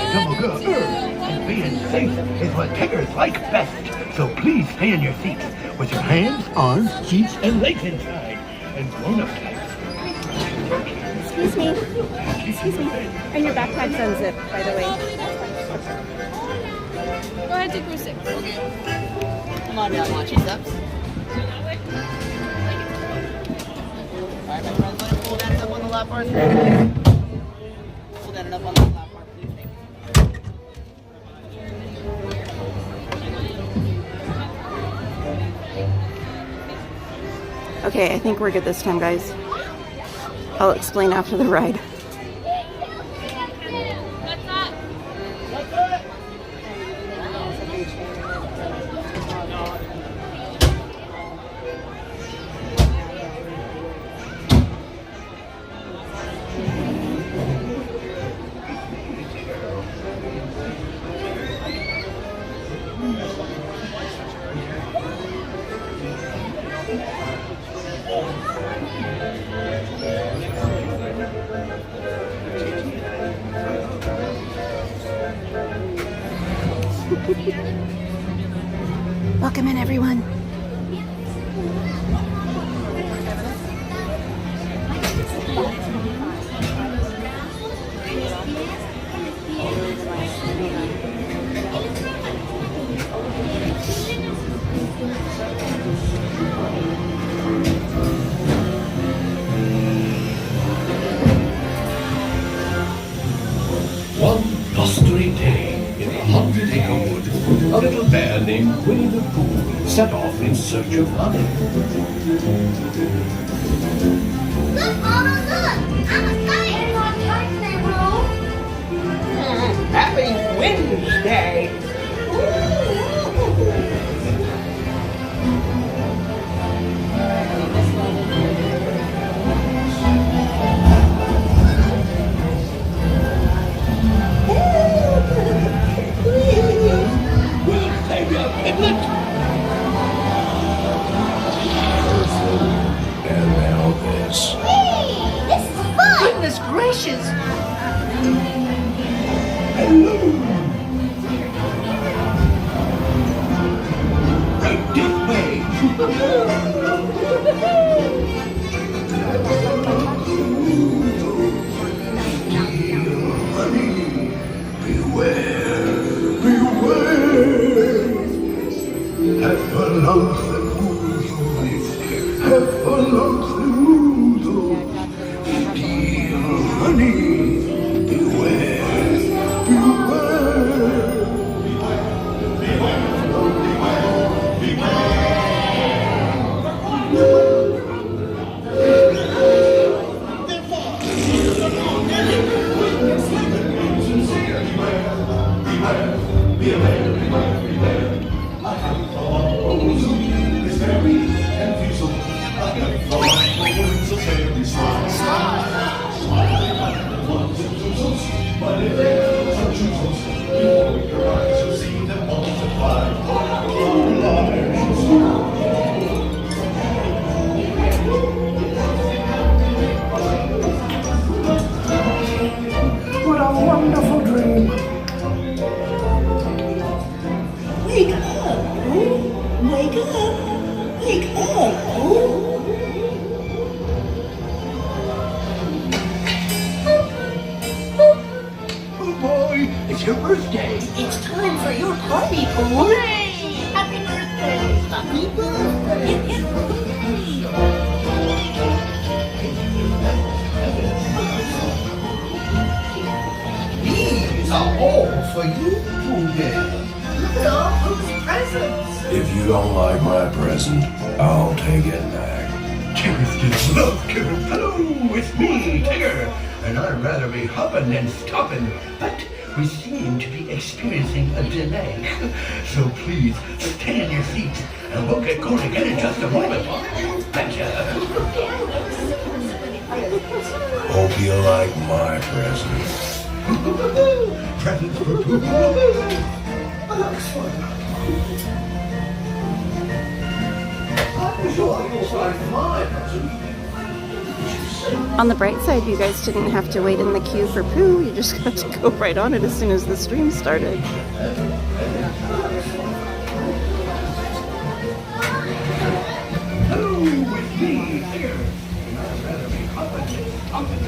MainStCowgirl, and being safe is what Tiggers like best. So please stay in your seats with your hands, arms, feet, and legs inside. And grown-up types. Excuse me. Excuse me. And your backpack's unzipped, by the way. Go ahead, take row 6. Come on down, watch your steps. Alright, my friends, let him pull that up on the lap bar. Pull that up on the lap bar, please. Thank you. Okay, I think we're good this time, guys. I'll explain after the ride. Welcome in, everyone. One blustery day in the 100-acre wood, a little bear named Winnie the Pooh set off in search of honey. Look, Mama, look! I'm a kite! I'm not kite, bro! Happy Wednesday! And now this. Hey, this is fun! Goodness gracious! Right this way. Have a lunch and oozles. Have a lunch and oozles. Steal honey. Beware. Beware. What a wonderful dream. Wake up! Oh, wake up! Wake up! Oh. Oh boy, it's your birthday. It's time for your party, Pooh! Happy birthday! Happy birthday! Hip, hip, These are all for you, Pooh Bear. look at all Pooh's presents! If you don't like my present, I'll take it back. Tiggers just love giving hello, it's me, Tigger, and I'd rather be hopping than stopping, but we seem to be experiencing a delay. So please, stay in your seats, and we'll get going again in just a moment. Betcha. Hope you like my present. Presents for Pooh. I'm sure you'll like mine. On the bright side, you guys didn't have to wait in the queue for poo. You just got to go right on it as soon as the stream started. Hello, it's me, Tigger. And I'd rather be hopping than stomping.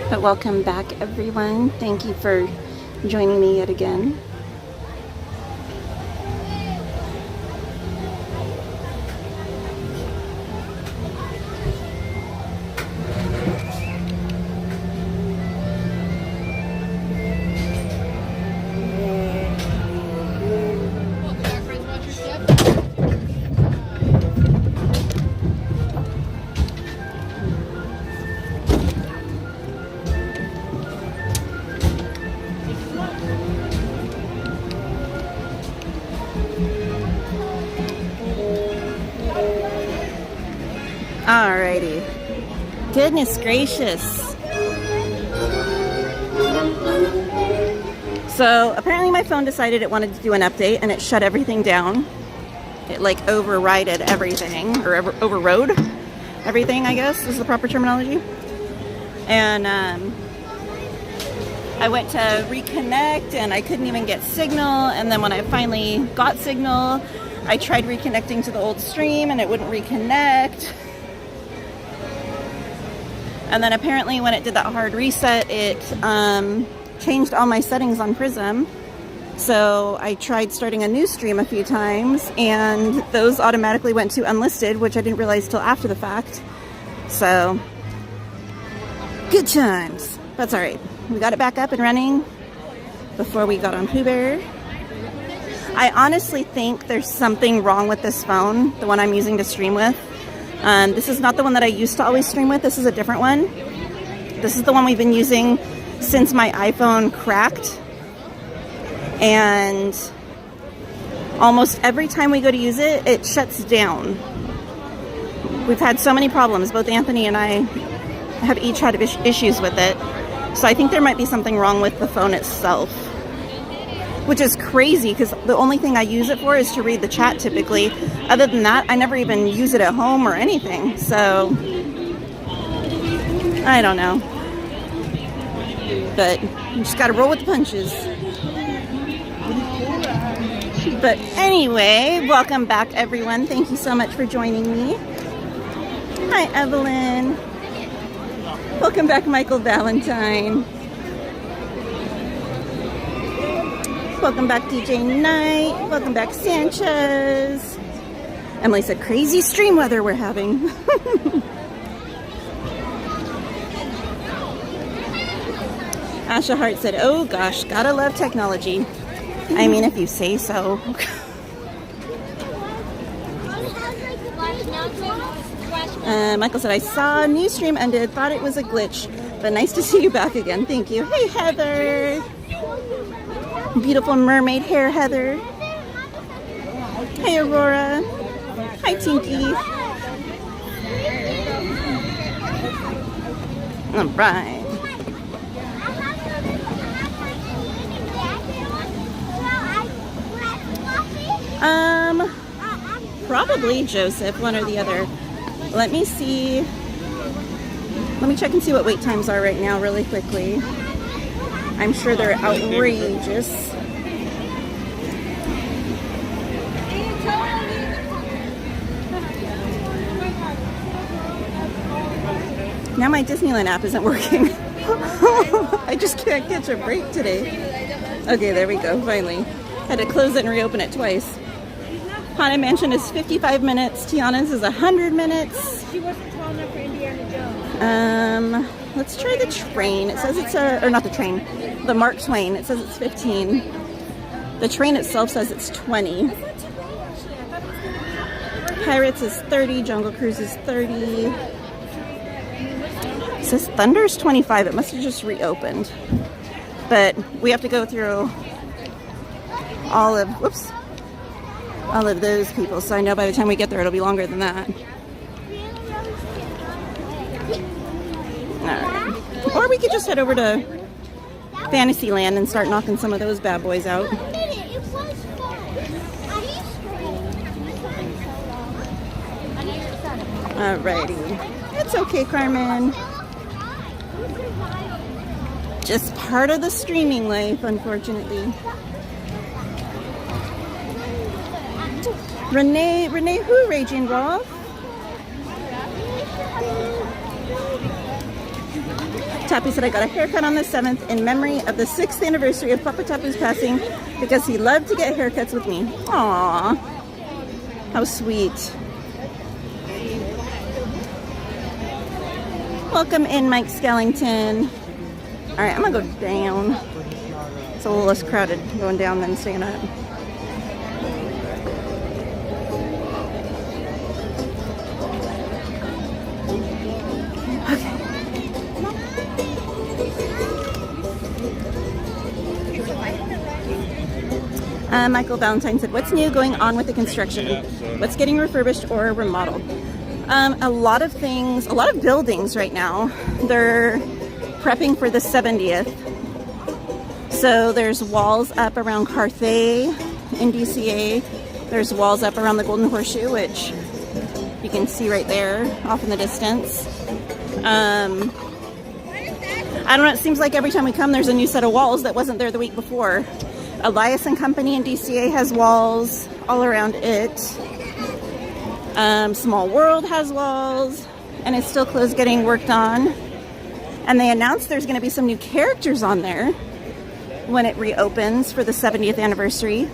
But welcome back, everyone. Thank you for joining me yet again. Alrighty. Goodness gracious. So apparently my phone decided it wanted to do an update and it shut everything down. It like overrided everything, or overrode everything, I guess is the proper terminology. And I went to reconnect and I couldn't even get signal. And then when I finally got signal, I tried reconnecting to the old stream and it wouldn't reconnect. And then apparently when it did that hard reset, it changed all my settings on Prism. So I tried starting a new stream a few times and those automatically went to unlisted, which I didn't realize till after the fact. So good times. That's all right. We got it back up and running before we got on Pooh Bear. I honestly think there's something wrong with this phone, the one I'm using to stream with. This is not the one that I used to always stream with. This is a different one. This is the one we've been using since my iPhone cracked. And almost every time we go to use it, it shuts down. We've had so many problems. Both Anthony and I have each had issues with it. So I think there might be something wrong with the phone itself. Which is crazy because the only thing I use it for is to read the chat typically. Other than that, I never even use it at home or anything. So, I don't know. But you just gotta roll with the punches. But anyway, welcome back everyone. Thank you so much for joining me. Hi Evelyn. Welcome back Michael Valentine. Welcome back, DJ Knight. Welcome back, Sanchez. Emily said, crazy stream weather we're having. Asha Hart said, oh gosh, gotta love technology. I mean, if you say so. Michael said, I saw a new stream ended, thought it was a glitch, but nice to see you back again. Thank you. Hey, Heather. Beautiful mermaid hair, Heather. Hey, Aurora. Hi, Tinky. All right. Probably Joseph, one or the other. Let me see. Let me check and see what wait times are right now really quickly. I'm sure they're outrageous. Now my Disneyland app isn't working. I just can't catch a break today. Okay, there we go, finally. Had to close it and reopen it twice. Haunted Mansion is 55 minutes. Tiana's is 100 minutes. She wasn't tall enough for Indiana Jones. Let's try the train. It says it's or not the train, the Mark Twain. It says it's 15. The train itself says it's 20. Pirates is 30. Jungle Cruise is 30. It says Thunder's 25. It must have just reopened. But we have to go through all of those people. So I know by the time we get there, it'll be longer than that. Or we could just head over to Fantasyland and start knocking some of those bad boys out. It was fun. Alrighty. It's okay, Carmen. Just part of the streaming life, unfortunately. Renee who, Raging Rolf? Tappy said, I got a haircut on the 7th in memory of the 6th anniversary of Papa Tapu's passing because he loved to get haircuts with me. Aww. How sweet. Welcome in, Mike Skellington. Alright, I'm gonna go down. It's a little less crowded going down than staying up. Michael Valentine said, what's new going on with the construction? What's getting refurbished or remodeled? A lot of things, a lot of buildings right now, they're prepping for the 70th. So there's walls up around Carthay in DCA. There's walls up around the Golden Horseshoe, which you can see right there off in the distance. I don't know, it seems like every time we come there's a new set of walls that wasn't there the week before. Elias and Company in DCA has walls all around it. Small World has walls, and it's still closed getting worked on. And they announced there's going to be some new characters on there when it reopens for the 70th anniversary.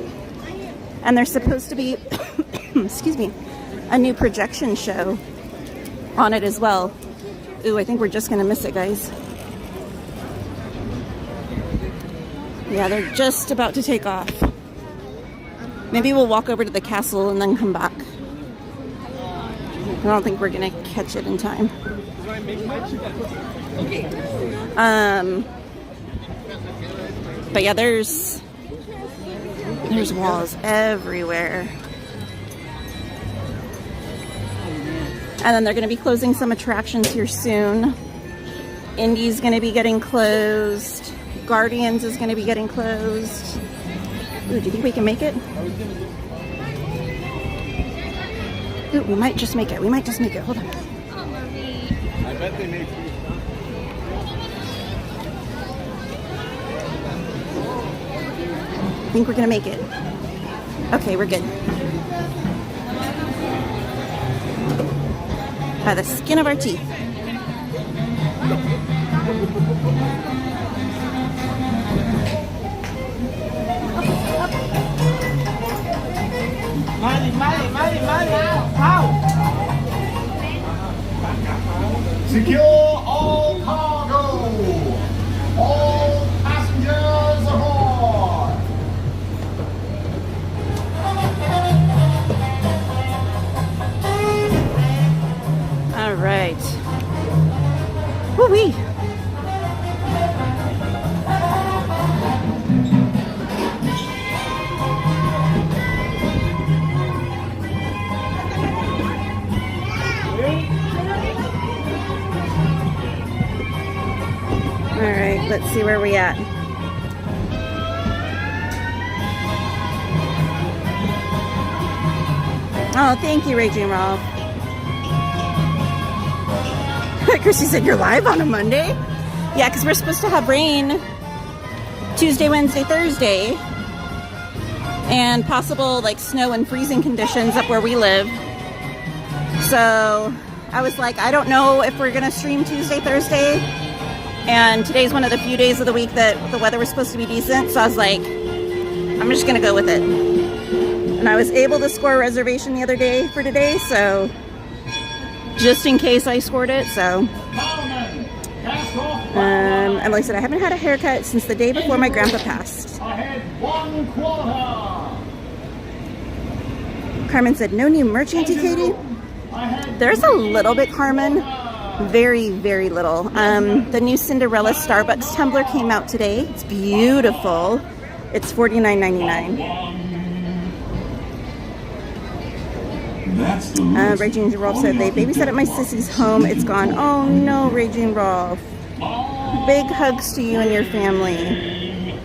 And there's supposed to be, excuse me, a new projection show on it as well. Ooh, I think we're just going to miss it, guys. Yeah, they're just about to take off. Maybe we'll walk over to the castle and then come back. I don't think we're gonna catch it in time. But yeah, there's walls everywhere. And then they're gonna be closing some attractions here soon. Indy's gonna be getting closed. Guardians is going to be getting closed. Ooh, do you think we can make it? Ooh, we might just make it. We might just make it. Hold on. I bet they make it. I think we're going to make it. Okay, we're good. By the skin of our teeth. Secure all cargo. All passengers aboard. All right. Woo-wee. Alright, let's see where we at. Oh, thank you, Raging Rolf. Chrissy said you're live on a Monday? Yeah, because we're supposed to have rain Tuesday, Wednesday, Thursday. And possible like snow and freezing conditions up where we live. So I was like, I don't know if we're going to stream Tuesday, Thursday. And today's one of the few days of the week that the weather was supposed to be decent. So I was like, I'm just going to go with it. And I was able to score a reservation the other day for today. So just in case I scored it. So Emily said, I haven't had a haircut since the day before my grandpa passed. Carmen said, no new merch, Auntie Katie? There's a little bit, Carmen. Very, very little. The new Cinderella Starbucks tumbler came out today. It's beautiful. It's $49.99. Raging Rolf said, they babysat at my sissy's home. It's gone. Oh no, Raging Rolf. Big hugs to you and your family.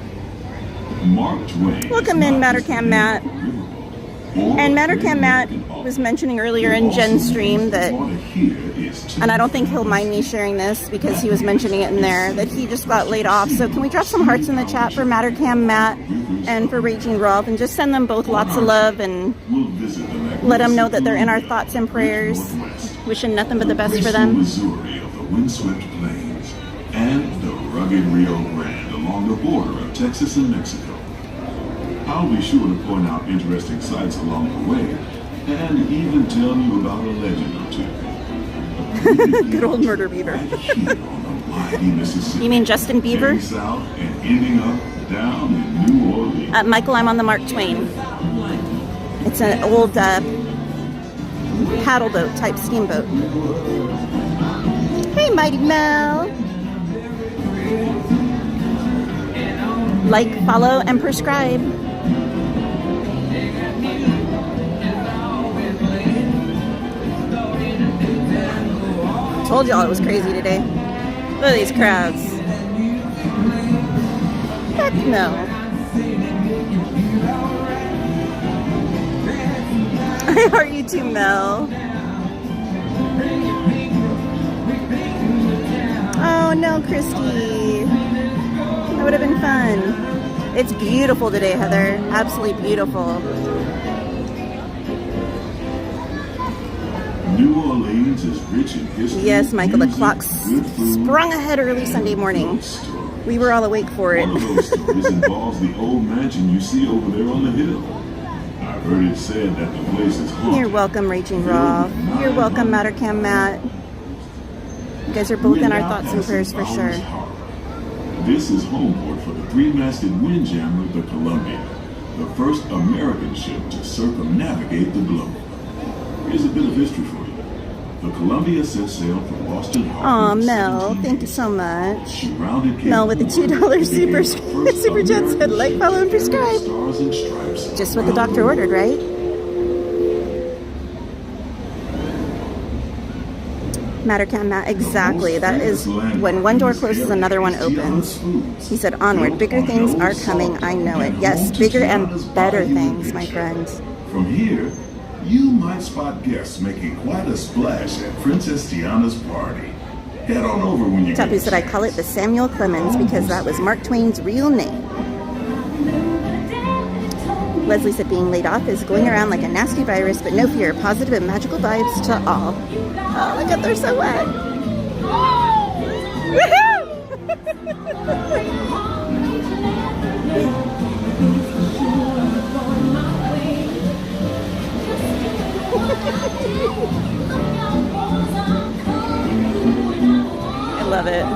Mark Twain. Welcome in, Mattercam Matt. And Mattercam Matt was mentioning earlier in Jen's stream that, and I don't think he'll mind me sharing this because he was mentioning it in there, that he just got laid off. So can we drop some hearts in the chat for Mattercam Matt and for Raging Rolf, and just send them both lots of love and let them know that they're in our thoughts and prayers. Wishing nothing but the best for them. Missouri of the windswept plains and the rugged Rio Grande along the border of Texas and Mexico. I'll be sure to point out interesting sights along the way and even tell you about a legend or two. Good old murder beaver. You mean Justin Bieber? South and ending up down in New Orleans. Michael, I'm on the Mark Twain. It's an old paddle boat type steamboat. Hey, Mighty Mel. Like, follow, and prescribe. Told y'all it was crazy today. Look at these crowds. Heck no. I heart you too, Mel. Oh no, Christy. That would have been fun. It's beautiful today, Heather. Absolutely beautiful. New Orleans is rich in history. Yes, Michael, the clock sprung ahead early Sunday morning. We were all awake for it. One of those stories involves the old mansion you see over there on the hill. I've heard it said that the place is haunted. You're welcome, Raging Raw. You're welcome, Mattercam Matt. You guys are both in our thoughts and prayers for sure. This is homeport for the three-masted windjammer, the Columbia, the first American ship to circumnavigate the globe. Here's a bit of history for you. The Columbia set sail from Boston Harbor. Aw, Mel, thank you so much. Mel with the $2 super chat said, like, follow, and prescribe. Just what the doctor ordered, right? Mattercam Matt, exactly. That is when one door closes, another one opens. He said, onward. Bigger things are coming. I know it. Yes, bigger and better things, my friends. From here, you might spot guests making quite a splash at Princess Tiana's party. Head on over when you Tapu said, I call it the Samuel Clemens because that was Mark Twain's real name. Leslie said, being laid off is going around like a nasty virus, but no fear, positive and magical vibes to all. Oh, look at, they're so wet. Woohoo! I love it.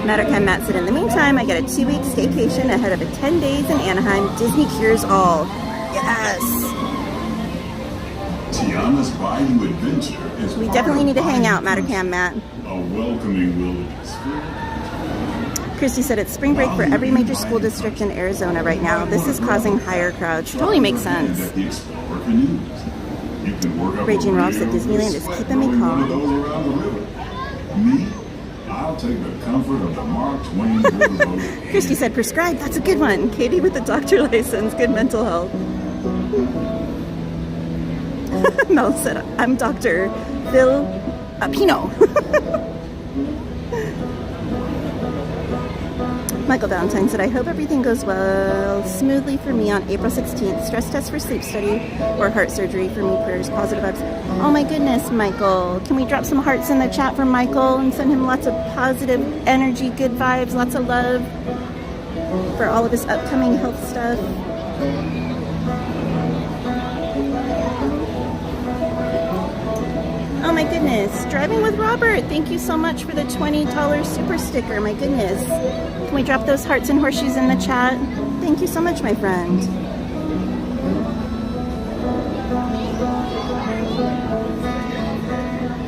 Mattercam Matt said, in the meantime, I get a 2-week staycation ahead of a 10 days in Anaheim. Disney cures all. Yes. Tiana's Bayou Adventure is We definitely need to hang out, Mattercam Matt. A welcoming wilderness. Christy said it's spring break for every major school district in Arizona right now. This is causing higher crowds. Totally makes sense. Raging Rolf said Disneyland is keeping me calm. Me? I'll take the comfort of the Mark Twain Riverboat. Christy said prescribe. That's a good one. Katie with the doctor license. Good mental health. Mel said I'm Dr. Phil Pino. Michael Valentine said, I hope everything goes well smoothly for me on April 16th. Stress test for sleep study or heart surgery for me. Prayers, positive vibes. Oh my goodness, Michael. Can we drop some hearts in the chat for Michael and send him lots of positive energy, good vibes, lots of love for all of his upcoming health stuff. Oh my goodness. Driving with Robert. Thank you so much for the $20 super sticker. My goodness. Can we drop those hearts and horseshoes in the chat? Thank you so much, my friend.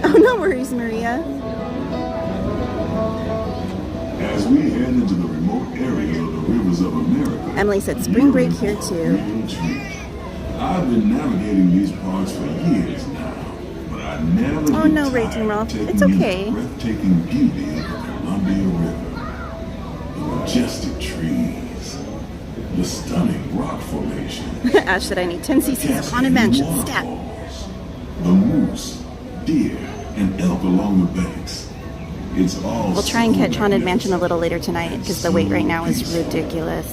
Oh, no worries, Maria. As we head into the remote areas of the rivers of America, Emily said spring break here too. I've been navigating these parks for years now, but I never Oh, get no, tired Raging of Ralph. taking It's in okay. the breathtaking beauty of the Columbia River, the majestic trees, the stunning rock formation, Ash said I need 10 cc's of Haunted Mansion. Stat. waterfalls, the moose, deer, and elk along the banks. It's all We'll try and so catch Haunted Mansion a magnificent. little later tonight because the wait right now is ridiculous.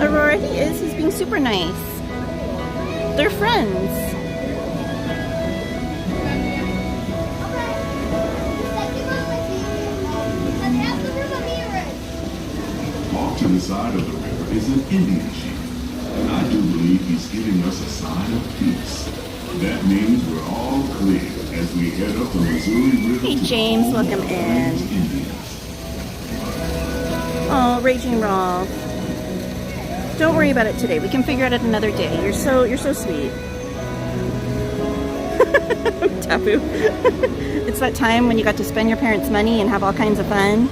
Aurora, he is. He's being super nice. They're friends. Off to the side of the river is an Indian chief, and I do believe he's giving us a sign of peace. That means we're all clear as we head up the Missouri River. Hey, to James, home welcome of the in. Plains Indians. Oh, Raging Rolf. Don't worry about it today. We can figure it out another day. You're so sweet. Tapu. It's that time when you got to spend your parents' money and have all kinds of fun.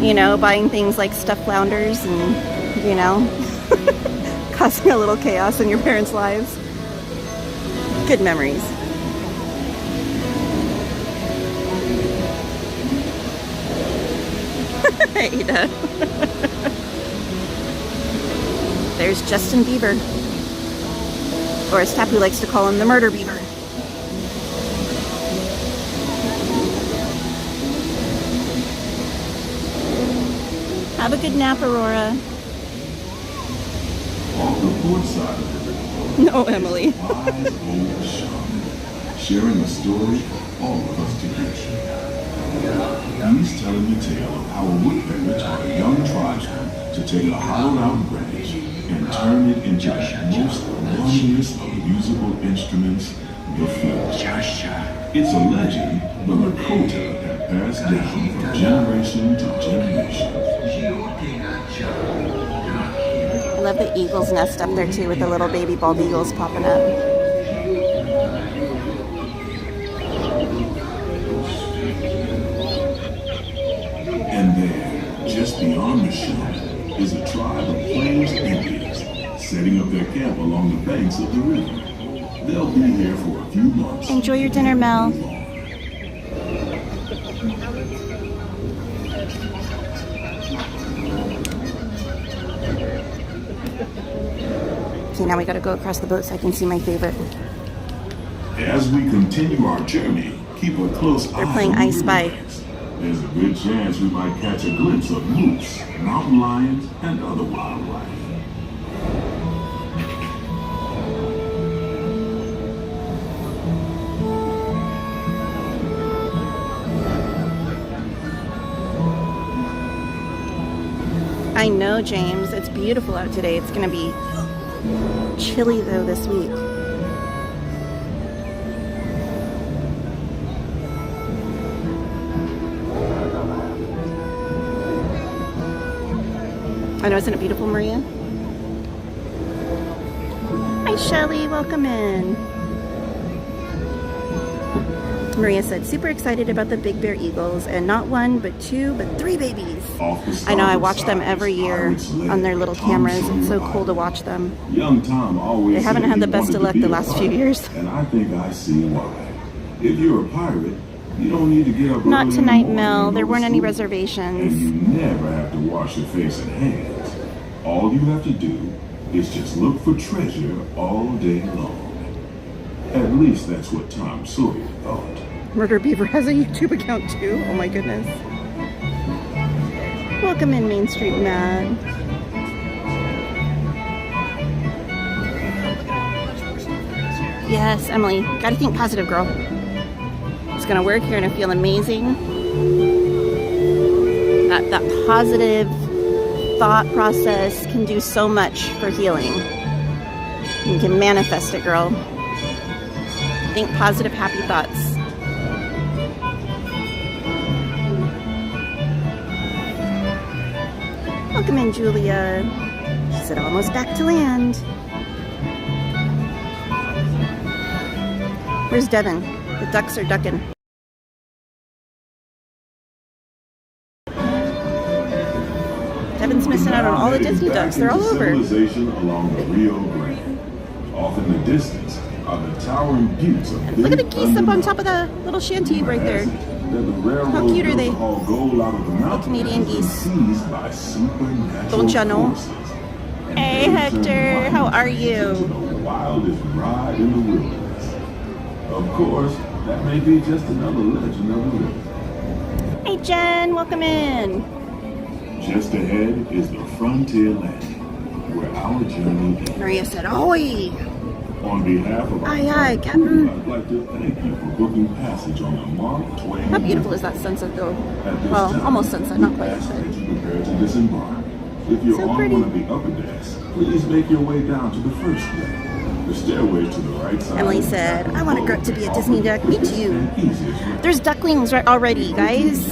You know, buying things like stuffed flounders and, you know, causing a little chaos in your parents' lives. Good memories. Ada. There's Justin Bieber. Or as Tapu likes to call him, the Murder Beaver. Have a good nap, Aurora. Off the port side of the river, No, Emily. wise old shaman, sharing a story for all of us to hear. He's telling the tale of how a woodpecker taught a young tribesman to take a hollowed-out branch and turn it into the most wondrous of musical instruments, the flute. It's a legend the Lakota have passed down from generation to generation. I love the eagle's nest up there too with the little baby bald eagles popping up. And there, just beyond the shaman, is a tribe of Plains Indians setting up their camp along the banks of the river. They'll be here for a few months. Enjoy your dinner, Mel. Okay, now we gotta go across the boat so I can see my favorite. As we continue our journey, keep a close eye. They're playing on the I Spy. riverbanks. There's a good chance we might catch a glimpse of moose, mountain lions, and other wildlife. I know, James. It's beautiful out today. It's gonna be chilly though this week. I know, isn't it beautiful, Maria? Hi, Shelly. Welcome in. Maria said, super excited about the Big Bear Eagles, and not one, but two, but three babies. I know, I watch them every year on their little cameras. It's so cool to watch them. Young Tom always They haven't said had he the best wanted of to luck be the a last few pirate, years. And I think I see why. If you're a pirate, you don't need to get up Not early in the tonight, morning Mel. and There go to weren't any school. reservations. And you never have to wash your face and hands. All you have to do is just look for treasure all day long. At least that's what Tom Sawyer thought. Murder Beaver has a YouTube account too. Oh my goodness. Welcome in, Main Street Matt. Yes, Emily. Gotta think positive, girl. It's gonna work. You're gonna feel amazing. That positive thought process can do so much for healing. You can manifest it, girl. Think positive, happy thoughts. Welcome in, Julia. She said, almost back to land. Where's Devin? The ducks are ducking. Devin's missing out on all the Disney ducks. They're all over. Civilization along the Rio Grande. Off in the distance are the towering buttes of Look at the geese up on top of the little shanty right there. How cute are they? Little Canadian geese. Don't ya know? Hey Hector, how are you? The wildest ride in the wilderness. Of course, that may be just another legend of the river. Hey Jen, welcome in. Just ahead is the frontier landing, where our journey ends. Maria said, "Oi!" On behalf of our Aye, crew, Captain. I'd like to thank you for booking passage on the Mark Twain. How beautiful is that sunset though? At this Well, time, almost sunset, not quite. we ask But that you prepare to disembark. If you're So on pretty. one of the upper decks, please make your way down to the first deck. The stairway to the right side. Emily said, "I want to grow up to be a Disney duck." Me too. There's ducklings right already, guys.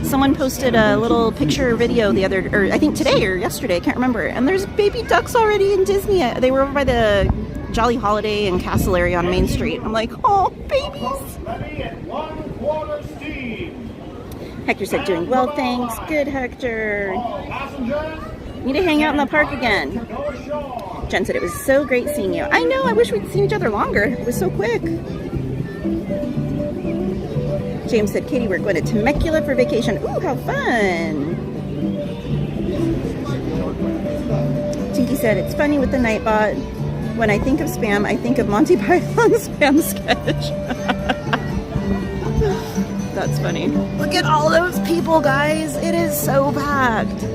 Someone posted a little picture video the other, or I think today or yesterday, I can't remember. And there's baby ducks already in Disney. They were over by the Jolly Holiday and Castle area on Main Street. I'm like, oh, babies. Ready at 1/4 steam. Hector said, "Doing well, thanks." Good, Hector. All passengers, Need to hang out in the park again. go ashore. Jen said, "It was so great seeing you." I know, I wish we'd seen each other longer. It was so quick. James said, "Katie, we're going to Temecula for vacation." Ooh, how fun. Tinky said, "It's funny with the Nightbot. When I think of spam, I think of Monty Python's spam sketch." That's funny. Look at all those people, guys. It is so packed.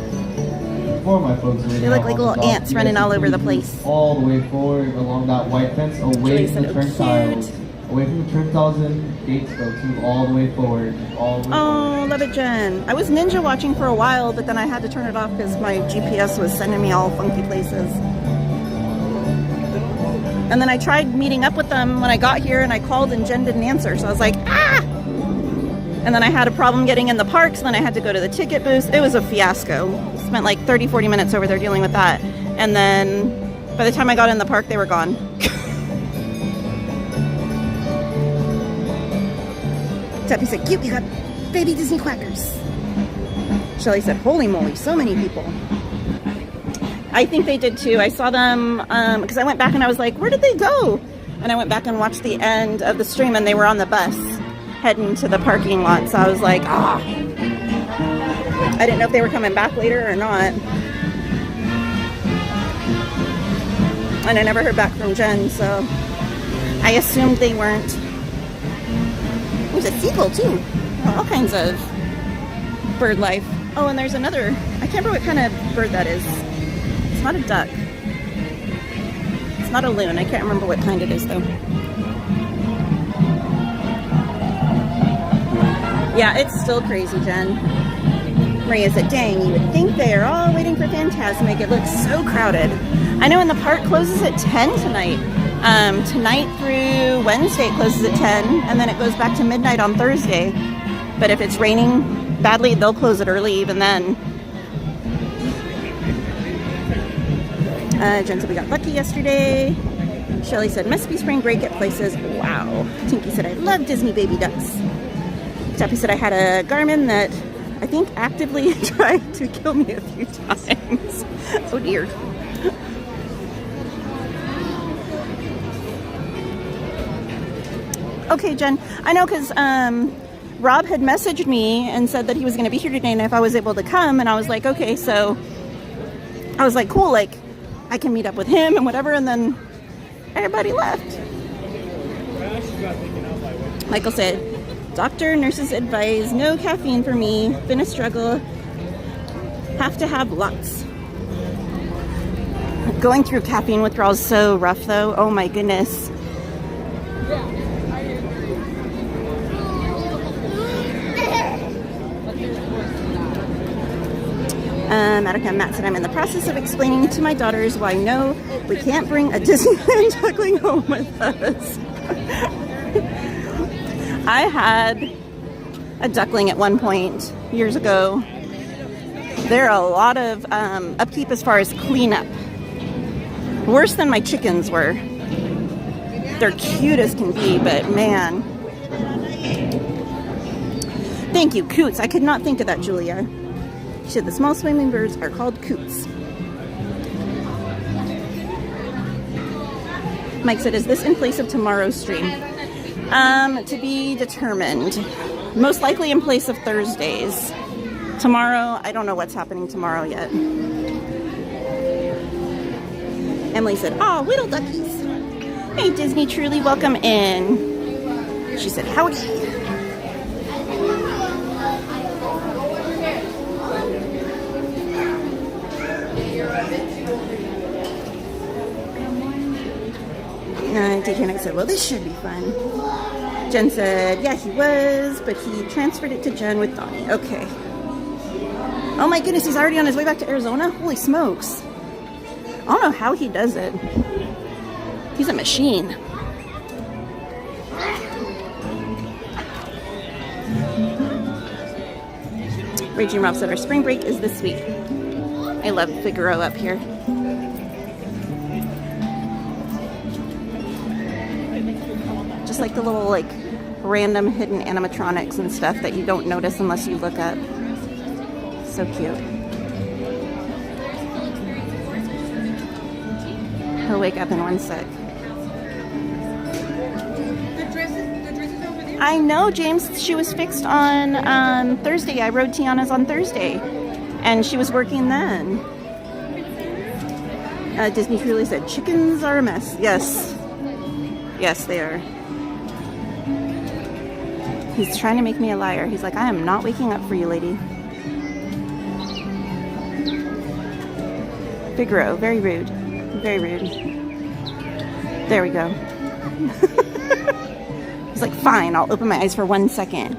For my folks, They look like little ants running all over the place. All the way forward along that white fence, away from the turnstiles. Away from the turnstiles and gates go to all the way forward. All the way Oh, love it, Jen. I was ninja watching for a while, but then I had to turn it off because my GPS was sending me all funky places. And then I tried meeting up with them when I got here, and I called and Jen didn't answer, so I was like, ah! And then I had a problem getting in the parks, and then I had to go to the ticket booth. It was a fiasco. Spent like 30-40 minutes over there dealing with that. And then by the time I got in the park, they were gone. Teppy said, "Cute, you got baby Disney quackers." Shelly said, "Holy moly, so many people." I think they did too. I saw them because I went back and I was like, where did they go? And I went back and watched the end of the stream, and they were on the bus heading to the parking lot. So I was like, ah. I didn't know if they were coming back later or not. And I never heard back from Jen, so I assumed they weren't. There's a seagull too. All kinds of bird life. Oh, and there's another. I can't remember what kind of bird that is. It's not a duck. It's not a loon. I can't remember what kind it is though. Yeah, it's still crazy, Jen. Maria said, "Dang, you would think they are all waiting for Fantasmic. It looks so crowded." I know, and the park closes at 10 tonight. Tonight through Wednesday it closes at 10, and then it goes back to midnight on Thursday. But if it's raining badly, they'll close it early even then. Jen said, "We got lucky yesterday." Shelly said, "Must be spring break at places." Wow. Tinky said, "I love Disney baby ducks." Tappy said, "I had a Garmin that I think actively tried to kill me a few times." Oh dear. Okay, Jen. I know because Rob had messaged me and said that he was going to be here today and if I was able to come. And I was like, okay, so I was like, cool, like I can meet up with him and whatever. And then everybody left. Michael said, "Doctor, nurses advise no caffeine for me. Been a struggle. Have to have lots." Going through caffeine withdrawal is so rough though. Oh my goodness. Matt said, "I'm in the process of explaining to my daughters why no, we can't bring a Disneyland duckling home with us." I had a duckling at one point years ago. There are a lot of upkeep as far as cleanup. Worse than my chickens were. They're cute as can be, but man. Thank you, coots. I could not think of that, Julia. She said the small swimming birds are called coots. Mike said, is this in place of tomorrow's stream? To be determined. Most likely in place of Thursdays. Tomorrow, I don't know what's happening tomorrow yet. Emily said, "Aw, little duckies. Hey, Disney Truly, welcome in." She said, "Howdy." DJ Night said, "Well, this should be fun." Jen said, "Yeah, he was, but he transferred it to Jen with Donnie." Okay. Oh my goodness, he's already on his way back to Arizona? Holy smokes. I don't know how he does it. He's a machine. Raging Rob said our spring break is this week. I love Figaro up here. Just like the little like random hidden animatronics and stuff that you don't notice unless you look up. So cute. He'll wake up in 1 sec. I know, James. She was fixed on Thursday. I rode Tiana's on Thursday, and she was working then. Disney Truly said, "Chickens are a mess." Yes. Yes, they are. He's trying to make me a liar. He's like, "I am not waking up for you, lady." Figaro, very rude. Very rude. There we go. He's like, "Fine, I'll open my eyes for 1 second."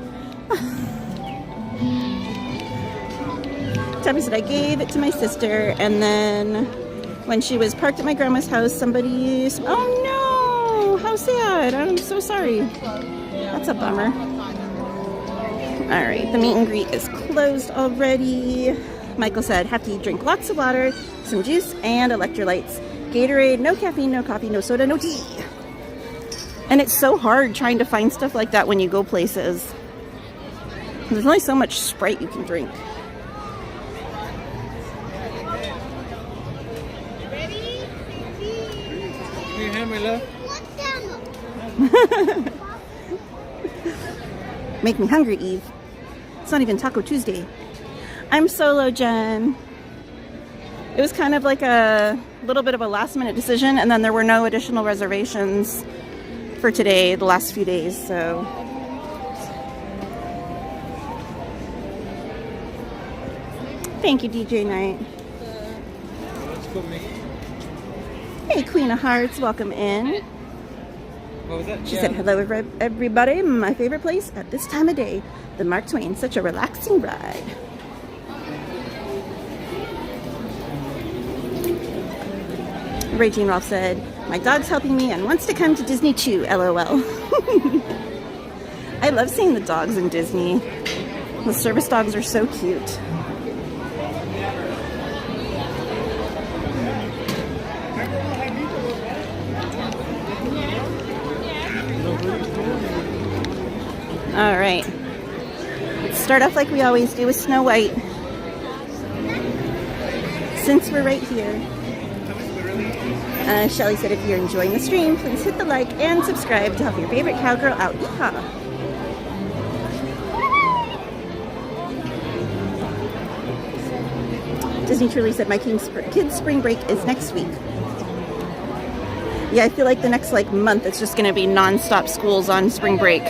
Tabby said, "I gave it to my sister, and then when she was parked at my grandma's house, somebody... Oh no! How sad! I'm so sorry. That's a bummer." Alright, the meet and greet is closed already. Michael said, "Have to drink lots of water, some juice, and electrolytes. Gatorade, no caffeine, no coffee, no soda, no tea." And it's so hard trying to find stuff like that when you go places. There's only so much Sprite you can drink. Make me hungry, Eve. It's not even Taco Tuesday. I'm solo, Jen. It was kind of like a little bit of a last minute decision, and then there were no additional reservations for today, the last few days, so. Thank you, DJ Knight. Hey, Queen of Hearts, welcome in. What was that? She said, "Hello, everybody. My favorite place at this time of day, the Mark Twain. Such a relaxing ride." Raging Ralph said, "My dog's helping me and wants to come to Disney too, LOL." I love seeing the dogs in Disney. The service dogs are so cute. All right. Let's start off like we always do with Snow White. Since we're right here. Shelly said, "If you're enjoying the stream, please hit the like and subscribe to help your favorite cowgirl out. Yeehaw!" Disney Truly said, "My kids' spring break is next week." Yeah, I feel like the next month it's just going to be non-stop schools on spring break.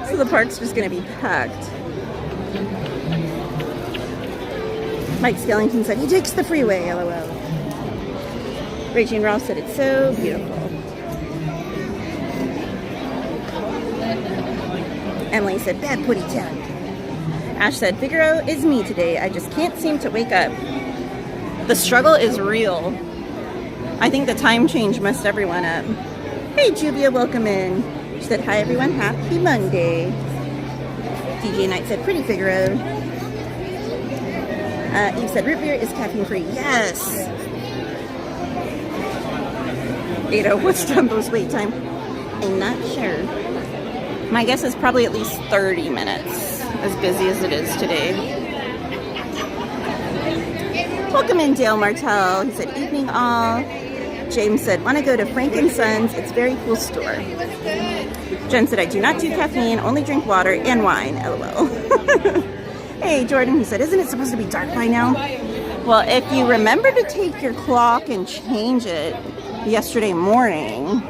So the park's just going to be packed. Mike Skellington said, "He takes the freeway, LOL." Raging Ralph said, "It's so beautiful." Emily said, "Bad putty town." Ash said, "Figaro is me today. I just can't seem to wake up." The struggle is real. I think the time change messed everyone up. Hey, Jubia, welcome in. She said, "Hi, everyone. Happy Monday." DJ Knight said, "Pretty Figaro." Eve said, "Root beer is caffeine free." Yes. Ada, what's Dumbo's wait time? I'm not sure. My guess is probably at least 30 minutes, as busy as it is today. Welcome in, Dale Martell. He said, evening all. James said, want to go to Frank & Sons. It's a very cool store. Jen said, I do not do caffeine, only drink water and wine. LOL. Hey, Jordan, he said, isn't it supposed to be dark by now? Well, if you remember to take your clock and change it yesterday morning,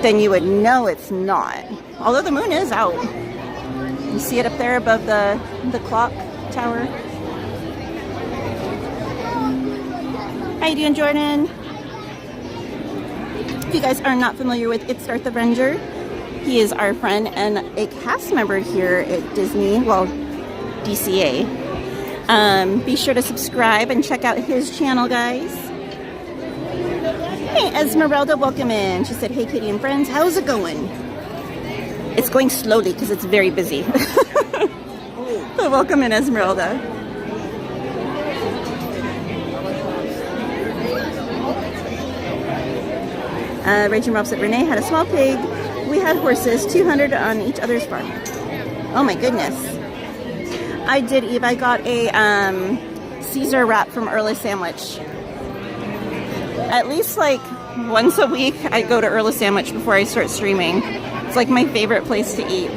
then you would know it's not. Although the moon is out. You see it up there above the clock tower. How you doing, Jordan? If you guys are not familiar with It's Start the Ranger, he is our friend and a cast member here at Disney, well, DCA. Be sure to subscribe and check out his channel, guys. Hey, Esmeralda, welcome in. She said, hey, Kitty and friends, how's it going? It's going slowly because it's very busy. So welcome in, Esmeralda. Rachel Rob said, Renee had a small pig. We had horses, 200 on each other's farm. Oh my goodness. I did, Eve. I got a Caesar wrap from Earl's Sandwich. At least like once a week, I go to Earl's Sandwich before I start streaming. It's like my favorite place to eat.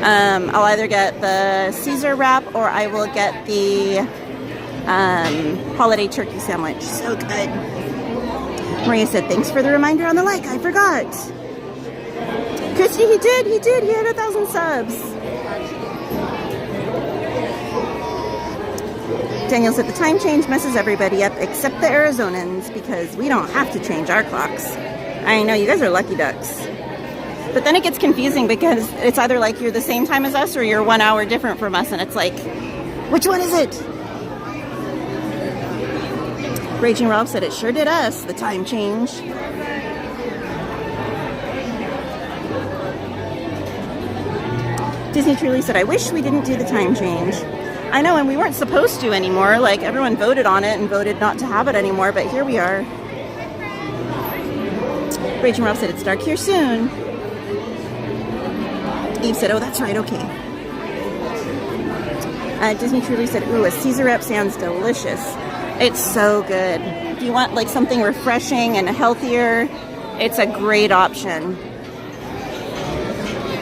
I'll either get the Caesar wrap or I will get the holiday turkey sandwich. So good. Maria said, thanks for the reminder on the like. I forgot. Christy, he did. He had 1,000 subs. Daniel said, the time change messes everybody up except the Arizonans because we don't have to change our clocks. I know, you guys are lucky ducks. But then it gets confusing because it's either like you're the same time as us or you're 1 hour different from us, and it's like, which one is it? Raging Ralph said, it sure did us, the time change. Disney Truly said, I wish we didn't do the time change. I know, and we weren't supposed to anymore. Like, everyone voted on it and voted not to have it anymore, but here we are. Raging Ralph said, it's dark here soon. Eve said, oh, that's right, okay. Disney Truly said, ooh, a Caesar wrap sounds delicious. It's so good. If you want like something refreshing and healthier, it's a great option.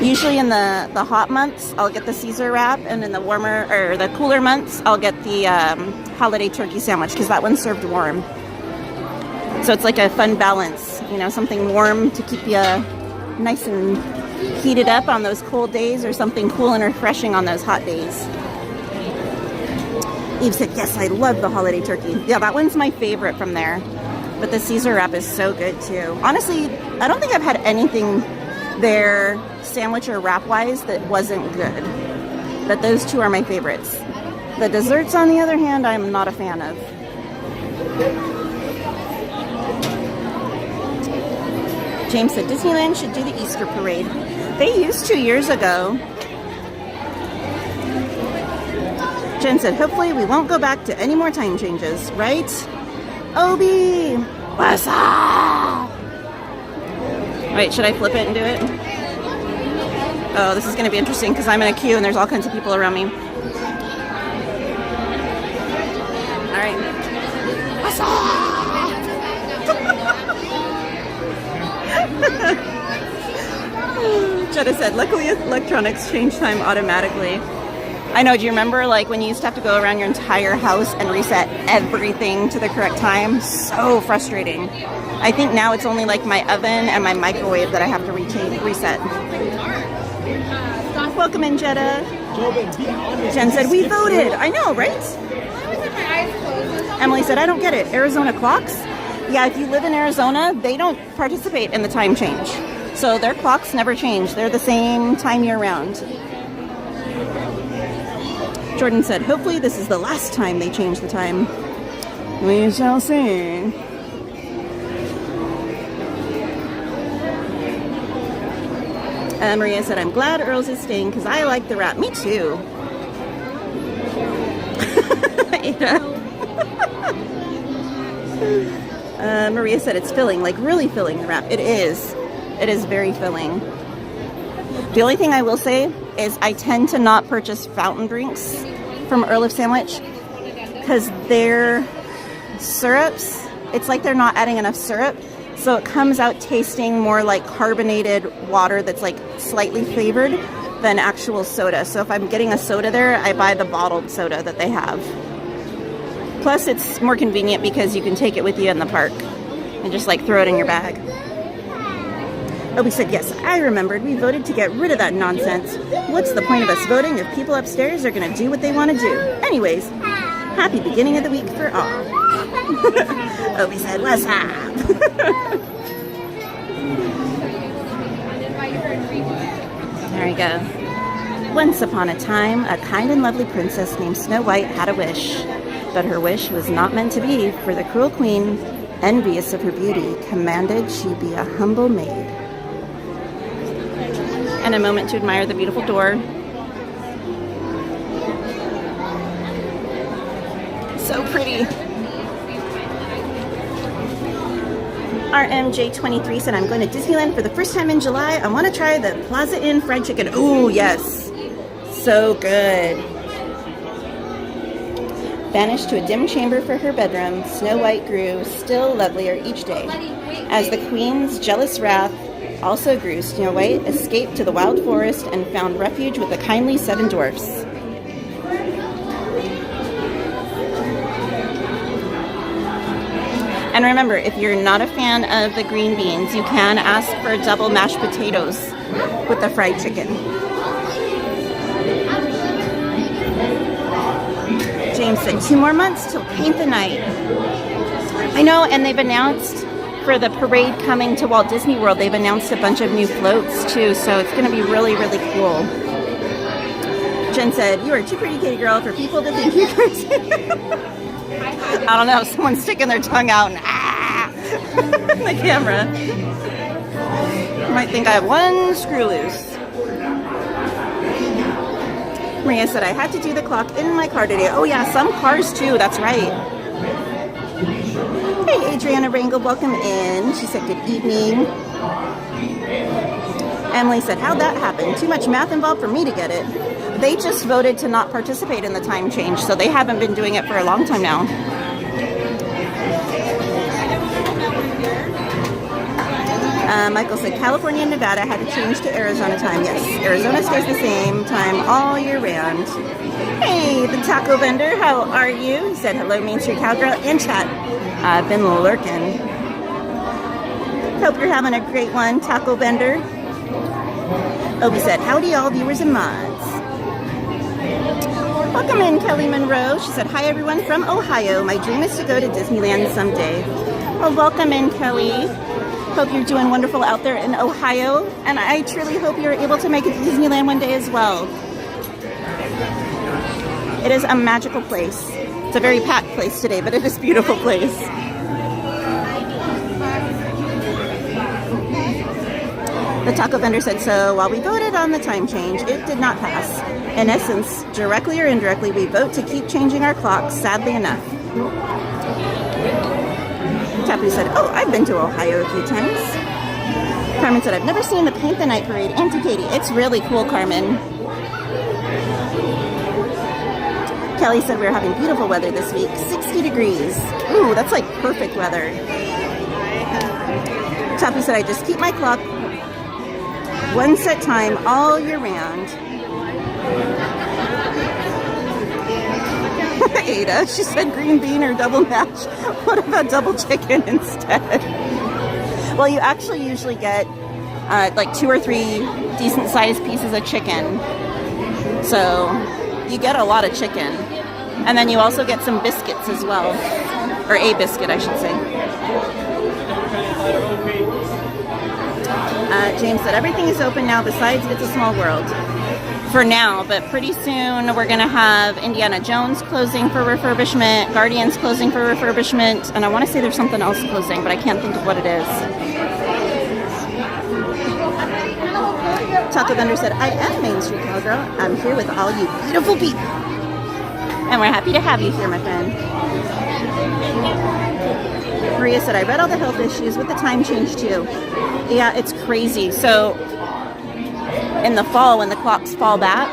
Usually in the hot months, I'll get the Caesar wrap, and in the warmer or the cooler months, I'll get the holiday turkey sandwich because that one's served warm. So it's like a fun balance, you know, something warm to keep you nice and heated up on those cold days, or something cool and refreshing on those hot days. Eve said, yes, I love the holiday turkey. Yeah, that one's my favorite from there. But the Caesar wrap is so good too. Honestly, I don't think I've had anything there, sandwich or wrap-wise, that wasn't good. But those two are my favorites. The desserts, on the other hand, I'm not a fan of. James said, Disneyland should do the Easter parade. They used 2 years ago. Jen said, hopefully we won't go back to any more time changes, right? Obi! What's up? Wait, should I flip it and do it? Oh, this is going to be interesting because I'm in a queue and there's all kinds of people around me. Alright. What's up? Jetta said, luckily electronics change time automatically. I know, do you remember like when you used to have to go around your entire house and reset everything to the correct time? So frustrating. I think now it's only like my oven and my microwave that I have to reset. Welcome in, Jetta. Jen said, we voted. I know, right? Emily said, I don't get it. Arizona clocks? Yeah, if you live in Arizona, they don't participate in the time change. So their clocks never change. They're the same time year round. Jordan said, hopefully this is the last time they change the time. We shall see. Maria said, I'm glad Earl's is staying because I like the wrap. Me too. Maria said it's filling, like really filling the wrap. It is. It is very filling. The only thing I will say is I tend to not purchase fountain drinks from Earl of Sandwich because their syrups, it's like they're not adding enough syrup. So it comes out tasting more like carbonated water that's like slightly flavored than actual soda. So if I'm getting a soda there, I buy the bottled soda that they have. Plus it's more convenient because you can take it with you in the park and just like throw it in your bag. Obie said, yes, I remembered. We voted to get rid of that nonsense. What's the point of us voting if people upstairs are going to do what they want to do? Anyways, happy beginning of the week for all. Obie said, what's up? There we go. Once upon a time, a kind and lovely princess named Snow White had a wish. But her wish was not meant to be, for the cruel queen, envious of her beauty, commanded she be a humble maid. And a moment to admire the beautiful door. So pretty. RMJ23 said, I'm going to Disneyland for the first time in July. I want to try the Plaza Inn fried chicken. Ooh, yes. So good. Banished to a dim chamber for her bedroom, Snow White grew still lovelier each day. As the queen's jealous wrath also grew, Snow White escaped to the wild forest and found refuge with the kindly 7 dwarfs. And remember, if you're not a fan of the green beans, you can ask for double mashed potatoes with the fried chicken. James said, 2 more months till Paint the Night. I know, and they've announced for the parade coming to Walt Disney World, they've announced a bunch of new floats too, so it's going to be really, really cool. Jen said, you are too pretty, kitty girl, for people to think you're crazy. I don't know, someone's sticking their tongue out and in the camera. You might think I have one screw loose. Maria said, I had to do the clock in my car today. Oh yeah, some cars too, that's right. Hey, Adriana Rangel, welcome in. She said, good evening. Emily said, how'd that happen? Too much math involved for me to get it. They just voted to not participate in the time change, so they haven't been doing it for a long time now. Michael said, California and Nevada had to change to Arizona time. Yes, Arizona stays the same time all year round. Hey, the taco vendor, how are you? He said, hello, Main Street Cowgirl and chat. I've been lurking. Hope you're having a great one, taco vendor. Obie said, howdy all viewers and mods. Welcome in, Kelly Monroe. She said, hi everyone from Ohio. My dream is to go to Disneyland someday. Well, welcome in, Kelly. Hope you're doing wonderful out there in Ohio, and I truly hope you're able to make it to Disneyland one day as well. It is a magical place. It's a very packed place today, but it is a beautiful place. The taco vendor said, so while we voted on the time change, it did not pass. In essence, directly or indirectly, we vote to keep changing our clocks, sadly enough. Tapu said, oh, I've been to Ohio a few times. Carmen said, I've never seen the Paint the Night parade. Auntie Katie, it's really cool, Carmen. Kelly said we're having beautiful weather this week, 60 degrees. Ooh, that's like perfect weather. Tapu said, I just keep my clock one set time all year round. Ada, she said green bean or double mash. What about double chicken instead? Well, you actually usually get like 2 or 3 decent sized pieces of chicken. So you get a lot of chicken. And then you also get some biscuits as well. Or a biscuit, I should say. James said, everything is open now besides It's a Small World. For now, but pretty soon we're going to have Indiana Jones closing for refurbishment, Guardians closing for refurbishment, and I want to say there's something else closing, but I can't think of what it is. Taco Vendor said, I am Main Street Cowgirl. I'm here with all you beautiful people. And we're happy to have you here, my friend. Maria said, I read all the health issues with the time change too. Yeah, it's crazy. So in the fall, when the clocks fall back,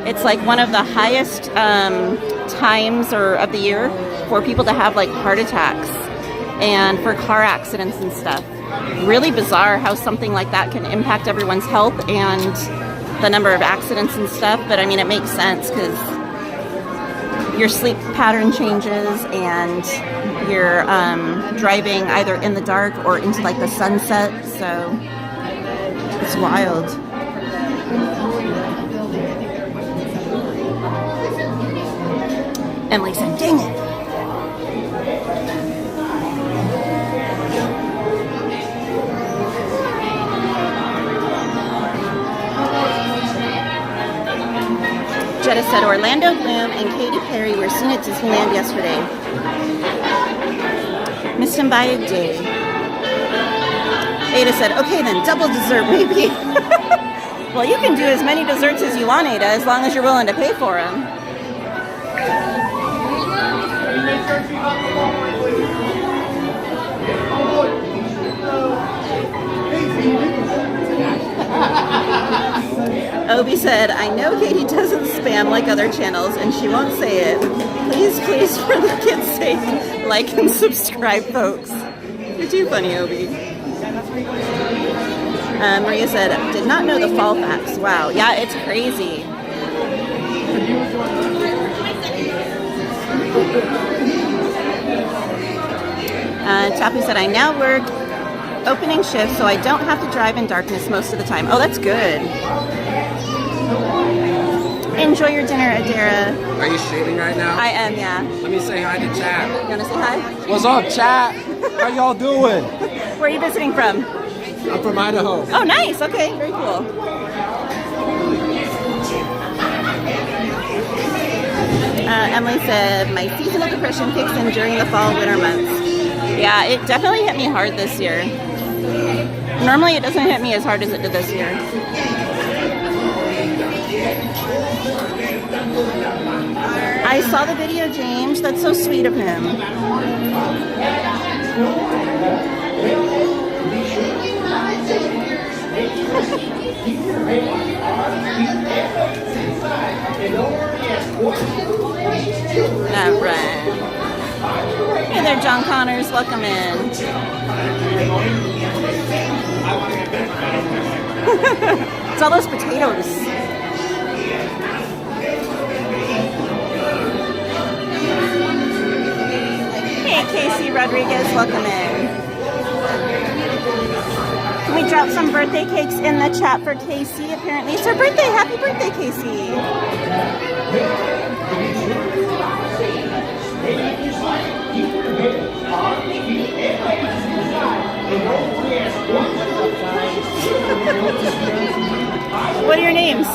it's like one of the highest times of the year for people to have like heart attacks and for car accidents and stuff. Really bizarre how something like that can impact everyone's health and the number of accidents and stuff. But I mean, it makes sense because your sleep pattern changes and you're driving either in the dark or into like the sunset. So it's wild. Emily said, dang it. Jetta said Orlando Bloom and Katy Perry were seen at Disneyland yesterday. Missed him by a day. Ada said, okay then, double dessert maybe. Well, you can do as many desserts as you want, Ada, as long as you're willing to pay for them. Obi said, I know Katie doesn't spam like other channels and she won't say it. Please, please, for the kids' sake, like and subscribe, folks. You're too funny, Obi. Maria said, did not know the fall facts. Wow, yeah, it's crazy. Tapu said, I now work opening shift, so I don't have to drive in darkness most of the time. Oh, that's good. Enjoy your dinner, Adara. Are you streaming right now? I am, yeah. Let me say hi to chat. You want to say hi? What's up, chat? How y'all doing? Where are you visiting from? I'm from Idaho. Oh, nice. Okay, very cool. Emily said, my seasonal depression kicks in during the fall winter months. Yeah, it definitely hit me hard this year. Normally it doesn't hit me as hard as it did this year. I saw the video, James. That's so sweet of him. All right. Hey there, John Connors. Welcome in. It's all those potatoes. Hey, Casey Rodriguez. Welcome in. Can we drop some birthday cakes in the chat for Casey? Apparently it's her birthday. Happy birthday, Casey. What are your names?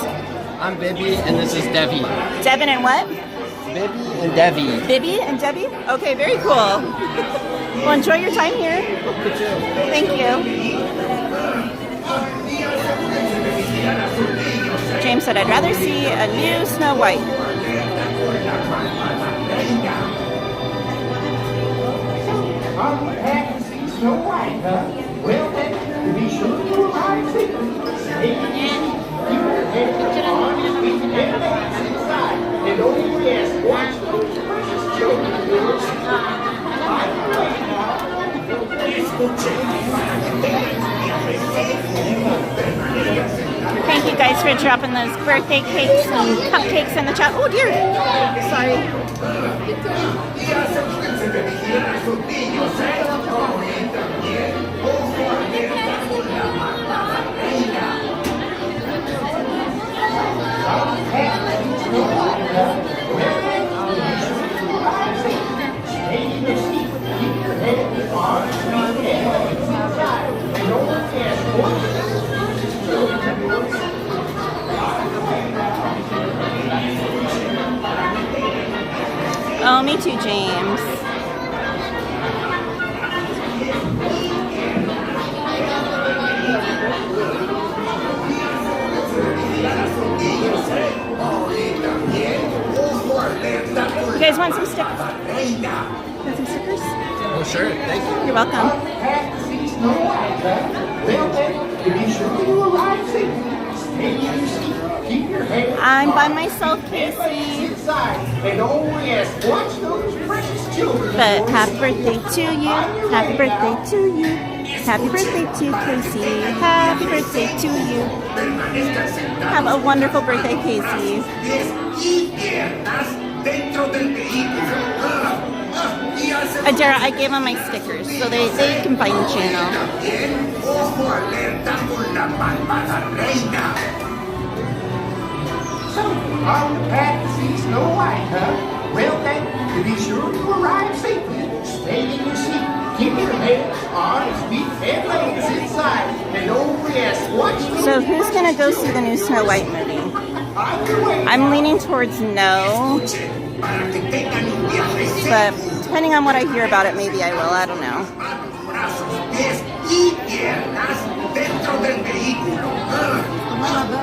I'm Bibby and this is Debbie. Devin and what? Bibby and Debbie. Bibby and Debbie? Okay, very cool. Well, enjoy your time here. Thank you. James said, I'd rather see a new Snow White. Snow White, huh? Well, then, be sure to arrive soon. And don't forget, watch those precious children of yours. Thank you guys for dropping those birthday cakes and cupcakes in the chat. Oh dear. Sorry. Oh, me too, James. You guys want some stickers? Want some stickers? Oh, sure. Thank you. You're welcome. Had to see Snow White, huh? Well then, to be sure you arrive safely, stay in your seat, keep your head I'm by on, myself, keep your legs Casey. inside, and oh yes, watch those precious children. of But yours. happy birthday to you. Happy birthday to you. Happy birthday to Casey. Happy birthday to you. Have a wonderful birthday, Casey. Adara, I gave them my stickers, so they can find the channel. So, on the path to see Snow White, huh? Well then, to be sure you arrive safely, stay in your seat, keep your head, arms, feet, and legs inside, and oh yes, watch those. So who's gonna go see the new Snow White movie? On your way. I'm leaning towards no, but depending on what I hear about it, maybe I will. I don't know.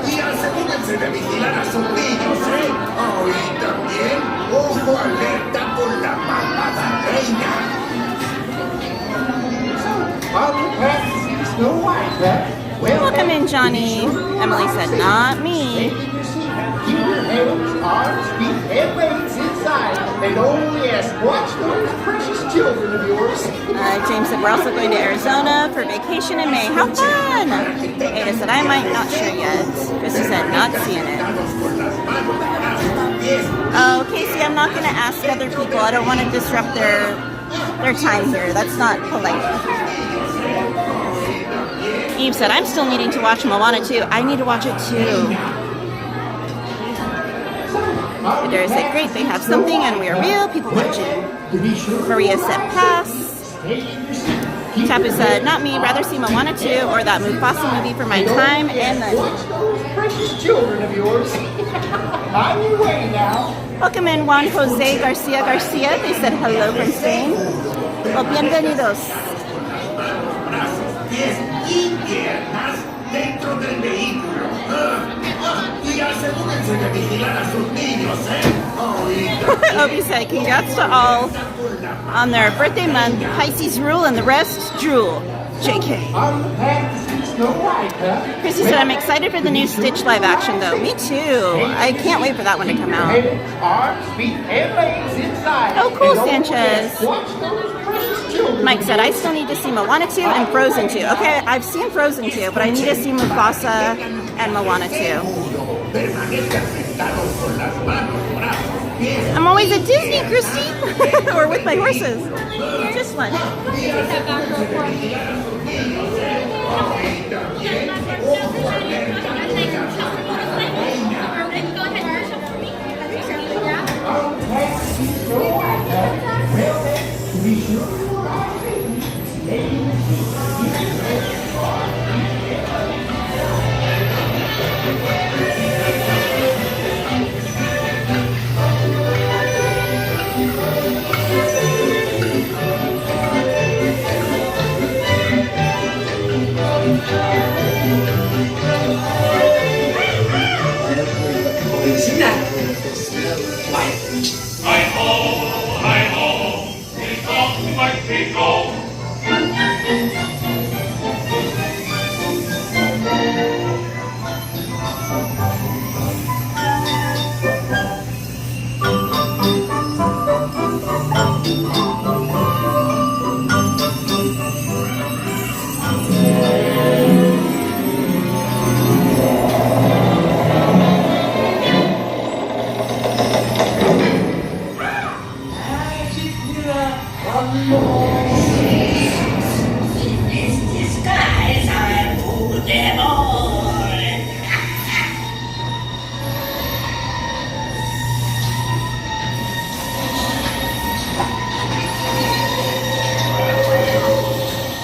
Y asegúrense de vigilar a sus niños, ¿eh? Oh, y también, ojo alerta con la malvada reina. On the path to see Snow White, huh? Well Welcome then, in, Johnny. to be sure you Emily arrive said, safely, not stay me. in your seat, keep your head, arms, feet, and legs inside, and oh yes, watch those precious children of yours. James said, we're also going to Arizona for vacation in May. How fun! Ada said, I might, not sure yet. Christy said, not seeing it. Oh, Casey, I'm not going to ask other people. I don't want to disrupt their time here. That's not polite. Eve said, I'm still needing to watch Moana too. I need to watch it too. Adara said, great, they have something and we are real people watching. Maria said, pass. Tapu said, not me, rather see Moana 2 or that Mufasa movie for my time and money. Watch those precious children of yours. On your way now. Welcome in Juan Jose Garcia Garcia. They said hello from Spain. Well, bienvenidos. Dentro del vehículo. Y asegúrense de vigilar a sus niños, ¿eh? Oh, y Obi said, congrats to all on their birthday month. Pisces rule and the rest drool. JK. On the path to see Snow White, huh? Chrissy said, I'm excited for the new Stitch live action though. Me too. I can't wait for that one to come out. Arms, feet, and legs inside. Oh, cool, And Sanchez. watch those precious children. Mike said, I still need to see Moana 2 and Frozen 2. Okay, I've seen Frozen 2, but I need to see Mufasa and Moana 2. I'm always at Disney, Christy. Or with my horses. Just one. Hi-ho, it's off my people.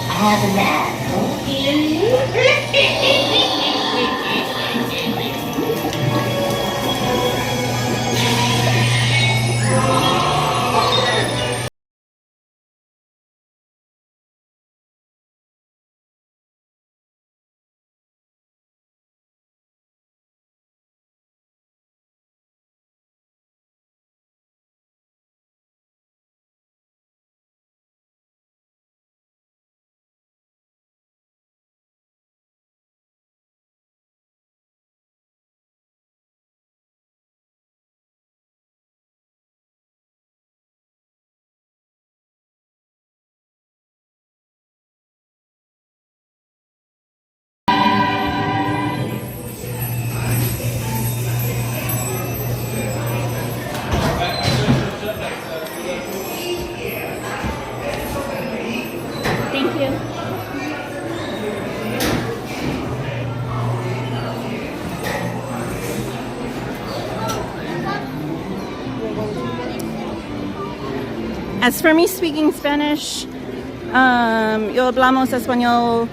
Have a laugh. As for me speaking Spanish, yo hablamos español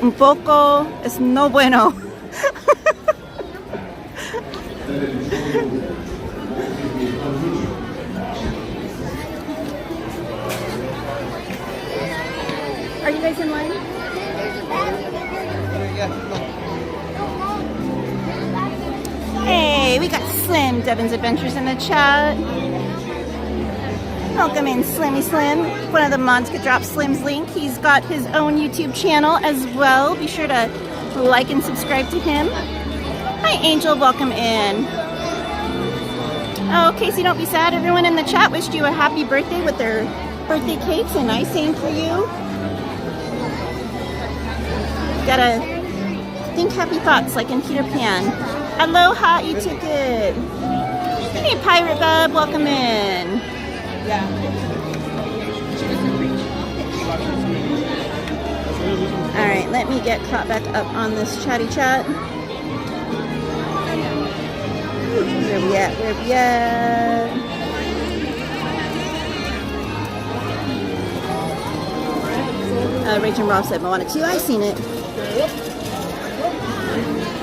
un poco, es no bueno. Are you guys in line? Hey, we got Slim, Devin's Adventures in the chat. Welcome in, Slimmy Slim. One of the mods could drop Slim's link. He's got his own YouTube channel as well. Be sure to like and subscribe to him. Hi, Angel. Welcome in. Oh, Casey, don't be sad. Everyone in the chat wished you a happy birthday with their birthday cakes, and I sang for you. Gotta think happy thoughts like in Peter Pan. Aloha, e-ticket. Hey, Pirate Bub, welcome in. Alright, let me get caught back up on this chatty chat. Where we at? Where we at? Rachel and Rob said Moana 2. I seen it.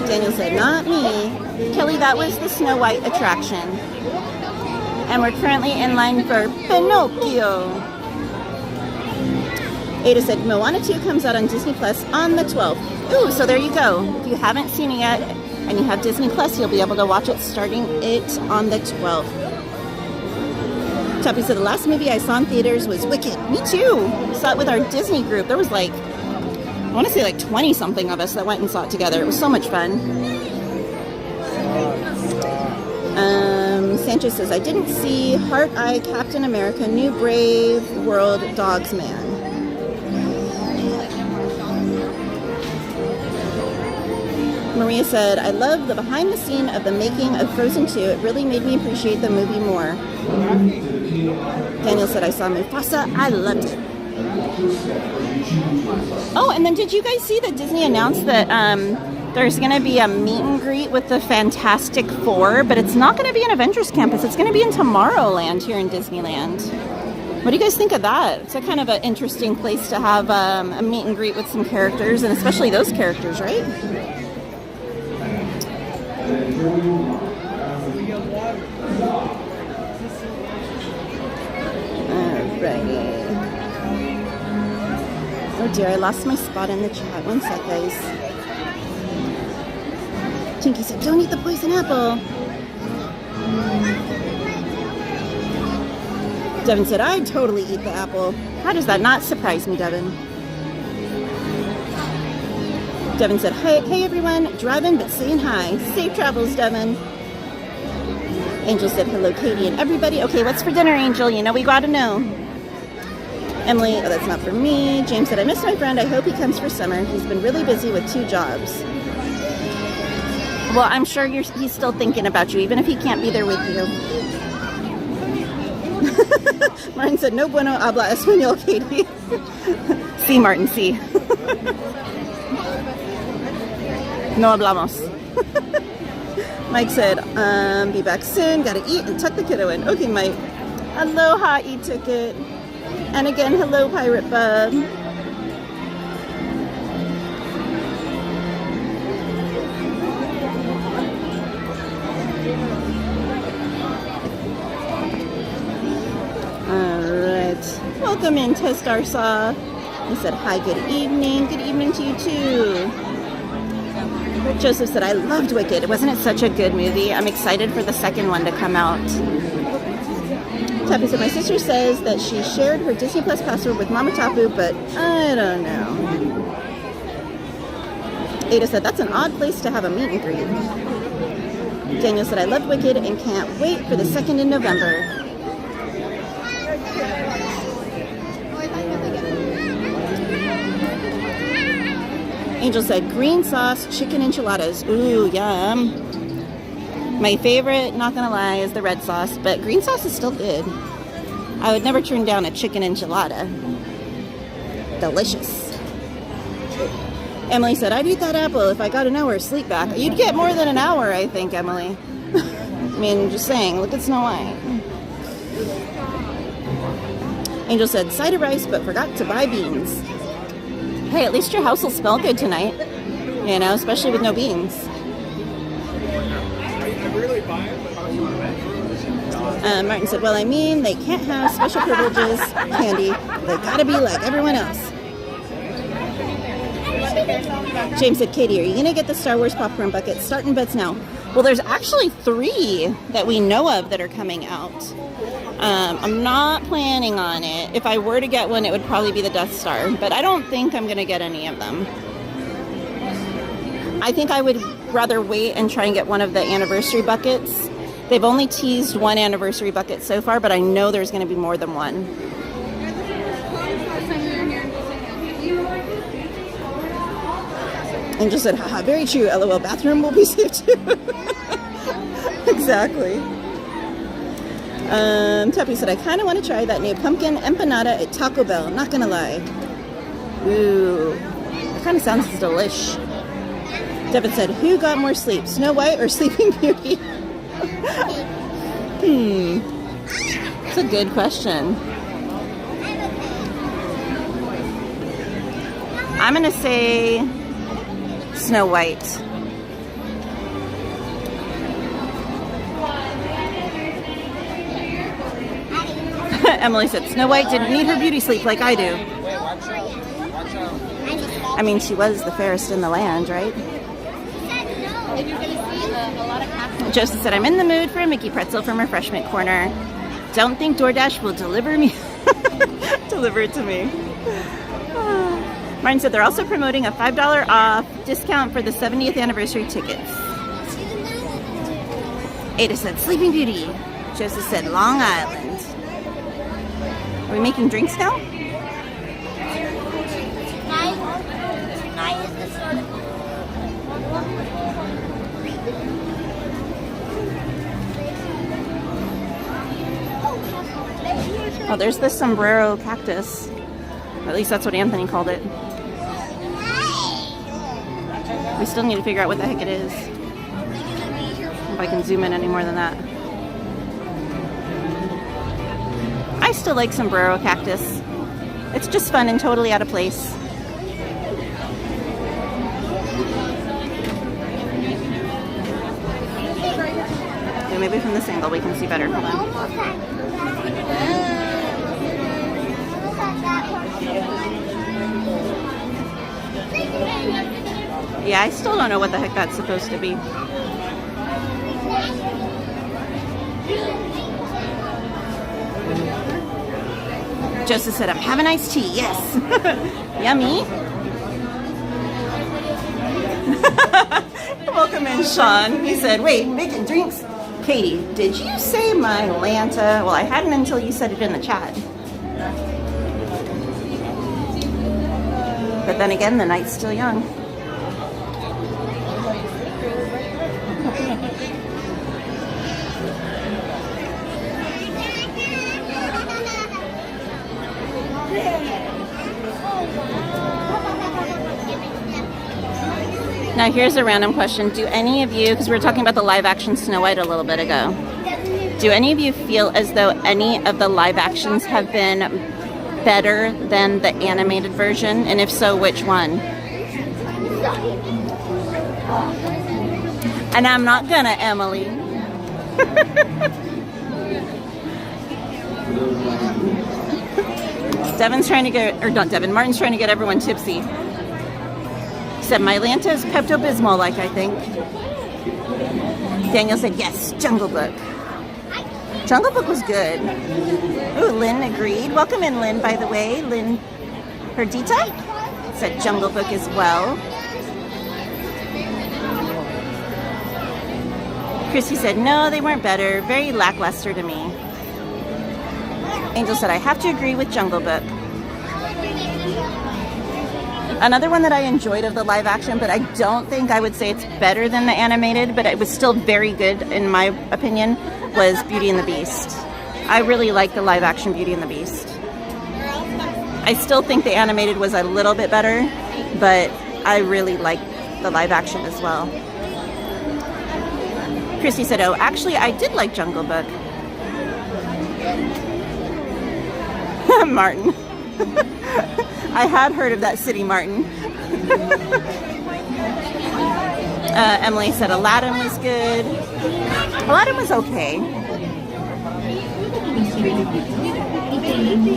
Daniel said, not me. Kelly, that was the Snow White attraction. And we're currently in line for Pinocchio. Ada said, Moana 2 comes out on Disney Plus on the 12th. Ooh, so there you go. If you haven't seen it yet and you have Disney Plus, you'll be able to watch it starting it on the 12th. Tuppy said, the last movie I saw in theaters was Wicked. Me too. Saw it with our Disney group. There was like, I want to say like 20 something of us that went and saw it together. It was so much fun. Sanchez says, I didn't see Heart Eye, Captain America, New Brave World, Dogs Man. Maria said, I love the behind the scene of the making of Frozen 2. It really made me appreciate the movie more. Daniel said, I saw Mufasa. I loved it. Oh, and then did you guys see that Disney announced that there's going to be a meet and greet with the Fantastic Four, but it's not going to be in Avengers Campus. It's going to be in Tomorrowland here in Disneyland. What do you guys think of that? It's a kind of an interesting place to have a meet and greet with some characters, and especially those characters, right? Alrighty. Oh dear, I lost my spot in the chat. One sec, guys. Tinky said, don't eat the poison apple. Devin said, I'd totally eat the apple. How does that not surprise me, Devin? Devin said, hey everyone, driving but saying hi. Safe travels, Devin. Angel said, hello, Katie and everybody. Okay, what's for dinner, Angel? You know we gotta know. Emily, oh, that's not for me. James said, I miss my friend. I hope he comes for summer. He's been really busy with 2 jobs. Well, I'm sure he's still thinking about you, even if he can't be there with you. Martin said, no bueno habla español, Katie. Sí, Martin, sí. No hablamos. Mike said, be back soon. Gotta eat and tuck the kiddo in. Okay, Mike. Aloha, e-ticket. And again, hello, Pirate Bub. Alright. Welcome in, Testar Saw. He said, hi, good evening. Good evening to you, too. Joseph said, I loved Wicked. Wasn't it such a good movie? I'm excited for the second one to come out. Tapu said, my sister says that she shared her Disney Plus password with Mama Tapu, but I don't know. Ada said, that's an odd place to have a meet and greet. Daniel said, I loved Wicked and can't wait for the 2nd in November. Angel said, green sauce, chicken enchiladas. Ooh, yum. My favorite, not gonna lie, is the red sauce, but green sauce is still good. I would never turn down a chicken enchilada. Delicious. Emily said, I'd eat that apple if I got an hour of sleep back. You'd get more than an hour, I think, Emily. I mean, just saying, look at Snow White. Angel said, side of rice, but forgot to buy beans. Hey, at least your house will smell good tonight. You know, especially with no beans. Martin said, well, I mean, they can't have special privileges, Candy. They gotta be like everyone else. James said, Katie, are you gonna get the Star Wars popcorn bucket? Starting bets now. Well, there's actually 3 that we know of that are coming out. I'm not planning on it. If I were to get one, it would probably be the Death Star, but I don't think I'm gonna get any of them. I think I would rather wait and try and get one of the anniversary buckets. They've only teased one anniversary bucket so far, but I know there's going to be more than one. Angel said, haha, very true, LOL, bathroom will be safe too. Exactly. Tuppy said, I kind of want to try that new pumpkin empanada at Taco Bell, not going to lie. Ooh, that kind of sounds delish. Devin said, who got more sleep, Snow White or Sleeping Beauty? It's a good question. I'm gonna say Snow White. Emily said Snow White didn't need her beauty sleep like I do. I mean, she was the fairest in the land, right? Joseph said, I'm in the mood for a Mickey pretzel from Refreshment Corner. Don't think DoorDash will deliver it to me. Martin said they're also promoting a $5 off discount for the 70th anniversary tickets. Ada said, Sleeping Beauty. Joseph said, Long Island. Are we making drinks now? Tonight is the start of Oh, there's this sombrero cactus. Or at least that's what Anthony called it. We still need to figure out what the heck it is. If I can zoom in any more than that. I still like sombrero cactus. It's just fun and totally out of place. Okay, maybe from this angle we can see better. Hold on. Yeah, I still don't know what the heck that's supposed to be. Joseph said, I'm having iced tea, yes. Yummy. Welcome in, Sean. He said, wait, making drinks? Katie, did you say my Lanta? Well, I hadn't until you said it in the chat. But then again, the night's still young. Now here's a random question. Do any of you, because we were talking about the live action Snow White a little bit ago, do any of you feel as though any of the live actions have been better than the animated version? And if so, which one? And I'm not gonna, Emily. Devin's trying to get, or not Devin, Martin's trying to get everyone tipsy. He said, my Lanta is Pepto-Bismol-like, I think. Daniel said, yes, Jungle Book. Jungle Book was good. Ooh, Lynn agreed. Welcome in, Lynn, by the way. Lynn Perdita said Jungle Book as well. Chrissy said, no, they weren't better. Very lackluster to me. Angel said, I have to agree with Jungle Book. Another one that I enjoyed of the live action, but I don't think I would say it's better than the animated, but it was still very good in my opinion, was Beauty and the Beast. I really like the live action Beauty and the Beast. I still think the animated was a little bit better, but I really like the live action as well. Christy said, oh, actually I did like Jungle Book. Martin. I had heard of that city, Martin. Emily said Aladdin was good. Aladdin was okay.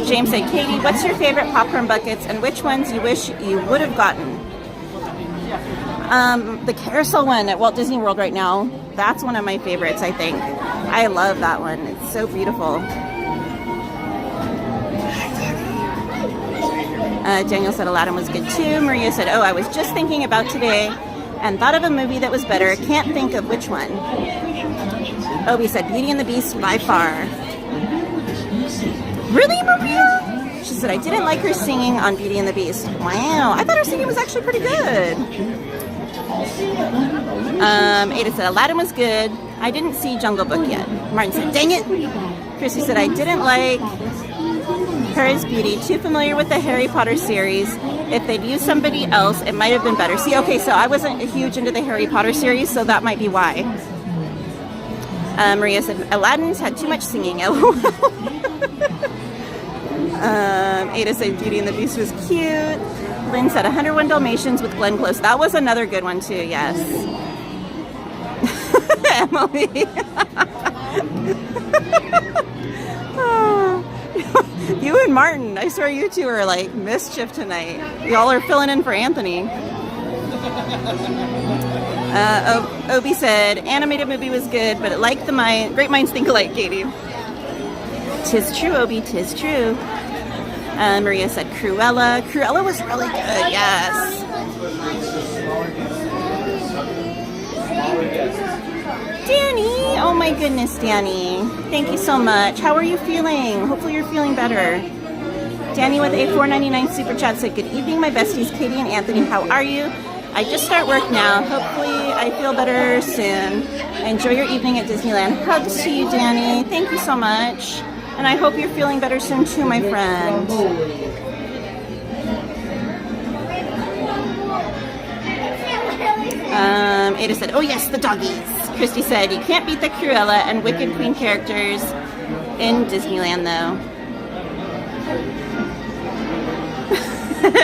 James said, Katie, what's your favorite popcorn buckets and which ones you wish you would have gotten? The carousel one at Walt Disney World right now. That's one of my favorites, I think. I love that one. It's so beautiful. Daniel said Aladdin was good too. Maria said, oh, I was just thinking about today and thought of a movie that was better. Can't think of which one. Obi said Beauty and the Beast by far. Really, Maria? She said, I didn't like her singing on Beauty and the Beast. Wow, I thought her singing was actually pretty good. Ada said Aladdin was good. I didn't see Jungle Book yet. Martin said, dang it. Chrissy said, I didn't like her as Beauty. Too familiar with the Harry Potter series. If they'd used somebody else, it might have been better. See, okay, so I wasn't huge into the Harry Potter series, so that might be why. Maria said, Aladdin's had too much singing. LOL. Ada said Beauty and the Beast was cute. Lynn said 101 Dalmatians with Glenn Close. That was another good one too, yes. Emily. You and Martin, I swear you two are like mischief tonight. Y'all are filling in for Anthony. Obi said animated movie was good, but like the great minds think alike, Katie. Tis true, Obi, tis true. Maria said Cruella. Cruella was really good, yes. Danny, oh my goodness, Danny. Thank you so much. How are you feeling? Hopefully you're feeling better. Danny with a $4.99 super chat said, good evening, my besties, Katie and Anthony. How are you? I just start work now. Hopefully I feel better soon. Enjoy your evening at Disneyland. Hugs to you, Danny. Thank you so much. And I hope you're feeling better soon too, my friend. Ada said, oh yes, the doggies. Christy said, you can't beat the Cruella and Wicked Queen characters in Disneyland, though.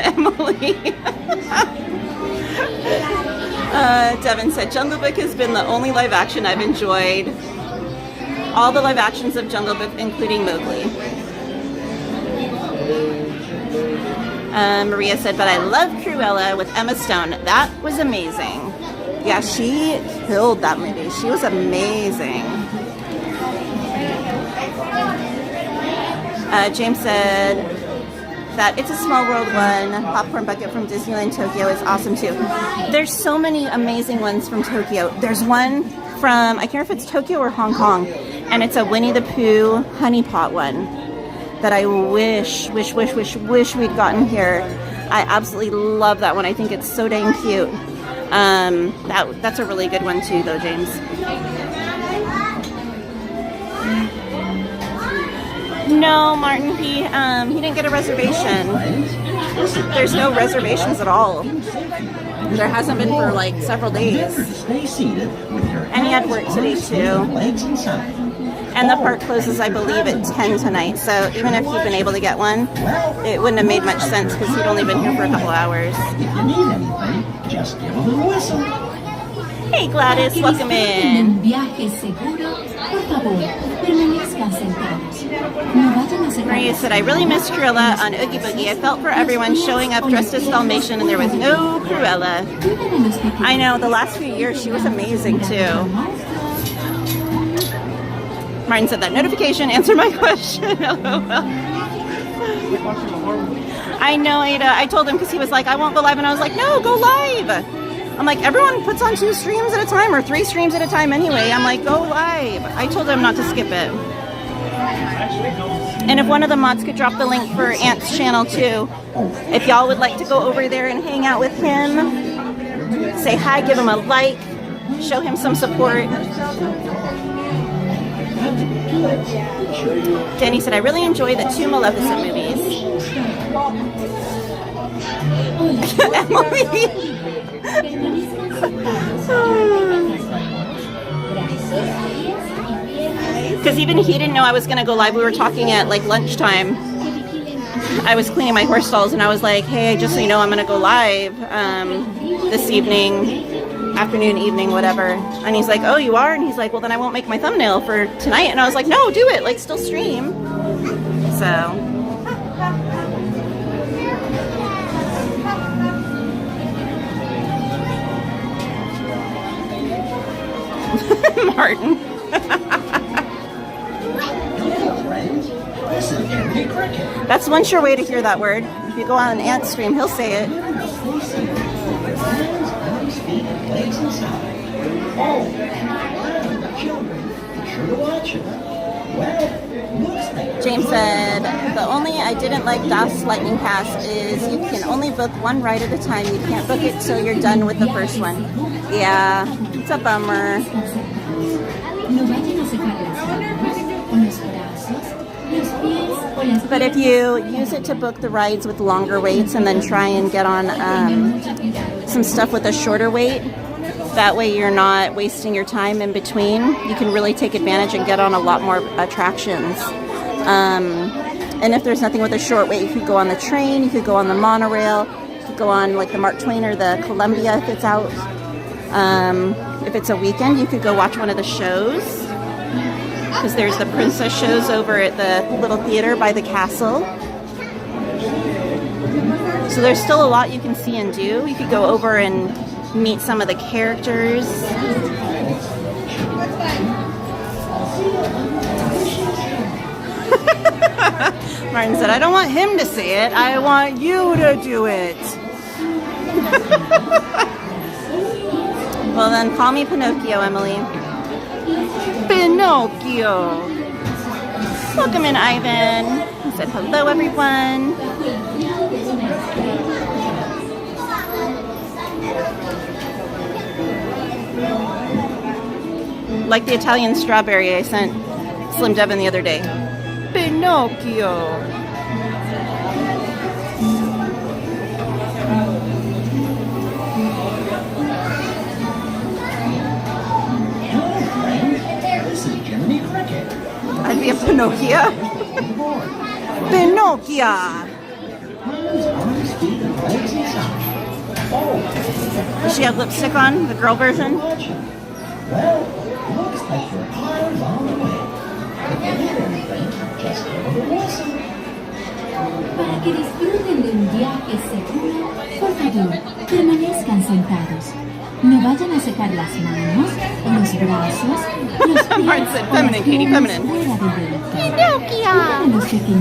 Emily. Devin said, Jungle Book has been the only live action I've enjoyed. All the live actions of Jungle Book, including Mowgli. Maria said, but I love Cruella with Emma Stone. That was amazing. Yeah, she killed that movie. She was amazing. James said that It's a Small World one, popcorn bucket from Disneyland Tokyo is awesome too. There's so many amazing ones from Tokyo. There's one from, I can't remember if it's Tokyo or Hong Kong, and it's a Winnie the Pooh honey pot one that I wish we'd gotten here. I absolutely love that one. I think it's so dang cute. That's a really good one too, though, James. No, Martin, he didn't get a reservation. There's no reservations at all. There hasn't been for like several days. And he had work today too. And the park closes, I believe, at 10 tonight. So even if he'd been able to get one, it wouldn't have made much sense because he'd only been here for a couple hours. If you need anything, just give a little whistle. Hey Gladys, welcome in. Maria said, I really missed Cruella on Oogie Boogie. I felt for everyone showing up dressed as Dalmatian and there was no Cruella. I know, the last few years she was amazing too. Martin said that notification answered my question. I know, Ada. I told him because he was like, I won't go live. And I was like, no, go live. I'm like, everyone puts on 2 streams at a time or 3 streams at a time anyway. I'm like, go live. I told him not to skip it. And if one of the mods could drop the link for Ant's channel too, if y'all would like to go over there and hang out with him, say hi, give him a like, show him some support. Danny said, I really enjoy the 2 Maleficent movies. Emily. Because even he didn't know I was going to go live. We were talking at like lunchtime. I was cleaning my horse stalls and I was like, hey, just so you know, I'm going to go live this evening, afternoon, evening, whatever. And he's like, oh, you are? And he's like, well, then I won't make my thumbnail for tonight. And I was like, no, do it. Like, still stream. So. Martin. That's one sure way to hear that word. If you go on an ant stream, he'll say it. James said, the only I didn't like DOS Lightning Pass is you can only book one ride at a time. You can't book it till you're done with the first one. Yeah, it's a bummer. But if you use it to book the rides with longer waits and then try and get on some stuff with a shorter wait, that way you're not wasting your time in between. You can really take advantage and get on a lot more attractions. And if there's nothing with a short wait, you could go on the train, you could go on the monorail, you could go on like the Mark Twain or the Columbia if it's out. If it's a weekend, you could go watch one of the shows, because there's the princess shows over at the little theater by the castle. So there's still a lot you can see and do. You could go over and meet some of the characters. Martin said, I don't want him to say it, I want you to do it. Well then, call me Pinocchio, Emily. Pinocchio. Welcome in, Ivan. He said, hello, everyone. Like the Italian strawberry I sent Slim Devin the other day. Pinocchio. I'd be a Pinocchio. Pinocchio. Does she have lipstick on, the girl version? Well, looks like your car's on the way. If you need anything, just give it a whistle. Para que disfruten de un viaje seguro, por favor, permanezcan sentados. No vayan a secar las manos, los brazos, los pies said feminine, Katie, feminine. Pinocchio!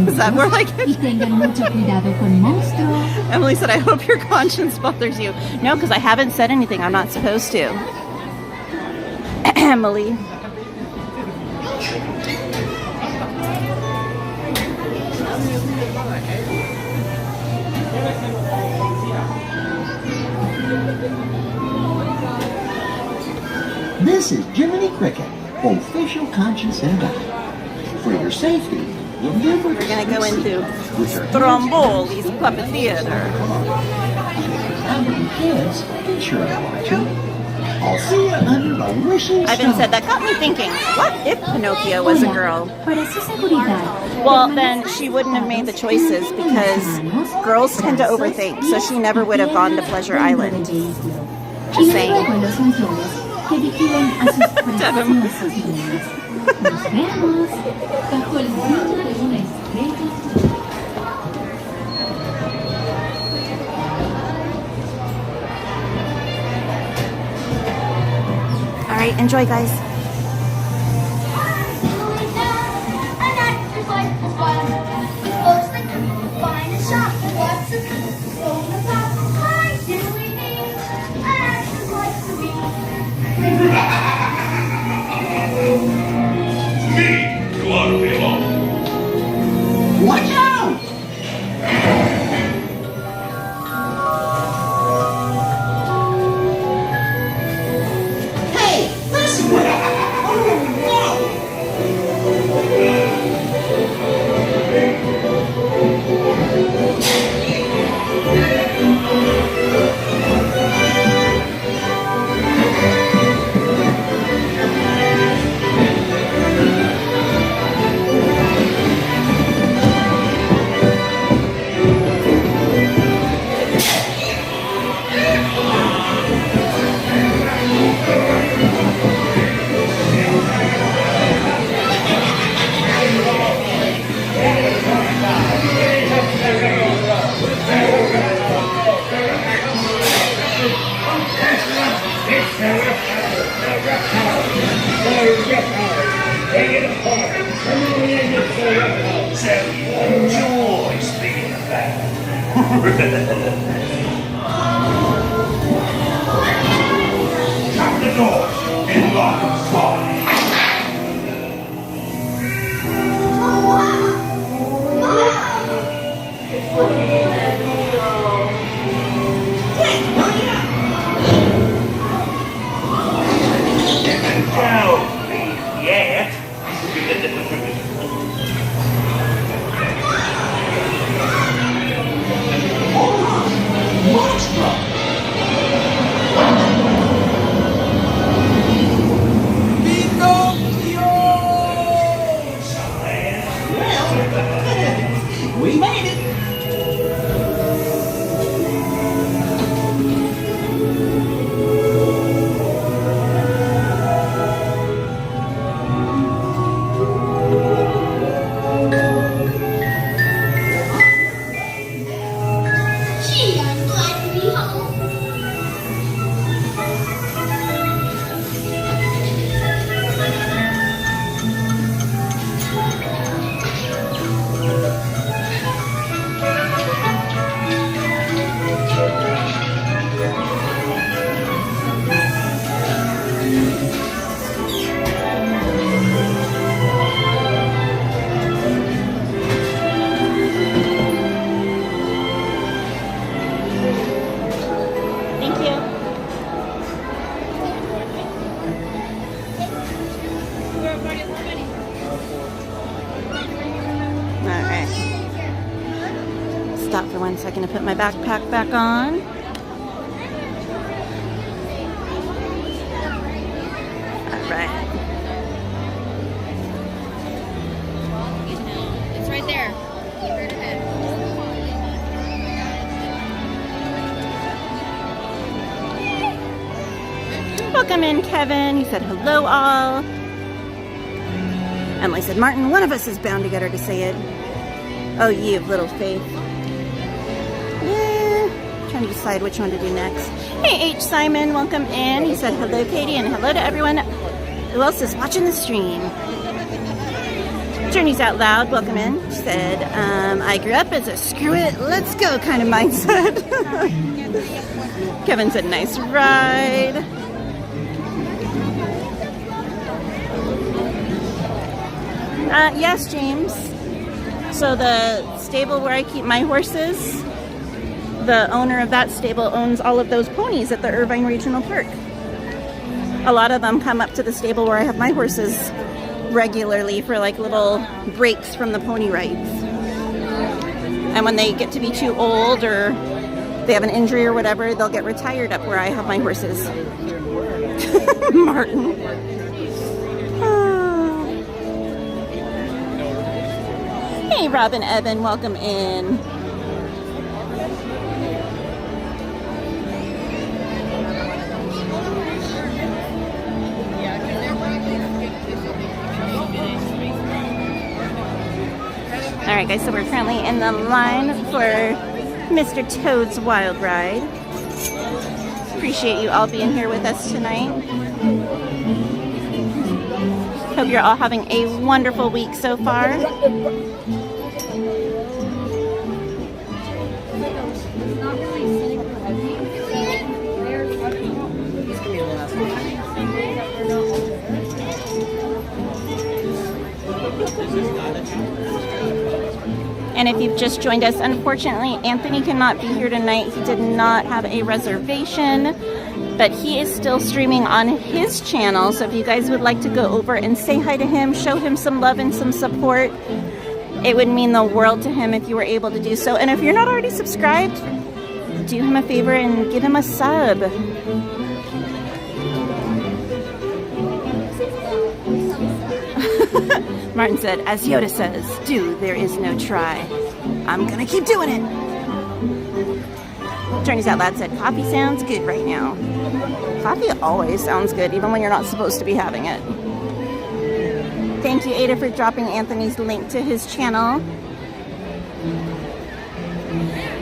Is that more like it? Y tengan mucho cuidado con monstruos. Emily said, I hope your conscience bothers you. No, because I haven't said anything I'm not supposed to. Emily. This is Jiminy Cricket, official conscience and guide. For your safety, remember we're going to go into Stromboli's Puppet Theater. Kids, be sure to watch it. I'll see you under the wishing star. Ivan said, that got me thinking, what if Pinocchio was a girl? Para su seguridad. Well, then she wouldn't have made the choices because girls tend to overthink, so she never would have gone to Pleasure Island. Just saying. Que vigilen a sus preciosas niñas. Nos vemos bajo el brillo de una estrella. All right, enjoy, guys. Me! You ought to be alone. Watch out! Hey, listen! it hard. So you enjoy speaking about. Shut the door and lock the door. Don't leave yet. We made it. Gee, I'm glad to be home. Thank you. Alright. Stop for 1 second to put my backpack back on. Alright. It's right there. Welcome in, Kevin. He said hello, all. Emily said, Martin, one of us is bound to get her to say it. Oh, ye of little faith. Yeah. Trying to decide which one to do next. Hey, H. Simon, welcome in. He said hello, Katie, and hello to everyone who else is watching the stream. Journeys Out Loud, welcome in. She said, I grew up as a screw it, let's go kind of mindset. Kevin said, nice ride. Yes, James. So the stable where I keep my horses, the owner of that stable owns all of those ponies at the Irvine Regional Park. A lot of them come up to the stable where I have my horses regularly for like little breaks from the pony rides. And when they get to be too old or they have an injury or whatever, they'll get retired up where I have my horses. Martin. Hey, Robin Evan, welcome in. Alright guys, so we're currently in the line for Mr. Toad's Wild Ride. Appreciate you all being here with us tonight. Hope you're all having a wonderful week so far. And if you've just joined us, unfortunately, Anthony cannot be here tonight. He did not have a reservation, but he is still streaming on his channel. So if you guys would like to go over and say hi to him, show him some love and some support, it would mean the world to him if you were able to do so. And if you're not already subscribed, do him a favor and give him a sub. Martin said, as Yoda says, do, there is no try. I'm gonna keep doing it. Journeys Out Loud said, coffee sounds good right now. Coffee always sounds good, even when you're not supposed to be having it. Thank you, Ada, for dropping Anthony's link to his channel.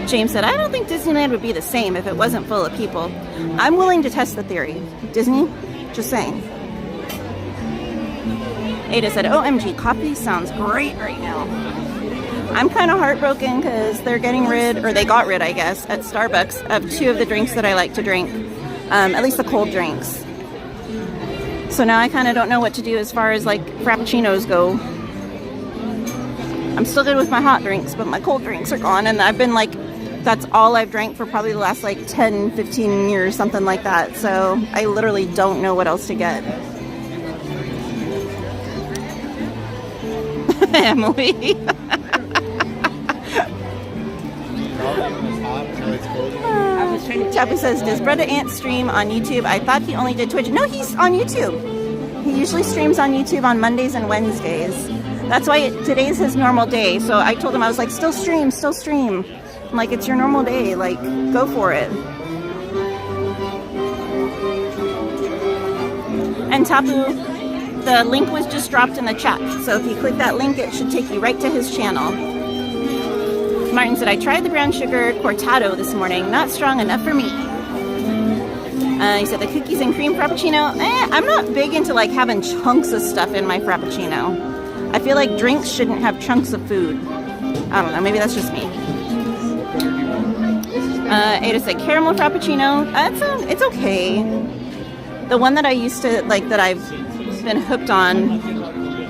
James said, I don't think Disneyland would be the same if it wasn't full of people. I'm willing to test the theory. Disney, just saying. Ada said, OMG, coffee sounds great right now. I'm kind of heartbroken because they're getting rid, or they got rid, I guess, at Starbucks of 2 of the drinks that I like to drink. At least the cold drinks. So now I kind of don't know what to do as far as like frappuccinos go. I'm still good with my hot drinks, but my cold drinks are gone. And I've been like, that's all I've drank for probably the last like 10, 15 years, something like that. So I literally don't know what else to get. Emily. Chappie says, does Bretta Ant stream on YouTube? I thought he only did Twitch. No, he's on YouTube. He usually streams on YouTube on Mondays and Wednesdays. That's why today's his normal day. So I told him, I was like, still stream, still stream. I'm like, it's your normal day. Like, go for it. And Tapu, the link was just dropped in the chat. So if you click that link, it should take you right to his channel. Martin said, I tried the brown sugar cortado this morning. Not strong enough for me. He said, the cookies and cream frappuccino. I'm not big into like having chunks of stuff in my frappuccino. I feel like drinks shouldn't have chunks of food. I don't know. Maybe that's just me. Ada said, caramel frappuccino. It's okay. The one that I used to like, that I've been hooked on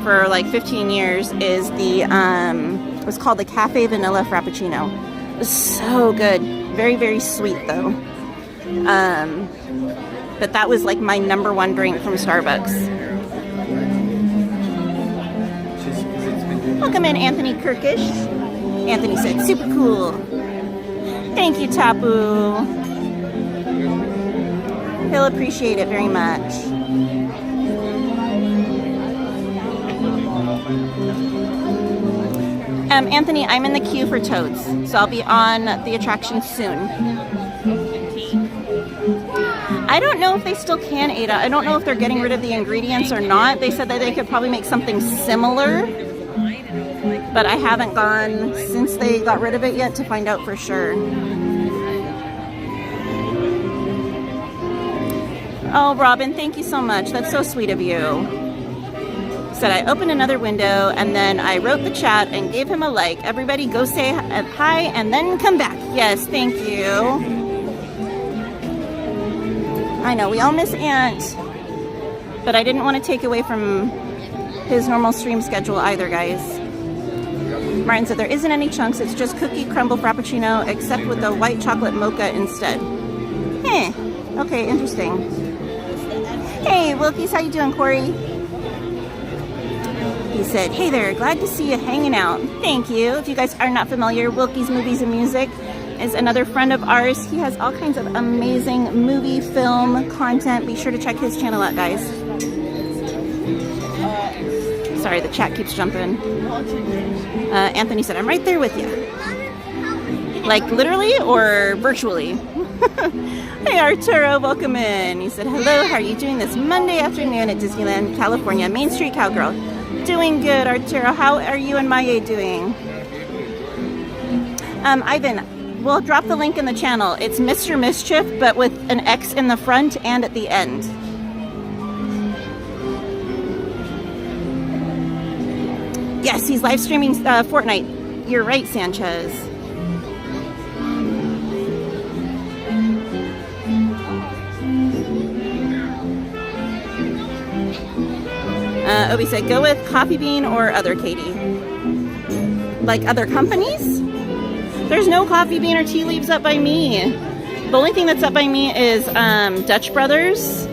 for like 15 years is the, it was called the Cafe Vanilla Frappuccino. It was so good. Very, very sweet though. But that was like my #1 drink from Starbucks. Welcome in, Anthony Kirkish. Anthony said, super cool. Thank you, Tapu. He'll appreciate it very much. Anthony, I'm in the queue for Toads, so I'll be on the attraction soon. I don't know if they still can, Ada. I don't know if they're getting rid of the ingredients or not. They said that they could probably make something similar, but I haven't gone since they got rid of it yet to find out for sure. Oh, Robin, thank you so much. That's so sweet of you. Said I opened another window and then I wrote the chat and gave him a like. Everybody go say hi and then come back. Yes, thank you. I know, we all miss Ant, but I didn't want to take away from his normal stream schedule either, guys. Martin said there isn't any chunks, it's just cookie crumble frappuccino except with the white chocolate mocha instead. Okay, interesting. Hey, Wilkies, how you doing, Corey? He said, hey there, glad to see you hanging out. Thank you. If you guys are not familiar, Wilkies Movies and Music is another friend of ours. He has all kinds of amazing movie, film content. Be sure to check his channel out, guys. Sorry, the chat keeps jumping. Anthony said, I'm right there with you. Like literally or virtually? Hey Arturo, welcome in. He said, hello, how are you doing this Monday afternoon at Disneyland, California? Main Street Cowgirl. Doing good, Arturo. How are you and Maya doing? Ivan, we'll drop the link in the channel. It's Mr. Mischief, but with an X in the front and at the end. Yes, he's live streaming Fortnite. You're right, Sanchez. Obi said, go with Coffee Bean or other, Katie. Like other companies? There's no Coffee Bean or Tea Leaves up by me. The only thing that's up by me is Dutch Brothers,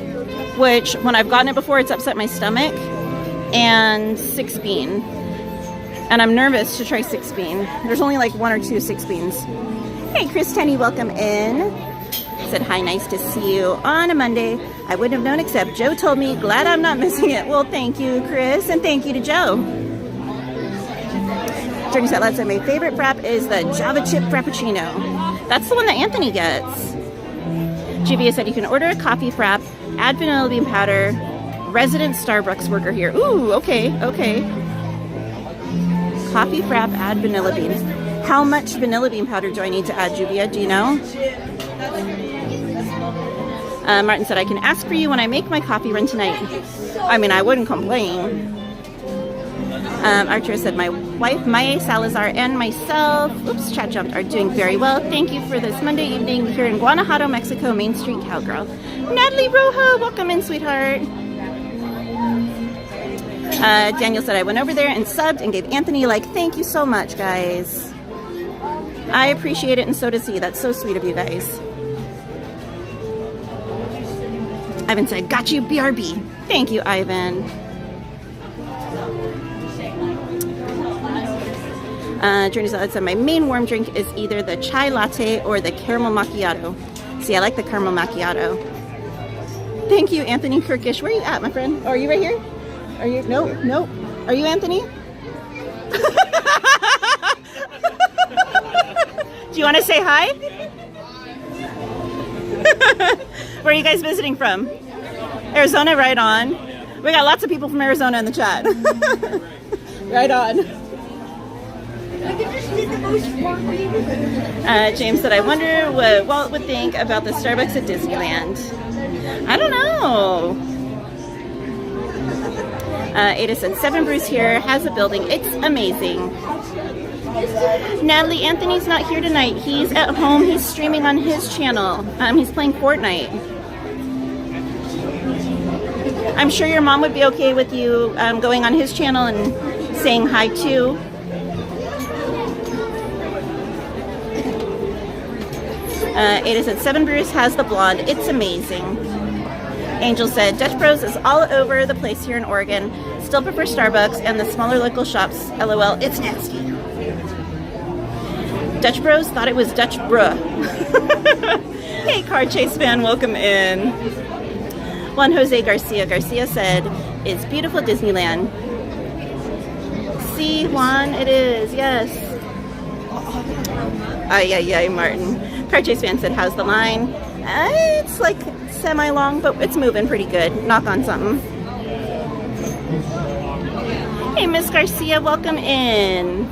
which when I've gotten it before, it's upset my stomach, and Six Bean. And I'm nervous to try Six Bean. There's only like 1 or 2 Six Beans. Hey, Chris Tenney, welcome in. Said, hi, nice to see you on a Monday. I wouldn't have known except Joe told me. Glad I'm not missing it. Well, thank you, Chris, and thank you to Joe. Journey said, let's say my favorite frap is the Java Chip Frappuccino. That's the one that Anthony gets. Jivia said, you can order a coffee frap, add vanilla bean powder, resident Starbucks worker here. Ooh, okay, okay. Coffee frap, add vanilla bean. How much vanilla bean powder do I need to add, Juvia? Do you know? Martin said, I can ask for you when I make my coffee run tonight. I mean, I wouldn't complain. Archer said, my wife, Maya Salazar, and myself, oops, chat jumped, are doing very well. Thank you for this Monday evening here in Guanajuato, Mexico, Main Street Cowgirl. Natalie Rojo, welcome in, sweetheart. Daniel said, I went over there and subbed and gave Anthony a like. Thank you so much, guys. I appreciate it, and so does he. That's so sweet of you guys. Ivan said, got you, BRB. Thank you, Ivan. Journey said, my main warm drink is either the chai latte or the caramel macchiato. See, I like the caramel macchiato. Thank you, Anthony Kirkish. Where are you at, my friend? Oh, are you right here? Are you? Nope, nope. Are you Anthony? Do you want to say hi? Where are you guys visiting from? Arizona, right on. We got lots of people from Arizona in the chat. Right on. James said, I wonder what Walt would think about the Starbucks at Disneyland. I don't know. Ada said, 7 Brews here has a building. It's amazing. Natalie, Anthony's not here tonight. He's at home. He's streaming on his channel. He's playing Fortnite. I'm sure your mom would be okay with you going on his channel and saying hi too. Ada said, 7 Brews has the blonde. It's amazing. Angel said, Dutch Bros is all over the place here in Oregon. Still prefer Starbucks and the smaller local shops. LOL, it's nasty. Dutch Bros thought it was Dutch Bruh. Hey, Car Chase fan, welcome in. Juan Jose Garcia. Garcia said, it's beautiful Disneyland. See, Juan, it is, yes. Ay, ay, ay, Martin. Car Chase fan said, how's the line? It's like semi-long, but it's moving pretty good. Knock on something. Hey, Miss Garcia, welcome in.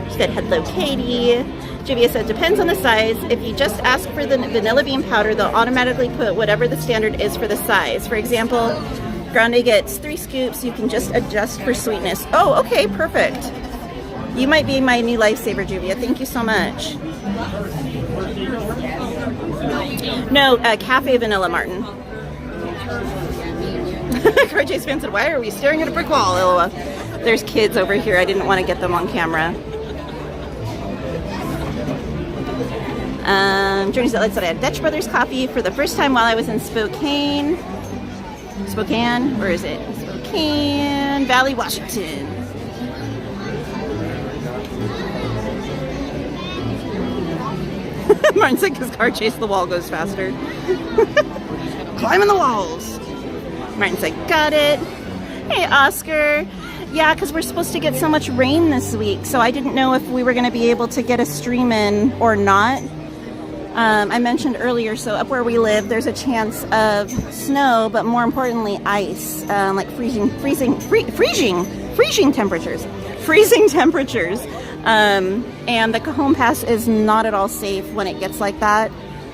She said, hello, Katie. Jivia said, depends on the size. If you just ask for the vanilla bean powder, they'll automatically put whatever the standard is for the size. For example, Grande gets 3 scoops. You can just adjust for sweetness. Oh, okay, perfect. You might be my new lifesaver, Juvia. Thank you so much. No, cafe vanilla, Martin. Car Chase fan said, why are we staring at a brick wall? LOL. There's kids over here. I didn't want to get them on camera. Journey said, I had Dutch Brothers coffee for the first time while I was in Spokane. Spokane? Where is it? Spokane Valley, Washington. Martin said, because Car Chase the wall goes faster. Climbing the walls. Martin said, got it. Hey, Oscar. Yeah, because we're supposed to get so much rain this week, so I didn't know if we were going to be able to get a stream in or not. I mentioned earlier, so up where we live, there's a chance of snow, but more importantly, ice, like freezing temperatures. Freezing temperatures. And the Cajon Pass is not at all safe when it gets like that.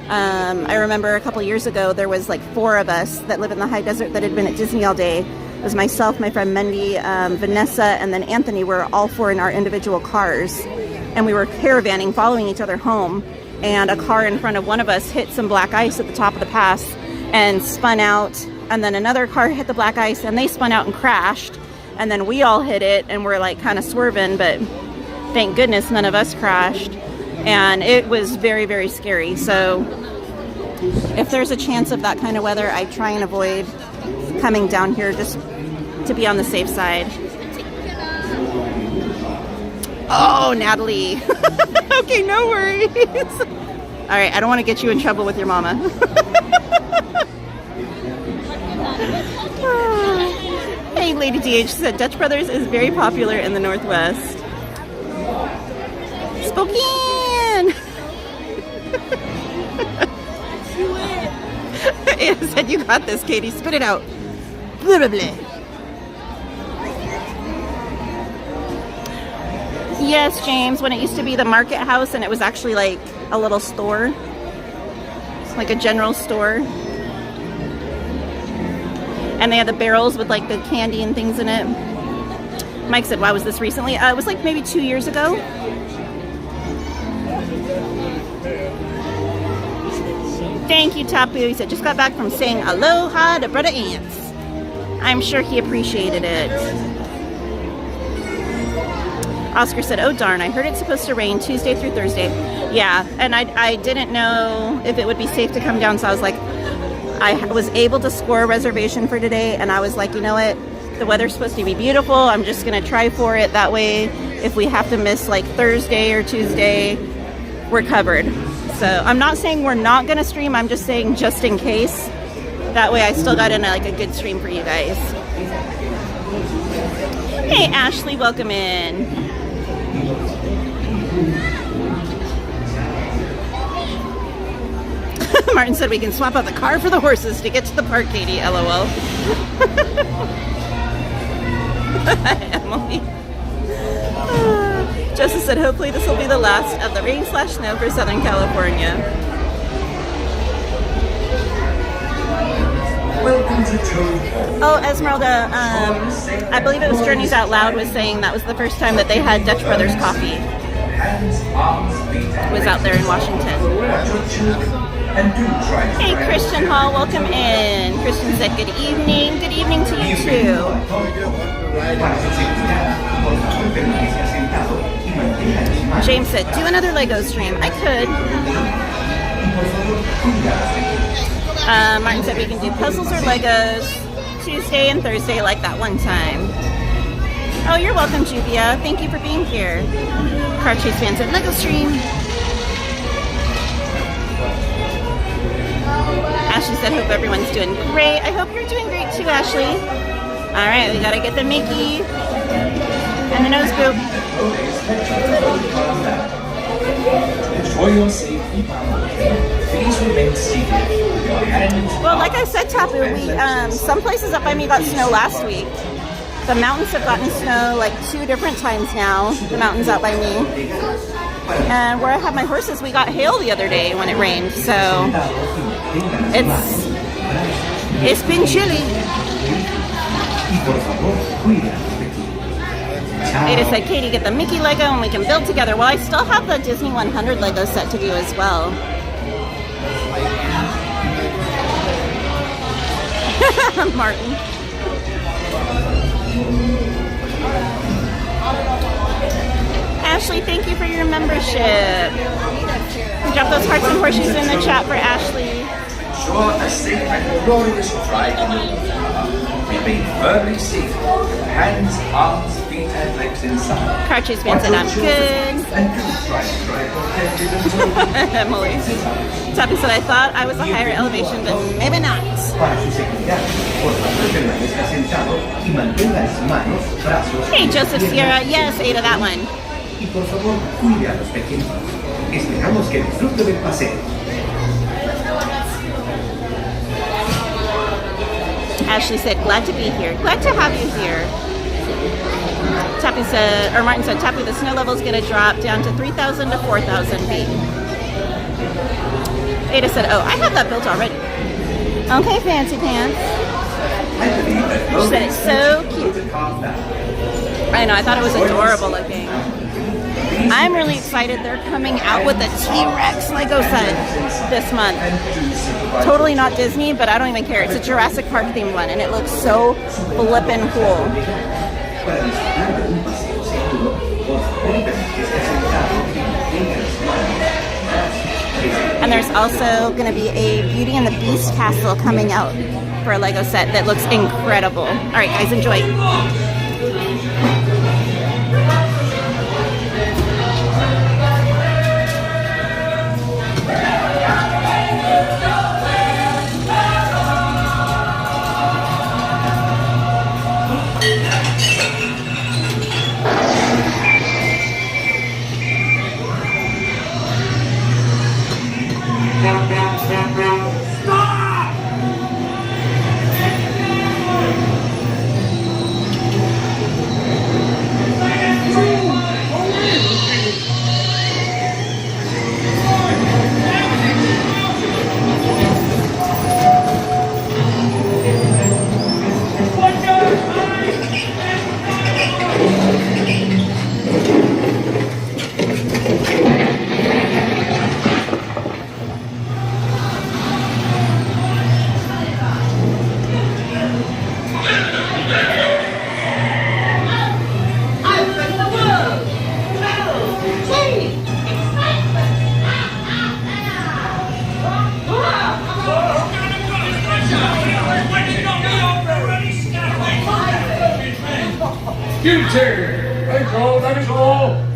I remember a couple years ago, there was like 4 of us that live in the high desert that had been at Disney all day. It was myself, my friend Mendy, Vanessa, and then Anthony. Were all 4 in our individual cars. And we were caravanning, following each other home. And a car in front of one of us hit some black ice at the top of the pass and spun out. And then another car hit the black ice and they spun out and crashed. And then we all hit it and we're like kind of swerving, but thank goodness none of us crashed. And it was very, very scary. So if there's a chance of that kind of weather, I try and avoid coming down here just to be on the safe side. Oh, Natalie. Okay, no worries. All right, I don't want to get you in trouble with your mama. Hey, Lady DH said Dutch Brothers is very popular in the Northwest. Spokane! It said you got this, Katie. Spit it out. Blah, blah, blah. Yes, James, when it used to be the market house and it was actually like a little store. It's like a general store. And they had the barrels with like the candy and things in it. Mike said, "Wow, was this recently?" It was like maybe 2 years ago. Thank you, Tapu. He said, "Just got back from saying aloha to Brother Ants." I'm sure he appreciated it. Oscar said, "Oh darn, I heard it's supposed to rain Tuesday through Thursday." Yeah, and I didn't know if it would be safe to come down, so I was like, I was able to score a reservation for today, and I was like, you know what? The weather's supposed to be beautiful. I'm just going to try for it. That way, if we have to miss like Thursday or Tuesday, we're covered. So I'm not saying we're not going to stream. I'm just saying just in case. That way I still got in like a good stream for you guys. Hey, Ashley, welcome in. Martin said we can swap out the car for the horses to get to the park, Katie. LOL. Emily. Joseph said, hopefully this will be the last of the rain/snow for Southern California. Oh, Esmeralda, I believe it was Journeys Out Loud was saying that was the first time that they had Dutch Brothers coffee. Was out there in Washington. Hey, Christian Hall, welcome in. Christian said, good evening. Good evening to you too. James said, do another Lego stream. I could. Martin said we can do puzzles or Legos Tuesday and Thursday like that one time. Oh, you're welcome, Juvia. Thank you for being here. Car Chase fan said Lego stream. Ashley said, hope everyone's doing great. I hope you're doing great too, Ashley. All right, we gotta get the Mickey and the nose boot. Enjoy your safety. Please remain seated with your hands. Well, like I said, Tapu, we some places up by me got snow last week. The mountains have gotten snow like 2 different times now. The mountains out by me. And where I have my horses, we got hail the other day when it rained. So it's been chilly. Ada said, Katie, get the Mickey Lego and we can build together. Well, I still have the Disney 100 Lego set to do as well. Martin. Ashley, thank you for your membership. Drop those hearts and horseshoes in the chat for Ashley. Ensure a safe and glorious ride in the remain firmly seated. Hands, arms, feet, and legs inside. Carchase fan said, I'm good. Emily. Tappy said, I thought I was a higher elevation, but maybe not. Hey, Joseph Sierra. Yes, Ada, that one. Ashley said, glad to be here. Glad to have you here. Tappy said, or Martin said, Tappy, the snow level is going to drop down to 3,000 to 4,000 feet. Ada said, oh, I have that built already. Okay, Fancy Pants. She said, it's so cute. I know, I thought it was adorable looking. I'm really excited. They're coming out with a T-Rex Lego set this month. Totally not Disney, but I don't even care. It's a Jurassic Park themed one, and it looks so flippin' cool. And there's also going to be a Beauty and the Beast castle coming out for a Lego set that looks incredible. All right, guys, enjoy. Guilty! That's all, that is all!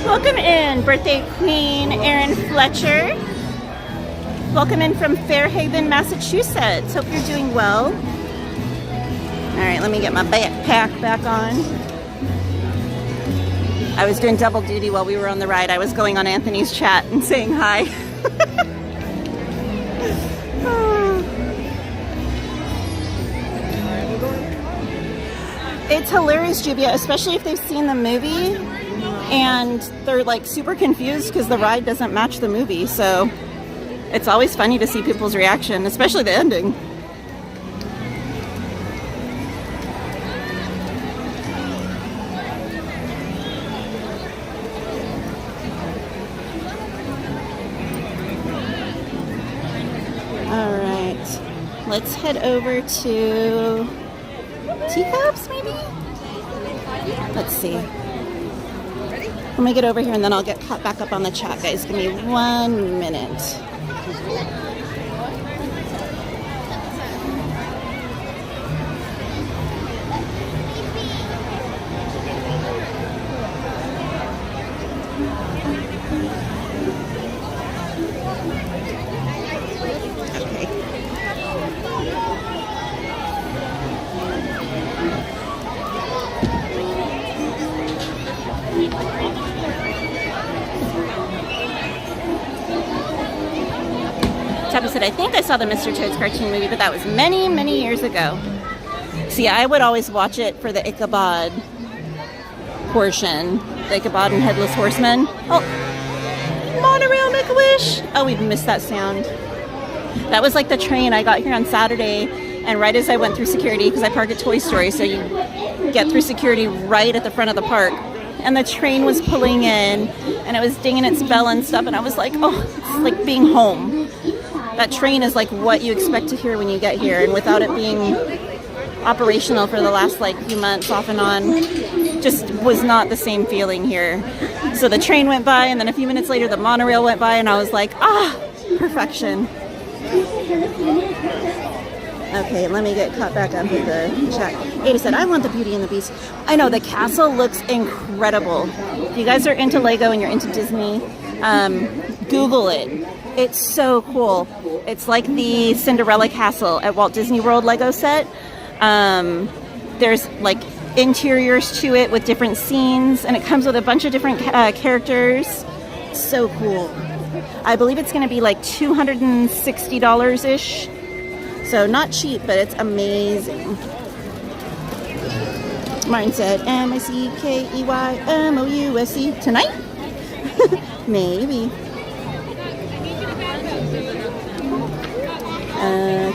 Welcome in, birthday queen Erin Fletcher. Welcome in from Fairhaven, Massachusetts. Hope you're doing well. All right, let me get my backpack back on. I was doing double duty while we were on the ride. I was going on Anthony's chat and saying hi. It's hilarious, Juvia, especially if they've seen the movie and they're like super confused because the ride doesn't match the movie. So it's always funny to see people's reaction, especially the ending. All right, let's head over to Teacups, maybe? Let's see. Let me get over here and then I'll get caught back up on the chat, guys. Give me 1 minute. Tabby said, I think I saw the Mr. Toad's cartoon movie, but that was many, many years ago. See, I would always watch it for the Ichabod portion. The Ichabod and Headless Horseman. Oh, monorail, Make-A-Wish. Oh, we've missed that sound. That was like the train. I got here on Saturday, and right as I went through security, because I park at Toy Story, so you get through security right at the front of the park. And the train was pulling in, and it was dinging its bell and stuff, and I was like, oh, it's like being home. That train is like what you expect to hear when you get here, and without it being operational for the last like few months off and on, just was not the same feeling here. So the train went by, and then a few minutes later the monorail went by, and I was like, ah, perfection. Okay, let me get caught back up with the chat. Ada said, I want the Beauty and the Beast. I know, the castle looks incredible. If you guys are into Lego and you're into Disney, Google it. It's so cool. It's like the Cinderella castle at Walt Disney World Lego set. There's like interiors to it with different scenes, and it comes with a bunch of different characters. So cool. I believe it's going to be like $260-ish. So not cheap, but it's amazing. Martin said, M-I-C-K-E-Y-M-O-U-S-E. Tonight? Maybe.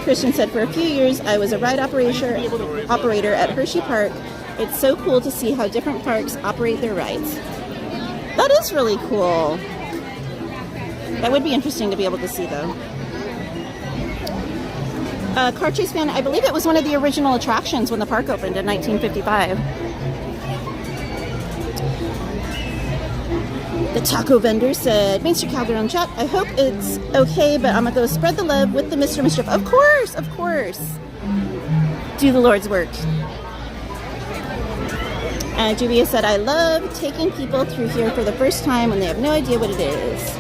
Christian said, for a few years, I was a ride operator at Hershey Park. It's so cool to see how different parks operate their rides. That is really cool. That would be interesting to be able to see, though. Car Chase fan, I believe it was one of the original attractions when the park opened in 1955. The taco vendor said, MainStCowgirl in chat, I hope it's okay, but I'm going to go spread the love with the Mr. Mischief. Of course, of course. Do the Lord's work. Juvia said, I love taking people through here for the first time when they have no idea what it is.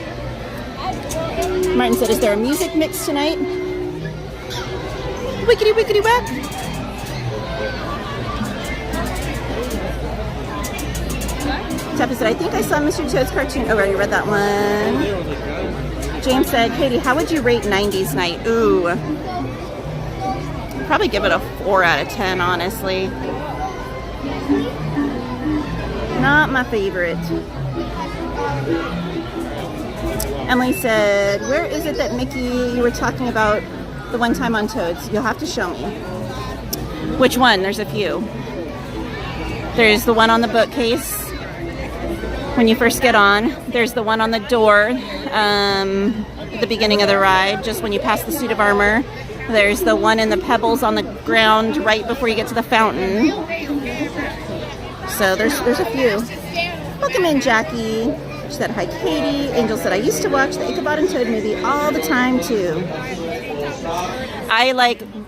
Martin said, is there a music mix tonight? Wickety wickety whack. Teppa said, I think I saw Mr. Toad's cartoon. Oh, I already read that one. James said, Katie, how would you rate 90s Night? Ooh. Probably give it a 4 out of 10, honestly. Not my favorite. Emily said, where is it that Mickey, you were talking about the one time on Toads? You'll have to show me. Which one? There's a few. There's the one on the bookcase when you first get on. There's the one on the door at the beginning of the ride, just when you pass the suit of armor. There's the one in the pebbles on the ground right before you get to the fountain. So there's a few. Welcome in, Jackie. She said, hi, Katie. Angel said, I used to watch the Ichabod and Toad movie all the time, too. I,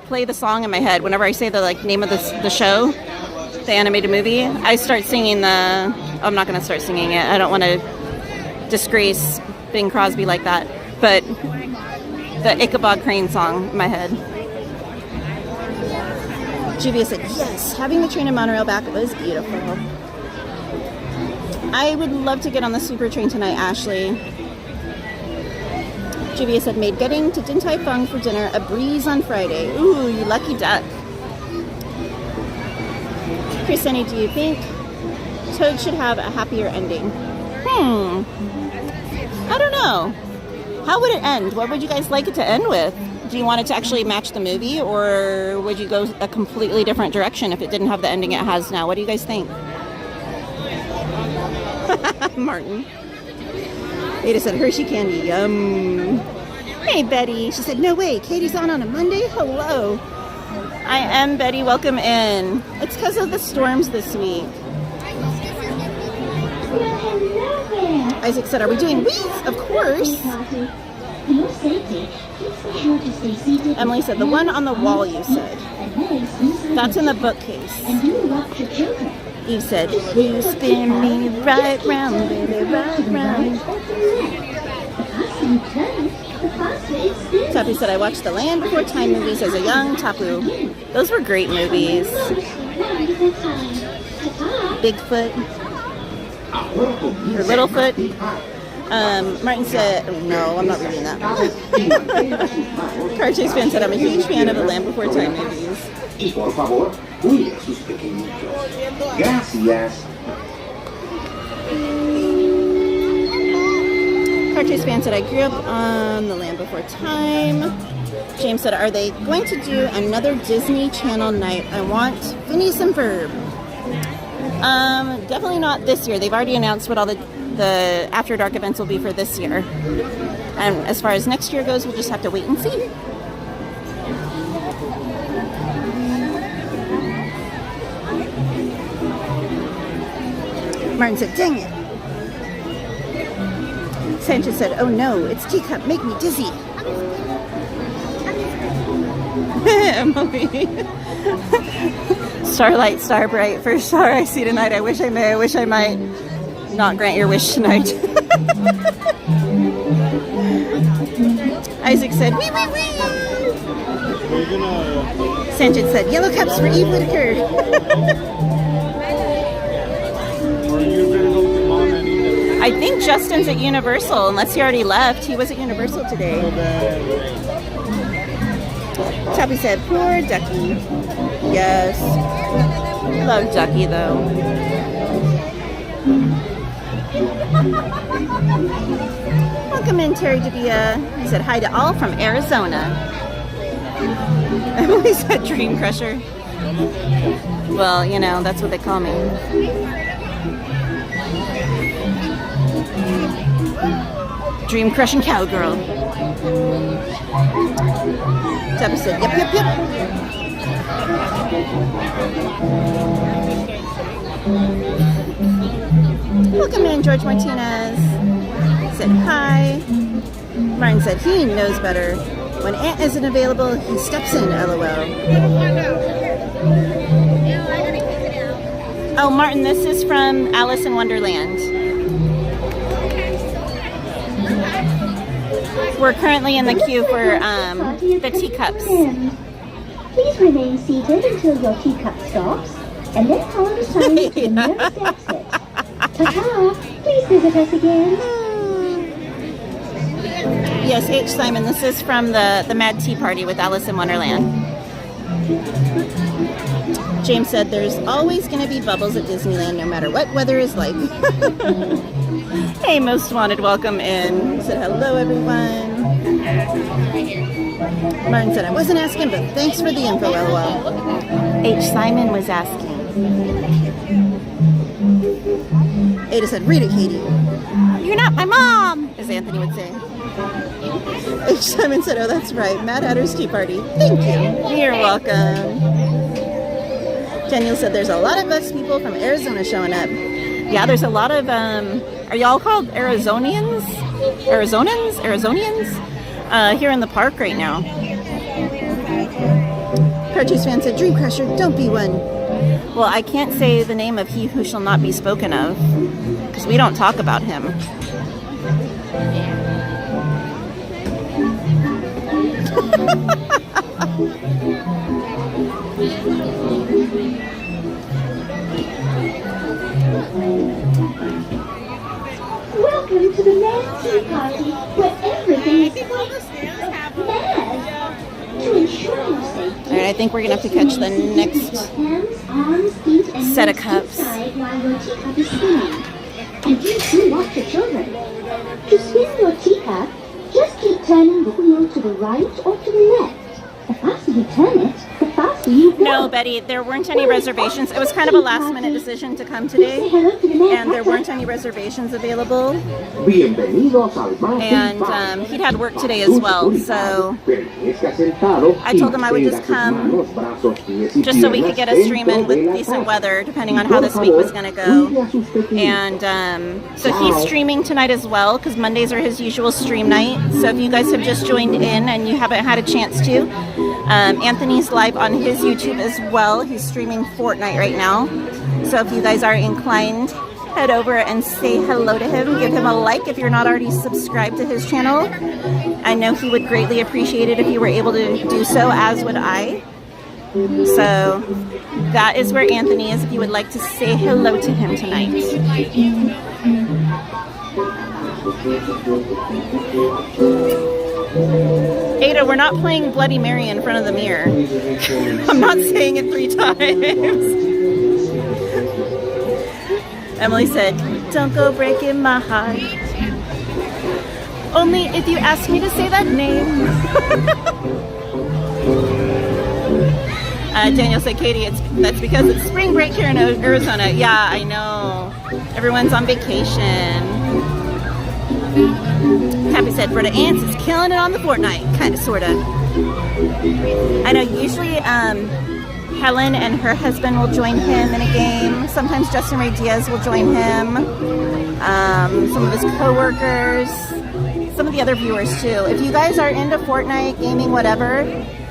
play the song in my head. Whenever I say the, name of the show, the animated movie, I start singing I'm not going to start singing it. I don't want to disgrace Bing Crosby like that. But the Ichabod Crane song in my head. Juvia said, yes, having the train in Monorail back was beautiful. I would love to get on the super train tonight, Ashley. Juvia said, made getting to Din Tai Fung for dinner a breeze on Friday. Ooh, you lucky duck. Chrisanny, do you think Toad should have a happier ending? I don't know. How would it end? What would you guys like it to end with? Do you want it to actually match the movie, or would you go a completely different direction if it didn't have the ending it has now? What do you guys think? Martin. Ada said, Hershey candy, yum. Hey, Betty. She said, no way, Katie's on a Monday? Hello. I am Betty, welcome in. It's because of the storms this week. Isaac said, are we doing Wheeze? Of course. Emily said, the one on the wall, you said. That's in the bookcase. You said, you spin me right round, baby, right round. Tapu said, I watched the Land Before Time movies as a young Tapu. Those were great movies. Bigfoot. Or Littlefoot. Martin said, oh, no, I'm not reading that. Car Chase fan said, I'm a huge fan of the Land Before Time movies. Y por favor, cuide a sus pequeñitos. Gracias. Car Chase fan said, I grew up on the Land Before Time. James said, are they going to do another Disney Channel night? I want Phineas and Ferb. Definitely not this year. They've already announced what all the After Dark events will be for this year. And as far as next year goes, we'll just have to wait and see. Martin said, dang it. Sanchez said, oh no, it's Teacup, make me dizzy. Emily. Starlight, star bright, first star I see tonight. I wish I may, I wish I might. Not grant your wish tonight. Isaac said, wee wee wee. Sanchez said, yellow cups for Eve Whitaker. I think Justin's at Universal, unless he already left. He was at Universal today. Tappy said, poor Ducky. Yes. Love Ducky, though. Welcome in, Terry Davia. He said, hi to all from Arizona. Emily said, Dream Crusher. Well, you know, that's what they call me. Dream crushing cowgirl. Debbie said, yep, yep, yep. Welcome in, George Martinez. Said hi. Martin said he knows better. When Aunt isn't available, he steps in, LOL. Oh, Martin, this is from Alice in Wonderland. We're currently in the queue for the teacups. Please remain seated until your teacup stops, and then follow the sign to the nearest exit. Ta-ta! Please visit us again. Yes, H. Simon, this is from the Mad Tea Party with Alice in Wonderland. James said, there's always going to be bubbles at Disneyland no matter what weather is like. Hey, Most Wanted, welcome in. He said hello, everyone. Martin said I wasn't asking, but thanks for the info, LOL. H. Simon was asking. Ada said, read it, Katie. You're not my mom, as Anthony would say. H. Simon said, oh, that's right. Mad Hatter's Tea Party. Thank you. You're welcome. Daniel said, there's a lot of us people from Arizona showing up. Yeah, there's a lot of, are y'all called Arizonians? Arizonians? Here in the park right now. Cartoons fan said, Dream Crusher, don't be one. Well, I can't say the name of he who shall not be spoken of, because we don't talk about him. Welcome to the Mad Tea Party, where everything is mad. To ensure your safety, Alright, I think we're going to have to catch the next set of cups. while your teacup is spinning. And please do watch your children. To spin your teacup, just keep turning the wheel to the right or to the left. The faster you turn it, the faster you go. No, Betty, there weren't any reservations. It was kind of a last-minute decision to come today, and there weren't any reservations available. And he'd had work today as well, so I told him I would just come just so we could get a stream in with decent weather, depending on how this week was going to go. And so he's streaming tonight as well, because Mondays are his usual stream night. So if you guys have just joined in and you haven't had a chance to, Anthony's live on his YouTube as well. He's streaming Fortnite right now. So if you guys are inclined, head over and say hello to him. Give him a like if you're not already subscribed to his channel. I know he would greatly appreciate it if you were able to do so, as would I. So that is where Anthony is if you would like to say hello to him tonight. Ada, we're not playing Bloody Mary in front of the mirror. I'm not saying it 3 times. Emily said, don't go breaking my heart. Only if you ask me to say that name. Daniel said, Katie, that's because it's spring break here in Arizona. Yeah, I know. Everyone's on vacation. Happy said, for the ants is killing it on the Fortnite. Kind of, sort of. I know usually Helen and her husband will join him in a game. Sometimes Justin Ray Diaz will join him. Some of his co-workers. Some of the other viewers too. If you guys are into Fortnite, gaming, whatever,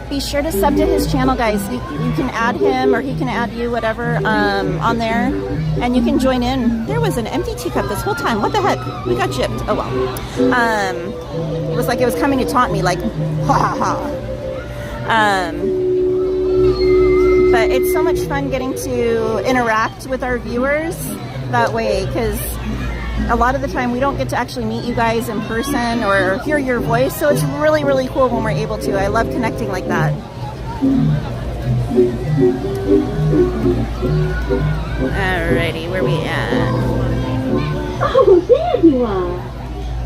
be sure to sub to his channel, guys. You can add him or he can add you, whatever, on there. And you can join in. There was an empty teacup this whole time. What the heck? We got gypped. Oh well. It was like it was coming to taunt me, like, ha ha ha. But it's so much fun getting to interact with our viewers that way, because a lot of the time we don't get to actually meet you guys in person or hear your voice. So it's really, really cool when we're able to. I love connecting like that. Alrighty, where we at? Oh, there you are.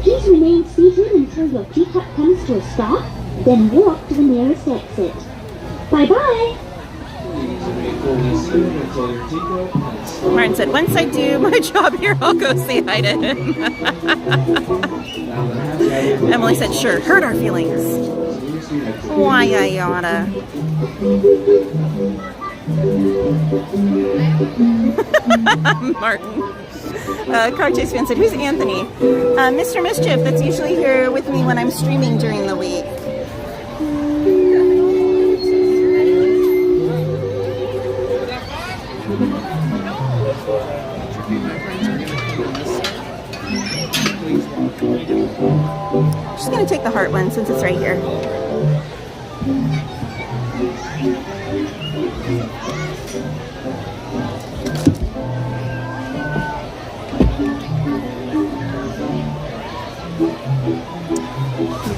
Please remain seated until your teacup comes to a stop, then walk to the nearest exit. Bye-bye. Martin said, once I do my job here, I'll go say hi to him. Emily said, sure, hurt our feelings. Why, yada. Martin. Car Chase fan said, who's Anthony? Mr. Mischief, that's usually here with me when I'm streaming during the week. Just gonna take the heart one since it's right here.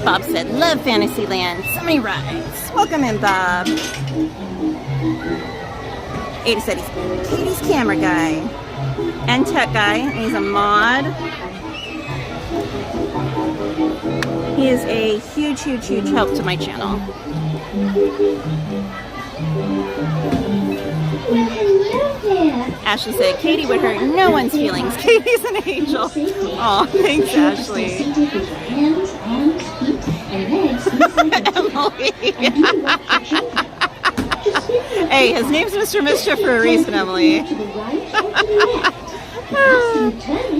Bob said, love Fantasyland. So many rides. Welcome in, Bob. Ada said he's Katie's camera guy and tech guy, and he's a mod. He is a huge, huge, huge help to my channel. Well, hello there. Ashley said, Katie would hurt no one's feelings. Katie's an angel. Oh, thanks, Ashley. Seated with your hands, arms, feet, and legs inside your chair. Hey, his name's Mr. Mischief for a reason, Emily.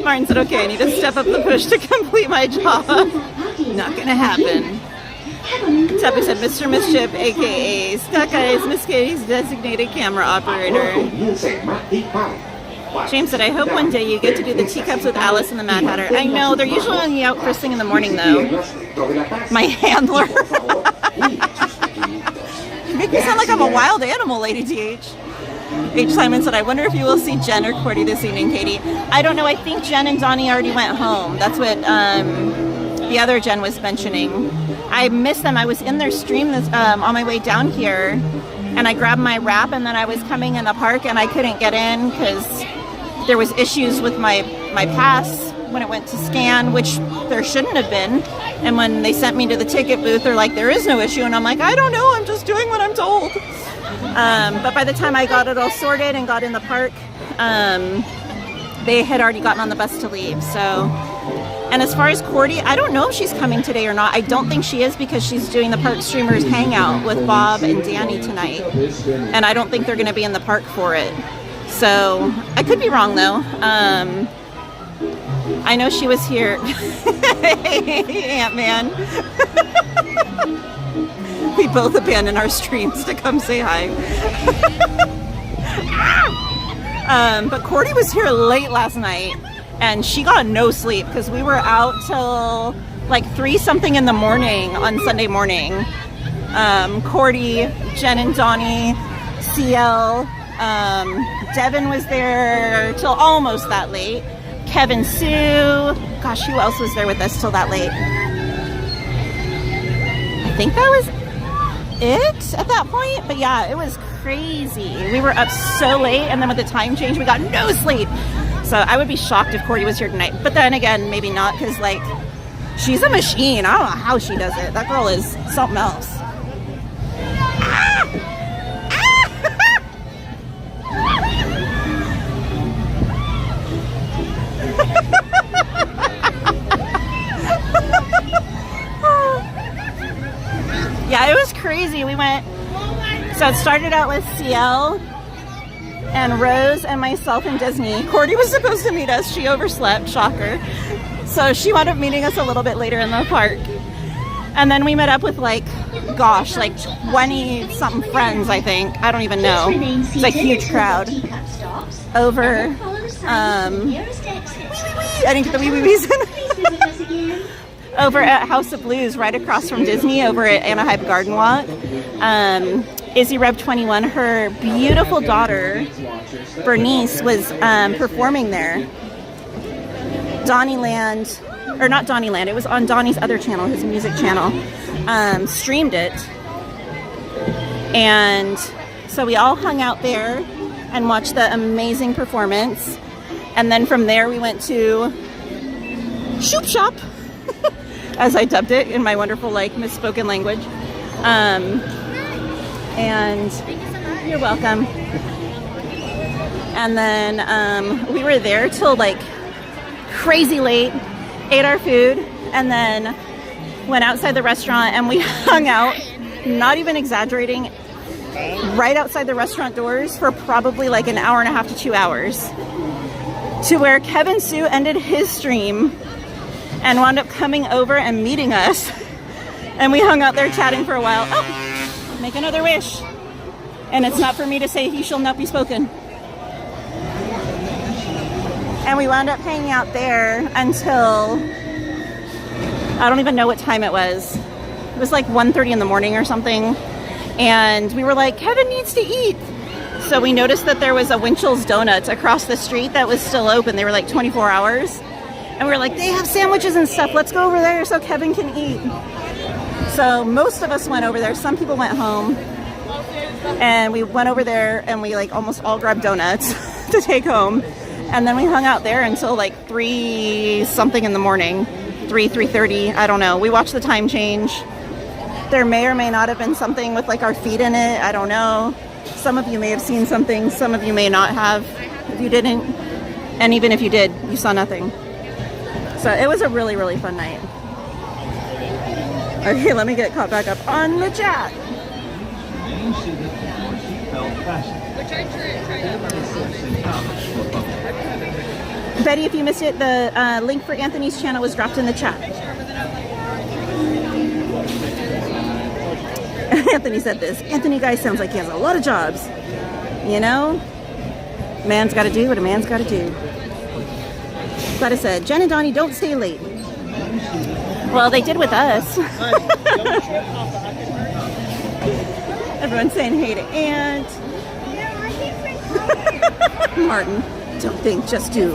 Martin said, okay, I need to step up the push to complete my job. Not gonna happen. Teppy said, Mr. Mischief, aka Stuck Eyes, Miss Katie's designated camera operator. James said, I hope one day you get to do the teacups with Alice and the Mad Hatter. I know, they're usually only out first thing in the morning, though. My handler. You make me sound like I'm a wild animal, Lady TH. H. Simon said, I wonder if you will see Jen or Cordy this evening, Katie. I don't know. I think Jen and Donnie already went home. That's what the other Jen was mentioning. I missed them. I was in their stream on my way down here, and I grabbed my wrap, and then I was coming in the park, and I couldn't get in because there was issues with my pass when it went to scan, which there shouldn't have been. And when they sent me to the ticket booth, they're like, there is no issue. And I'm like, I don't know. I'm just doing what I'm told. But by the time I got it all sorted and got in the park, they had already gotten on the bus to leave. So, and as far as Cordy, I don't know if she's coming today or not. I don't think she is because she's doing the Park Streamers Hangout with Bob and Danny tonight. And I don't think they're going to be in the park for it. So, I could be wrong though. I know she was here. Ant-Man. We both abandoned our streams to come say hi. But Cordy was here late last night, and she got no sleep because we were out till like 3-something in the morning on Sunday morning. Cordy, Jen and Donnie, CL, Devin was there till almost that late. Kevin, Sue, gosh, who else was there with us till that late? I think that was it at that point, but yeah, it was crazy. We were up so late, and then with the time change, we got no sleep. So I would be shocked if Cordy was here tonight, but then again, maybe not, because like, she's a machine. I don't know how she does it. That girl is something else. Yeah, it was crazy. We went, so it started out with CL and Rose and myself and Disney. Cordy was supposed to meet us. She overslept, shocker. So she wound up meeting us a little bit later in the park. And then we met up with like, gosh, like 20-something friends, I think. I don't even know. It's a huge crowd. Over, I didn't get the wee-wee-wees in. Over at House of Blues, right across from Disney, over at Anaheim Garden Walk. Izzy Rev 21, her beautiful daughter, Bernice, was performing there. Donnieland, or not Donnieland, it was on Donnie's other channel, his music channel, streamed it. And so we all hung out there and watched the amazing performance. And then from there we went to Shoop Shop, as I dubbed it in my wonderful, like, misspoken language. And you're welcome. And then we were there till like crazy late, ate our food, and then went outside the restaurant and we hung out, not even exaggerating, right outside the restaurant doors for probably like an hour and a half to 2 hours, to where Kevin Sue ended his stream and wound up coming over and meeting us. And we hung out there chatting for a while. Oh, make another wish. And it's not for me to say he shall not be spoken. And we wound up hanging out there until, I don't even know what time it was. It was like 1:30 in the morning or something. And we were like, Kevin needs to eat. So we noticed that there was a Winchell's Donuts across the street that was still open. They were like 24 hours. And we were like, they have sandwiches and stuff. Let's go over there so Kevin can eat. So most of us went over there. Some people went home. And we went over there and we like almost all grabbed donuts to take home. And then we hung out there until like 3-something in the morning. 3:30. I don't know. We watched the time change. There may or may not have been something with like our feet in it. I don't know. Some of you may have seen something. Some of you may not have. If you didn't, and even if you did, you saw nothing. So it was a really, really fun night. Okay, let me get caught back up on the chat. Betty, if you missed it, the link for Anthony's channel was dropped in the chat. Anthony said this. Anthony, guys, sounds like he has a lot of jobs. You know? Man's got to do what a man's got to do. Glad I said, Jen and Donnie, don't stay late. Well, they did with us. Everyone's saying hey to Aunt. Martin, don't think, just do.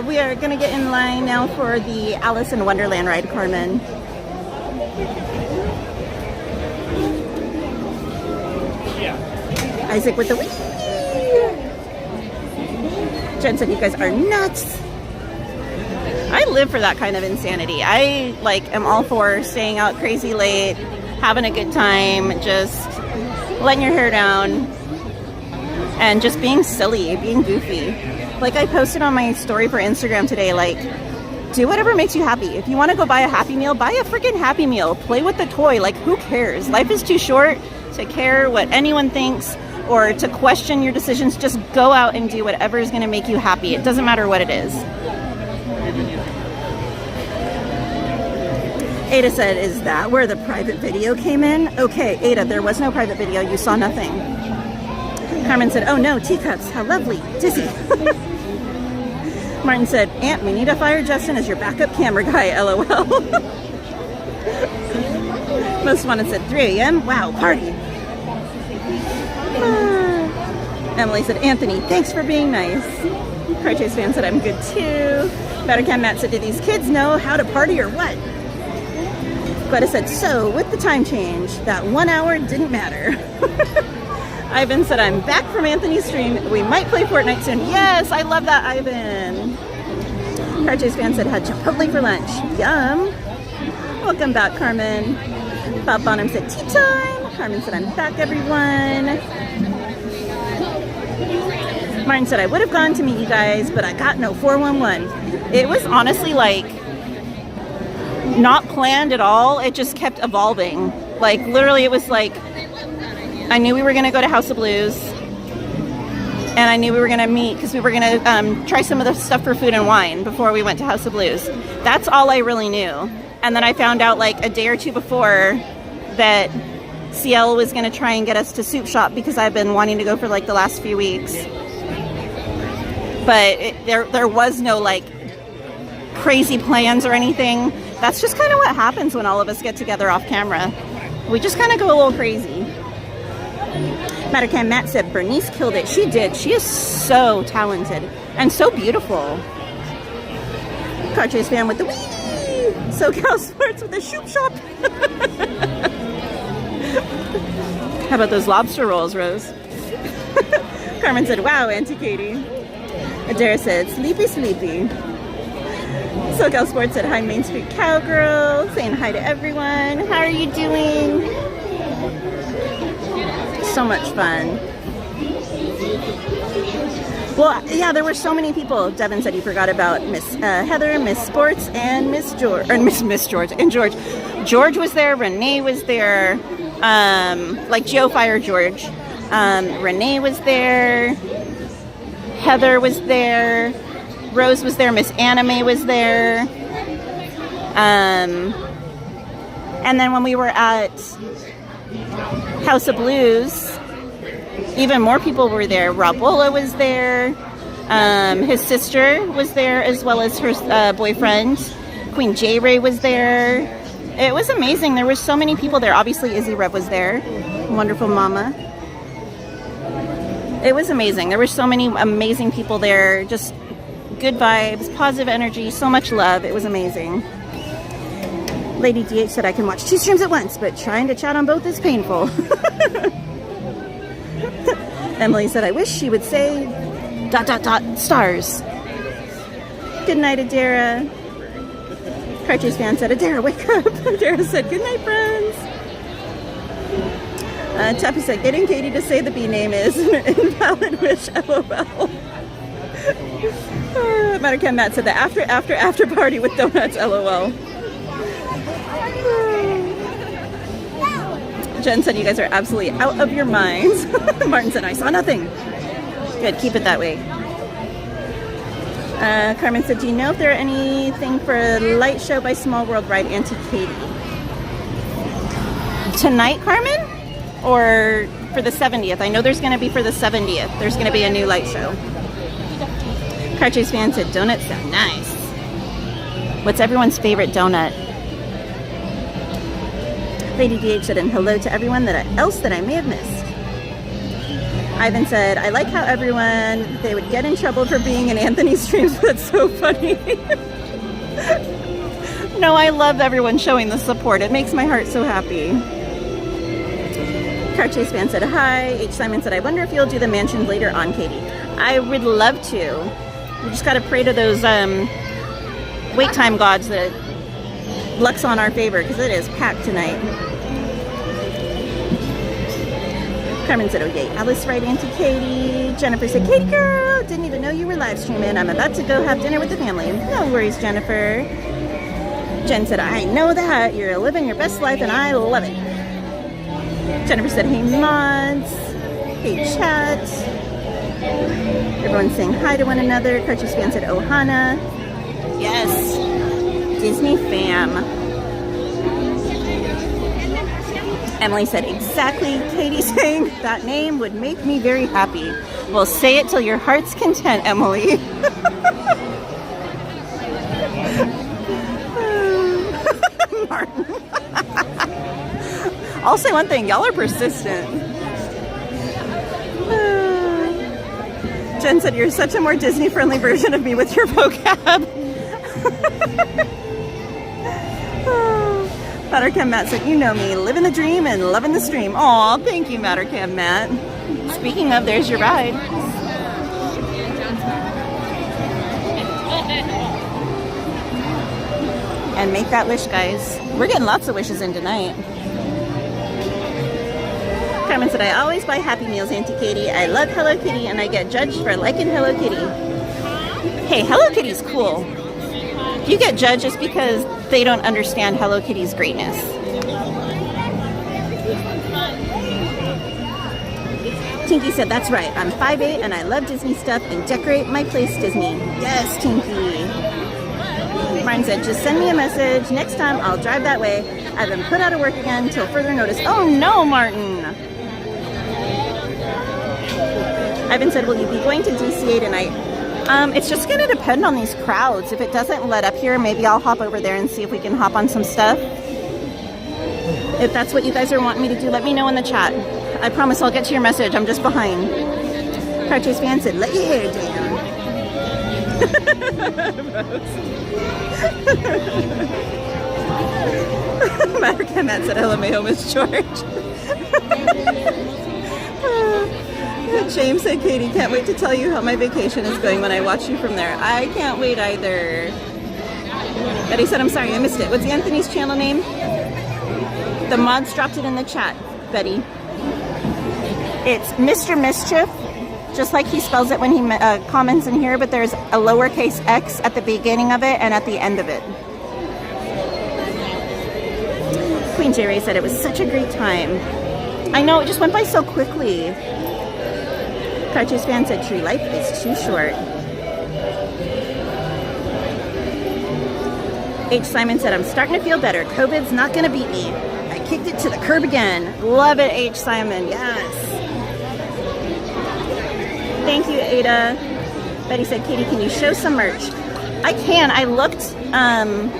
We are going to get in line now for the Alice in Wonderland ride, Carmen. Isaac with the whee! Jen said you guys are nuts. I live for that kind of insanity. I am all for staying out crazy late, having a good time, just letting your hair down, and just being silly, being goofy. Like I posted on my story for Instagram today, do whatever makes you happy. If you want to go buy a Happy Meal, buy a freaking Happy Meal. Play with the toy. Who cares? Life is too short to care what anyone thinks or to question your decisions. Just go out and do whatever is going to make you happy. It doesn't matter what it is. Ada said, is that where the private video came in? Okay, Ada, there was no private video. You saw nothing. Carmen said, oh no, teacups. How lovely. Dizzy. Martin said, Aunt, we need to fire Justin as your backup camera guy, LOL. Most wanted said 3 a.m. Wow, party. Emily said, Anthony, thanks for being nice. Crychase fan said, I'm good too. Bettercam Matt said, do these kids know how to party or what? Greta said, so with the time change, that 1 hour didn't matter. Ivan said, I'm back from Anthony's stream. We might play Fortnite soon. Yes, I love that, Ivan. Crychase fan said, had Chipotle for lunch. Yum. Welcome back, Carmen. Bob Bonham said, tea time. Carmen said, I'm back, everyone. Martin said, I would have gone to meet you guys, but I got no 411. It was honestly not planned at all. It just kept evolving. Literally, it was I knew we were going to go to House of Blues, and I knew we were going to meet because we were going to try some of the stuff for food and wine before we went to House of Blues. That's all I really knew. And then I found out a day or two before that CL was going to try and get us to Soup Shop because I've been wanting to go for the last few weeks. But there was no crazy plans or anything. That's just kind of what happens when all of us get together off camera. We just kind of go a little crazy. Mattercam Matt said Bernice killed it. She did. She is so talented and so beautiful. Car Chase fan with the wee. SoCal Sports with the Shoop Shop. How about those lobster rolls, Rose? Carmen said, wow, Auntie Katie. Adara said, sleepy, sleepy. SoCal Sports said, hi, Main Street Cowgirl. Saying hi to everyone. How are you doing? So much fun. Well, yeah, there were so many people. Devin said he forgot about Miss Heather, Miss Sports, and Miss George, or Miss George, and George. George was there. Renee was there. Geo Fire George. Renee was there. Heather was there. Rose was there. Miss Anime was there. And then when we were at House of Blues, even more people were there. Rob Wola was there. His sister was there, as well as her boyfriend. Queen J. Ray was there. It was amazing. There were so many people there. Obviously, Izzy Rev was there. Wonderful mama. It was amazing. There were so many amazing people there. Just good vibes, positive energy, so much love. It was amazing. Lady DH said I can watch 2 streams at once, but trying to chat on both is painful. Emily said I wish she would say ... stars. Good night, Adara. Cartridge fan said, Adara, wake up. Adara said, good night, friends. Taffy said, getting Katie to say the bee name is an invalid wish, LOL. Mattercam Matt said, the after party with donuts, LOL. Jen said, you guys are absolutely out of your minds. Martin said, I saw nothing. Good, keep it that way. Carmen said, do you know if there are anything for a light show by Small World Ride Auntie Katie? Tonight, Carmen? Or for the 70th? I know there's going to be for the 70th. There's going to be a new light show. Cartridge fan said, donuts sound nice. What's everyone's favorite donut? Lady DH said, and hello to everyone else that I may have missed. Ivan said, I like how they would get in trouble for being in Anthony's streams, but it's so funny. No, I love everyone showing the support. It makes my heart so happy. Car Chase fan said, hi. H. Simon said, I wonder if you'll do the mansions later on, Katie. I would love to. We just got to pray to those wait time gods that luck's on our favor, because it is packed tonight. Carmen said, oh yay, Alice right into Katie. Jennifer said, Katie girl, didn't even know you were live streaming. I'm about to go have dinner with the family. No worries, Jennifer. Jen said, I know that. You're living your best life and I love it. Jennifer said, hey mods. Hey chat. Everyone's saying hi to one another. Cartridge fan said, oh Hannah. Yes. Disney fam. Emily said, exactly, Katie saying that name would make me very happy. Well, say it till your heart's content, Emily. Martin. I'll say one thing, y'all are persistent. Jen said, you're such a more Disney-friendly version of me with your vocab. Mattercam Matt said, you know me, living the dream and loving the stream. Aw, thank you, Mattercam Matt. Speaking of, there's your ride. And make that wish, guys. We're getting lots of wishes in tonight. Carmen said, I always buy Happy Meals, Auntie Katie. I love Hello Kitty, and I get judged for liking Hello Kitty. Hey, Hello Kitty's cool. You get judged just because they don't understand Hello Kitty's greatness. Tinky said, that's right. I'm 5'8" and I love Disney stuff and decorate my place Disney. Yes, Tinky. Martin said, just send me a message. Next time I'll drive that way. I've been put out of work again until further notice. Oh no, Martin. Ivan said, will you be going to DCA tonight? It's just going to depend on these crowds. If it doesn't let up here, maybe I'll hop over there and see if we can hop on some stuff. If that's what you guys are wanting me to do, let me know in the chat. I promise I'll get to your message. I'm just behind. Carchase fan said, let your hair down. Mattercam Matt said, LMAO, Miss George. James said, Katie, can't wait to tell you how my vacation is going when I watch you from there. I can't wait either. Betty said, I'm sorry, I missed it. What's Anthony's channel name? The mods dropped it in the chat, Betty. It's Mr. Mischief, just like he spells it when he comments in here, but there's a lowercase x at the beginning of it and at the end of it. Queen J. Ray said, it was such a great time. I know, it just went by so quickly. Carchase fan said, tree life is too short. H. Simon said, I'm starting to feel better. COVID's not going to beat me. I kicked it to the curb again. Love it, H. Simon. Yes. Thank you, Ada. Betty said, Katie, can you show some merch? I can. I looked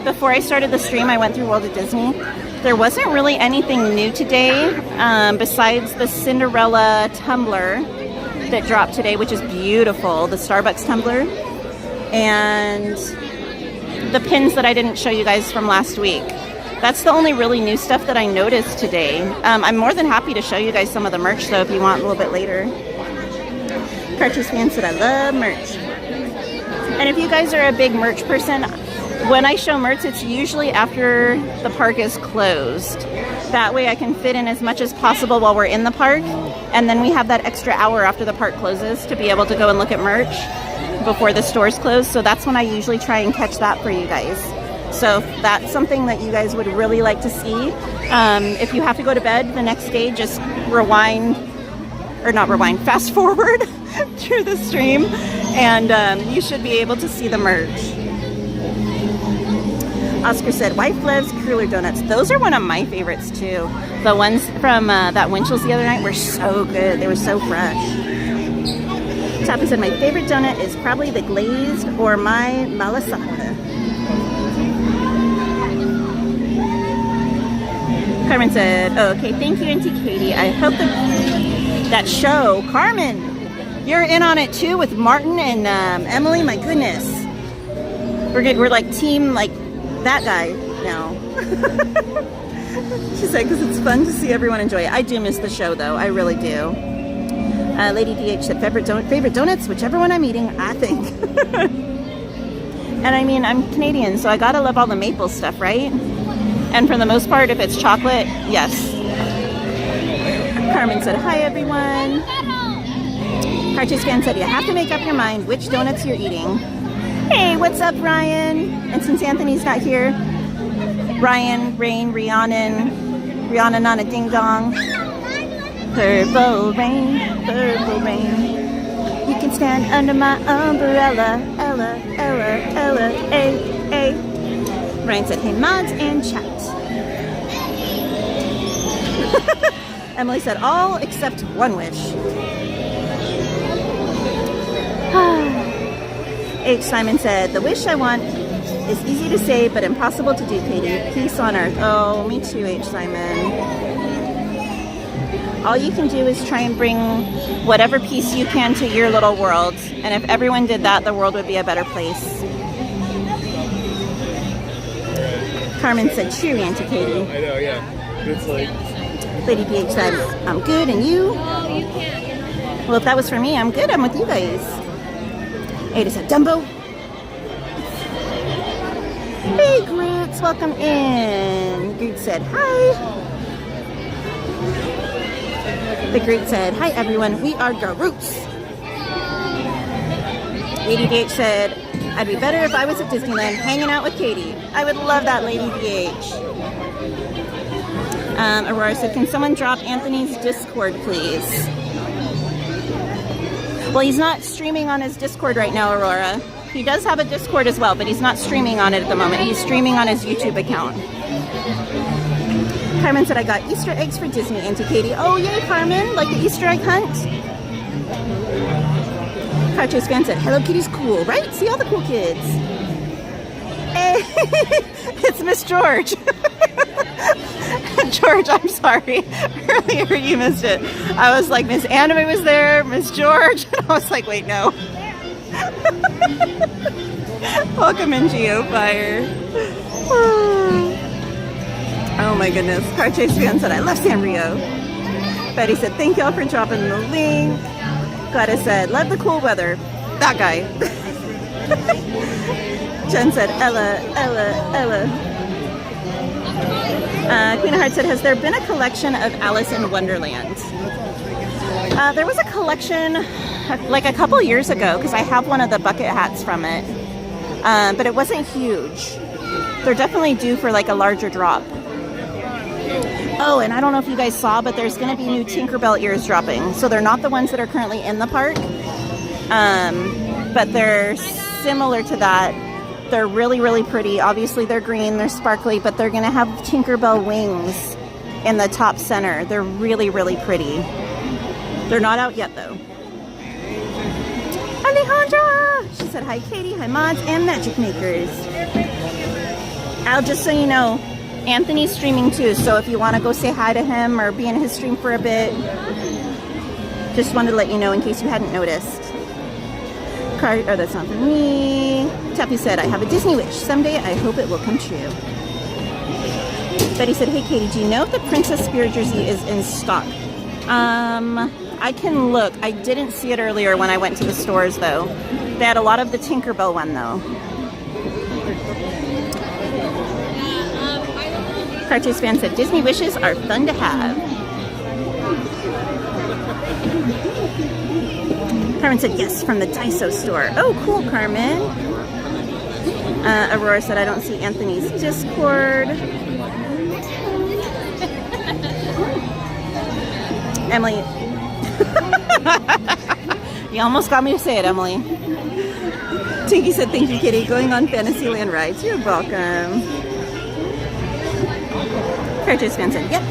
before I started the stream. I went through World of Disney. There wasn't really anything new today besides the Cinderella tumbler that dropped today, which is beautiful, the Starbucks tumbler, and the pins that I didn't show you guys from last week. That's the only really new stuff that I noticed today. I'm more than happy to show you guys some of the merch though if you want a little bit later. Cartridge fan said, I love merch. And if you guys are a big merch person, when I show merch, it's usually after the park is closed. That way I can fit in as much as possible while we're in the park, and then we have that extra hour after the park closes to be able to go and look at merch before the stores close. So that's when I usually try and catch that for you guys. So if that's something that you guys would really like to see. If you have to go to bed the next day, just fast forward through the stream, and you should be able to see the merch. Oscar said, wife loves cooler donuts. Those are one of my favorites too. The ones from that Winchell's the other night were so good. They were so fresh. Tappy said, my favorite donut is probably the glazed or my malasada. Carmen said, oh, okay, thank you, Auntie Katie. I hope that show, Carmen, you're in on it too with Martin and Emily. My goodness. We're like team, like, that guy now. She said, because it's fun to see everyone enjoy it. I do miss the show, though. I really do. Lady DH said, favorite donuts, whichever one I'm eating, I think. And I mean, I'm Canadian, so I gotta love all the maple stuff, right? And for the most part, if it's chocolate, yes. Carmen said, hi, everyone. Carchase fan said, you have to make up your mind which donuts you're eating. Hey, what's up, Ryan? And since Anthony's not here, Ryan, Rain, Rihanna, Nana, Ding Dong. Purple rain, you can stand under my umbrella, Ella, Ryan said, hey, mods and chat. Emily said, all except one wish. H. Simon said, the wish I want is easy to say, but impossible to do, Katie. Peace on earth. Oh, me too, H. Simon. All you can do is try and bring whatever peace you can to your little world. And if everyone did that, the world would be a better place. Carmen said, cheery, Auntie Katie. I know, yeah. It's like... Lady PH said, I'm good, and you? Well, if that was for me, I'm good. I'm with you guys. Ada said, Dumbo. Hey, Grants, welcome in. Groot said, hi. The Groot said, hi, everyone. We are Garoots. Lady DH said, I'd be better if I was at Disneyland hanging out with Katie. I would love that, Lady DH. Aurora said, can someone drop Anthony's Discord, please? Well, he's not streaming on his Discord right now, Aurora. He does have a Discord as well, but he's not streaming on it at the moment. He's streaming on his YouTube account. Carmen said, I got Easter eggs for Disney, Auntie Katie. Oh, yay, Carmen. Like the Easter egg hunt? Carchase fan said, Hello Kitty's cool, right? See all the cool kids. Hey, it's Miss George. George, I'm sorry. Earlier you missed it. I was like, Miss Anime was there, Miss George. And I was like, wait, no. Welcome in, Geofire. Oh my goodness. Carchase fan said, I love Sanrio. Betty said, thank y'all for dropping the link. Gladys said, love the cool weather. That guy. Jen said, Ella. Queen of Hearts said, has there been a collection of Alice in Wonderland? There was a collection like a couple years ago, because I have one of the bucket hats from it. But it wasn't huge. They're definitely due for like a larger drop. Oh, and I don't know if you guys saw, but there's going to be new Tinkerbell ears dropping. So they're not the ones that are currently in the park. But they're similar to that. They're really, really pretty. Obviously, they're green, they're sparkly, but they're going to have Tinkerbell wings in the top center. They're really, really pretty. They're not out yet, though. Alejandra! She said, hi, Katie, hi, mods, and magic makers. Al, just so you know, Anthony's streaming too, so if you want to go say hi to him or be in his stream for a bit, just wanted to let you know in case you hadn't noticed. Oh, that's not for me. Tappy said, I have a Disney wish. Someday I hope it will come true. Betty said, hey Katie, do you know if the Princess Spirit jersey is in stock? I can look. I didn't see it earlier when I went to the stores though. They had a lot of the Tinkerbell one though. Cartoons fan said Disney wishes are fun to have. Carmen said yes from the Daiso store. Oh, cool, Carmen. Aurora said I don't see Anthony's Discord. Emily. You almost got me to say it, Emily. Tinky said thank you, Kitty. Going on Fantasyland rides. You're welcome. Cartoons fan said yep.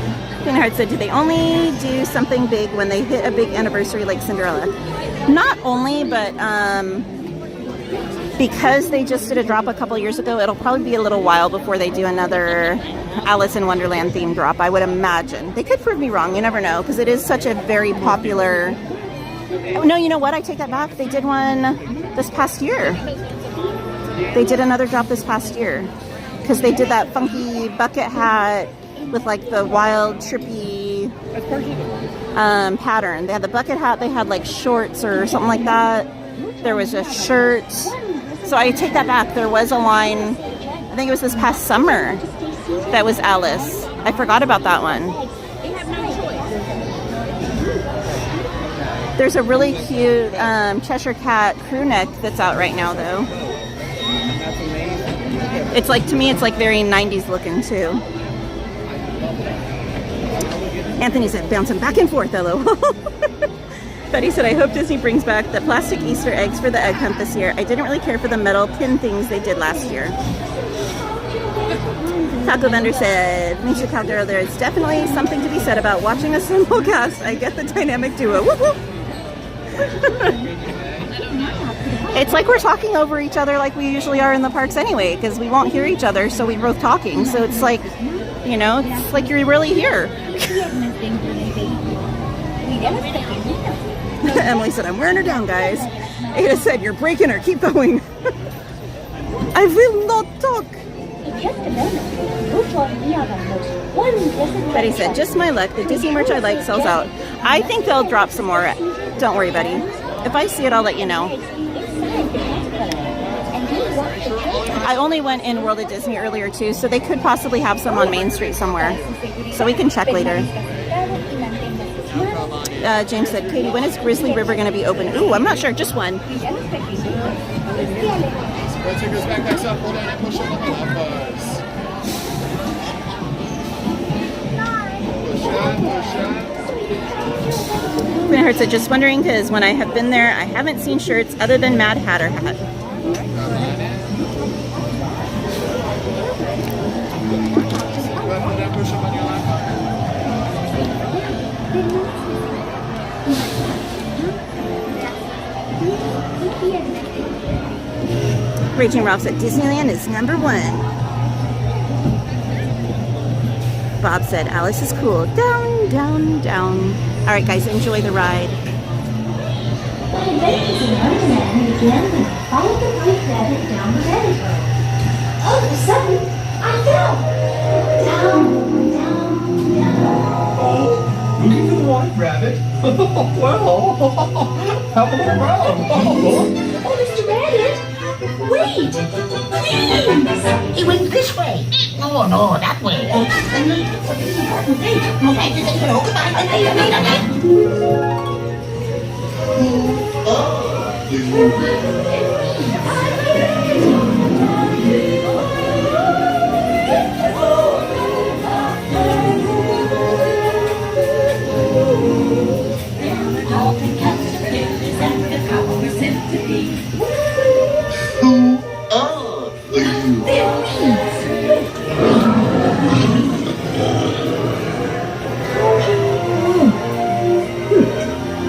Pinheart said, do they only do something big when they hit a big anniversary like Cinderella? Not only, but because they just did a drop a couple years ago, it'll probably be a little while before they do another Alice in Wonderland themed drop, I would imagine. They could prove me wrong, you never know, because it is such a very popular... Oh, no, you know what? I take that back. They did one this past year. They did another drop this past year, because they did that funky bucket hat with like the wild, trippy pattern. They had the bucket hat, they had like shorts or something like that. There was a shirt. So I take that back. There was a line, I think it was this past summer, that was Alice. I forgot about that one. There's a really cute Cheshire Cat crew neck that's out right now though. It's like, to me, it's like very 90s looking too. Anthony said, bouncing back and forth, LOL. Betty said, I hope Disney brings back the plastic Easter eggs for the egg hunt this year. I didn't really care for the metal pin things they did last year. Taco Vendor said, MainStCowgirl, there is definitely something to be said about watching a simulcast. I get the dynamic duo. Whoop, whoop. It's like we're talking over each other like we usually are in the parks anyway, because we won't hear each other, so we're both talking. So it's like, you know, it's like you're really here. Emily said, I'm wearing her down, guys. Ada said, you're breaking her. Keep going. I will not talk. Betty said, just my luck. The Disney merch I like sells out. I think they'll drop some more. Don't worry, Betty. If I see it, I'll let you know. I only went in World of Disney earlier too, so they could possibly have some on Main Street somewhere. So we can check later. James said, Katie, when is Grizzly River going to be open? Ooh, I'm not sure. Just one. Go take those backpacks up, hold on, and push up on the buzz. Push up. Pinheart said, just wondering, because when I have been there, I haven't seen shirts other than Mad Hatter hat. Raging Ralph said, Disneyland is #1. Bob said, Alice is cool. Down, down, down. All right, guys, enjoy the ride. Followed the white rabbit down the rabbit road. All of a sudden, I fell. Down, down, down. Oh, look at the white rabbit. Well, how about the brown? Oh, Mr. Rabbit. Wait, please! He went this way. No, no, that way.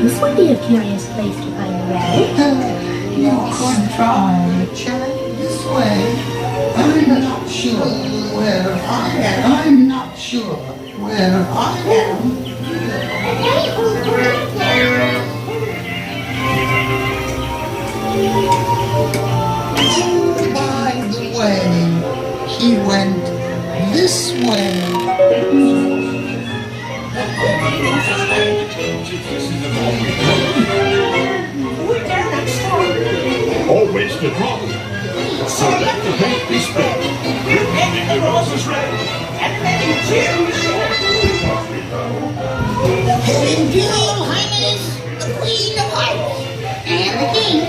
This would be a curious place to find a rabbit. You could try, Cherry, this way. I'm not sure where I am. I'm not sure where I am. By the way, he went this way. Always the problem. So let the paint be spread. We're painting the roses red and ready Imperial Highness, the Queen of Hearts, and the King.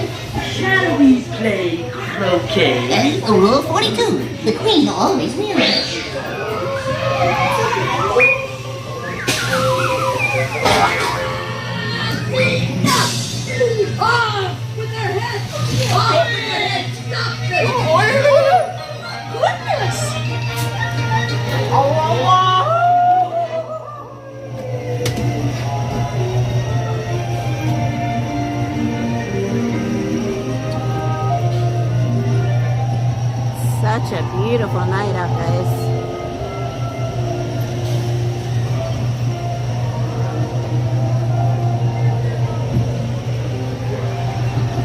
Shall we play croquet? Rule 42. The Queen always wins. Off with their heads! Off with their heads! Stop this! Oh, goodness! Such a beautiful night out, guys.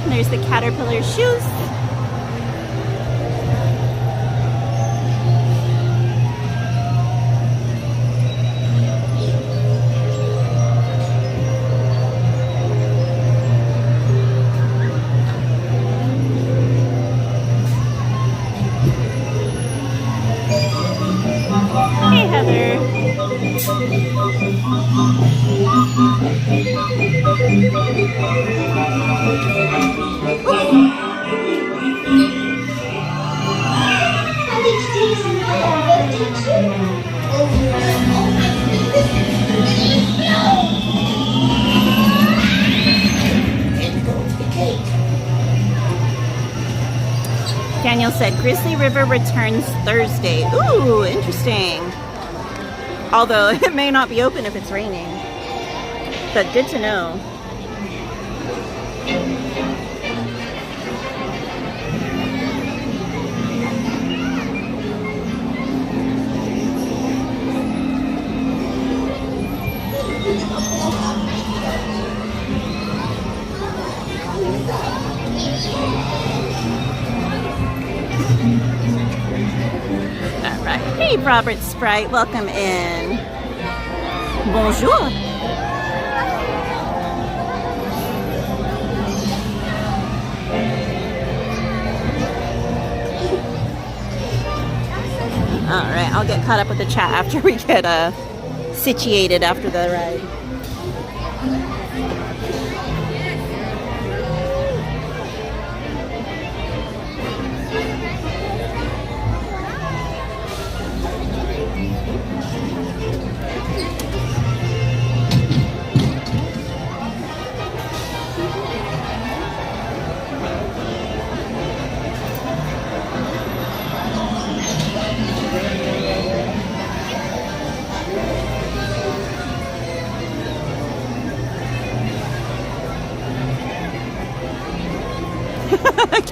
There's the caterpillar shoes. Hey, Heather. Daniel said Grizzly River returns Thursday. Ooh, interesting. Although it may not be open if it's raining. But good to know. Alright. Hey, Robert Sprite. Welcome in. Bonjour. Alright, I'll get caught up with the chat after we get situated after the ride.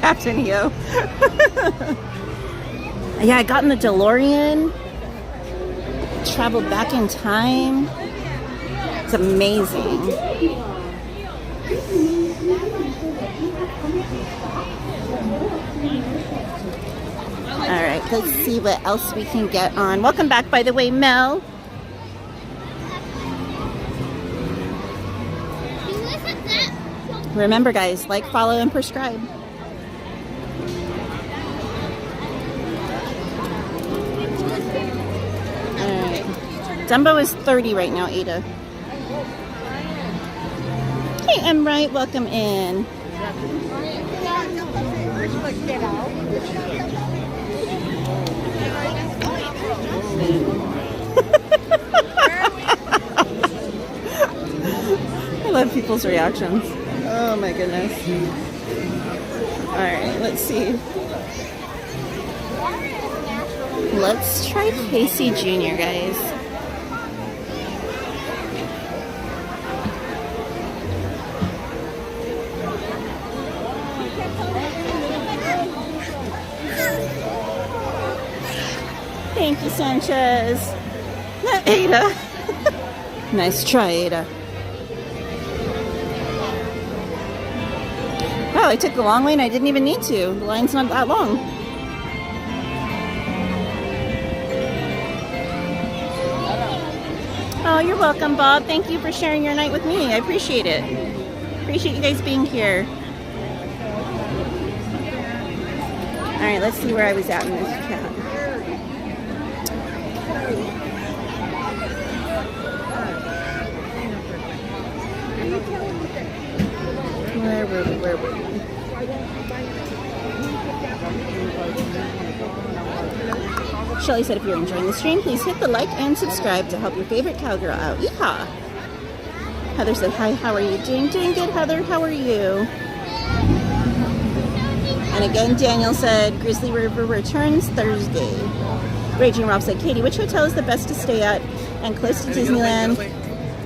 Captain EO. Yeah, I got in the DeLorean. Traveled back in time. It's amazing. Alright, let's see what else we can get on. Welcome back, by the way, Mel. Remember, guys, like, follow, and prescribe. Alright. Dumbo is 30 right now, Ada. Hey, Emright, welcome in. I love people's reactions. Oh my goodness. Alright, let's see. Let's try Casey Jr., guys. Thank you, Sanchez. Ada. Nice try, Ada. Wow, I took the long way and I didn't even need to. The line's not that long. Oh, you're welcome, Bob. Thank you for sharing your night with me. I appreciate it. Appreciate you guys being here. Alright, let's see where I was at in this chat. Shelly said, if you're enjoying the stream, please hit the like and subscribe to help your favorite cowgirl out. Yeehaw! Heather said, hi, how are you doing? Doing good, Heather. How are you? And again, Daniel said, Grizzly River returns Thursday. Raging Rob said, Katie, which hotel is the best to stay at and close to Disneyland,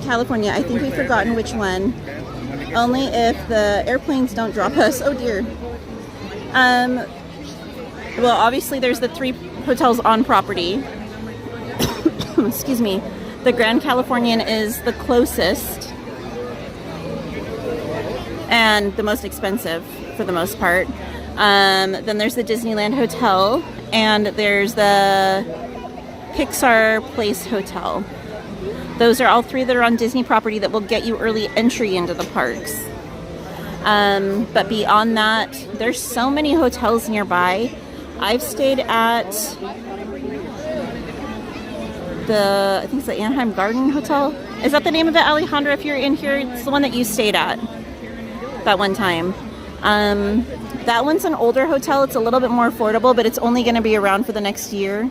California? I think we've forgotten which one. Only if the airplanes don't drop us. Oh dear. Well, obviously there's the 3 hotels on property. Excuse me. The Grand Californian is the closest and the most expensive for the most part. Then there's the Disneyland Hotel, and there's the Pixar Place Hotel. Those are all 3 that are on Disney property that will get you early entry into the parks. But beyond that, there's so many hotels nearby. I've stayed at I think it's the Anaheim Garden Hotel. Is that the name of it, Alejandra? If you're in here, it's the one that you stayed at that one time. That one's an older hotel. It's a little bit more affordable, but it's only going to be around for the next year.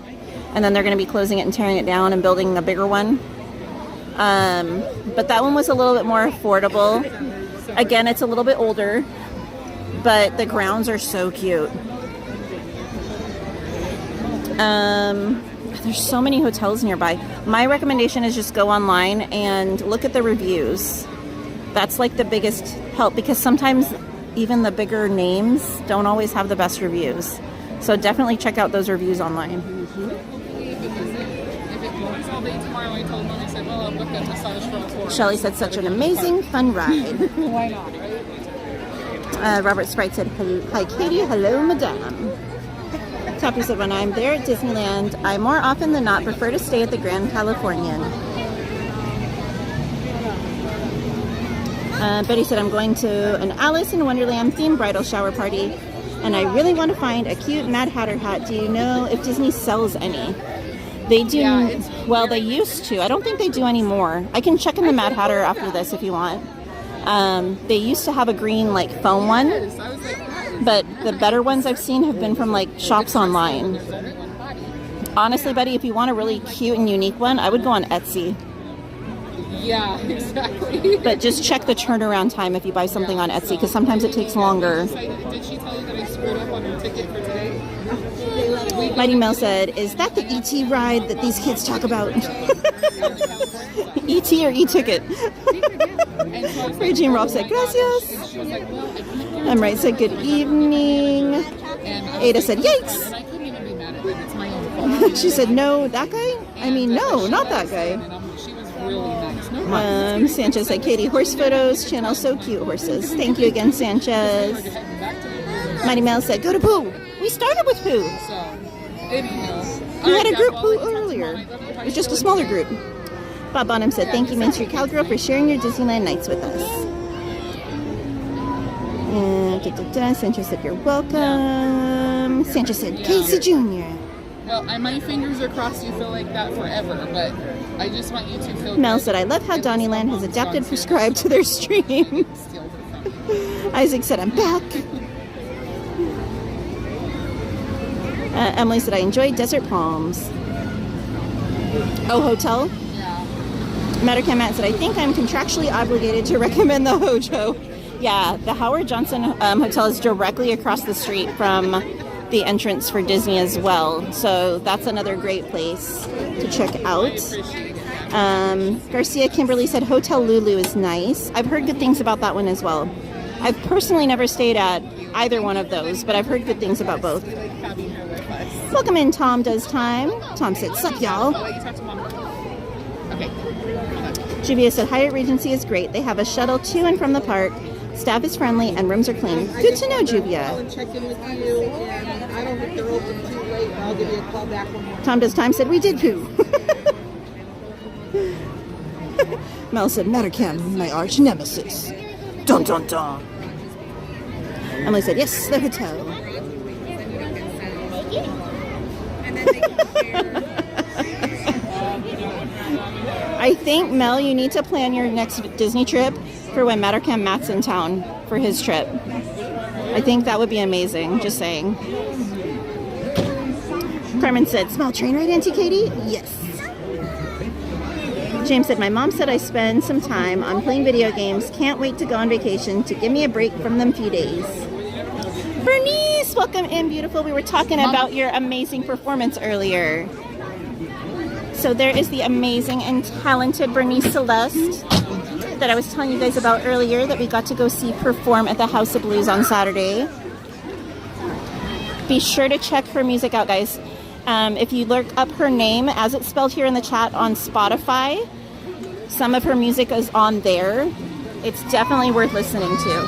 And then they're going to be closing it and tearing it down and building a bigger one. But that one was a little bit more affordable. Again, it's a little bit older, but the grounds are so cute. There's so many hotels nearby. My recommendation is just go online and look at the reviews. That's like the biggest help, because sometimes even the bigger names don't always have the best reviews. So definitely check out those reviews online. Shelly said, such an amazing, fun ride. Why not, right? Robert Sprite said, hi Katie, hello madame. Toppy said, when I'm there at Disneyland, I more often than not prefer to stay at the Grand Californian. Betty said, I'm going to an Alice in Wonderland themed bridal shower party, and I really want to find a cute Mad Hatter hat. Do you know if Disney sells any? They do. Yeah, well, they used to. I don't think they do anymore. I can check in the Mad Hatter after this if you want. They used to have a green like foam one, but the better ones I've seen have been from like shops online. Honestly, Betty, if you want a really cute and unique one, I would go on Etsy. Yeah, exactly. But just check the turnaround time if you buy something on Etsy, because sometimes it takes longer. Did she tell you that I screwed up on her ticket for today? Mighty Mel said, is that the E.T. ride that these kids talk about? E.T. or E-ticket? Regine Rob said, gracias. Right said, good evening. Ada said, yikes. She said, no, that guy? I mean, no, not that guy. Sanchez said, Katie, horse photos, channel so cute horses. Thank you again, Sanchez. Mighty Mel said, go to Pooh. We started with Pooh. We had a group Pooh earlier. It was just a smaller group. Bob Bonham said, thank you, Main Street Cowgirl, for sharing your Disneyland nights with us. And Sanchez said, you're welcome. Sanchez said, Casey Jr. Well, my fingers are crossed you feel like that forever, but I just want you to feel Mel said, I love how Donnyland has adapted Prescribed to their stream. Isaac said, I'm back. Emily said, I enjoyed Desert Palms. Oh, hotel? Yeah. Mattercam Matt said, I think I'm contractually obligated to recommend the Hojo. Yeah, the Howard Johnson Hotel is directly across the street from the entrance for Disney as well. So that's another great place to check out. Garcia Kimberly said Hotel Lulu is nice. I've heard good things about that one as well. I've personally never stayed at either one of those, but I've heard good things about both. Welcome in, Tom Does Time. Tom said, sup, y'all. Juvia said, Hyatt Regency is great. They have a shuttle to and from the park. Staff is friendly and rooms are clean. Good to know, Juvia. I'll check in with you, and I don't think they're open too late. I'll give you a call back one more. Tom Does Time said, we did poo. Mel said, Mattercam, my arch nemesis. Dun dun dun. Emily said, yes, the hotel. I think, Mel, you need to plan your next Disney trip for when Mattercam Matt's in town for his trip. I think that would be amazing, just saying. Carmen said, small train ride, Auntie Katie? Yes. James said, my mom said I spend some time on playing video games. Can't wait to go on vacation to give me a break from them few days. Bernice, welcome in, beautiful. We were talking about your amazing performance earlier. So there is the amazing and talented Bernice Celeste that I was telling you guys about earlier that we got to go see perform at the House of Blues on Saturday. Be sure to check her music out, guys. If you look up her name as it's spelled here in the chat on Spotify, some of her music is on there. It's definitely worth listening to.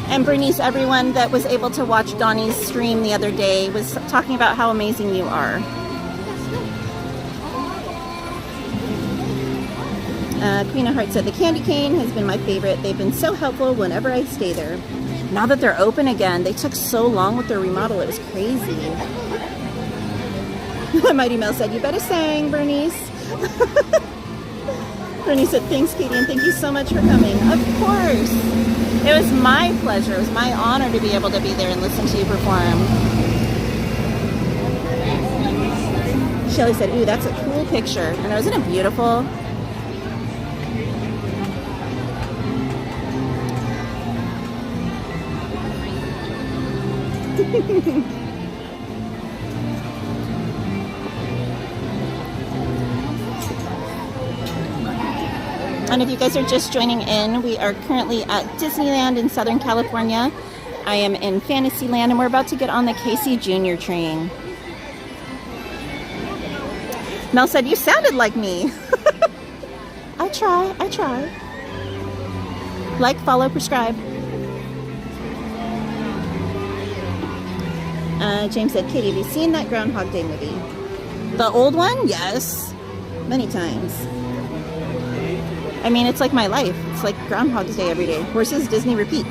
And Bernice, everyone that was able to watch Donnie's stream the other day was talking about how amazing you are. Queen of Hearts said, the candy cane has been my favorite. They've been so helpful whenever I stay there. Now that they're open again, they took so long with their remodel, it was crazy. Mighty Mel said, you better sing, Bernice. Bernice said, thanks, Katie, and thank you so much for coming. Of course. It was my pleasure. It was my honor to be able to be there and listen to you perform. Shelly said, ooh, that's a cool picture. And wasn't it beautiful? And if you guys are just joining in, we are currently at Disneyland in Southern California. I am in Fantasyland and we're about to get on the Casey Jr. train. Mel said, you sounded like me. I try. Like, follow, prescribe. James said, Katie, have you seen that Groundhog Day movie? The old one? Yes. Many times. I mean, it's like my life. It's like Groundhog's Day every day. Horses, Disney, repeat.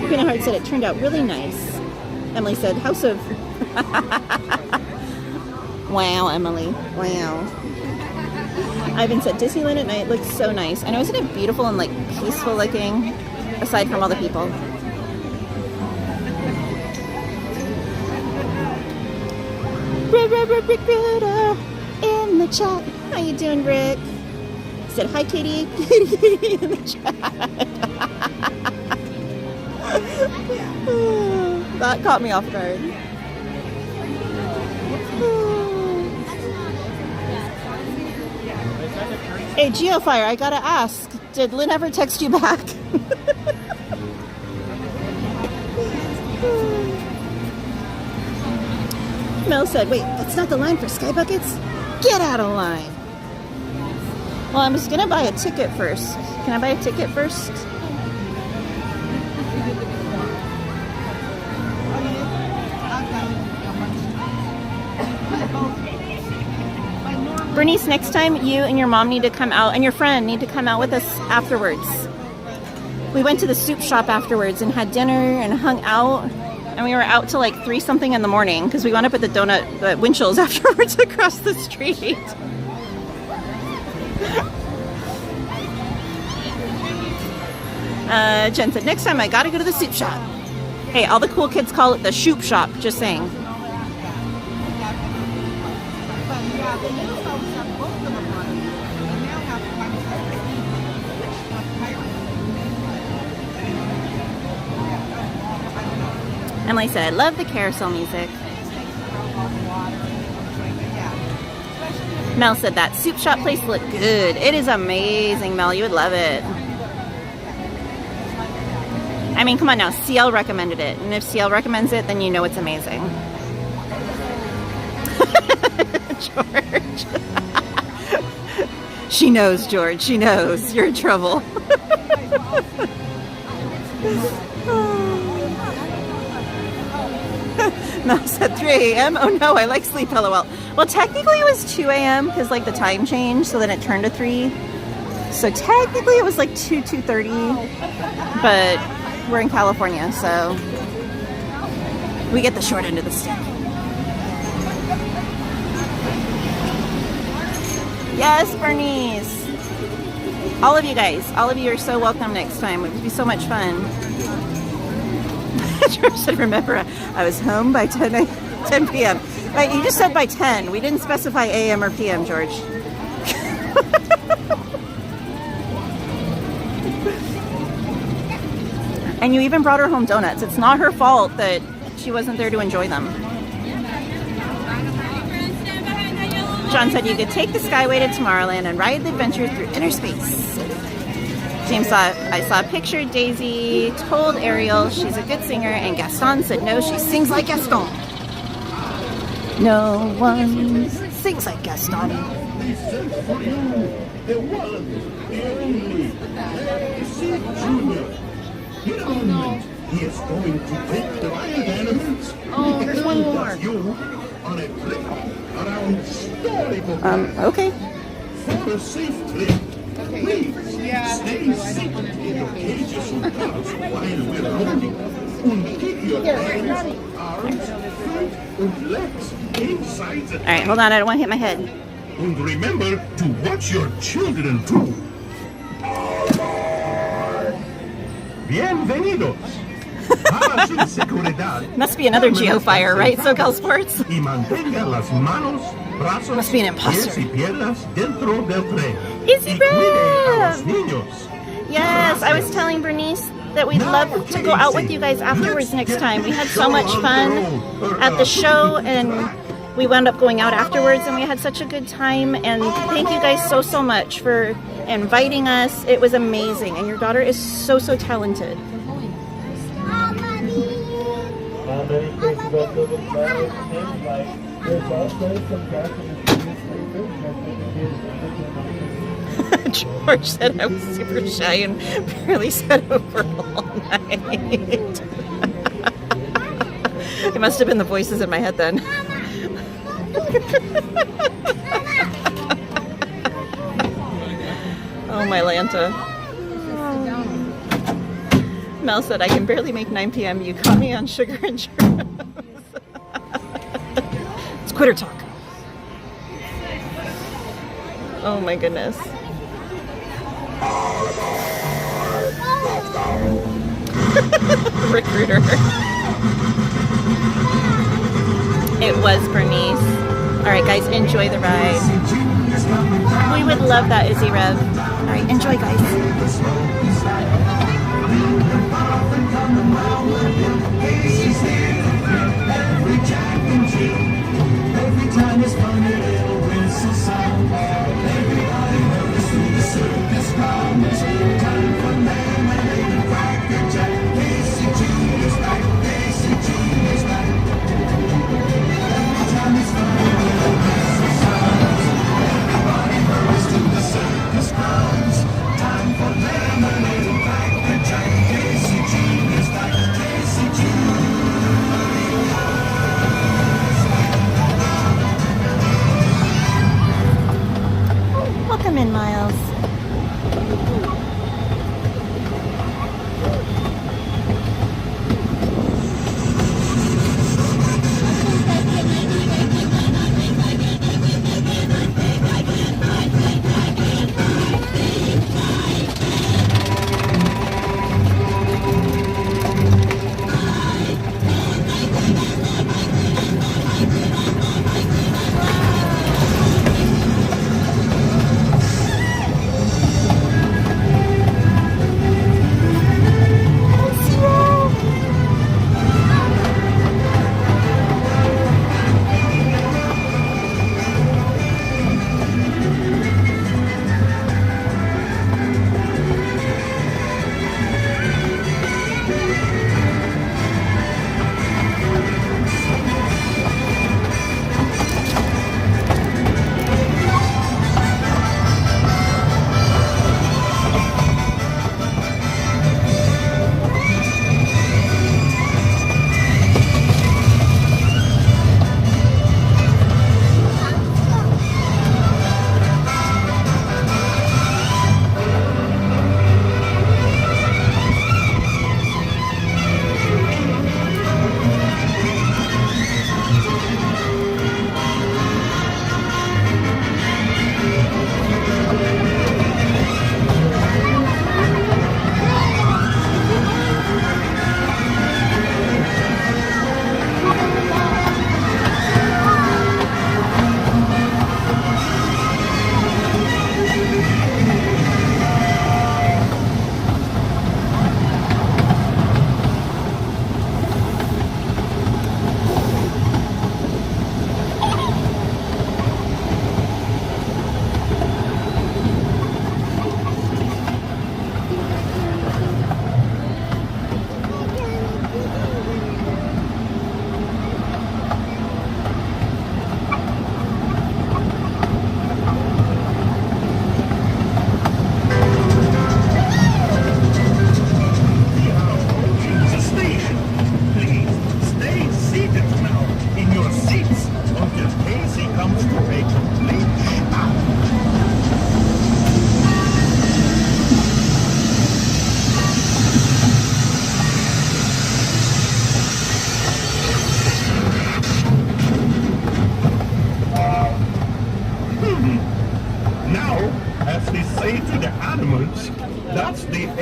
Queen of Hearts said it turned out really nice. Emily said, House of... Wow, Emily. Wow. Ivan said, Disneyland at night looks so nice. I know, isn't it beautiful and like peaceful looking? Aside from all the people. Rick in the chat. How you doing, Rick? He said, hi, Katie. Katie in the chat. That caught me off guard. Hey, Geofire, I gotta ask, did Lynn ever text you back? Mel said, wait, that's not the line for Sky Buckets? Get out of line. Well, I was gonna buy a ticket first. Can I buy a ticket first? Bernice, next time you and your mom need to come out, and your friend need to come out with us afterwards. We went to the soup shop afterwards and had dinner and hung out. And we were out till like 3 something in the morning because we wound up at the Winchell's afterwards across the street. Jen said, next time I gotta go to the soup shop. Hey, all the cool kids call it the shoop shop, just saying. Emily said, I love the carousel music. Mel said, that soup shop place looked good. It is amazing, Mel. You would love it. I mean, come on now. CL recommended it. And if CL recommends it, then you know it's amazing. George. She knows, George. She knows. You're in trouble. Mel said 3 a.m. Oh no, I like sleep, LOL. Well, technically it was 2 a.m. because like the time changed, so then it turned to 3. So technically it was like 2:30, but we're in California, so we get the short end of the stick. Yes, Bernice. All of you guys, all of you are so welcome next time. It would be so much fun. George said, remember, I was home by 10 p.m. Right, you just said by 10. We didn't specify a.m. or p.m., George. And you even brought her home donuts. It's not her fault that she wasn't there to enjoy them. John said you could take the Skyway to Tomorrowland and ride the adventure through inner space. James I saw a picture. Daisy told Ariel she's a good singer, and Gaston said no, she sings like Gaston. No one sings like Gaston. Oh no. He is going to take the wild animals. Oh, there's one more. You on a trip around Storybook. Okay. For a safe trip. Okay. Please stay safe in your cages or pouch while we're loading. And keep your hands, arms, feet, and legs inside the All right, hold on. I don't want to hit my head. And remember to watch your children too. Bienvenidos. Must be another geofire, right? SoCal Sports. Y mantenga las manos, brazos, Must be an imposter. pies y piernas dentro del tren. Izzy Y cuide a los Rev! niños. Yes, I was telling Bernice that we'd love to go out with you guys afterwards next time. We had so much fun at the show, and we wound up going out afterwards, and we had such a good time. And thank you guys so much for inviting us. It was amazing, and your daughter is so talented. George said I was super shy and barely said over all night. It must have been the voices in my head then. Oh, my Lanta. Mel said, I can barely make 9 p.m. You caught me on sugar and churros. It's quitter talk. Oh my goodness. Recruiter. It was Bernice. Alright guys, enjoy the ride. We would love that, Izzy Rev. Alright, enjoy guys. Every time it's funny, little whistle sound. Everybody hurries through the circus grounds. Time for Mermaid and Cracker Jack. Casey Jr.'s back. Casey Jr.'s back. Every time it's funny, little whistle sounds. Everybody hurries through the circus grounds. Time for Mermaid.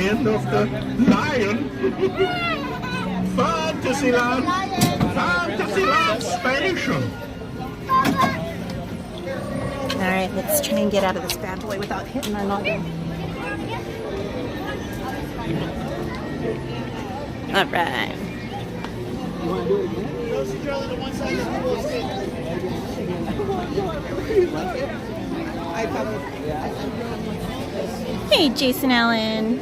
end of the lion. Fantasyland Station. Alright, let's try and get out of this bad boy without hitting our noggin. Alright. Hey, Jason Allen.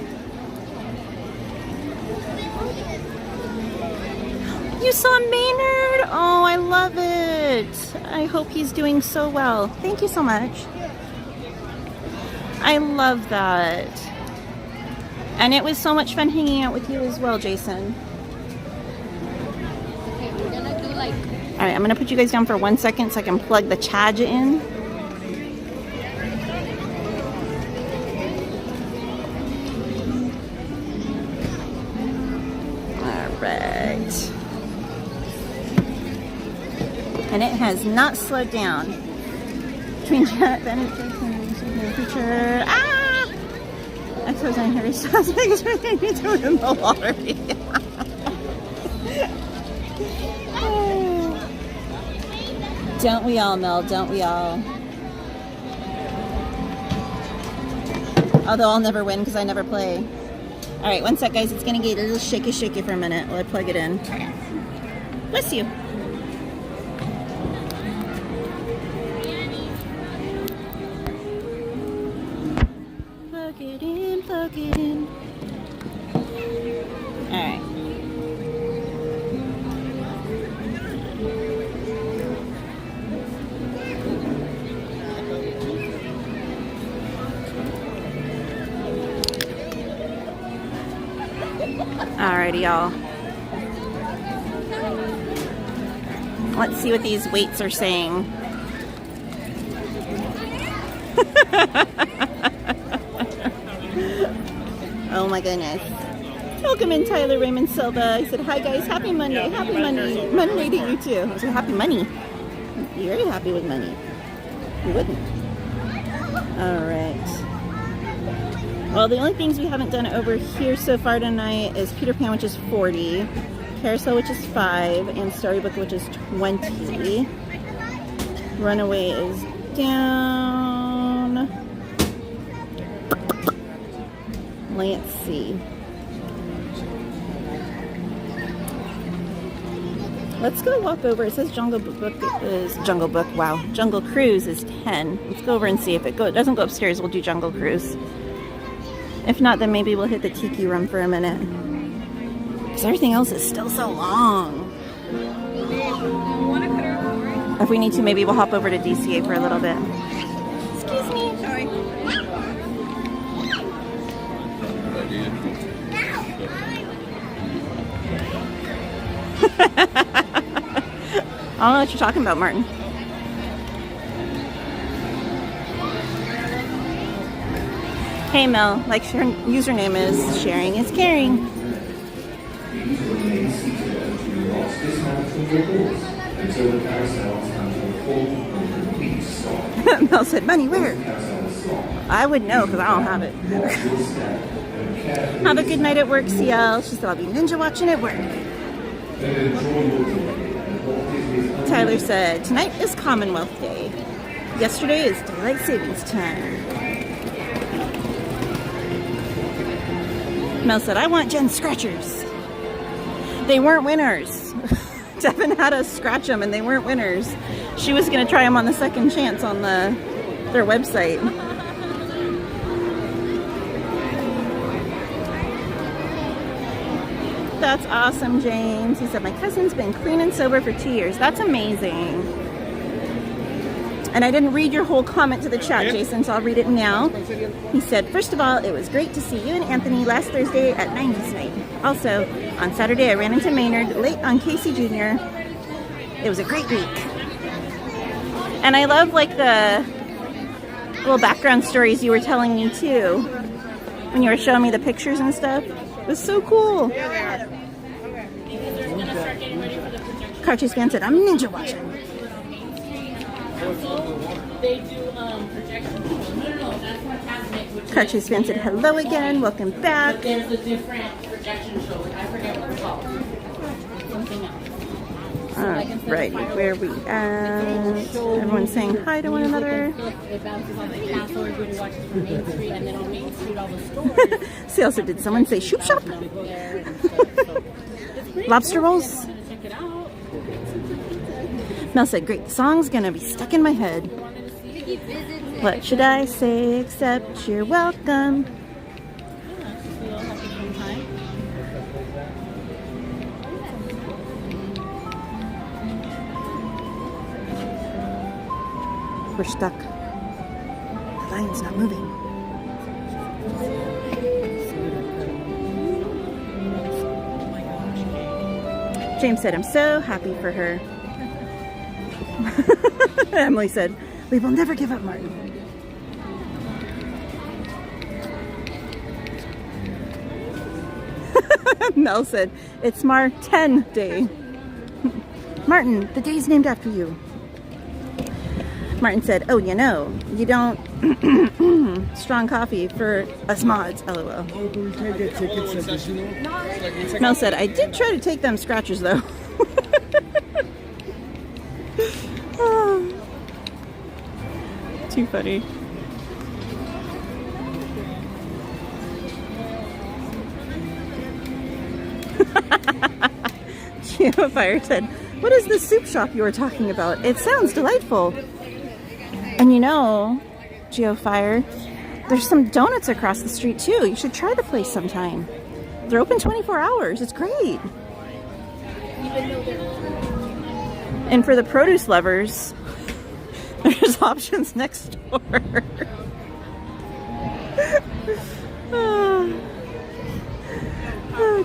You saw Maynard? Oh, I love it. I hope he's doing so well. Thank you so much. I love that. And it was so much fun hanging out with you as well, Jason. Okay, we're gonna do like... Alright, I'm gonna put you guys down for 1 second so I can plug the charger in. Alright. And it has not slowed down. Between Janet Bennett and feature. Ah! I suppose I'm Harry Styles because we're going to win the lottery. Don't we all, Mel? Don't we all? Although I'll never win because I never play. Alright, 1 sec, guys. It's going to get a little shaky for a minute while I plug it in. Bless you. Plug it in. Alright. Alrighty, y'all. Let's see what these weights are saying. Oh my goodness. Welcome in, Tyler Raymond Silva. I said, hi guys, happy Monday. Happy Monday. Monday to you too. I said, happy money. You're very happy with money. You wouldn't. Alright. Well, the only things we haven't done over here so far tonight is Peter Pan, which is 40, Carousel, which is 5, and Storybook, which is 20. Runaway is down. Let's see. Let's go walk over. It says Jungle Book. Wow. Jungle Cruise is 10. Let's go over and see if it doesn't go upstairs. We'll do Jungle Cruise. If not, then maybe we'll hit the Tiki Room for a minute. Because everything else is still so long. If we need to, maybe we'll hop over to DCA for a little bit. Excuse me. Sorry. I don't know what you're talking about, Martin. Hey Mel, like your username is sharing is caring. Mel said, money where? I would know because I don't have it. Have a good night at work, CL. She said, I'll be ninja watching at work. Tyler said, tonight is Commonwealth Day. Yesterday is Daylight Savings Time. Mel said, I want Jen's scratchers. They weren't winners. Devin had us scratch them and they weren't winners. She was going to try them on the second chance on their website. That's awesome, James. He said, my cousin's been clean and sober for 2 years. That's amazing. And I didn't read your whole comment to the chat, Jason, so I'll read it now. He said, first of all, it was great to see you and Anthony last Thursday at 90s night. Also, on Saturday, I ran into Maynard late on Casey Jr. It was a great week. And I love, like, the little background stories you were telling me, too. When you were showing me the pictures and stuff. It was so cool. Carchase fan said, I'm ninja watching. They do projection. No, that's what happens. Carchase fan said hello again. Welcome back. There's a different projection show. I forget what it's called. Something else. Alright, where are we at? Everyone's saying hi to one another. It bounces on the castle, everybody watches from Main Street, and then on Main Street all the stores. See, also, did someone say shoop shop? Lobster rolls? Check it out. Mel said, great, the song's gonna be stuck in my head. What should I say except you're welcome? We're stuck. The line's not moving. James said, I'm so happy for her. Emily said, we will never give up, Martin. Mel said, it's Martin Day. Martin, the day's named after you. Martin said, oh, you know, you don't strong coffee for us mods, lol. Mel said, I did try to take them scratchers, though. Oh, too funny. Geofire said, what is the soup shop you were talking about? It sounds delightful. And you know, Geofire, there's some donuts across the street too. You should try the place sometime. They're open 24 hours. It's great. And for the produce lovers, there's options next door.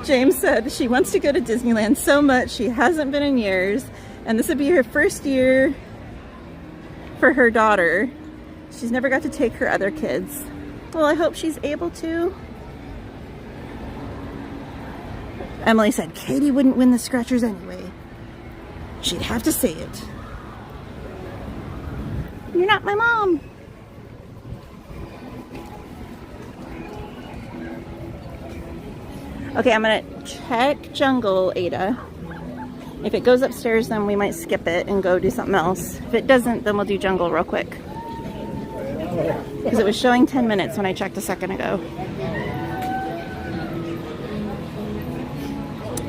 James said she wants to go to Disneyland so much. She hasn't been in years. And this would be her first year for her daughter. She's never got to take her other kids. Well, I hope she's able to. Emily said Katie wouldn't win the scratchers anyway. She'd have to say it. You're not my mom. Okay, I'm gonna check Jungle, Ada. If it goes upstairs, then we might skip it and go do something else. If it doesn't, then we'll do Jungle real quick. Because it was showing 10 minutes when I checked a second ago.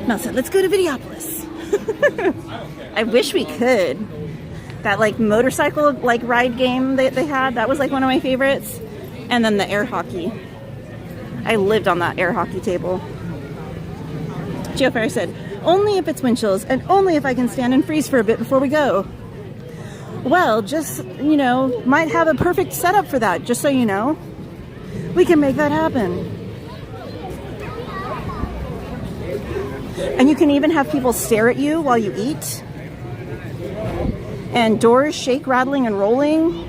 Mel said, let's go to Videopolis. I wish we could. That like motorcycle like ride game that they had, that was like one of my favorites. And then the air hockey. I lived on that air hockey table. Geofire said, only if it's wind chills and only if I can stand and freeze for a bit before we go. Well, just, you know, might have a perfect setup for that, just so you know. We can make that happen. And you can even have people stare at you while you eat. And doors shake, rattling, and rolling.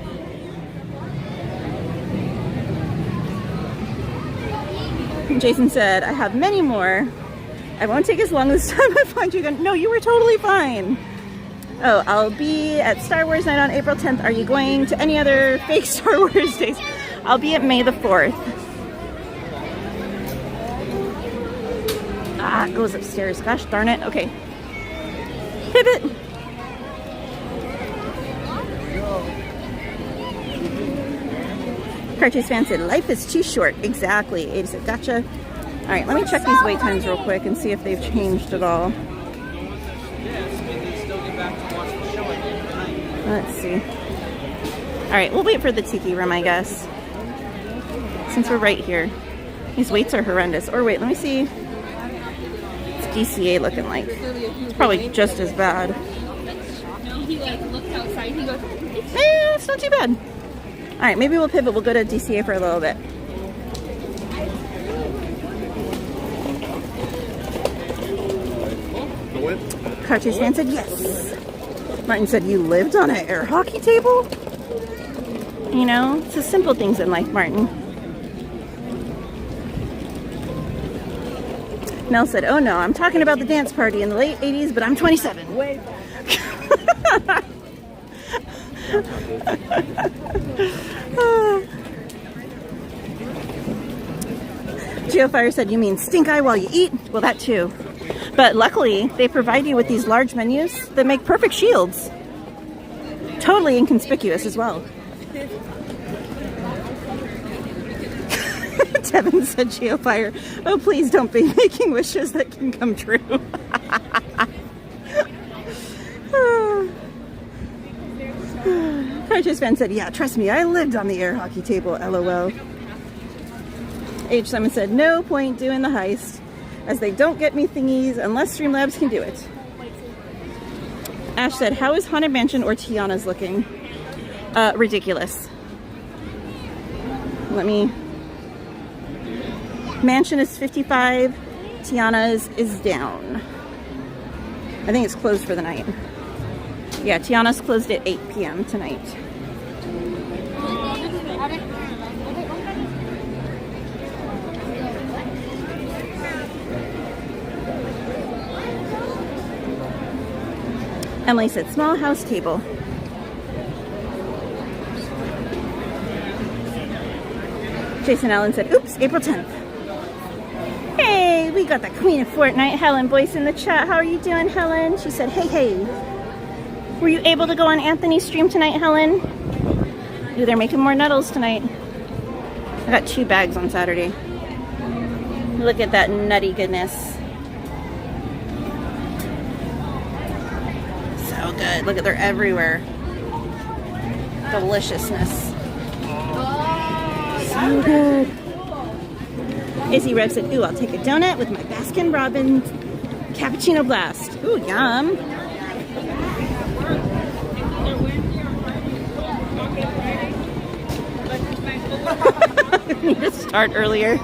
Jason said, I have many more. I won't take as long this time I find you again. No, you were totally fine. Oh, I'll be at Star Wars Night on April 10th. Are you going to any other fake Star Wars days? I'll be at May the 4th. Ah, it goes upstairs. Gosh darn it. Okay. Pivot. Cartoons fan said, life is too short. Exactly. Ada said, gotcha. All right, let me check these wait times real quick and see if they've changed at all. Let's see. All right, we'll wait for the tiki room, I guess. Since we're right here. These waits are horrendous. Or wait, let me see. It's DCA looking like. It's probably just as bad. No, he like looked outside. He goes, it's not too bad. All right, maybe we'll pivot. We'll go to DCA for a little bit. Cartoons fan said yes. Martin said, you lived on an air hockey table? You know, it's the simple things in life, Martin. Nell said, oh no, I'm talking about the dance party in the late 80s, but I'm 27. Way back. Geofire said, you mean stink eye while you eat? Well, that too. But luckily, they provide you with these large menus that make perfect shields. Totally inconspicuous as well. Devin said, Geofire, oh please don't be making wishes that can come true. Cartoon fan said, yeah, trust me, I lived on the air hockey table, LOL. H. Simon said, no point doing the heist, as they don't get me thingies unless Streamlabs can do it. Ash said, how is Haunted Mansion or Tiana's looking? Ridiculous. Let me... Mansion is 55, Tiana's is down. I think it's closed for the night. Yeah, Tiana's closed at 8 p.m. tonight. Emily said, small house table. Jason Allen said, oops, April 10th. Hey, we got the Queen of Fortnite, Helen Boyce, in the chat. How are you doing, Helen? She said, hey, hey. Were you able to go on Anthony's stream tonight, Helen? Ooh, they're making more Nuddles tonight. I got 2 bags on Saturday. Look at that nutty goodness. So good. Look at, they're everywhere. Deliciousness. So good. Izzy Rev said, ooh, I'll take a donut with my Baskin Robbins Cappuccino Blast. Ooh, yum. Need to start earlier.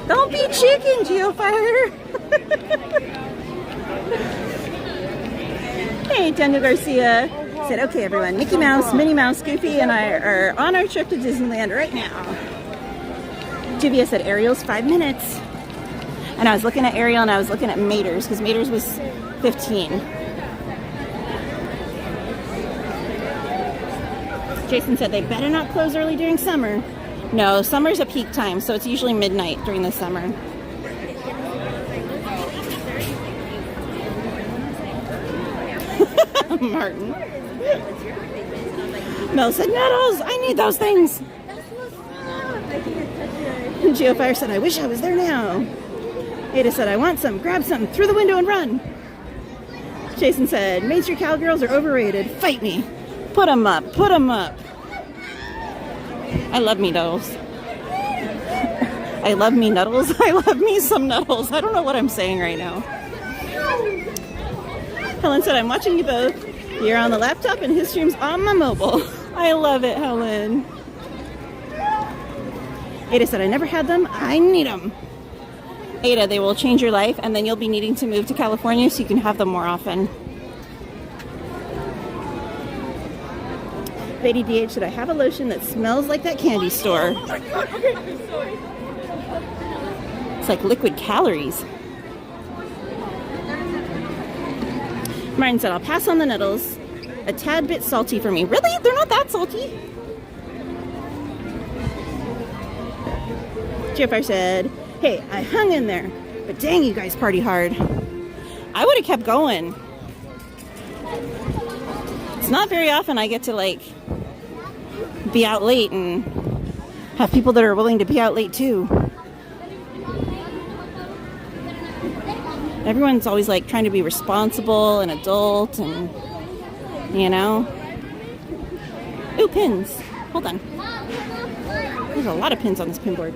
Don't be chicken, Geofire. Hey, Daniel Garcia said, okay, everyone, Mickey Mouse, Minnie Mouse, Goofy, and I are on our trip to Disneyland right now. Juvia said, Ariel's 5 minutes. And I was looking at Ariel and I was looking at Mater's, because Mater's was 15. Jason said they better not close early during summer. No, summer's a peak time, so it's usually midnight during the summer. Martin. Mel said, Nettles, I need those things. And Geofire said, I wish I was there now. Ada said, I want some, grab some, through the window and run. Jason said, MainStCowgirls are overrated. Fight me. Put them up, put them up. I love me Nuddles. I love me Nuddles. I love me some Nuddles. I don't know what I'm saying right now. Helen said, I'm watching you both. You're on the laptop and his stream's on my mobile. I love it, Helen. Ada said, I never had them. I need them. Ada, they will change your life, and then you'll be needing to move to California so you can have them more often. Lady DH said, I have a lotion that smells like that candy store. It's like liquid calories. Martin said, I'll pass on the Nuddles. A tad bit salty for me. Really? They're not that salty? Geofire said, hey, I hung in there, but dang, you guys party hard. I would have kept going. It's not very often I get to, like, be out late and have people that are willing to be out late too. Everyone's always like trying to be responsible and adult and, you know. Ooh, pins. Hold on. There's a lot of pins on this pin board.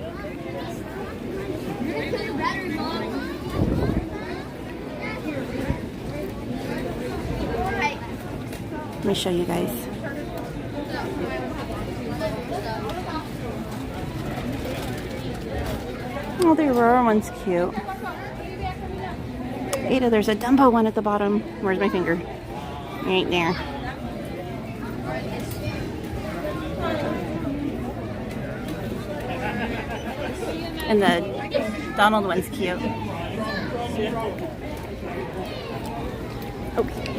Let me show you guys. Oh, the Aurora one's cute. Ada, there's a Dumbo one at the bottom. Where's my finger? Right there. And the Donald one's cute. Okay.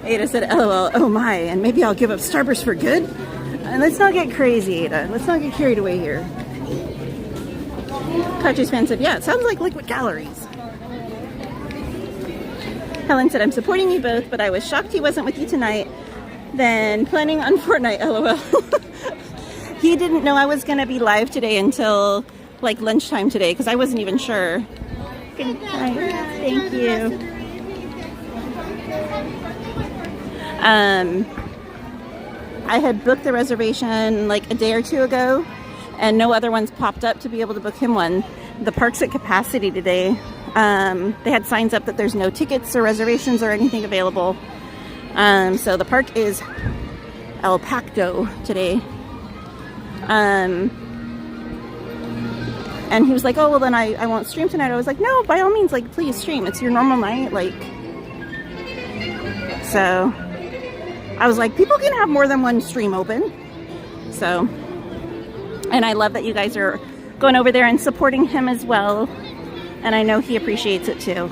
Ada said, LOL, oh my, and maybe I'll give up Starburst for good? And let's not get crazy, Ada. Let's not get carried away here. Kachi's fan said, yeah, it sounds like liquid calories. Helen said, I'm supporting you both, but I was shocked he wasn't with you tonight. Then planning on Fortnite, LOL. He didn't know I was going to be live today until like lunchtime today because I wasn't even sure. Good night. Thank you. I had booked the reservation like a day or two ago and no other ones popped up to be able to book him one. The park's at capacity today. They had signs up that there's no tickets or reservations or anything available. So the park is El Pacto today. And he was like, oh, well then I won't stream tonight. I was like, no, by all means, like, please stream. It's your normal night. Like, so I was like, people can have more than one stream open. So, and I love that you guys are going over there and supporting him as well. And I know he appreciates it too.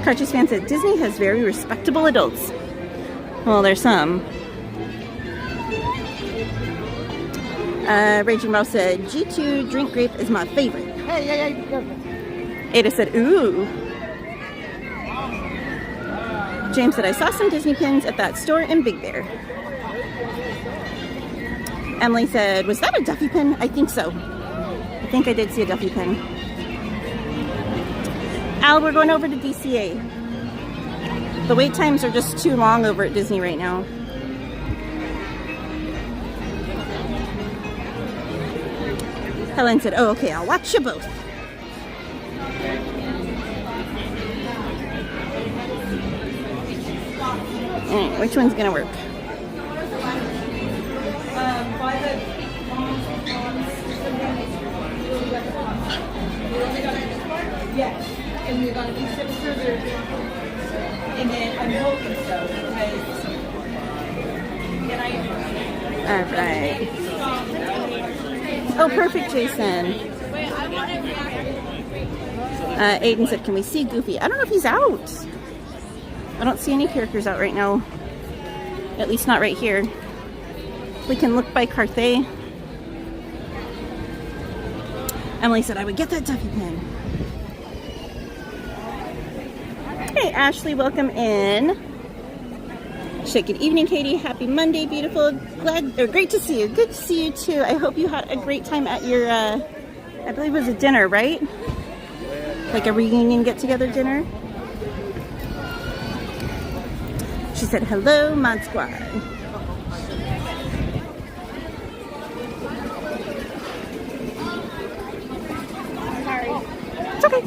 Carch's fan said, Disney has very respectable adults. Well, there's some. Raging Mouse said, G2 drink grape is my favorite. Ada said, ooh. James said, I saw some Disney pins at that store in Big Bear. Emily said, was that a Duffy pin? I think so. I think I did see a Duffy pin. Al, we're going over to DCA. The wait times are just too long over at Disney right now. Helen said, oh, okay, I'll watch you both. Which one's gonna work? Yes, and we're going to be shipped further. And then I'm hoping so. All right. Oh, perfect, Jason. Aiden said, can we see Goofy? I don't know if he's out. I don't see any characters out right now. At least not right here. We can look by Carthay. Emily said, I would get that Duffy pin. Hey, Ashley, welcome in. She said, good evening, Katie. Happy Monday, beautiful. Great to see you. Good to see you, too. I hope you had a great time at your, I believe it was a dinner, right? Like a reunion get-together dinner. She said, hello, Mod Squad. Sorry. It's okay.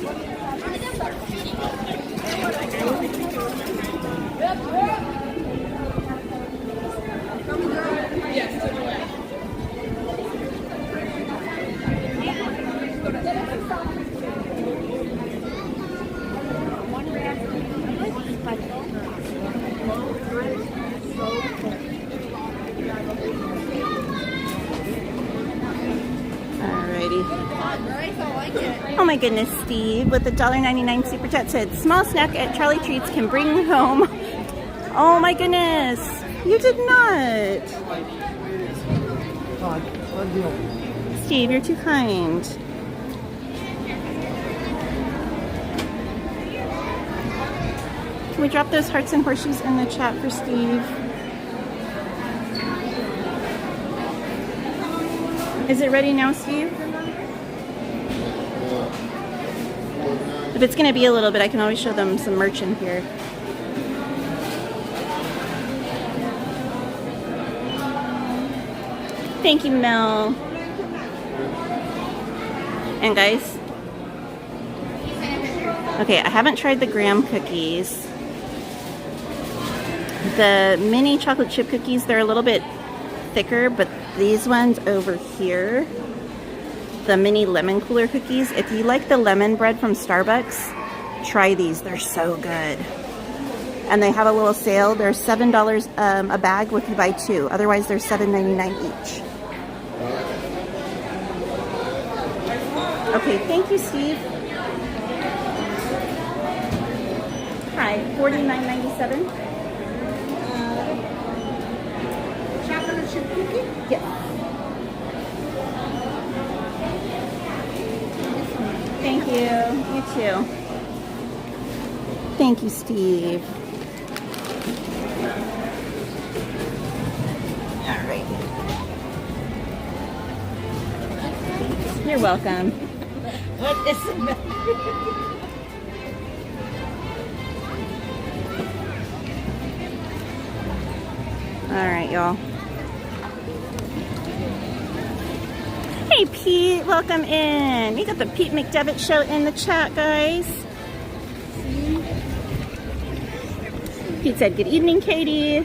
Oh my goodness, Steve with the $1.99 super chat said, small snack at Charlie Treats can bring home. Oh my goodness, you did not. Steve, you're too kind. Can we drop those hearts and horseshoes in the chat for Steve? Is it ready now, Steve? If it's going to be a little bit, I can always show them some merch in here. Thank you, Mel. And guys, okay, I haven't tried the graham cookies. The mini chocolate chip cookies, they're a little bit thicker, but these ones over here, the mini lemon cooler cookies, if you like the lemon bread from Starbucks, try these. They're so good. And they have a little sale. They're $7 a bag if you buy two. Otherwise, they're $7.99 each. Okay, thank you, Steve. Hi, $49.97. Chocolate chip cookie? Yes. Thank you. You too. Thank you, Steve. All right. You're welcome. What is the matter? All right, y'all. Hey, Pete, welcome in. We got the Pete McDevitt show in the chat, guys. Pete said, good evening, Katie.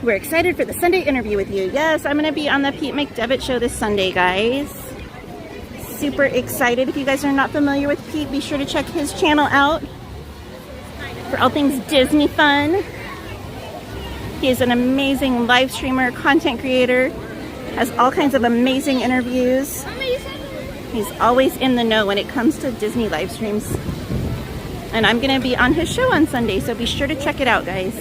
We're excited for the Sunday interview with you. Yes, I'm going to be on the Pete McDevitt show this Sunday, guys. Super excited. If you guys are not familiar with Pete, be sure to check his channel out for all things Disney fun. He is an amazing live streamer, content creator, has all kinds of amazing interviews. He's always in the know when it comes to Disney live streams. And I'm going to be on his show on Sunday, so be sure to check it out, guys.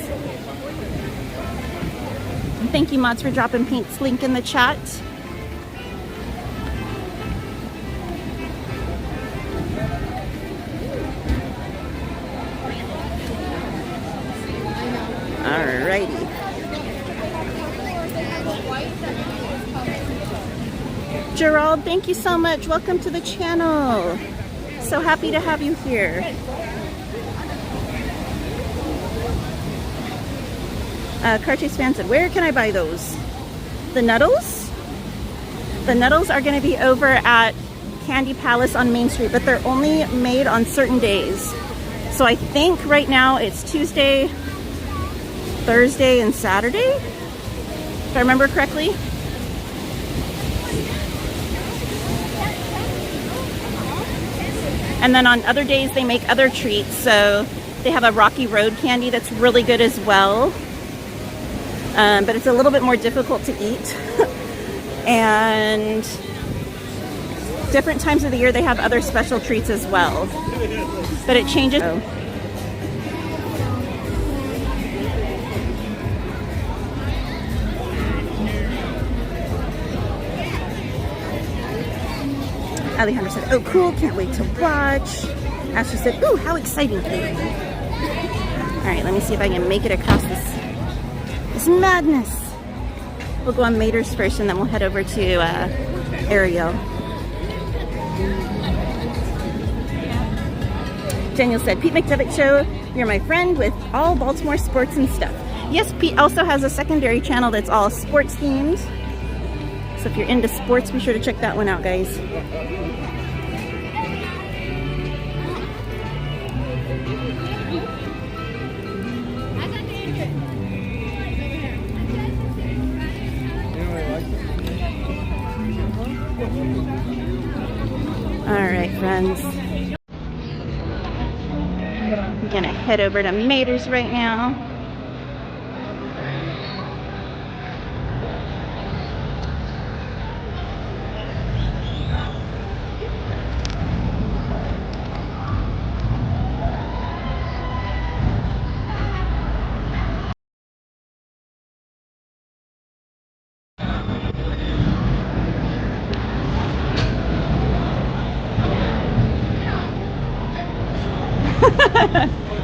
And thank you, mods, for dropping Pete's link in the chat. Alrighty. Gerald, thank you so much. Welcome to the channel. So happy to have you here. Carchase fan said, where can I buy those? The Nuddles? The Nuddles are going to be over at Candy Palace on Main Street, but they're only made on certain days. So I think right now it's Tuesday, Thursday, and Saturday, if I remember correctly. And then on other days they make other treats. So they have a Rocky Road candy that's really good as well. But it's a little bit more difficult to eat. And different times of the year they have other special treats as well. But it changes. Alejandro said, oh, cool, can't wait to watch. Ashley said, ooh, how exciting. All right, let me see if I can make it across this madness. We'll go on Mater's first, and then we'll head over to Ariel. Daniel said, Pete McDevitt Show, you're my friend with all Baltimore sports and stuff. Yes, Pete also has a secondary channel that's all sports themed. So if you're into sports, be sure to check that one out, guys. All right, friends. I'm gonna head over to Mater's right now.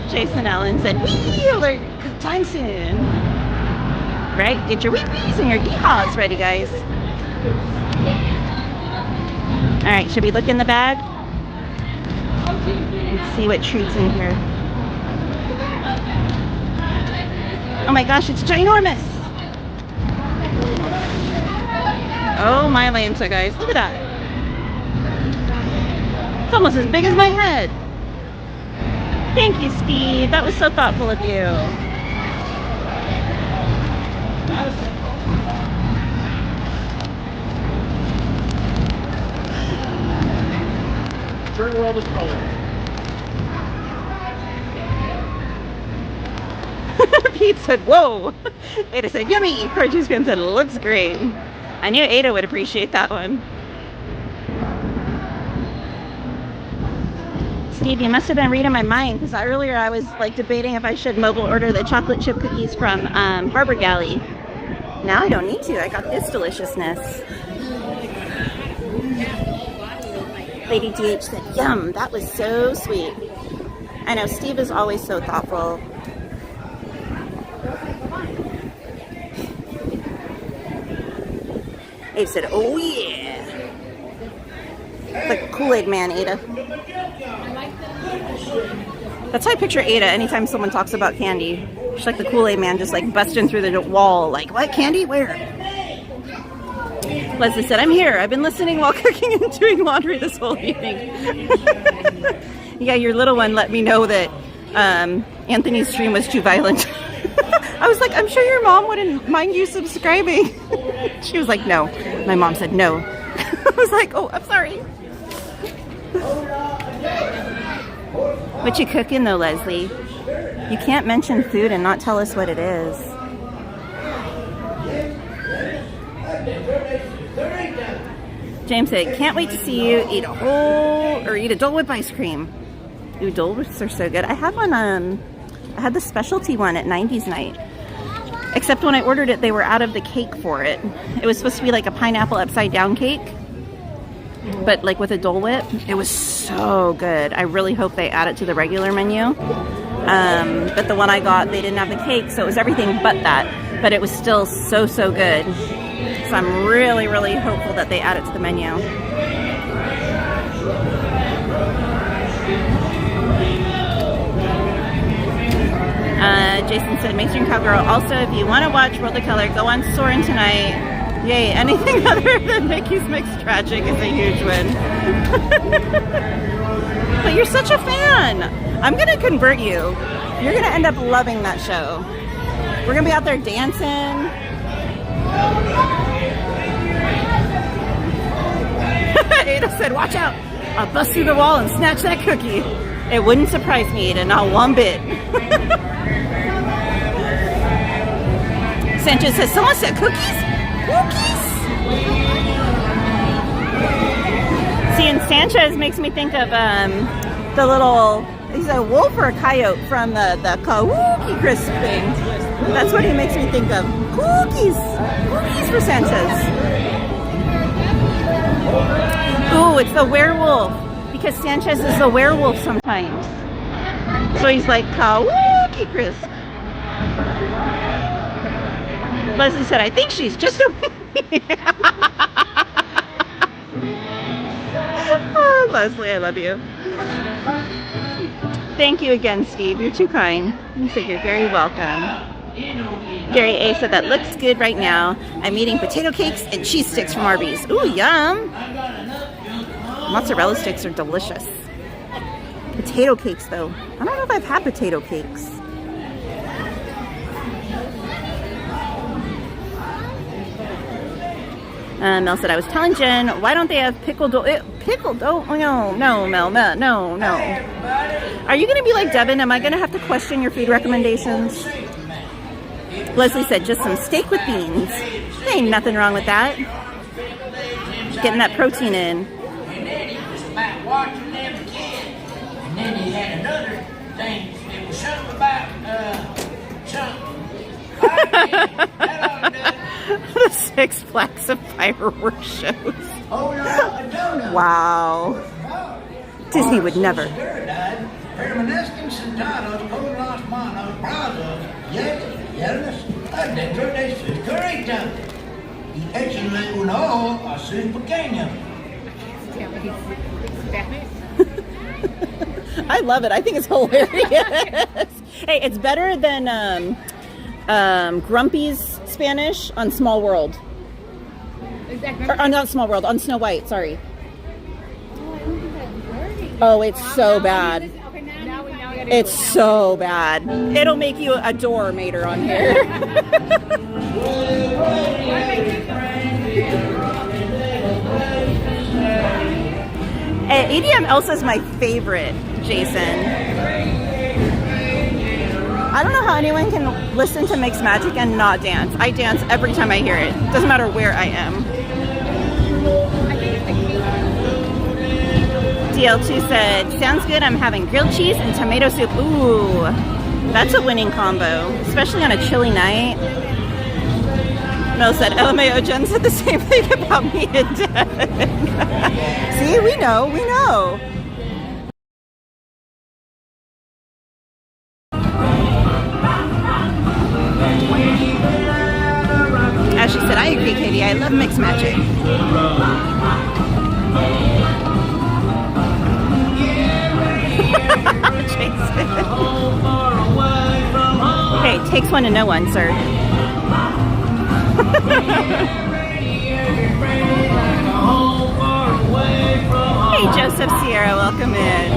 Jason Allen said, wee alert, time soon. Right, get your wee-wees and your yee-haws ready, guys. All right, should we look in the bag? Let's see what treats in here. Oh my gosh, it's ginormous. Oh my Lanta, guys, look at that. It's almost as big as my head. Thank you, Steve. That was so thoughtful of you. Turn world of color. Pete said, whoa. Ada said, yummy. Cartoon fan said, looks great. I knew Ada would appreciate that one. Steve, you must have been reading my mind, because earlier I was like debating if I should mobile order the chocolate chip cookies from Harbor Galley. Now I don't need to. I got this deliciousness. Lady DH said, yum, that was so sweet. I know, Steve is always so thoughtful. Abe said, oh yeah. It's like Kool-Aid Man, Ada. That's how I picture Ada anytime someone talks about candy. She's like the Kool-Aid Man, just like busting through the wall. Like, what, candy? Where? Leslie said, I'm here. I've been listening while cooking and doing laundry this whole evening. Yeah, your little one let me know that Anthony's stream was too violent. I was like, I'm sure your mom wouldn't mind you subscribing. She was like, no. My mom said no. I was like, oh, I'm sorry. What you cooking though, Leslie? You can't mention food and not tell us what it is. James said, can't wait to see you eat a Dole Whip ice cream. Ooh, Dole Whips are so good. I had one, I had the specialty one at 90s night. Except when I ordered it, they were out of the cake for it. It was supposed to be like a pineapple upside down cake, but like with a Dole Whip. It was so good. I really hope they add it to the regular menu. But the one I got, they didn't have the cake, so it was everything but that. But it was still so, so good. So I'm really, really hopeful that they add it to the menu. Jason said, MainStCowgirl. Also, if you want to watch World of Color, go on Soarin' tonight. Yay, anything other than Mickey's Mixed Tragic is a huge win. But you're such a fan. I'm going to convert you. You're going to end up loving that show. We're going to be out there dancing. Ada said, watch out. I'll bust through the wall and snatch that cookie. It wouldn't surprise me, Ada, not one bit. Sanchez says, someone said cookies? Cookies? See, and Sanchez makes me think of the little, he's a wolf or a coyote from the Kawookie Crisp thing. That's what he makes me think of. Cookies! Cookies for Sanchez. Oh, it's the werewolf. Because Sanchez is the werewolf sometimes. So he's like, Kawookie Crisp. Leslie said, I think she's just a... Oh, Leslie, I love you. Thank you again, Steve. You're too kind. You said you're very welcome. Gary A said, that looks good right now. I'm eating potato cakes and cheese sticks from Arby's. Ooh, yum. Mozzarella sticks are delicious. Potato cakes, though. I don't know if I've had potato cakes. Mel said, I was telling Jen, why don't they have pickled dough? Pickled dough? Oh, no, Mel, no. Are you going to be like Devin? Am I going to have to question your food recommendations? Leslie said, just some steak with beans. There ain't nothing wrong with that. Getting that protein in. About watching them kids. And then he had another thing. It was something about The Six Flags of fireworks shows. Wow. Disney would never. I love it. I think it's hilarious. Hey, it's better than Grumpy's Spanish on Small World. Or not Small World, on Snow White, sorry. Oh, it's so bad. It's so bad. It'll make you adore Mater on here. ADM Elsa's my favorite, Jason. I don't know how anyone can listen to Mixed Magic and not dance. I dance every time I hear it. Doesn't matter where I am. DL2 said, sounds good, I'm having grilled cheese and tomato soup. Ooh, that's a winning combo, especially on a chilly night. Mel said, LMAO, Jen said the same thing about me and Dad. See, we know, we know. Ashley said, I agree, Katie, I love mixed magic. Hey, takes one to know one, sir. Hey, Joseph Sierra, welcome in.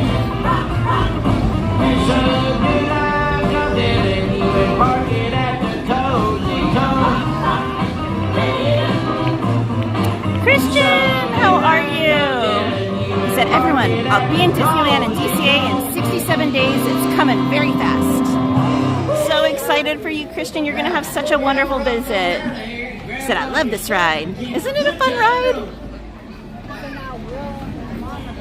Christian, how are you? He said, everyone, I'll be in Disneyland and DCA in 67 days. It's coming very fast. So excited for you, Christian. You're going to have such a wonderful visit. He said, I love this ride. Isn't it a fun ride?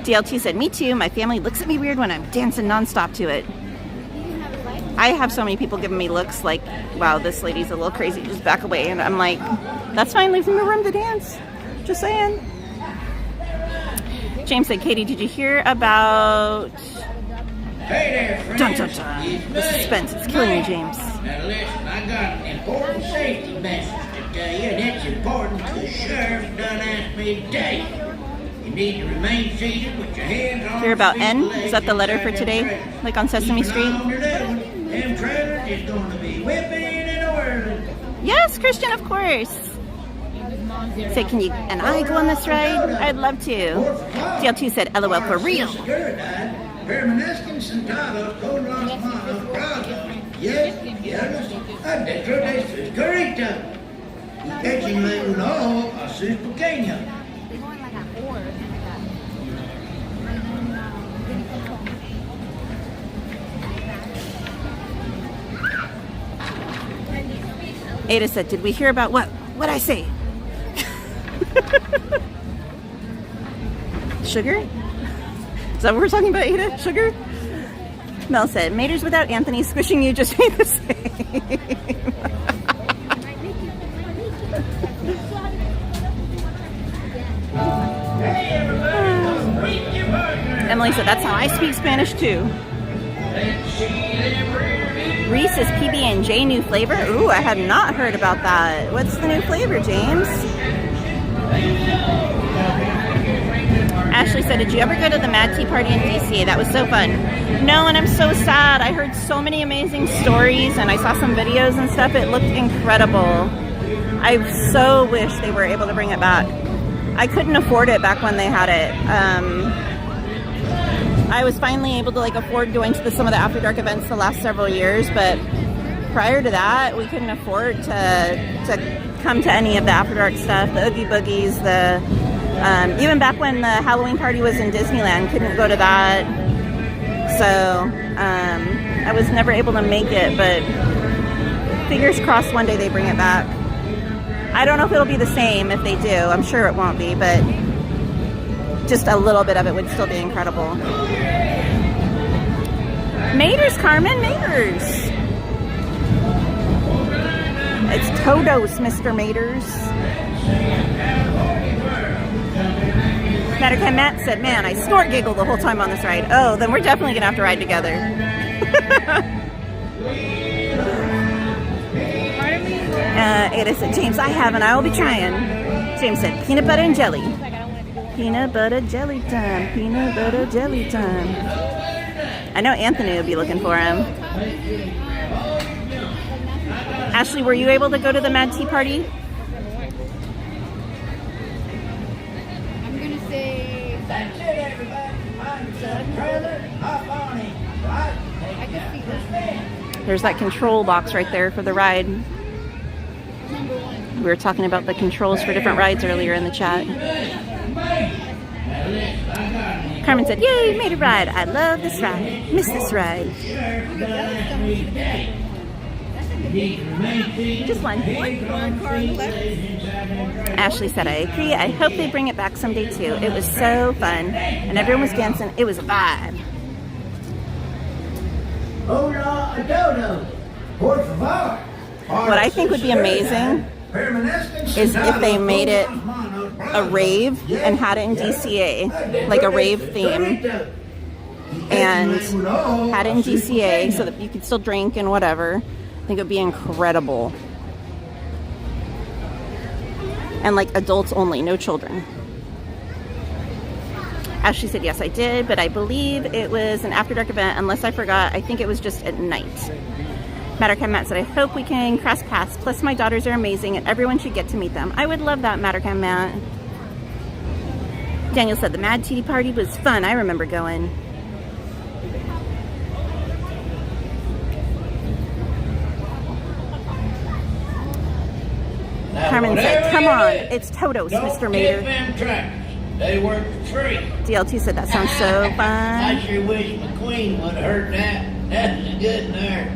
DLT said, me too. My family looks at me weird when I'm dancing nonstop to it. I have so many people giving me looks like, wow, this lady's a little crazy. Just back away. And I'm like, that's fine. Leave me room to dance. Just saying. James said, Katie, did you hear about... Hey there, Dun, dun, dun. The suspense. It's killing you, James. Now listen, I got an important safety message to tell you, and it's important because the sheriff done asked me today. You need to remain seated with your hands on. Hear about N? Is that the letter for today? Like on Sesame Street? Them trailers is going to be whipping and whirling. Yes, Christian, of course. Say, can you and I go on this ride? I'd love to. DL2 said, LOL, for real. Permanezcan sentados con las manos cruzadas, izquierdas, adentro de sus carritas, y échenle un ojo a sus pequeños. Ada said, did we hear about what? What'd I say? Sugar? Is that what we're talking about, Ada? Sugar? Mel said, Maters without Anthony squishing you just ain't the same. Emily said, that's how I speak Spanish too. Reese's PB&J new flavor? Ooh, I had not heard about that. What's the new flavor, James? Ashley said, did you ever go to the Mad Tea Party in DCA? That was so fun. No, and I'm so sad. I heard so many amazing stories, and I saw some videos and stuff. It looked incredible. I so wish they were able to bring it back. I couldn't afford it back when they had it. I was finally able to afford going to some of the After Dark events the last several years, but prior to that, we couldn't afford to come to any of the After Dark stuff, the Oogie Boogies, even back when the Halloween party was in Disneyland, couldn't go to that. So I was never able to make it, but fingers crossed one day they bring it back. I don't know if it'll be the same if they do. I'm sure it won't be, but just a little bit of it would still be incredible. Maters, Carmen, Maters. It's Todos, Mr. Maters. Matter of Matt said, man, I snort giggle the whole time on this ride. Oh, then we're definitely gonna have to ride together. Ada said, James, I haven't. I will be trying. James said, peanut butter and jelly. Peanut butter jelly time. Peanut butter jelly time. I know Anthony will be looking for him. Ashley, were you able to go to the Mad Tea Party? I'm going to say... That's it, everybody. I'm the trailer. Hop on in. Right? I can see this. There's that control box right there for the ride. Number one. We were talking about the controls for different rides earlier in the chat. Carmen said, yay, made a ride. I love this ride. Miss this ride. Just one. Ashley said, I agree. I hope they bring it back someday too. It was so fun. And everyone was dancing. It was a vibe. Hola, a dodo. Por favor. What I think would be amazing is if they made it a rave and had it in DCA, like a rave theme, and had it in DCA so that you could still drink and whatever. I think it would be incredible. And like adults only, no children. Ashley said, yes, I did, but I believe it was an after dark event, unless I forgot. I think it was just at night. Mattercam Matt said, I hope we can cross paths. Plus my daughters are amazing and everyone should get to meet them. I would love that, Mattercam Matt. Daniel said, the Mad Tea Party was fun. I remember going. Carmen said, come on, it's Totos, Mr. Mater. They work for free. DLT said, that sounds so fun. I sure wish McQueen would have heard that. That's a good nerve.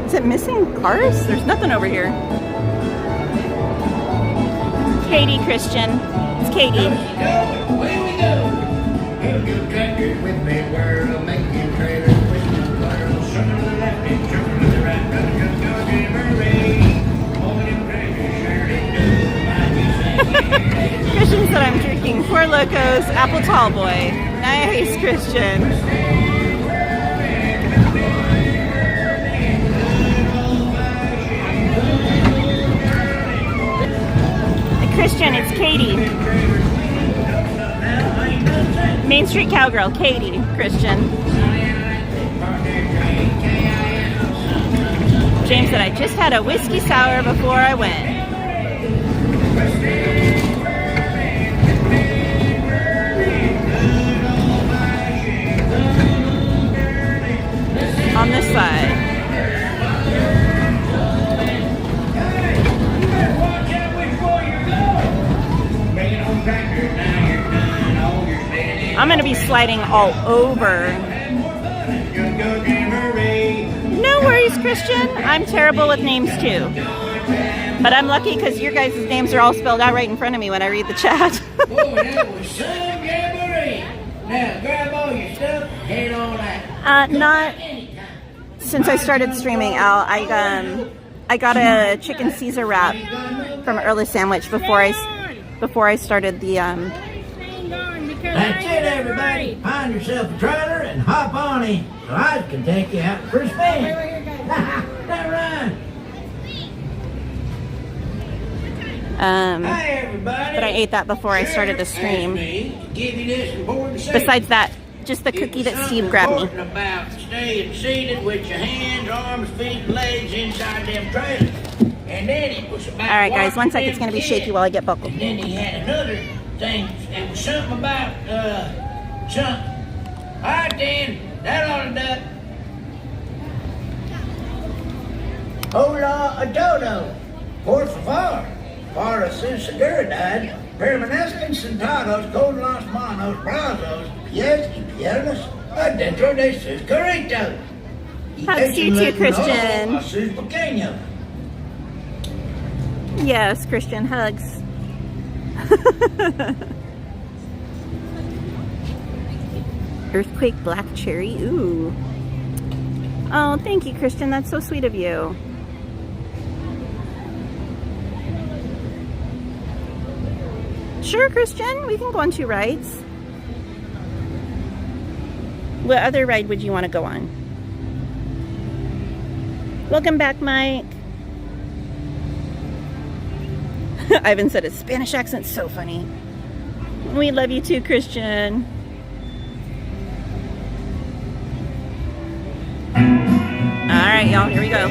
Is it missing cars? There's nothing over here. Katie, Christian. It's Katie. Away we go. Have your tractor with me, where a making trailer, pushing the water, shuffle to the left and shuffle to the right, brother, just go to Mermaid. All them tractors sure did do. Christian said, I'm drinking Four Locos Apple Tallboy. Nice, Christian. Christian, it's Katie. Main Street Cowgirl, Katie, Christian. James said, I just had a whiskey sour before I went. On this side. I'm going to be sliding all over. No worries, Christian. I'm terrible with names too. But I'm lucky because your guys' names are all spelled out right in front of me when I read the chat. Now, grab all your stuff, head on out. Not since I started streaming, Al. I got a chicken Caesar wrap from Early Sandwich before I started the That's it, everybody. Find yourself a trailer and hop on in, so I can take you out for a spin. Now run. Hi, everybody. But I ate that before I started the stream. Give you this important Besides that, just the cookie that Steve grabbed me. About staying seated with your hands, arms, feet, legs inside them trailers. And then it was about all right, guys. 1 second. It's going to be shaky while I get buckled. And then he had another thing. It was something about something. All right, then. That ought to do it. Hola, a dodo. Por favor. Para su seguridad, permanezcan sentados con las manos, brazos, pies y piernas adentro de sus carritos. Hugs you too, Christian. A sus pequeños. Yes, Christian, hugs. Earthquake black cherry. Ooh. Oh, thank you, Christian. That's so sweet of you. Sure, Christian. We can go on 2 rides. What other ride would you want to go on? Welcome back, Mike. Ivan said his Spanish accent's so funny. We love you too, Christian. All right, y'all, here we go.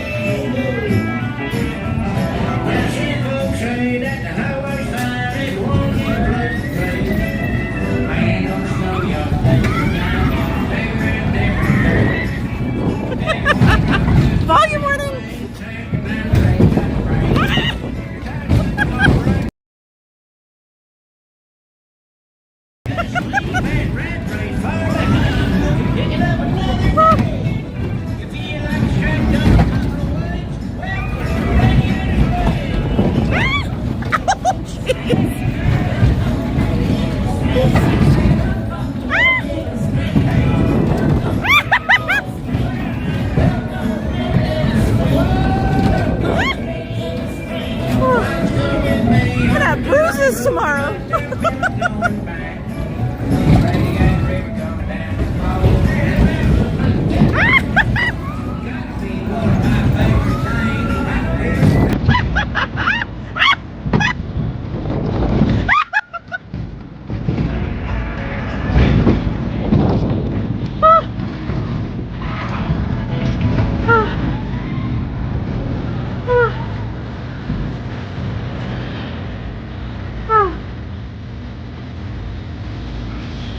tomorrow.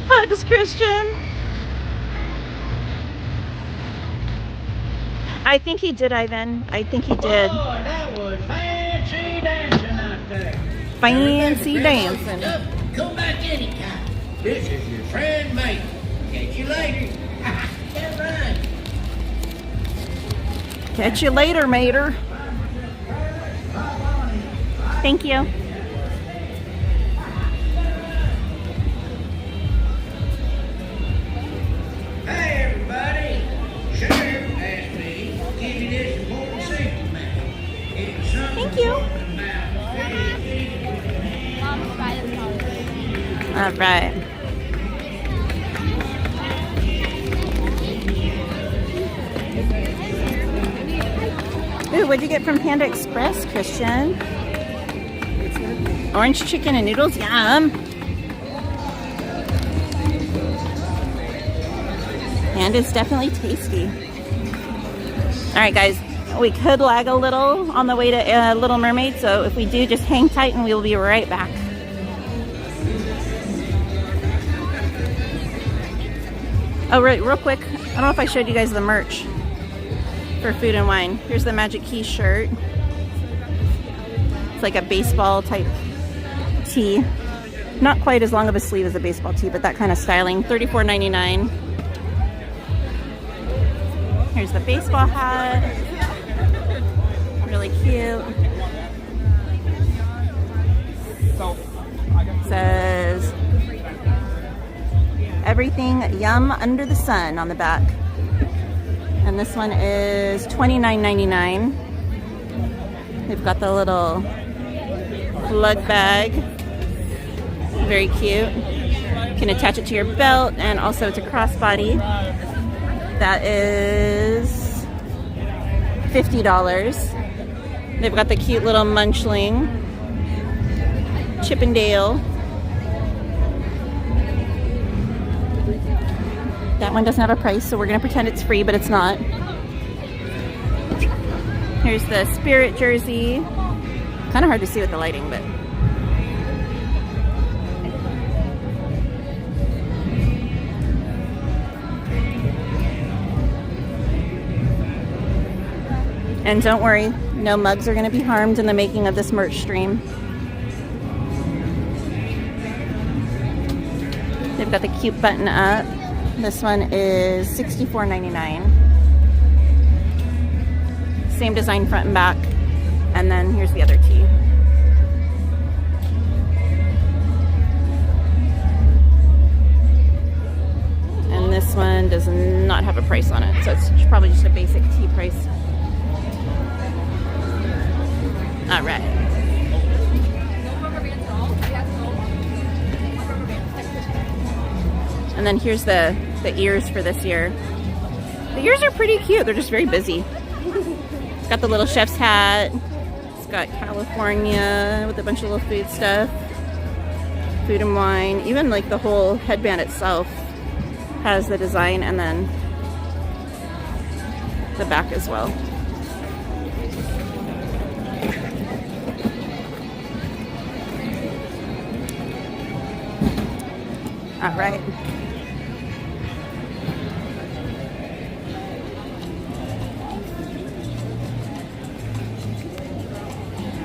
Hugs, Christian. I think he did, Ivan. I think he did. Oh, that was fancy dancing out there. Fancy dancing. Come back anytime. This is your friend, mate. Catch you later. Get right. Catch you later, Mater. Thank you. Hey, everybody. Sheriff asked me to give you this important safety message. It's something Thank you. All right. Ooh, what'd you get from Panda Express, Christian? Orange chicken and noodles, yum. And it's definitely tasty. All right, guys, we could lag a little on the way to Little Mermaid, so if we do, just hang tight and we will be right back. Oh, right, real quick, I don't know if I showed you guys the merch for Food and Wine. Here's the Magic Key shirt. It's like a baseball type tee. Not quite as long of a sleeve as a baseball tee, but that kind of styling. $34.99. Here's the baseball hat. Really cute. Says everything yum under the sun on the back. And this one is $29.99. They've got the little lug bag. Very cute. You can attach it to your belt, and also it's a crossbody. That is $50. They've got the cute little munchling Chippendale. That one doesn't have a price, so we're gonna pretend it's free, but it's not. Here's the Spirit jersey. Kind of hard to see with the lighting, but and don't worry, no mugs are going to be harmed in the making of this merch stream. They've got the cute button up. This one is $64.99. Same design front and back. And then here's the other tee. And this one does not have a price on it, so it's probably just a basic tee price. All right. And then here's the ears for this year. The ears are pretty cute. They're just very busy. It's got the little chef's hat. It's got California with a bunch of little food stuff. Food and Wine. Even like the whole headband itself has the design, and then the back as well. All right.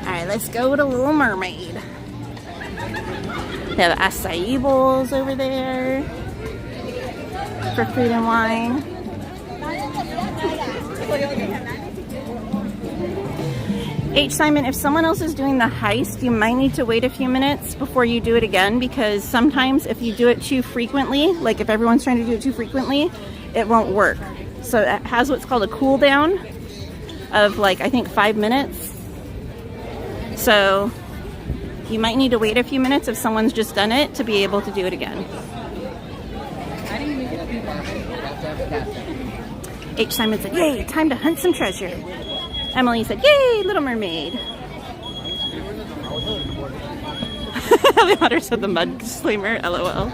All right, let's go to Little Mermaid. They have acai bowls over there for Food and Wine. H. Simon, if someone else is doing the heist, you might need to wait a few minutes before you do it again, because sometimes if you do it too frequently, like if everyone's trying to do it too frequently, it won't work. So it has what's called a cooldown of like, I think 5 minutes. So You might need to wait a few minutes if someone's just done it to be able to do it again. H. Simon said, yay, time to hunt some treasure. Emily said, yay, Little Mermaid. The otter said the mud slammer, LOL.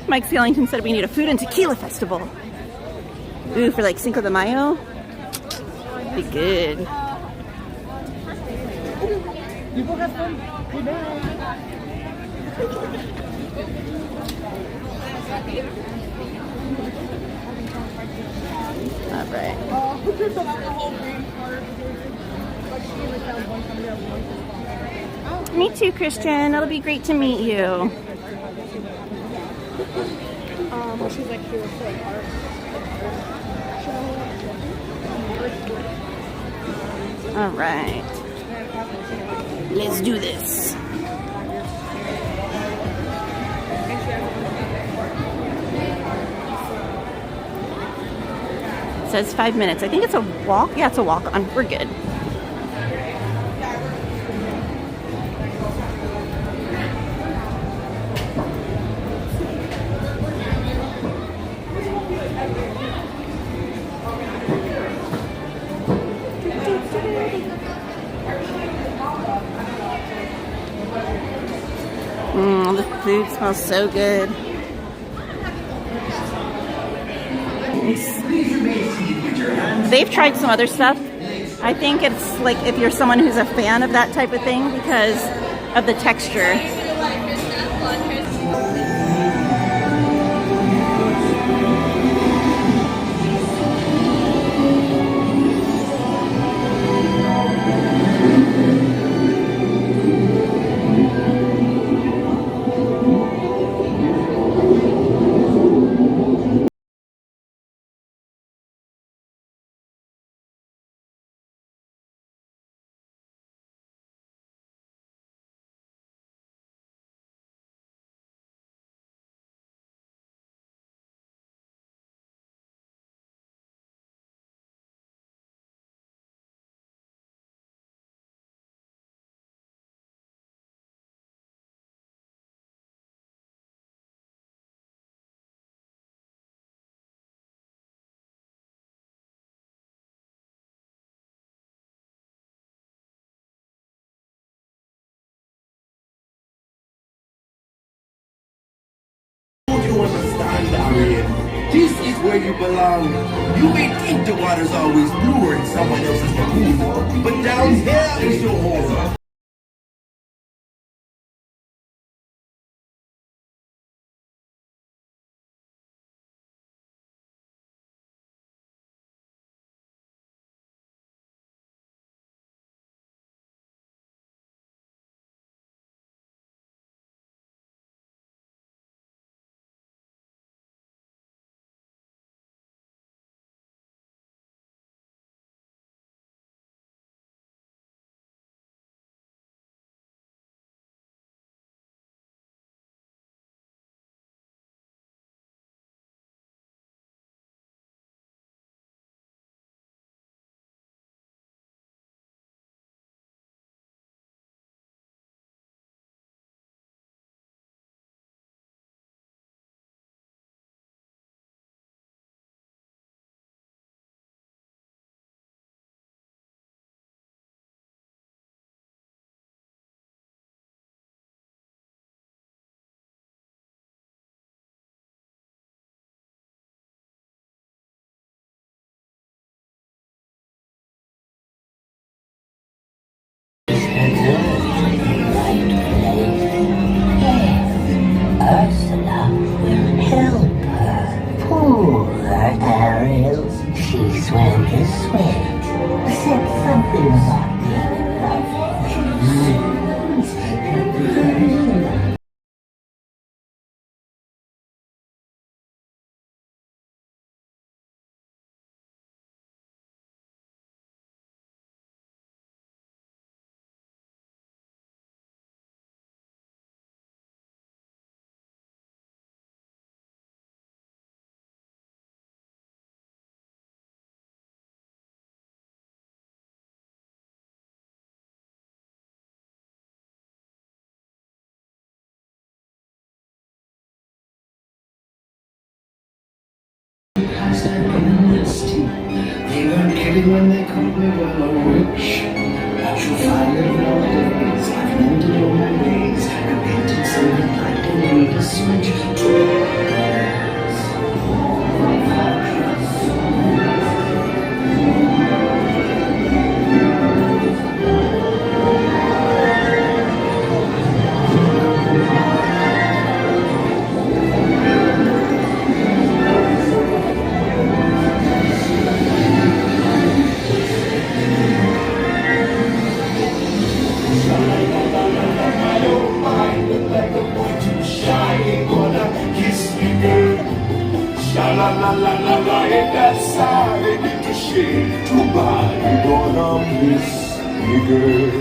Mike Skellington said we need a food and tequila festival. Ooh, for like Cinco de Mayo? Be good. You go have fun. Good night. All right. Me too, Christian. It'll be great to meet you. She's like, she was like art. All right. Let's do this. It says 5 minutes. I think it's a walk. Yeah, it's a walk on. We're good. The food smells so good. They've tried some other stuff. I think it's like if you're someone who's a fan of that type of thing because of the texture. You understand, Ariel? This is where you belong. You may think the water's always bluer in someone else's lagoon, but down here is your home. Because I've been in this team. They weren't kidding when they called me well or rich. But you'll find that nowadays I've mended all my ways. I painted something like I need a switch to Sha-la-la-la-la-la, ain't that sad? Ain't it a shame? Too bad you gonna miss me, girl.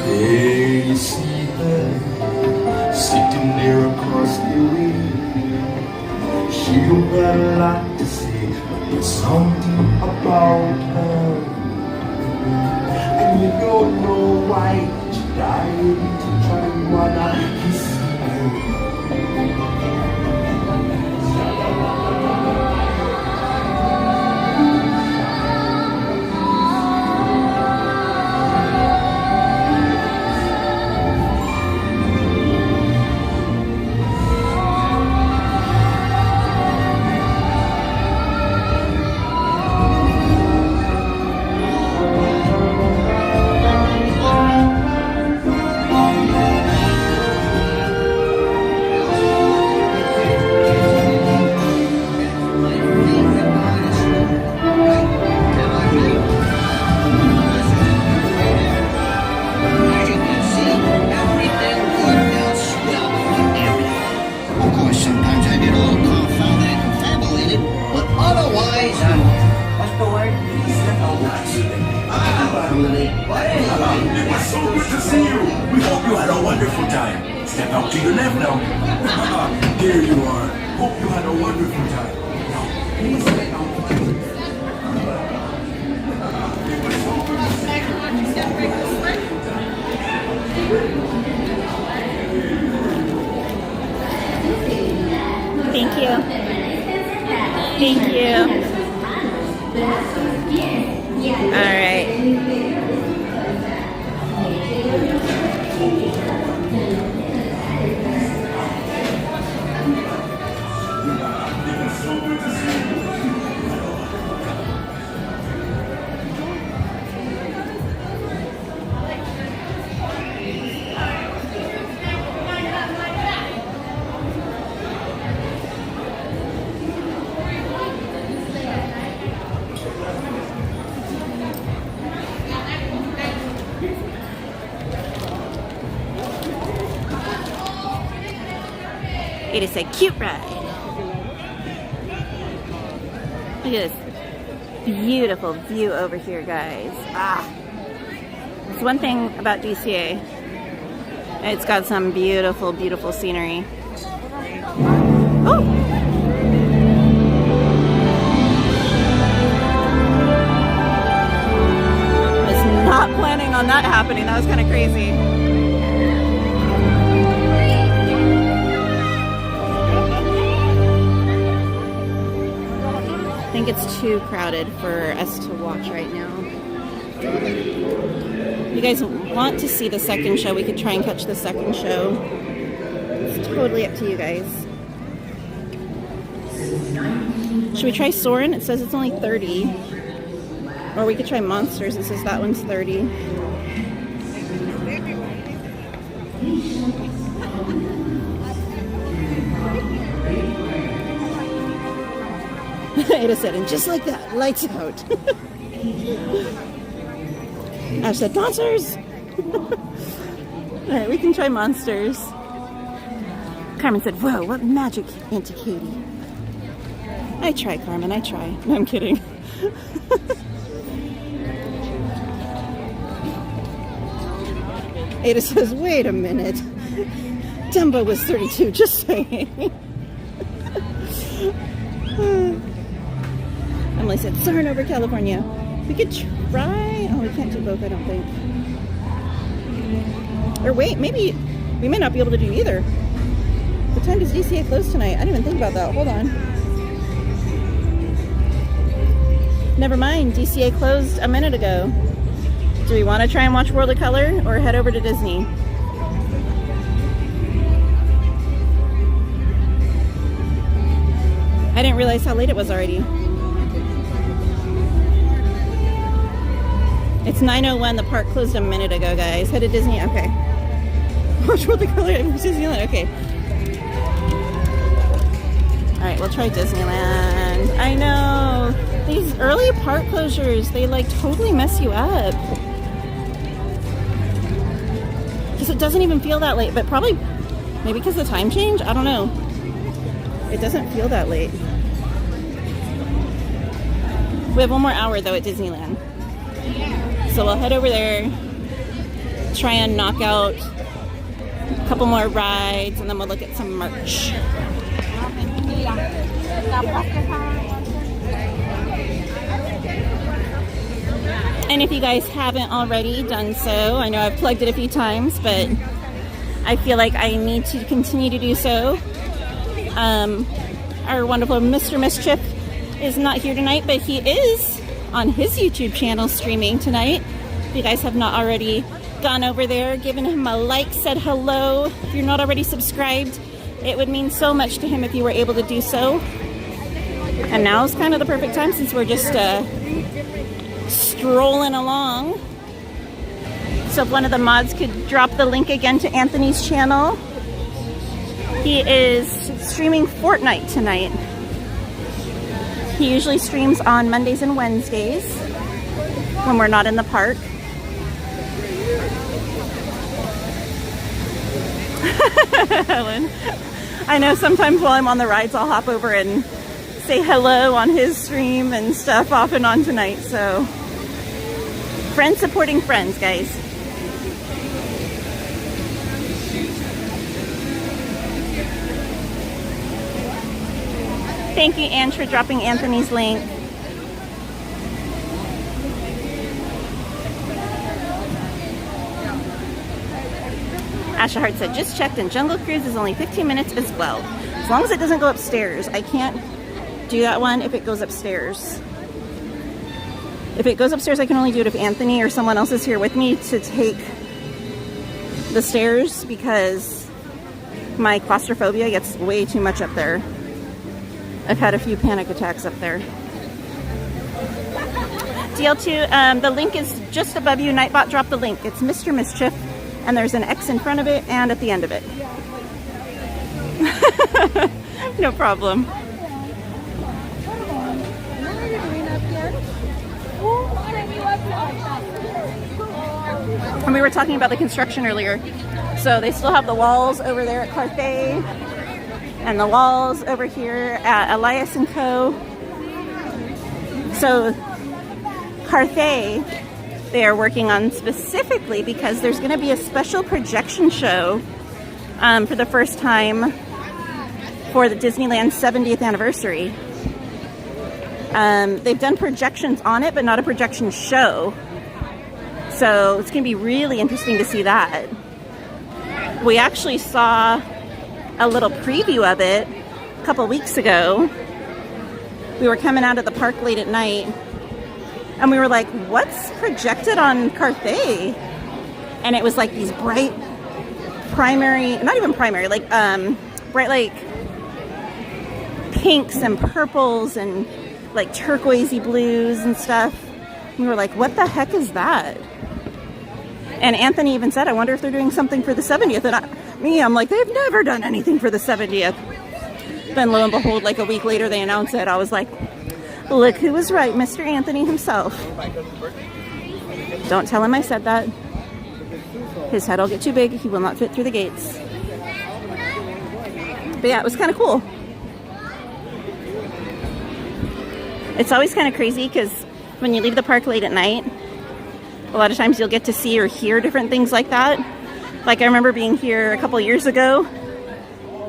Hey, you see her sitting there across the way. She don't got a lot to say, but there's something about her. And you don't know why she died to try and wanna kiss her. Thank you. Thank you. All right. It is a cute ride. Look at this beautiful view over here, guys. It's one thing about DCA. It's got some beautiful, beautiful scenery. Oh! I was not planning on that happening. That was kind of crazy. I think it's too crowded for us to watch right now. If you guys want to see the second show, we could try and catch the second show. It's totally up to you guys. Should we try Soarin'? It says it's only 30. Or we could try Monsters. It says that one's 30. Ada said, and just like that, lights out. I said, Monsters! Alright, we can try Monsters. Carmen said, whoa, what magic, Auntie Katie. I try, Carmen, I try. No, I'm kidding. Ada says, wait a minute. Dumbo was 32, just saying. Emily said, Soarin' over California. We could try. Oh, we can't do both, I don't think. Or wait, maybe we may not be able to do either. What time does DCA close tonight? I didn't even think about that. Hold on. never mind. DCA closed a minute ago. Do we want to try and watch World of Color or head over to Disney? I didn't realize how late it was already. It's 9:01. The park closed a minute ago, guys. Head to Disney. Okay. Watch World of Color at Disneyland. Okay. Alright, we'll try Disneyland. I know. These early park closures, they like totally mess you up. Because it doesn't even feel that late, but probably maybe because of the time change? I don't know. It doesn't feel that late. We have one more hour though at Disneyland. So we'll head over there, try and knock out a couple more rides, and then we'll look at some merch. And if you guys haven't already done so, I know I've plugged it a few times, but I feel like I need to continue to do so. Our wonderful Mr. Mischief is not here tonight, but he is on his YouTube channel streaming tonight. If you guys have not already gone over there, given him a like, said hello. If you're not already subscribed, it would mean so much to him if you were able to do so. And now is kind of the perfect time since we're just strolling along. So if one of the mods could drop the link again to Anthony's channel. He is streaming Fortnite tonight. He usually streams on Mondays and Wednesdays when we're not in the park. Helen, I know sometimes while I'm on the rides I'll hop over and say hello on his stream and stuff off and on tonight. So friends supporting friends, guys. Thank you, Ange, for dropping Anthony's link. Asha Hart said, just checked and Jungle Cruise is only 15 minutes as well. As long as it doesn't go upstairs. I can't do that one if it goes upstairs. If it goes upstairs, I can only do it if Anthony or someone else is here with me to take the stairs because my claustrophobia gets way too much up there. I've had a few panic attacks up there. DL2, the link is just above you. Nightbot dropped the link. It's Mr. Mischief, and there's an X in front of it and at the end of it. No problem. And we were talking about the construction earlier. So they still have the walls over there at Carthay and the walls over here at Elias & Co. So Carthay, they are working on specifically because there's going to be a special projection show for the first time for the Disneyland 70th anniversary. They've done projections on it, but not a projection show. So it's going to be really interesting to see that. We actually saw a little preview of it a couple weeks ago. We were coming out of the park late at night and we were like, what's projected on Carthay? And it was like these bright primary, not even primary, like bright like pinks and purples and like turquoisey blues and stuff. We were like, what the heck is that? And Anthony even said, I wonder if they're doing something for the 70th. And I'm like, they've never done anything for the 70th. Then lo and behold, like a week later, they announced it. I was like, look who was right, Mr. Anthony himself. Don't tell him I said that. His head will get too big. He will not fit through the gates. But yeah, it was kind of cool. It's always kind of crazy because when you leave the park late at night, a lot of times you'll get to see or hear different things like that. Like I remember being here a couple years ago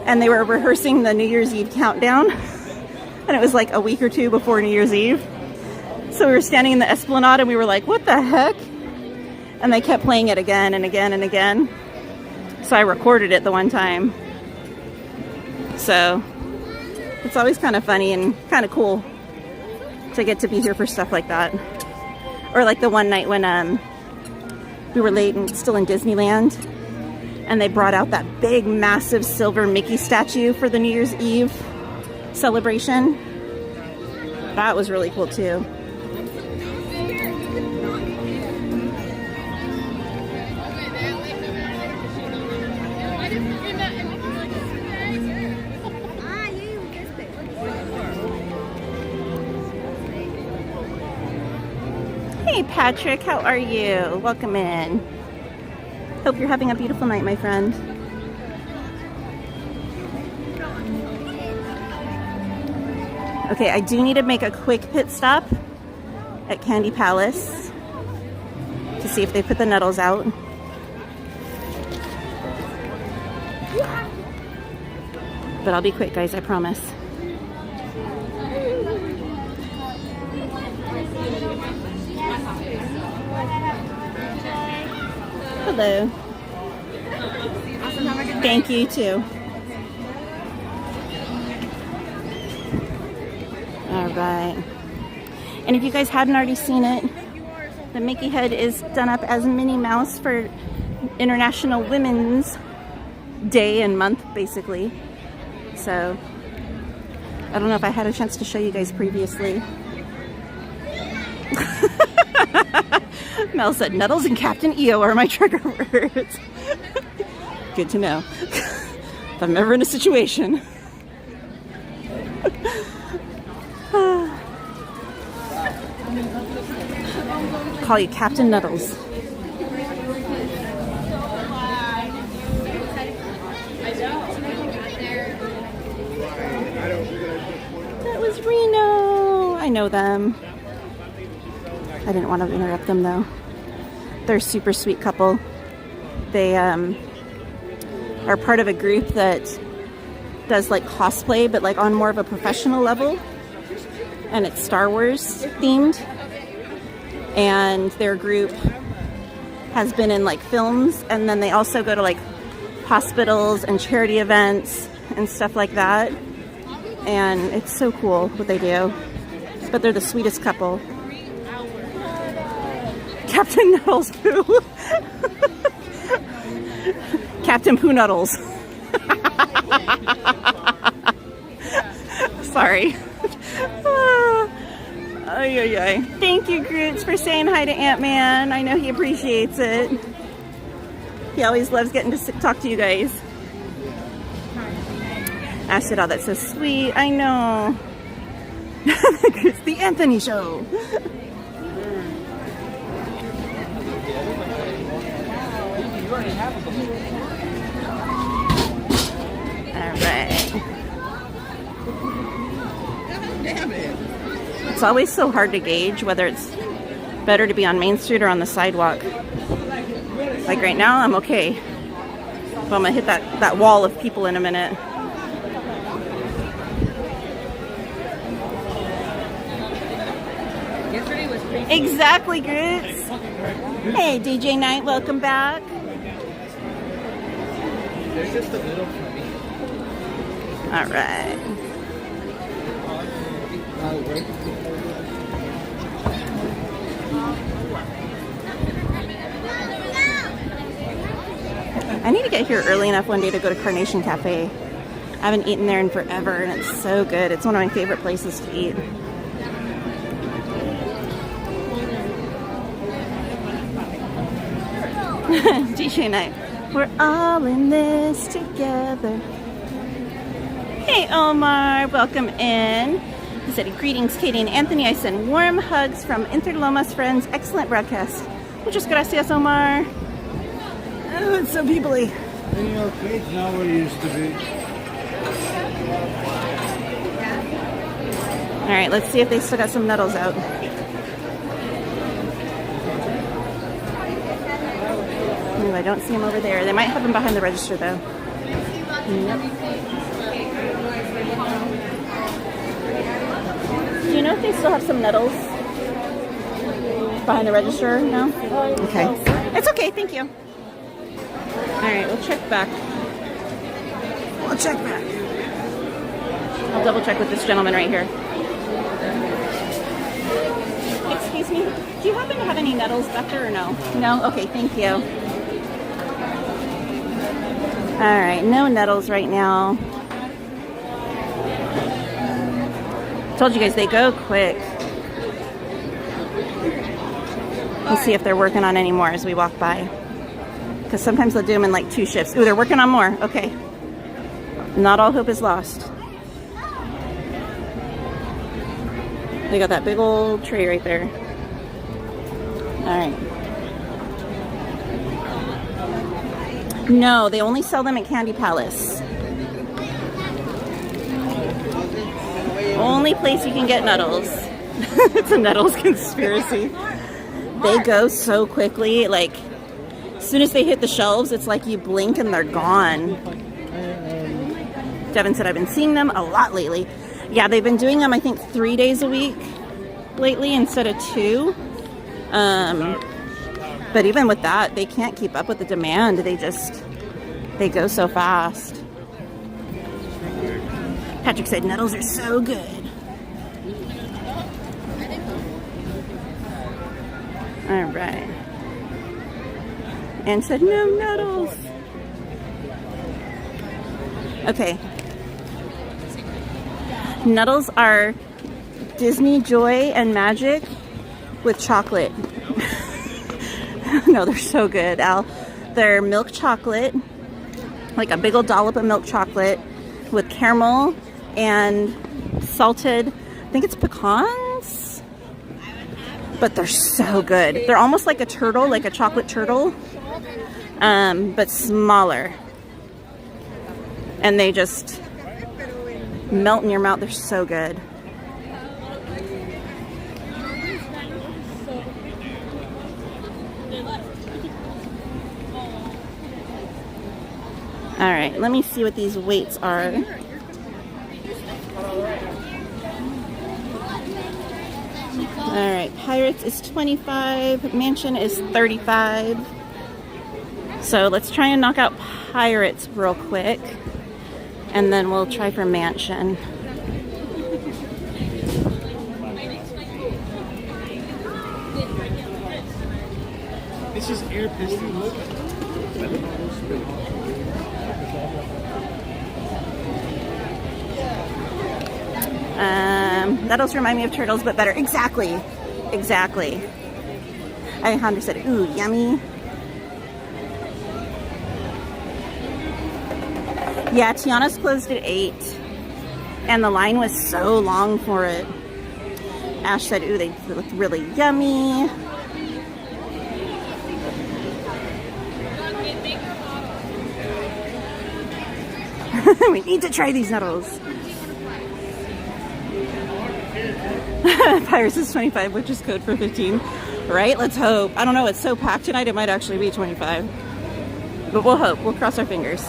and they were rehearsing the New Year's Eve countdown and it was like a week or two before New Year's Eve. So we were standing in the Esplanade and we were like, what the heck? And they kept playing it again and again and again. So I recorded it the one time. So it's always kind of funny and kind of cool. to get to be here for stuff like that. Or like the one night when we were late and still in Disneyland, and they brought out that big, massive silver Mickey statue for the New Year's Eve celebration. That was really cool too. Hey Patrick, how are you? Welcome in. Hope you're having a beautiful night, my friend. Okay, I do need to make a quick pit stop at Candy Palace to see if they put the nettles out. But I'll be quick, guys, I promise. Hello. Awesome, have a good night. Thank you, too. All right. And if you guys hadn't already seen it, the Mickey head is done up as Minnie Mouse for International Women's Day and month, basically. So, I don't know if I had a chance to show you guys previously. Mel said, Nettles and Captain EO are my trigger words. Good to know. If I'm ever in a situation. Call you Captain Nettles. That was Reno. I know them. I didn't want to interrupt them though. They're a super sweet couple. They are part of a group that does like cosplay, but like on more of a professional level. And it's Star Wars themed. And their group has been in like films, and then they also go to like hospitals and charity events and stuff like that. And it's so cool what they do. But they're the sweetest couple. Captain Nuddles Poo. Captain Poo Nuddles. Sorry. Ay, ay, ay. Thank you, Groots, for saying hi to Ant-Man. I know he appreciates it. He always loves getting to talk to you guys. Acid, oh, that's so sweet. I know. It's the Anthony Show. Alright. It's always so hard to gauge whether it's better to be on Main Street or on the sidewalk. Like right now, I'm okay. But I'm gonna hit that wall of people in a minute. Exactly, Groots. Hey, DJ Knight, welcome back. There's just a little for me. All right. I need to get here early enough one day to go to Carnation Cafe. I haven't eaten there in forever, and it's so good. It's one of my favorite places to eat. DJ Night. We're all in this together. Hey Omar, welcome in. He said, greetings Katie and Anthony. I send warm hugs from Interlomas friends. Excellent broadcast. Muchas gracias, Omar. Oh, it's so peoply. In your place now where it used to be. Alright, let's see if they still got some nettles out. Ooh, I don't see them over there. They might have them behind the register though. Yep. Do you know if they still have some nettles behind the register? No? Okay. It's okay, thank you. Alright, we'll check back. We'll check back. I'll double check with this gentleman right here. Excuse me, do you happen to have any nettles back there or no? No? Okay, thank you. Alright, no nettles right now. Told you guys they go quick. Let's see if they're working on any more as we walk by. Because sometimes they'll do them in like 2 shifts. Ooh, they're working on more. Okay. Not all hope is lost. They got that big old tray right there. Alright. No, they only sell them at Candy Palace. Only place you can get Nuddles. It's a Nuddles conspiracy. They go so quickly, like, as soon as they hit the shelves, it's like you blink and they're gone. Devin said, I've been seeing them a lot lately. Yeah, they've been doing them, I think, 3 days a week lately instead of 2. But even with that, they can't keep up with the demand. They go so fast. Patrick said, Nuddles are so good. All right. And said, no Nuddles. Okay. Nuddles are Disney Joy and Magic with chocolate. No, they're so good, Al. They're milk chocolate, like a big old dollop of milk chocolate with caramel and salted, I think it's pecans, but they're so good. They're almost like a turtle, like a chocolate turtle, but smaller. And they just melt in your mouth. They're so good. All right, let me see what these weights are. All right, Pirates is 25, Mansion is 35. So let's try and knock out Pirates real quick, and then we'll try for Mansion. This is air piston. Look. Nuddles remind me of turtles, but better. Exactly. Exactly. Alejandro said, ooh, yummy. Yeah, Tiana's closed at 8. And the line was so long for it. Ash said, ooh, they look really yummy. We need to try these Nuddles. Pirates is 25, which is code for 15. Right? Let's hope. I don't know. It's so packed tonight, it might actually be 25. But we'll hope. We'll cross our fingers.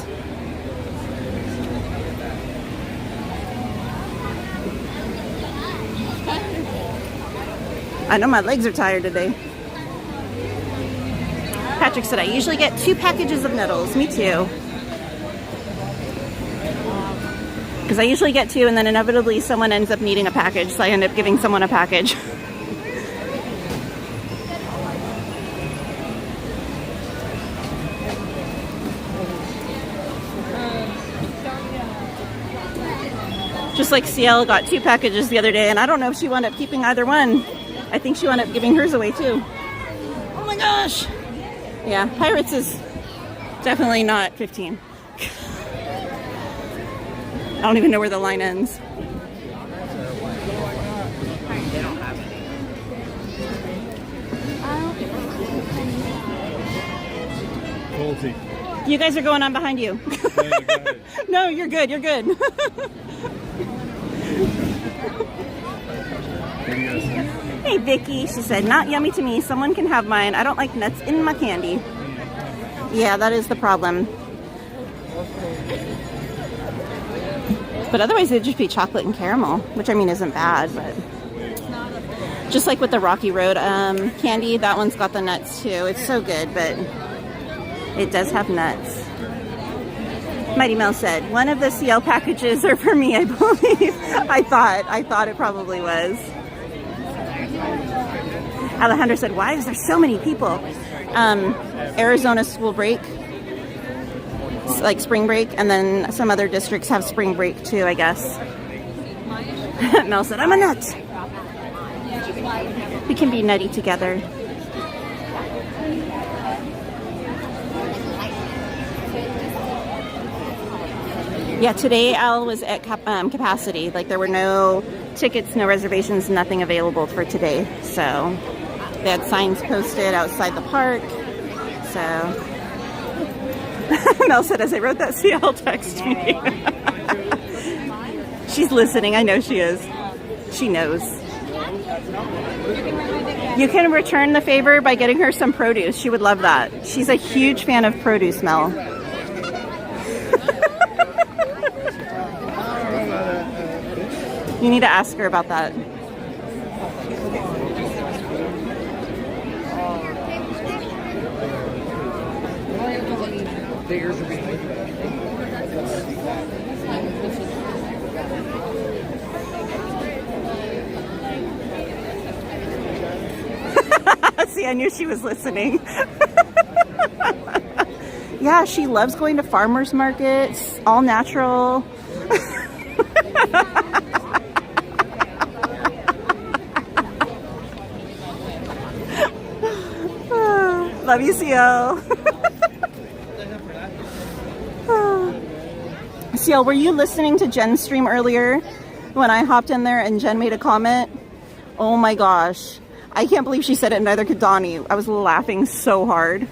I know my legs are tired today. Patrick said, I usually get 2 packages of Nuddles. Me too. Because I usually get 2 and then inevitably someone ends up needing a package, so I end up giving someone a package. Just like CL got 2 packages the other day, and I don't know if she wound up keeping either one. I think she wound up giving hers away too. Oh my gosh! Yeah, Pirates is definitely not 15. I don't even know where the line ends. You guys are going on behind you. No, you're good. You're good. Hey, Vicky. She said, not yummy to me. Someone can have mine. I don't like nuts in my candy. Yeah, that is the problem. But otherwise, it'd just be chocolate and caramel, which I mean isn't bad, but just like with the Rocky Road candy, that one's got the nuts too. It's so good, but it does have nuts. Mighty Mel said, one of the CL packages are for me, I believe. I thought it probably was. Alejandro said, why is there so many people? Arizona school break, like spring break, and then some other districts have spring break too, I guess. Mel said, I'm a nut. We can be nutty together. Yeah, today Al was at capacity. Like there were no tickets, no reservations, nothing available for today. So they had signs posted outside the park. So Mel said, as I wrote that, CL text me. She's listening. I know she is. She knows. You can return the favor by getting her some produce. She would love that. She's a huge fan of produce, Mel. You need to ask her about that. See, I knew she was listening. Yeah, she loves going to farmers markets, all natural. Love you, CL. CL, were you listening to Jen's stream earlier when I hopped in there and Jen made a comment? Oh my gosh. I can't believe she said it, and neither could Donnie. I was laughing so hard.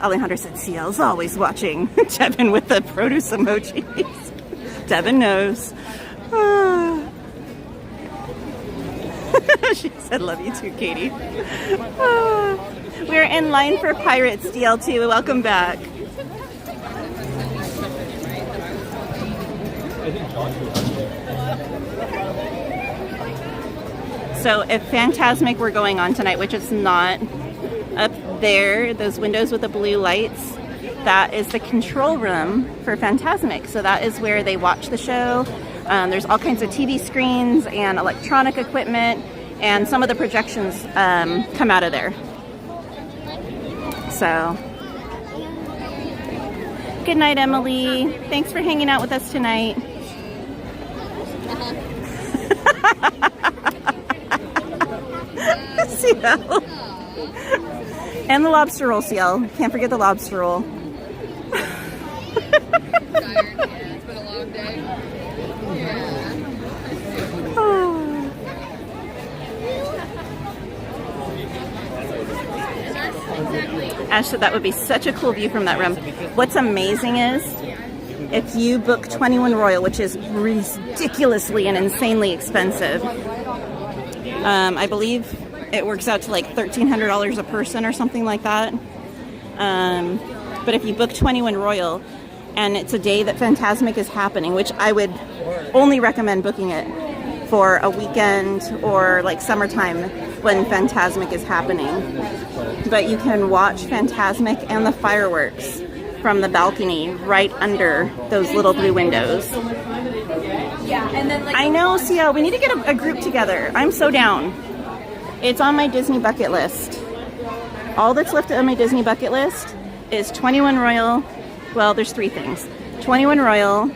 Alejandro said CL's always watching. Devin with the produce emojis. Devin knows. She said, love you too, Katie. We're in line for Pirates DL2. Welcome back. So if Fantasmic were going on tonight, which it's not, up there, those windows with the blue lights, that is the control room for Fantasmic. So that is where they watch the show. There's all kinds of TV screens and electronic equipment, and some of the projections come out of there. So, good night, Emily. Thanks for hanging out with us tonight. CL. And the lobster roll, CL. Can't forget the lobster roll. It's been a long day. Ash said that would be such a cool view from that room. What's amazing is if you book 21 Royal, which is ridiculously and insanely expensive, I believe it works out to like $1,300 a person or something like that. But if you book 21 Royal and it's a day that Fantasmic is happening, which I would only recommend booking it for a weekend or like summertime when Fantasmic is happening. But you can watch Fantasmic and the fireworks from the balcony right under those little blue windows. I know, CL, we need to get a group together. I'm so down. It's on my Disney bucket list. All that's left on my Disney bucket list is 21 Royal. Well, there's three things. 21 Royal.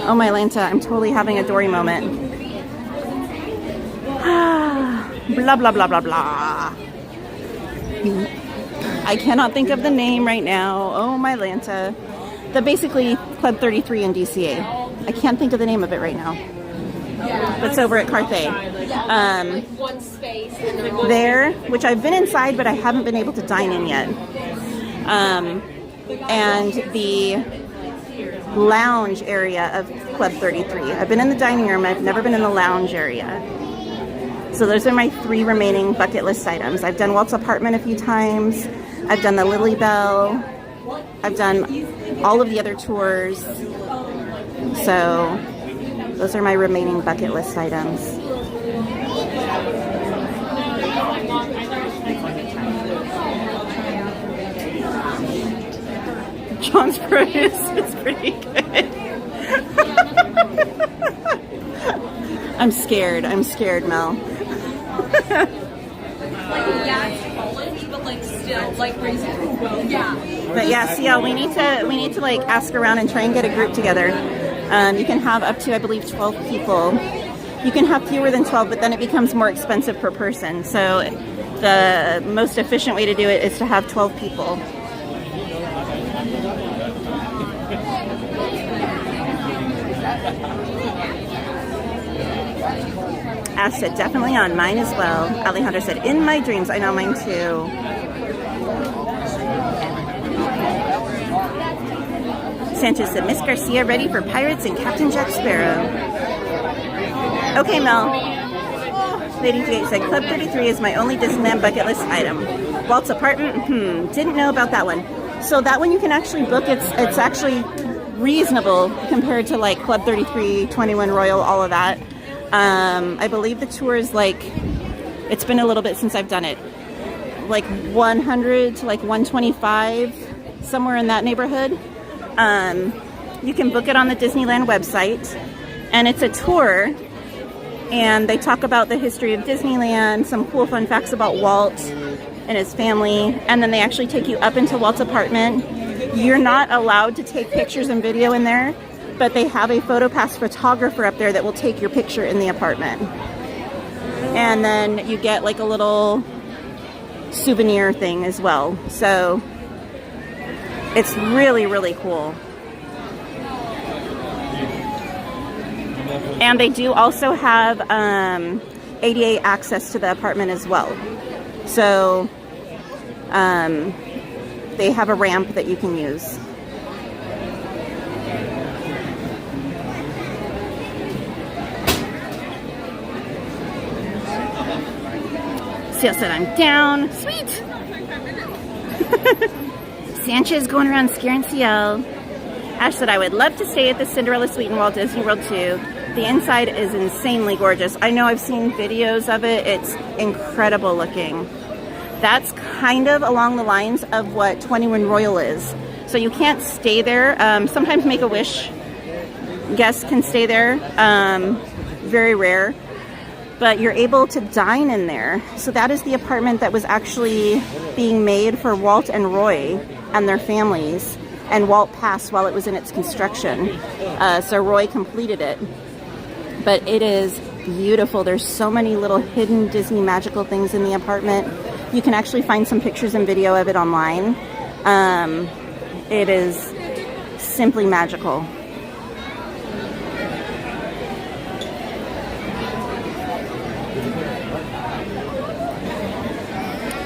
Oh my Lanta, I'm totally having a Dory moment. Blah, blah, blah, blah, blah. I cannot think of the name right now. Oh my Lanta. Basically Club 33 in DCA. I can't think of the name of it right now. That's over at Carthay. There, which I've been inside, but I haven't been able to dine in yet. And the lounge area of Club 33. I've been in the dining room. I've never been in the lounge area. So those are my three remaining bucket list items. I've done Walt's apartment a few times. I've done the Lily Bell. I've done all of the other tours. So those are my remaining bucket list items. John's produce is pretty good. I'm scared, Mel. Yeah, it's college, but still, raising well, yeah. But yeah, CL, we need to like ask around and try and get a group together. You can have up to, I believe, 12 people. You can have fewer than 12, but then it becomes more expensive per person. So the most efficient way to do it is to have 12 people. Ash said, definitely on mine as well. Alejandro said, in my dreams. I know, mine too. Sanchez said, Miss Garcia ready for Pirates and Captain Jack Sparrow. Okay, Mel. Lady G8 said, Club 33 is my only Disneyland bucket list item. Walt's apartment? Didn't know about that one. So that one you can actually book. It's actually reasonable compared to like Club 33, 21 Royal, all of that. I believe the tour is it's been a little bit since I've done it, 100 to 125, somewhere in that neighborhood. You can book it on the Disneyland website, and it's a tour, and they talk about the history of Disneyland, some cool fun facts about Walt and his family, and then they actually take you up into Walt's apartment. You're not allowed to take pictures and video in there, but they have a PhotoPass photographer up there that will take your picture in the apartment. And then you get a little souvenir thing as well. So it's really, really cool. And they do also have ADA access to the apartment as well. So they have a ramp that you can use. Seal said, I'm down. Sweet. Sanchez going around scaring CL. Ash said, I would love to stay at the Cinderella Suite in Walt Disney World too. The inside is insanely gorgeous. I know I've seen videos of it. It's incredible looking. That's kind of along the lines of what 21 Royal is. So you can't stay there. Sometimes Make-A-Wish guests can stay there. Very rare. But you're able to dine in there. So that is the apartment that was actually being made for Walt and Roy and their families. And Walt passed while it was in its construction. So Roy completed it. But it is beautiful. There's so many little hidden Disney magical things in the apartment. You can actually find some pictures and video of it online. It is simply magical.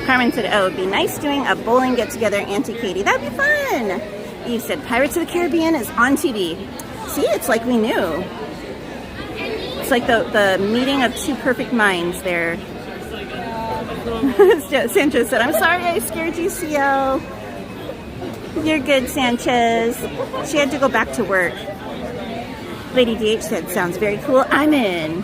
Carmen said, oh, it'd be nice doing a bowling get-together, Auntie Katie. That'd be fun. Eve said, Pirates of the Caribbean is on TV. See, it's like we knew. It's like the meeting of two perfect minds there. Sanchez said, I'm sorry I scared you, CL. You're good, Sanchez. She had to go back to work. Lady DH said, sounds very cool. I'm in.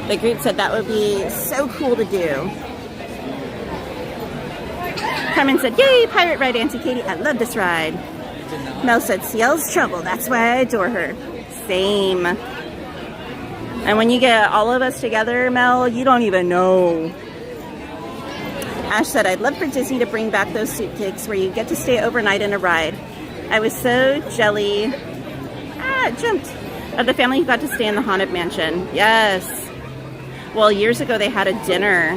The group said that would be so cool to do. Carmen said, yay, pirate ride, Auntie Katie. I love this ride. Mel said, CL's trouble. That's why I adore her. Same. And when you get all of us together, Mel, you don't even know. Ash said, I'd love for Disney to bring back those suitcakes where you get to stay overnight in a ride. I was so jelly. It jumped. Of the family who got to stay in the Haunted Mansion. Yes. Well, years ago they had a dinner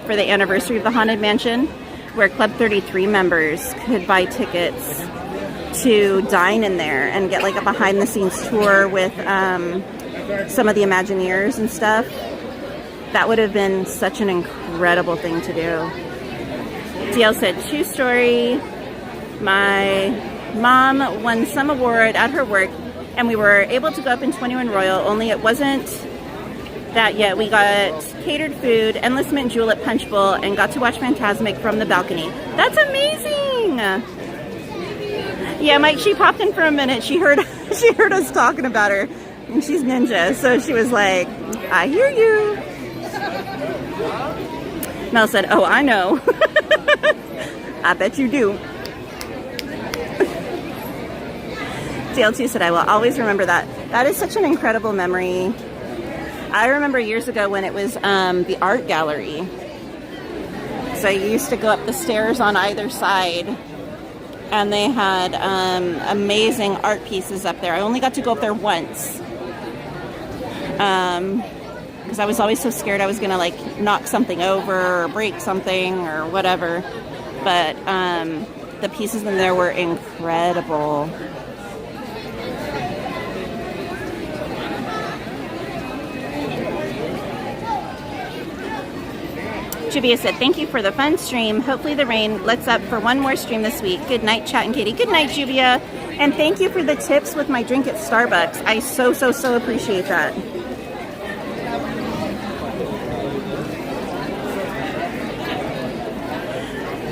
for the anniversary of the Haunted Mansion where Club 33 members could buy tickets to dine in there and get a behind-the-scenes tour with some of the Imagineers and stuff. That would have been such an incredible thing to do. DL said, true story. My mom won some award at her work and we were able to go up in 21 Royal, only it wasn't that yet. We got catered food, endless mint julep punch bowl, and got to watch Fantasmic from the balcony. That's amazing! Yeah, Mike, she popped in for a minute. She heard us talking about her, and she's ninja, so she was like, I hear you. Mel said, oh, I know. I bet you do. DL2 said, I will always remember that. That is such an incredible memory. I remember years ago when it was the art gallery. So you used to go up the stairs on either side, and they had amazing art pieces up there. I only got to go up there once. Because I was always so scared I was gonna like knock something over or break something or whatever. But the pieces in there were incredible. Juvia said, thank you for the fun stream. Hopefully the rain lets up for one more stream this week. Good night, Chat and Katie. Good night, Juvia. And thank you for the tips with my drink at Starbucks. I so appreciate that.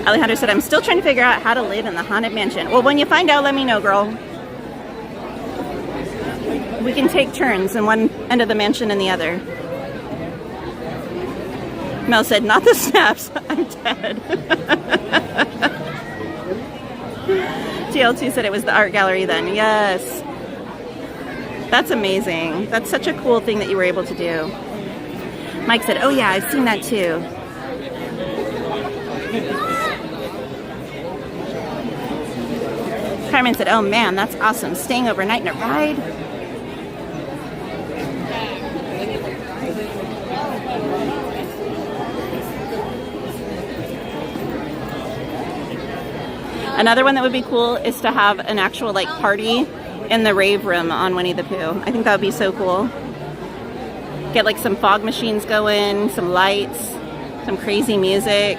Alejandro said, I'm still trying to figure out how to live in the Haunted Mansion. Well, when you find out, let me know, girl. We can take turns in one end of the mansion and the other. Mel said, not the snaps. I'm dead. TL2 said it was the art gallery then. Yes. That's amazing. That's such a cool thing that you were able to do. Mike said, oh yeah, I've seen that too. Carmen said, oh man, that's awesome. Staying overnight in a ride. Another one that would be cool is to have an actual like party in the rave room on Winnie the Pooh. I think that would be so cool. Get like some fog machines going, some lights, some crazy music.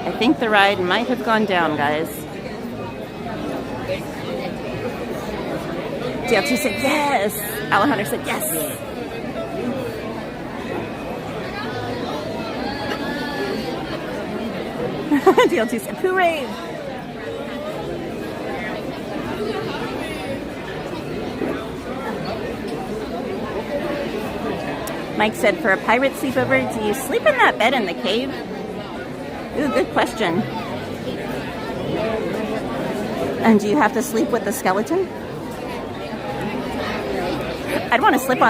I think the ride might have gone down, guys. DL2 said yes. Alejandro said yes. DL2 said Pooh rave. Mike said, for a pirate sleepover, do you sleep in that bed in the cave? Ooh, good question. And do you have to sleep with the skeleton? I'd want to sleep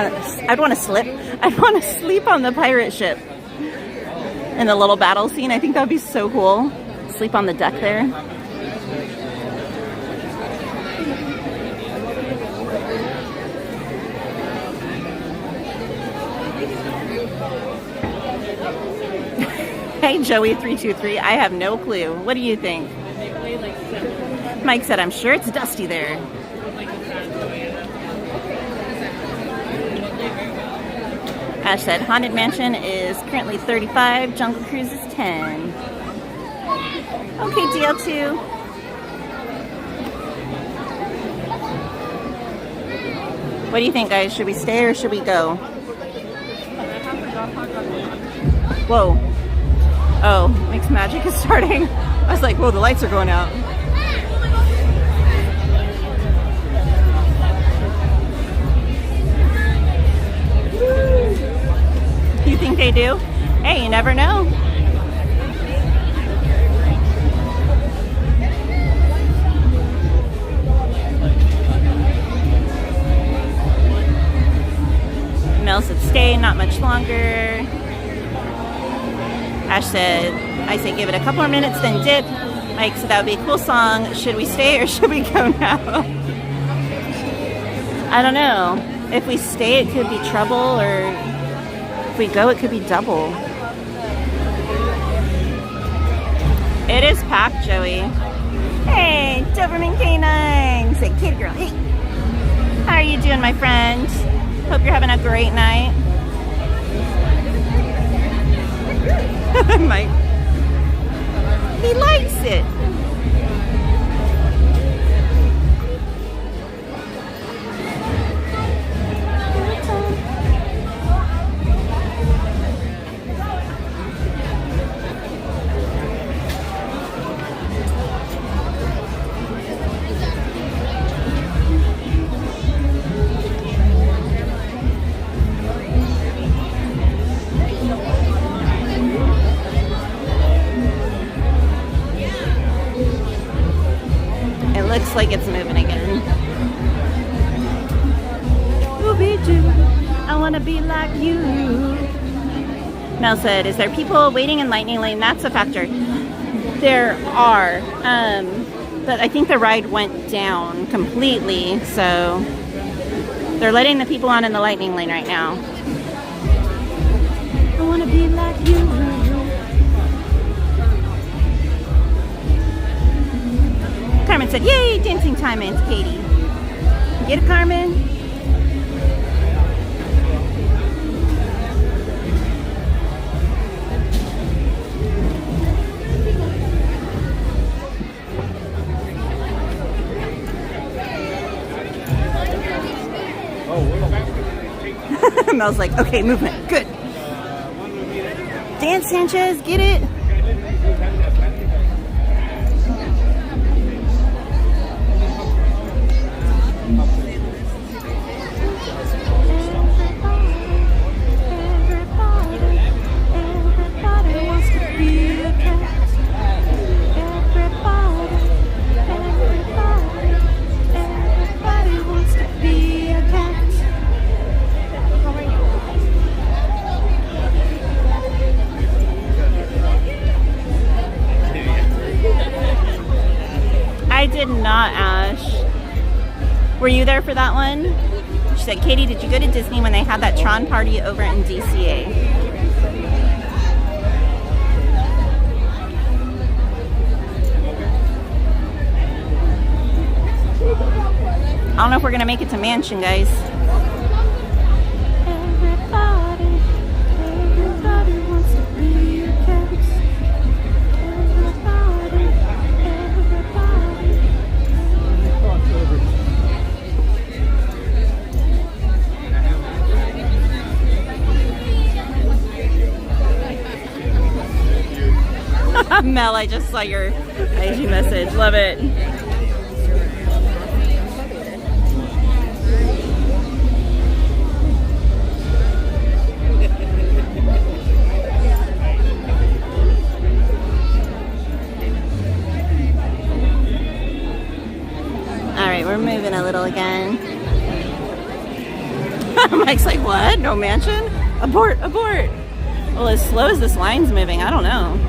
on the pirate ship in the little battle scene. I think that would be so cool. Sleep on the deck there. Hey, Joey323, I have no clue. What do you think? Mike said, I'm sure it's dusty there. Ash said, Haunted Mansion is currently 35, Jungle Cruise is 10. Okay, DL2. What do you think, guys? Should we stay or should we go? Whoa. Oh, Mixed Magic is starting. I was like, whoa, the lights are going out. You think they do? Hey, you never know. Mel said stay, not much longer. Ash said, I say give it a couple more minutes, then dip. Mike said that would be a cool song. Should we stay or should we go now? I don't know. If we stay, it could be trouble, or if we go, it could be double. It is packed, Joey. Hey, Doberman K9. Say, kid girl, hey. How are you doing, my friend? Hope you're having a great night. Mike. He likes it. looks like it's moving again. Ooh-be-doo, I wanna be like you. Mel said, is there people waiting in Lightning Lane? That's a factor. There are, but I think the ride went down completely, so they're letting the people on in the Lightning Lane right now. I wanna be like you. Carmen said, yay, dancing time, Aunt Katie. Get it, Carmen? Mel's like, okay, movement, good. Dance, Sanchez, get it. I did not, Ash. Were you there for that one? She said, Katie, did you go to Disney when they had that Tron party over in DCA? I don't know if we're gonna make it to Mansion, guys. Everybody wants to be a cat. Mel, I just saw your IG message. Love it. All right, we're moving a little again. Mike's like, what? No mansion? Abort, abort. Well, as slow as this line's moving, I don't know.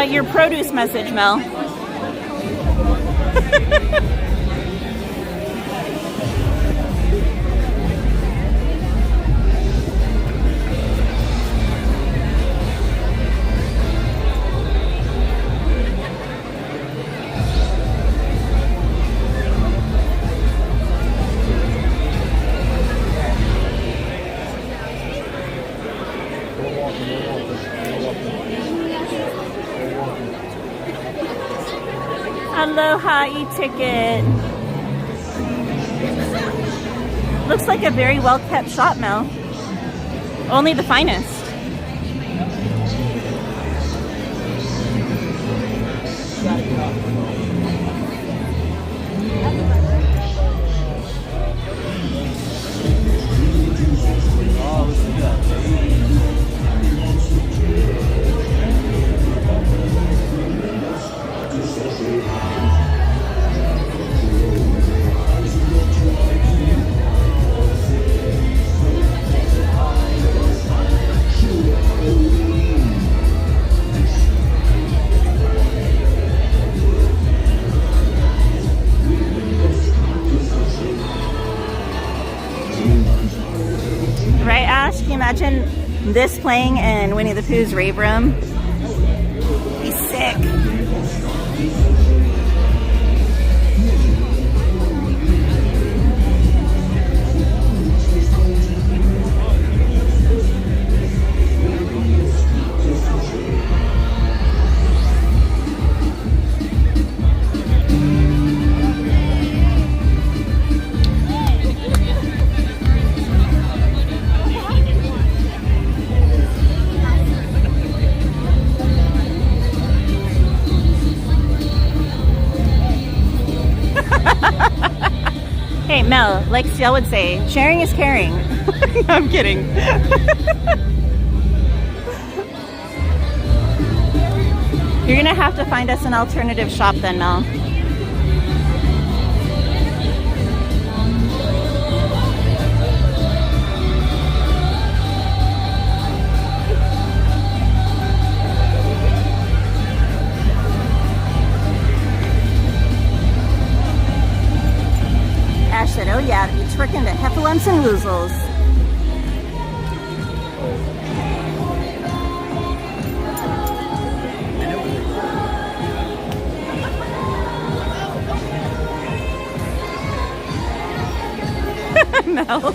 Your produce message, Mel. Aloha e-ticket. Looks like a very well-kept shop, Mel. Only the finest. Right, Ash? Can you imagine this playing in Winnie the Pooh's rave room? He's sick. Hey, Mel, like Ciel would say, sharing is caring. No, I'm kidding. You're gonna have to find us an alternative shop then, Mel. Ash said, oh yeah, to be tricking to heffalumps and woozles. Mel.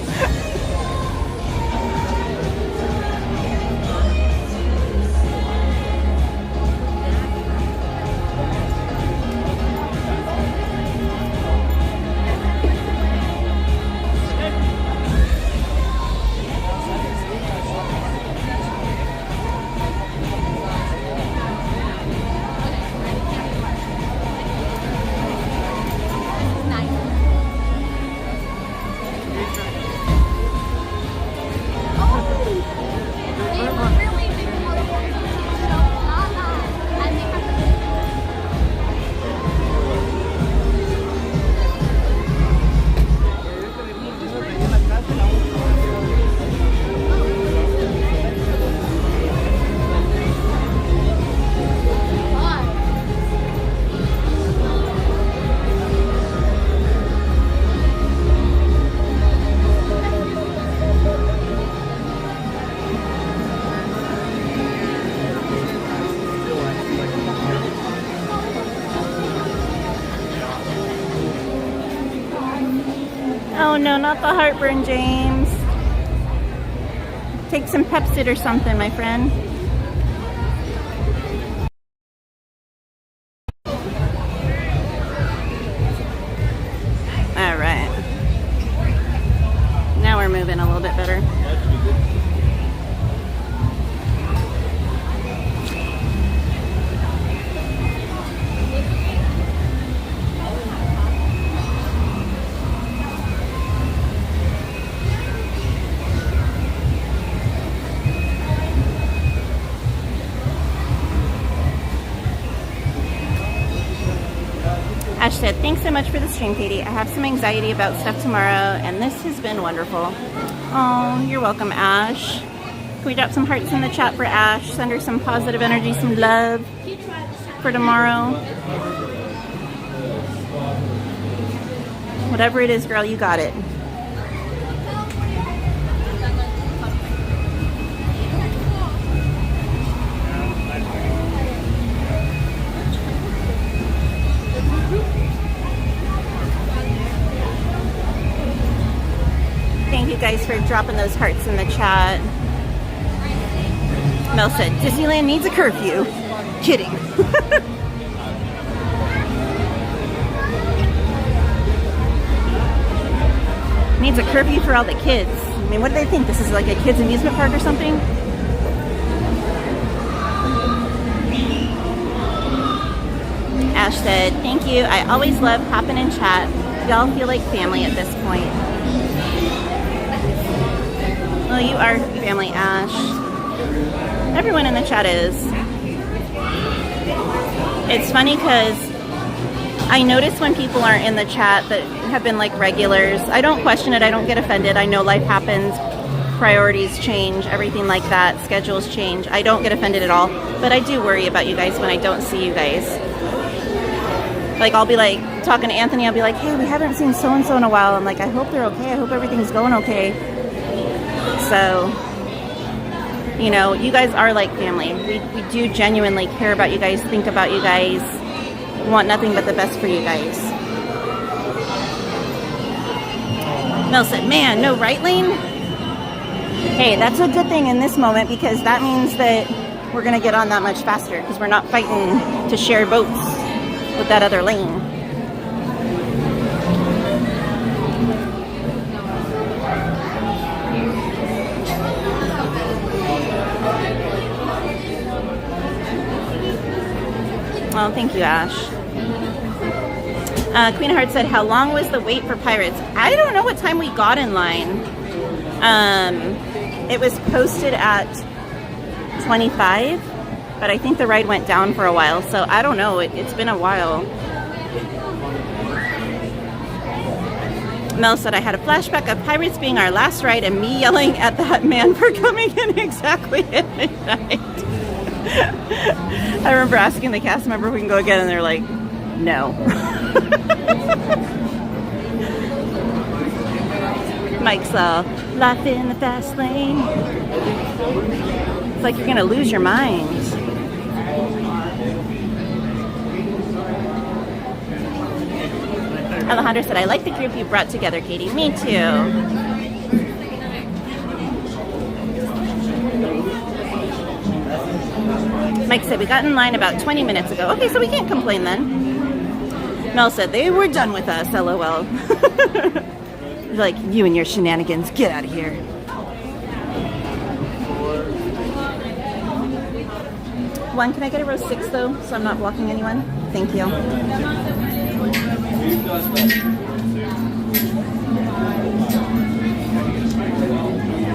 Oh no, not the heartburn, James. Take some Pepsid or something, my friend. All right. Now we're moving a little bit better. Ash said, thanks so much for the stream, Katie. I have some anxiety about stuff tomorrow, and this has been wonderful. Oh, you're welcome, Ash. Can we drop some hearts in the chat for Ash? Send her some positive energy, some love for tomorrow. Whatever it is, girl, you got it. Thank you guys for dropping those hearts in the chat. Mel said, Disneyland needs a curfew. Kidding. Needs a curfew for all the kids. I mean, what do they think? This is like a kids' amusement park or something? Ash said, thank you. I always love hopping in chat. Y'all feel like family at this point. Well, you are family, Ash. Everyone in the chat is. It's funny because I notice when people aren't in the chat that have been like regulars. I don't question it. I don't get offended. I know life happens. Priorities change. Everything like that. Schedules change. I don't get offended at all. But I do worry about you guys when I don't see you guys. Like, I'll be like talking to Anthony. I'll be like, hey, we haven't seen so-and-so in a while. I'm like, I hope they're okay. I hope everything's going okay. So, you know, you guys are like family. We do genuinely care about you guys, think about you guys, want nothing but the best for you guys. Mel said, man, no right lane? Hey, that's a good thing in this moment because that means that we're going to get on that much faster because we're not fighting to share boats with that other lane. Oh, thank you, Ash. Queen of Hearts said, how long was the wait for Pirates? I don't know what time we got in line. It was posted at 25, but I think the ride went down for a while, so I don't know. It's been a while. Mel said, I had a flashback of Pirates being our last ride and me yelling at that man for coming in exactly at midnight. I remember asking the cast member if we can go again, and they're like, no. Mike's life in the fast lane. It's like you're gonna lose your mind. Alejandro said, I like the group you brought together, Katie. Me too. Mike said, we got in line about 20 minutes ago. Okay, so we can't complain then. Mel said, they were done with us, LOL. Like, you and your shenanigans, get out of here. One, can I get a row 6 though, so I'm not blocking anyone? Thank you.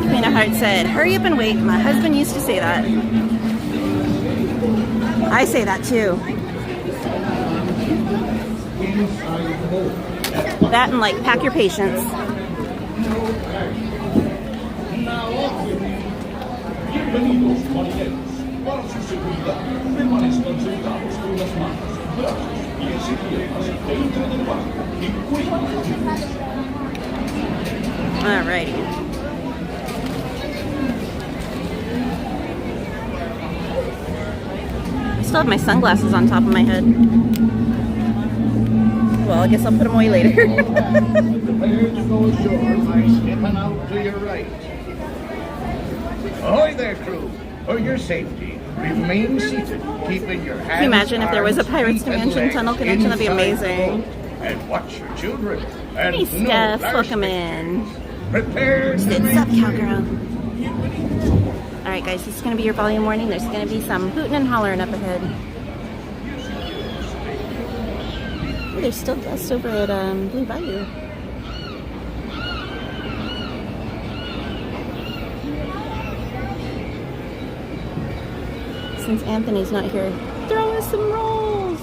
Queen of Hearts said, hurry up and wait. My husband used to say that. I say that too. That and like, pack your patience. Alrighty. I still have my sunglasses on top of my head. Well, I guess I'll put them away later. Prepare to go ashore by stepping out to your right. Ahoy there, crew. For your safety, remain seated, keeping your hands. Can you imagine if there was a Pirates Dimension tunnel connection? That'd be amazing. And watch your children. And Hey, Steph, welcome in. Prepare. What's up, cowgirl? Alright, guys, this is going to be your volume warning. There's going to be some hooting and hollering up ahead. Oh, there's still dust over at Blue Bayou. Since Anthony's not here, throw us some rolls.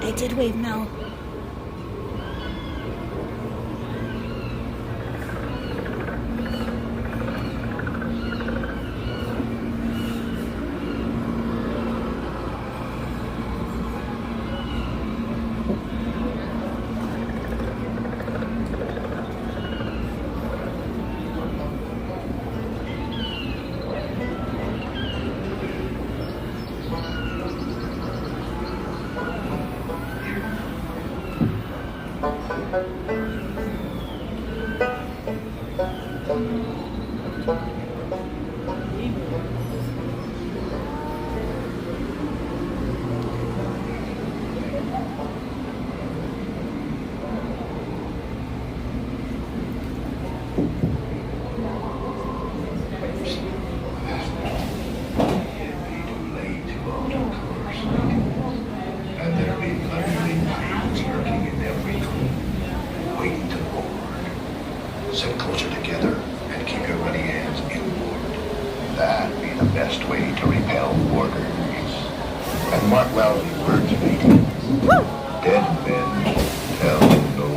I did wave Mel. Sit closer together and keep your ruddy hands inboard. That'd be the best way to repel boarders. And mark well the words of eating. Dead men tell no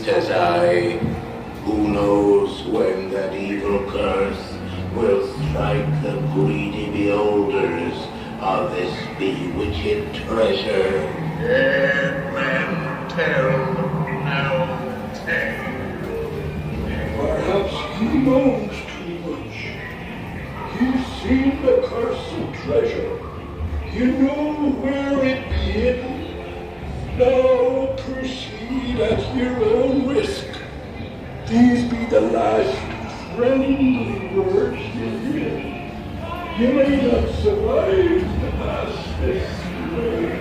as I. Who knows when that evil curse will strike the greedy beholders of this bewitched treasure? Dead men tell no tale. Perhaps he knows too much. He's seen the cursed treasure. You know where it be hidden. Now proceed at your own risk. These be the last friendly words you hear. You may not survive to pass this way.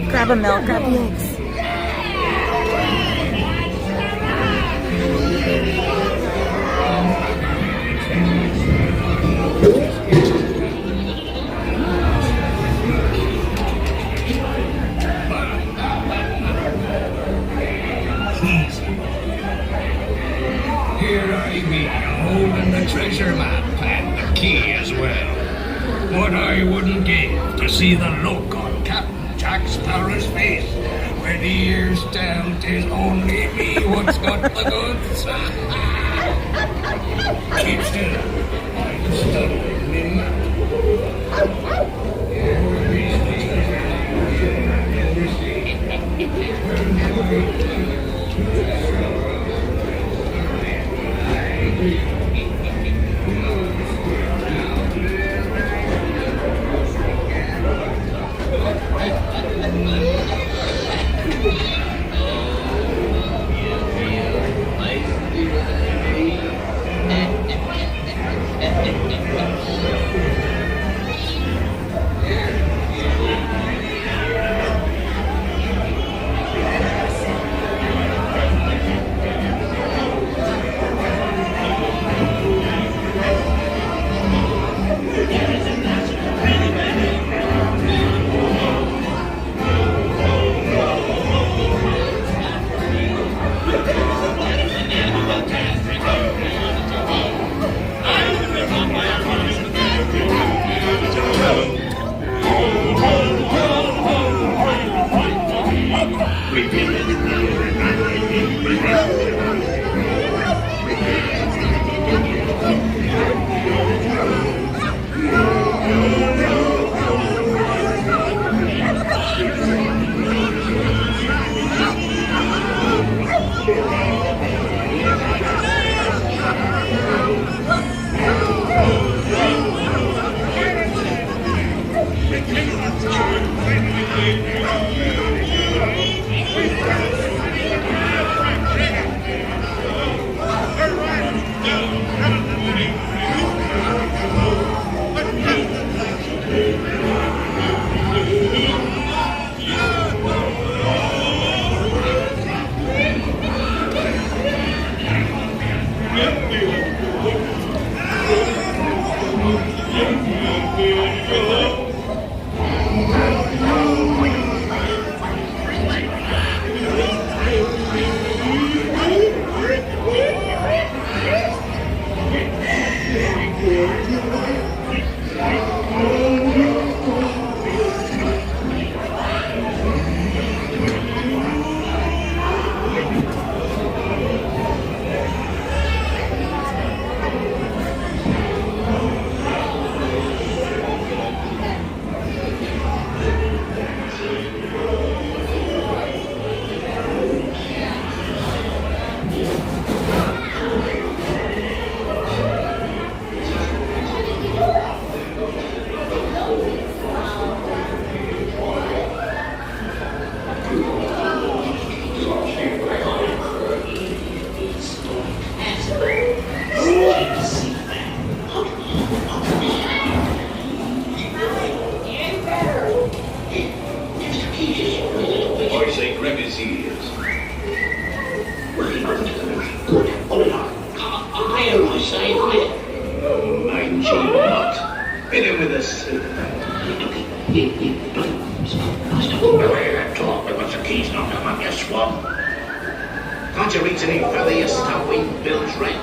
Grab a milk, grab the eggs. Here I be, holding the treasure map and the key as well. What I wouldn't give to see the look on Captain Jack Sparrow's face when he hears tell 'tis only me what's got the goods. Keep still. I'm studying me map. Hit him with a soup. Away that talk, a bunch of keys knocked up your swamp. Can't you reach any further, you stuffing bilge rate?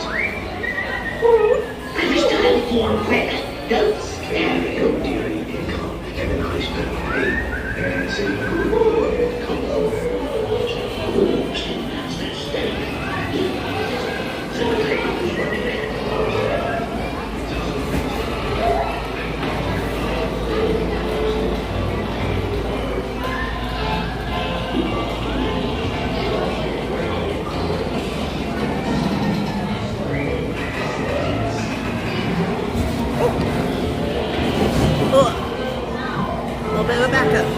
I'm still in warm weather. Don't scare Oh dearie, you can't get a nice birthday. And say good word, come over. Oh, still has that steady. So the table is running there. A little bit of a backup.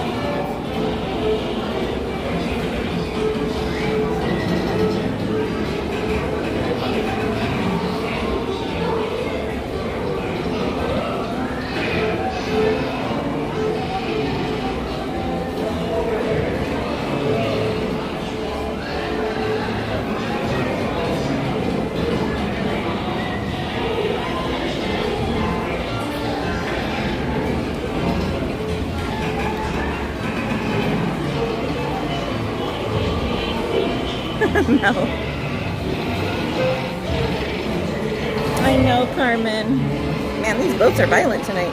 No. I know, Carmen. Man, these boats are violent tonight.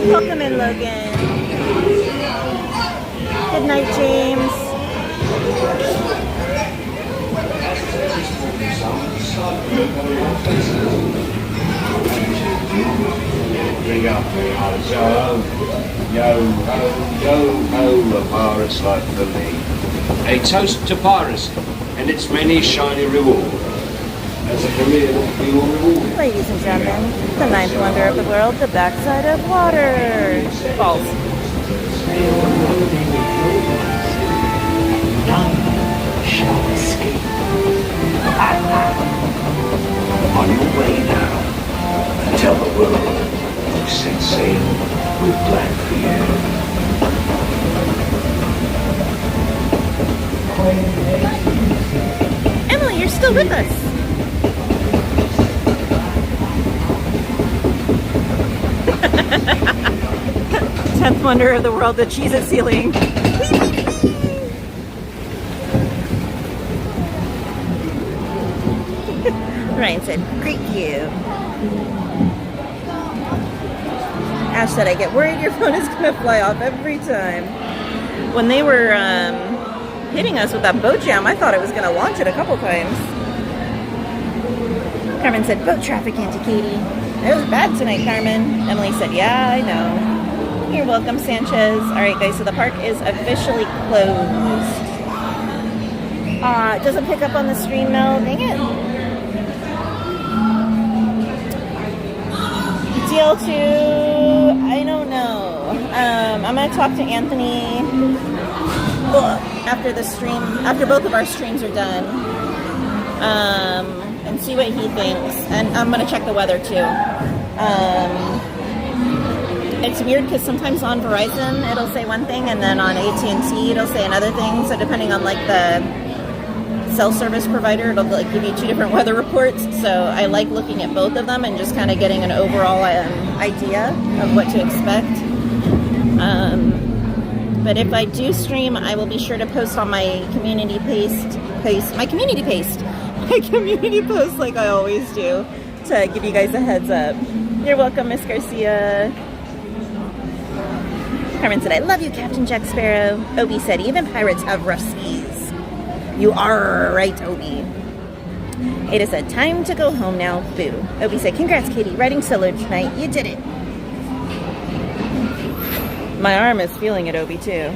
Welcome in, Logan. Good night, James. Bring up the yo ho, a virus like the me. A toast to piracy and its many shiny reward. As a career that we all reward. Ladies and gentlemen, the ninth wonder of the world, the backside of water. False. None shall escape. On your way now, and tell the world you set sail with Blackbeard. Emily, you're still with us. 10th wonder of the world, the Cheez-It ceiling. Ryan said, great view. Ash said, I get worried your phone is going to fly off every time. When they were hitting us with that boat jam, I thought it was going to launch it a couple times. Carmen said, boat traffic, Auntie Katie. It was bad tonight, Carmen. Emily said, yeah, I know. You're welcome, Sanchez. All right, guys, so the park is officially closed. It doesn't pick up on the stream, Mel. Dang it. DL2, I don't know. I'm going to talk to Anthony after the stream, after both of our streams are done, and see what he thinks. And I'm going to check the weather, too. It's weird because sometimes on Verizon it'll say one thing and then on AT&T it'll say another thing. So depending on like the cell service provider, it'll like give you two different weather reports. So I like looking at both of them and just kind of getting an overall idea of what to expect. But if I do stream, I will be sure to post on my community post like I always do, to give you guys a heads up. You're welcome, Miss Garcia. Carmen said, I love you, Captain Jack Sparrow. Obi said, even pirates have rough seas. You are right, Obi. Ada said, time to go home now. Boo. Obi said, congrats, Katie. Riding solo tonight. You did it. My arm is feeling it, Obi, too.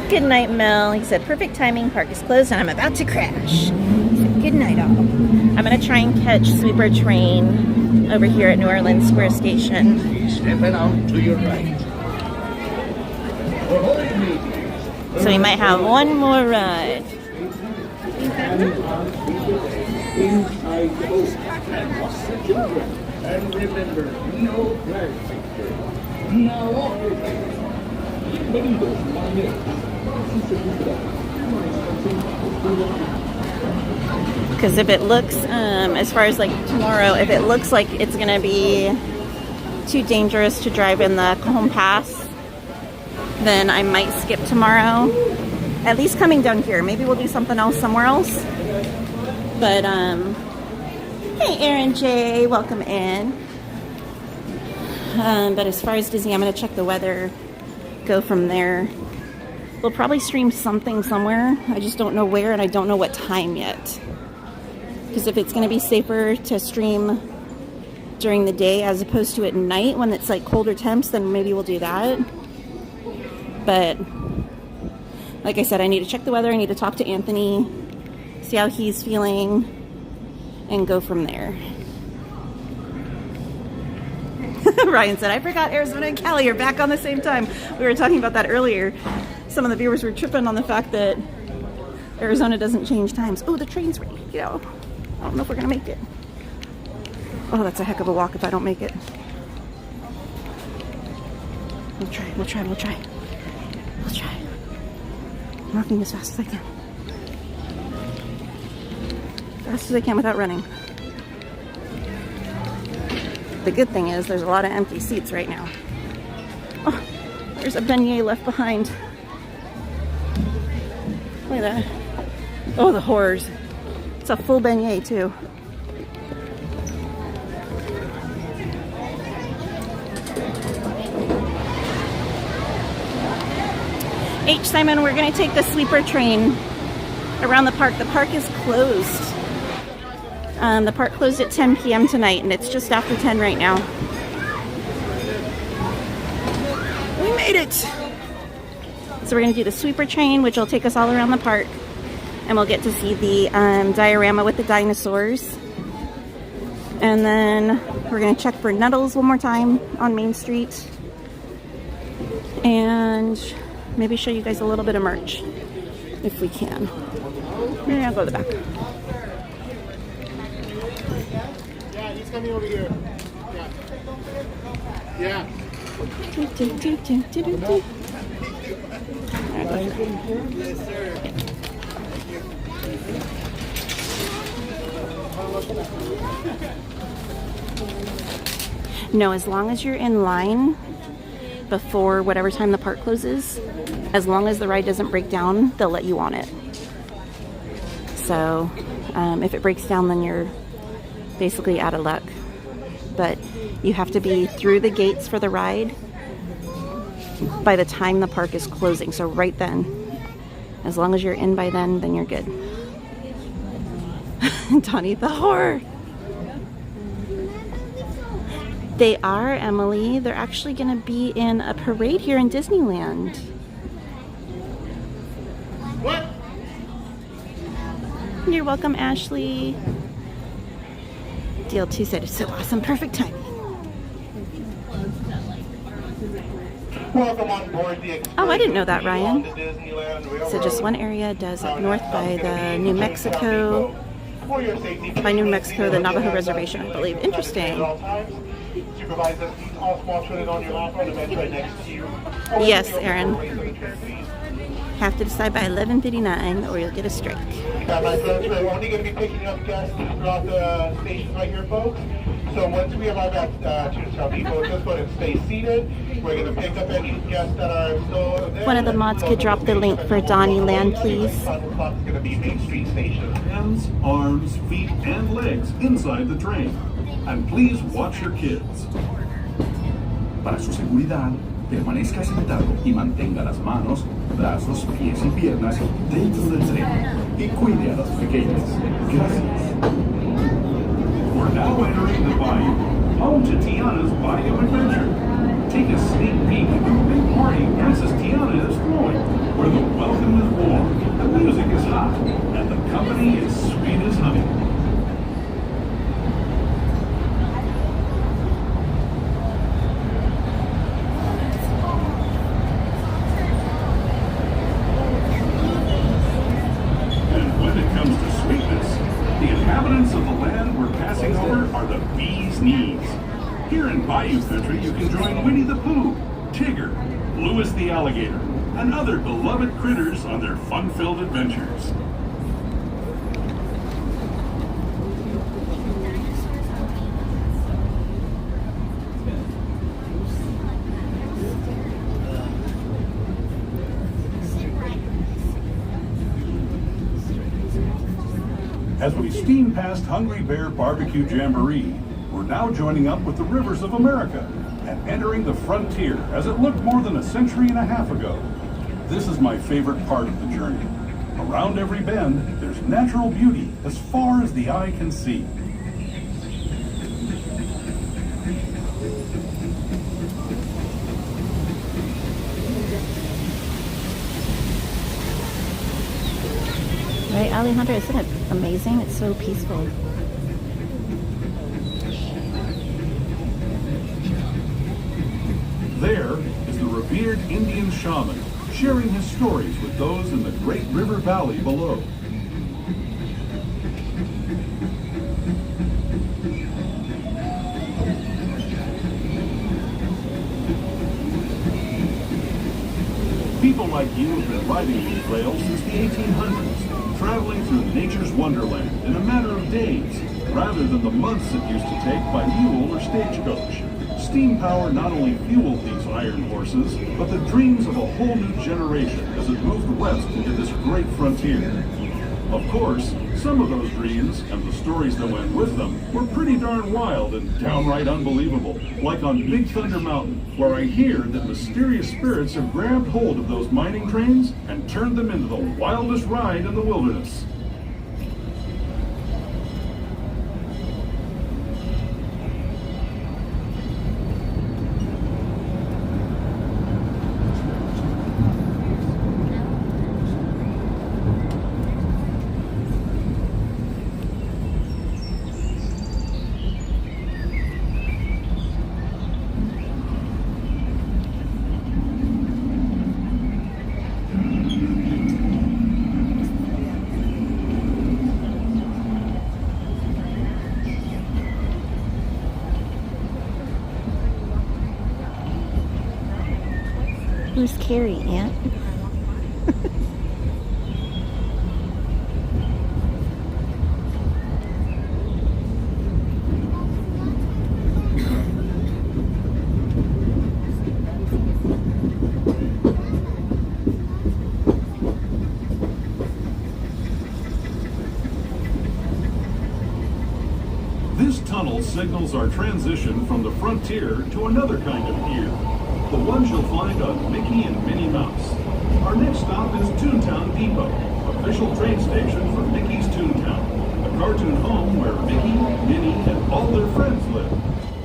Good night, Mel. He said, perfect timing. Park is closed and I'm about to crash. He said, good night, all. I'm going to try and catch Sweeper Train over here at New Orleans Square Station. Stepping out to your right. So we might have one more ride. And remember, no plastic. Now, because if it looks, as far as like tomorrow, if it looks like it's going to be too dangerous to drive in the Cajon Pass, then I might skip tomorrow. At least coming down here. Maybe we'll do something else somewhere else. But, hey Aaron J, welcome in. But as far as Disney, I'm going to check the weather, go from there. We'll probably stream something somewhere. I just don't know where and I don't know what time yet. Because if it's going to be safer to stream during the day as opposed to at night when it's like colder temps, then maybe we'll do that. But like I said, I need to check the weather. I need to talk to Anthony, see how he's feeling, and go from there. Ryan said, I forgot Arizona and Cali are back on the same time. We were talking about that earlier. Some of the viewers were tripping on the fact that Arizona doesn't change times. Oh, the train's ready. You know, I don't know if we're going to make it. Oh, that's a heck of a walk if I don't make it. We'll try. I'm walking as fast as I can. Fast as I can without running. The good thing is there's a lot of empty seats right now. Oh, there's a beignet left behind. Look at that. Oh, the horrors. It's a full beignet too. H. Simon, we're going to take the sleeper train around the park. The park is closed. The park closed at 10 p.m. tonight, and it's just after 10 right now. We made it! So we're going to do the sweeper train, which will take us all around the park. And we'll get to see the diorama with the dinosaurs. And then we're going to check for Nuddles one more time on Main Street. And maybe show you guys a little bit of merch, if we can. Maybe I'll go to the back. Yeah, he's coming over here. Yeah. Yes, sir. No, as long as you're in line before whatever time the park closes, as long as the ride doesn't break down, they'll let you on it. So if it breaks down, then you're basically out of luck. But you have to be through the gates for the ride by the time the park is closing. So right then, as long as you're in by then you're good. Donnie the horror. They are, Emily. They're actually going to be in a parade here in Disneyland. What? You're welcome, Ashley. DL2 said it's so awesome. Perfect timing. Welcome on board the Oh, I didn't know that, Ryan. So just one area does up north by the New Mexico, the Navajo Reservation, I believe. Interesting. Yes, Aaron. Have to decide by 11:59 or you'll get a strike. My friends, we're only going to be picking up guests throughout the station right here, folks. So once we arrive at Toontown Depot, just go ahead and stay seated. We're going to pick up any guests that are still there. One of the mods could drop the link for Donnyland, please. 5 o'clock is going to be Main Street Station. Hands, arms, feet, and legs inside the train. And please watch your kids. Para su seguridad, permanezca sentado y mantenga las manos, brazos, pies y piernas dentro del tren y cuide a los pequeños. Gracias. We're now entering the bayou, home to Tiana's Bayou Adventure. Take a sneak peek at the big party Princess Tiana is throwing, where the welcome is warm, the music is hot, and the company is sweet as honey. And when it comes to sweetness, the inhabitants of the land we're passing over are the bee's knees. Here in Bayou Country, you can join Winnie the Pooh, Tigger, Louis the Alligator, and other beloved critters on their fun-filled adventures. As we steam past Hungry Bear Barbecue Jamboree, we're now joining up with the rivers of America and entering the frontier as it looked more than a century and a half ago. This is my favorite part of the journey. Around every bend, there's natural beauty as far as the eye can see. Right, Alejandra, isn't it amazing? It's so peaceful. There is the revered Indian shaman sharing his stories with those in the great river valley below. People like you have been riding these rails since the 1800s, traveling through nature's wonderland in a matter of days, rather than the months it used to take by mule or stagecoach. Steam power not only fueled these iron horses, but the dreams of a whole new generation as it moved west into this great frontier. Of course, some of those dreams, and the stories that went with them, were pretty darn wild and downright unbelievable, like on Big Thunder Mountain, where I hear that mysterious spirits have grabbed hold of those mining trains and turned them into the wildest ride in the wilderness. Who's Carrie, Aunt? This tunnel signals our transition from the frontier to another kind of ear, the ones you'll find on Mickey and Minnie Mouse. Our next stop is Toontown Depot, official train station for Mickey's Toontown, a cartoon home where Mickey, Minnie, and all their friends live.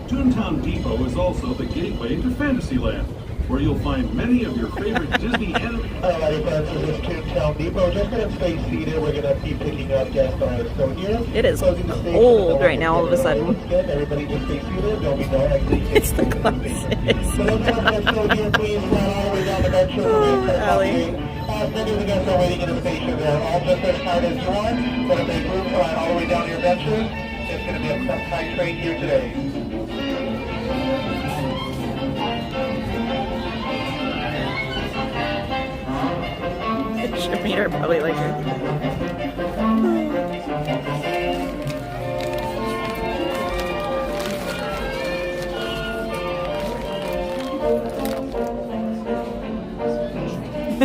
Toontown Depot is also the gateway to Fantasyland, where you'll find many of your favorite Disney animated... Alrighty, friends, this is Toontown Depot. Just going to stay seated. We're going to be picking up guests that are still here. It is cold right now all of a sudden. Everybody just stay seated. There'll be no exit. It's the glasses. So those of us that are still here, please run all the way down the metro. Allie. As many of the guests are waiting in the station, they're all just as tight as you are. Going to make room to ride all the way down your metro. It's going to be a tight train here today. Should meet her probably like her.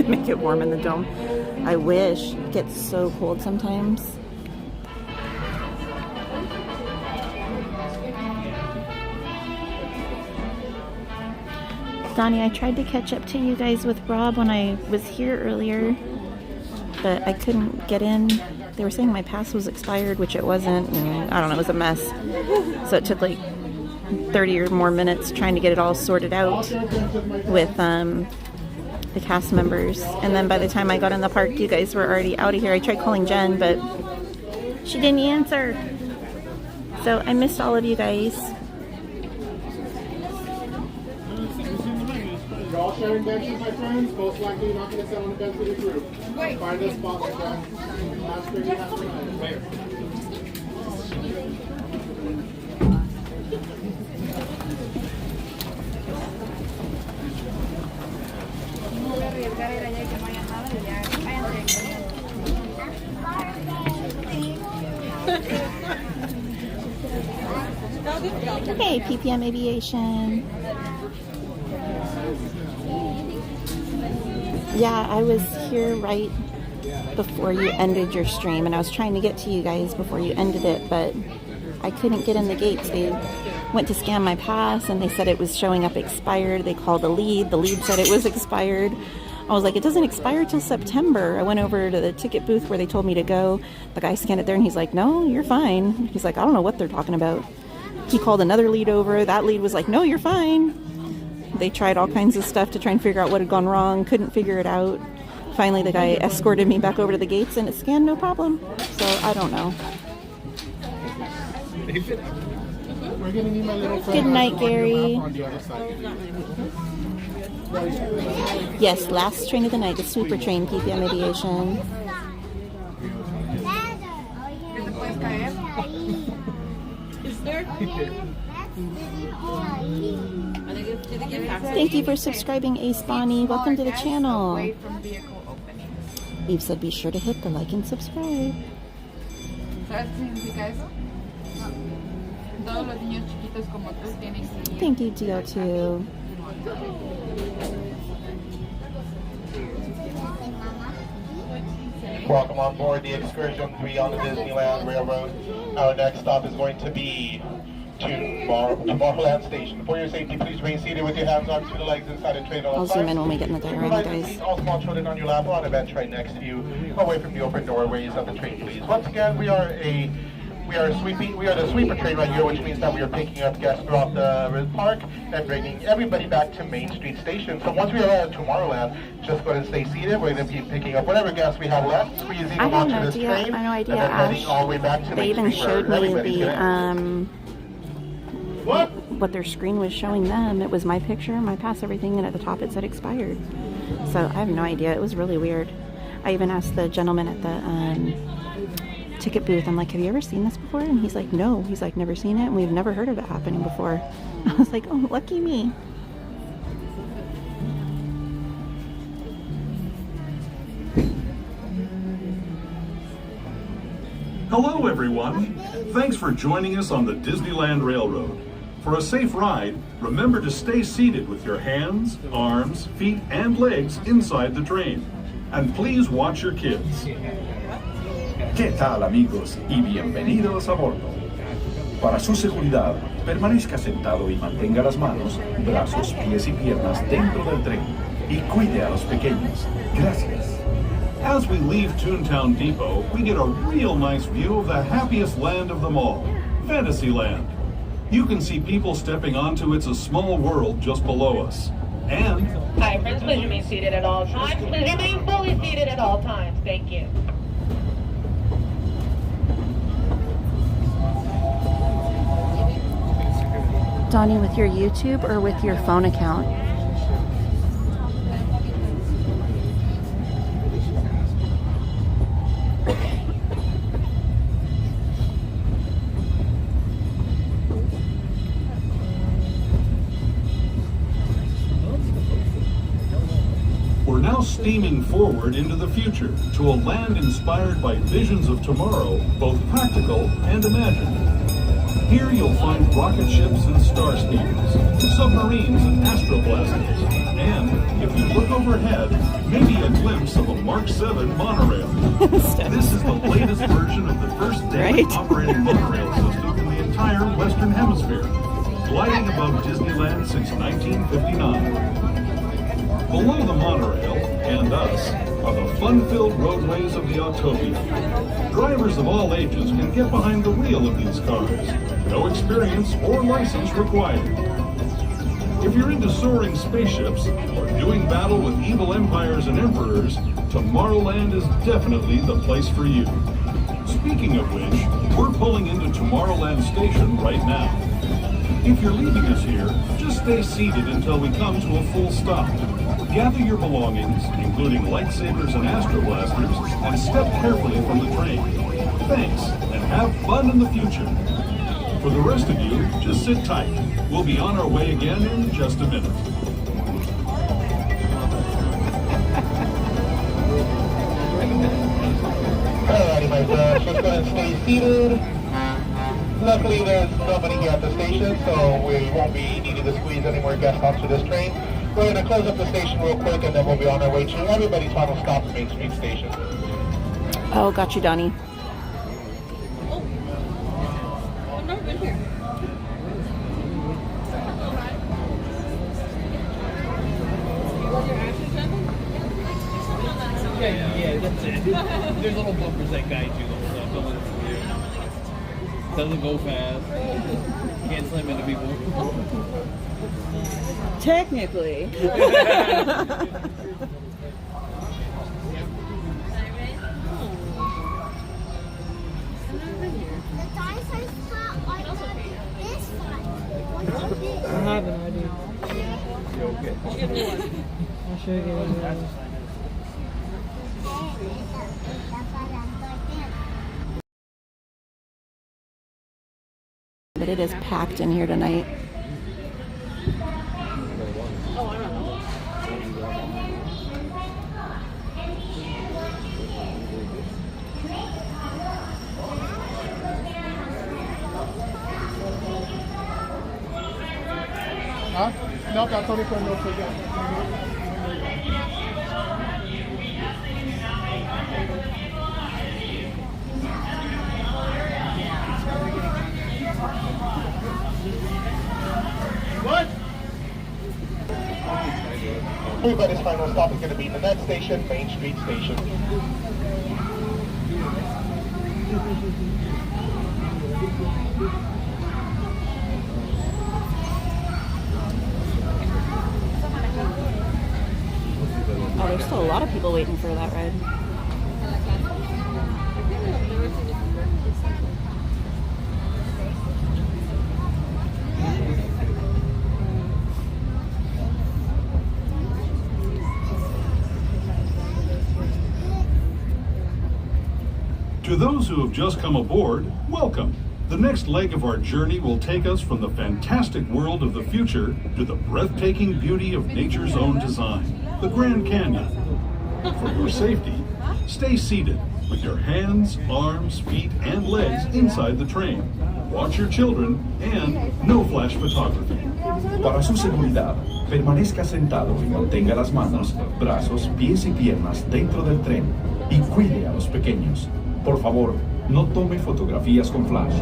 Make it warm in the dome. I wish. It gets so cold sometimes. Donnie, I tried to catch up to you guys with Rob when I was here earlier, but I couldn't get in. They were saying my pass was expired, which it wasn't, and I don't know, it was a mess. So it took like 30 or more minutes trying to get it all sorted out with the cast members. And then by the time I got in the park, you guys were already out of here. I tried calling Jen, but she didn't answer. So I missed all of you guys. You're all sharing benches, my friends. Most likely you're not going to sit on the bench with your group. Find a spot like that. Last thing you have tonight. Hey, PPM Aviation. Yeah, I was here right before you ended your stream, and I was trying to get to you guys before you ended it, but I couldn't get in the gates. They went to scan my pass, and they said it was showing up expired. They called the lead. The lead said it was expired. I was like, it doesn't expire till September. I went over to the ticket booth where they told me to go. The guy scanned it there, and he's like, no, you're fine. He's like, I don't know what they're talking about. He called another lead over. That lead was like, no, you're fine. They tried all kinds of stuff to try and figure out what had gone wrong. Couldn't figure it out. Finally, the guy escorted me back over to the gates, and it scanned no problem. So, I don't know. We're gonna need my little friend. Good night, Gary. On the other side. Yes, last train of the night, the super train, PPM Aviation. Is there? Thank you for subscribing, Ace Bonnie. Welcome to the channel. Eve said be sure to hit the like and subscribe. Thank you, DO2. Welcome on board the Excursion 3 on the Disneyland Railroad. Our next stop is going to be Tomorrowland Station. For your safety, please remain seated with your hands, arms through the legs inside the train. I'll zoom in when we get in the diorama, guys. All small children on your lap or on a bench right next to you, away from the open doorways of the train, please. Once again, we are the sweeper train right here, which means that we are picking up guests throughout the park and bringing everybody back to Main Street Station. So once we arrive at Tomorrowland, just go ahead and stay seated. We're going to be picking up whatever guests we have left, squeezing them onto this train, I have no idea, and then heading Ash. all the way back to They Main even Street, showed where me everybody's the gonna- what their screen was showing them. It was my picture, my pass, everything, and at the top it said expired. So I have no idea. It was really weird. I even asked the gentleman at the ticket booth, I'm like, have you ever seen this before? And he's like, no. He's like, never seen it, and we've never heard of it happening before. I was like, oh, lucky me. Hello, everyone. Thanks for joining us on the Disneyland Railroad. For a safe ride, remember to stay seated with your hands, arms, feet, and legs inside the train. And please watch your kids. ¿Qué tal, amigos? Y bienvenidos a bordo. Para su seguridad, permanezca sentado y mantenga las manos, brazos, pies y piernas dentro del tren. Y cuide a los pequeños. Gracias. As we leave Toontown Depot, we get a real nice view of the happiest land of them all, Fantasyland. You can see people stepping onto It's a Small World just below us. And... Hi, friends, please remain seated at all times. Please remain fully seated at all times. Thank you. Donnie, with your YouTube or with your phone account? steaming forward into the future to a land inspired by visions of tomorrow, both practical and imagined. Here you'll find rocket ships and star speeders, submarines and astroblasters, and, if you look overhead, maybe a glimpse of a Mark 7 monorail. This is the latest version of the first daily operating monorail system in the entire Western Hemisphere, gliding above Disneyland since 1959. Below the monorail, and us, are the fun-filled roadways of the Autopia. Drivers of all ages can get behind the wheel of these cars. No experience or license required. If you're into soaring spaceships or doing battle with evil empires and emperors, Tomorrowland is definitely the place for you. Speaking of which, we're pulling into Tomorrowland Station right now. If you're leaving us here, just stay seated until we come to a full stop. Gather your belongings, including lightsabers and astroblasters, and step carefully from the train. Thanks, and have fun in the future. For the rest of you, just sit tight. We'll be on our way again in just a minute. Alrighty, my friends, just go ahead and stay seated. Luckily, there's nobody here at the station, so we won't be needing to squeeze any more guests onto this train. We're going to close up the station real quick, and then we'll be on our way to everybody's final stop, Main Street Station. Oh, got you, Donnie. I've never been here. Yeah, that's it. There's little bumpers that guide you. Doesn't go fast. Can't slam into people. Technically. I haven't, I do. I'll show you guys. But it is packed in here tonight. Oh, I don't know. Huh? No, that's only for no forget. What? Everybody's final stop is going to be the next station, Main Street Station. Oh, there's still a lot of people waiting for that ride. To those who have just come aboard, welcome. The next leg of our journey will take us from the fantastic world of the future to the breathtaking beauty of nature's own design, the Grand Canyon. For your safety, stay seated with your hands, arms, feet, and legs inside the train. Watch your children and no flash photography. Para su seguridad, permanezca sentado y mantenga las manos, brazos, pies y piernas dentro del tren y cuide a los pequeños. Por favor, no tome fotografías con flash.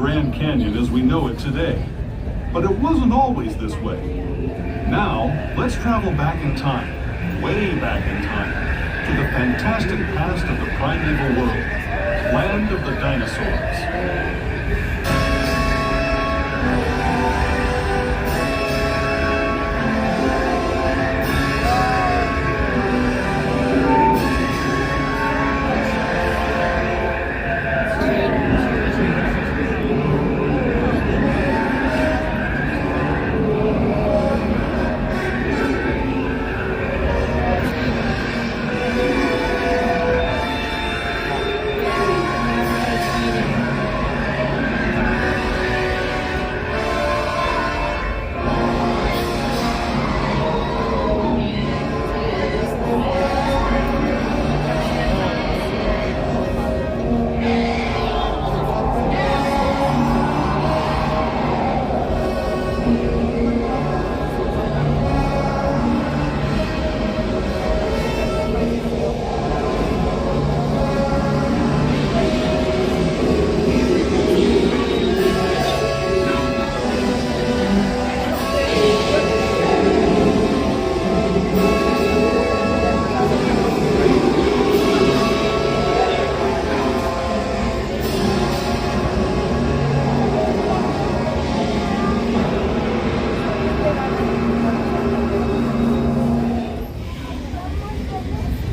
Grand Canyon as we know it today. But it wasn't always this way. Now, let's travel back in time, way back in time, to the fantastic past of the primeval world, land of the dinosaurs.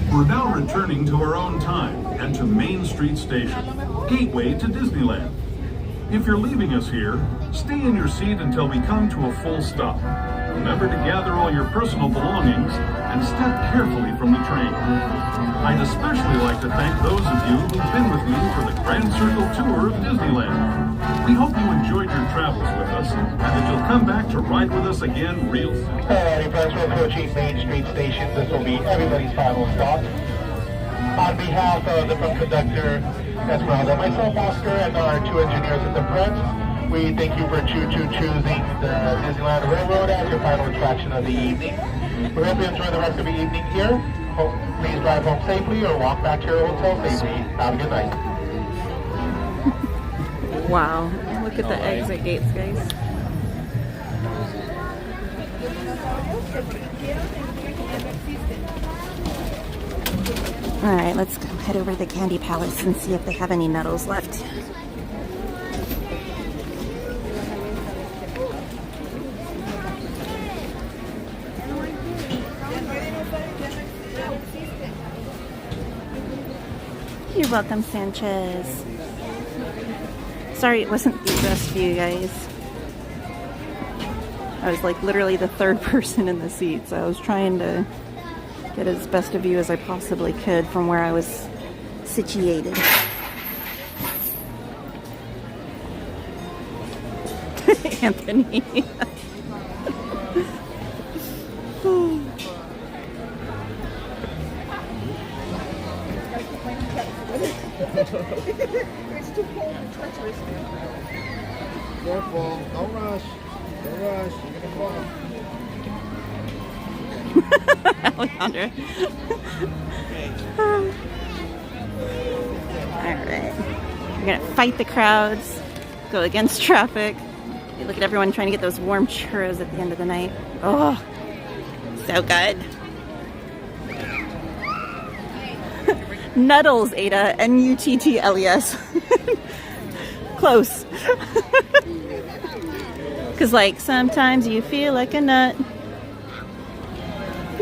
We're now returning to our own time and to Main Street Station, gateway to Disneyland. If you're leaving us here, stay in your seat until we come to a full stop. Remember to gather all your personal belongings and step carefully from the train. I'd especially like to thank those of you who've been with me for the Grand Circle tour of Disneyland. We hope you enjoyed your travels with us and that you'll come back to ride with us again real soon. Alrighty, friends, we're approaching Main Street Station. This will be everybody's final stop. On behalf of the film conductor Esmeralda, myself, Oscar, and our two engineers at the front, we thank you for choosing the Disneyland Railroad as your final attraction of the evening. We hope you enjoy the rest of the evening here. Please drive home safely or walk back to your hotel safely. Have a good night. Wow, look at the exit gates, guys. Alright, let's go head over to the Candy Palace and see if they have any nettles left. You're welcome, Sanchez. Sorry it wasn't the best view, guys. I was like literally the third person in the seat, so I was trying to get as best a view as I possibly could from where I was situated. Anthony. It's too cold and treacherous. Careful, don't rush. Don't rush, you're gonna fall. Alejandra. Alright. We're gonna fight the crowds, go against traffic. Look at everyone trying to get those warm churros at the end of the night. Oh, so good. Nuttles, Ada. N-U-T-T-L-E-S. Close. Because, like, sometimes you feel like a nut.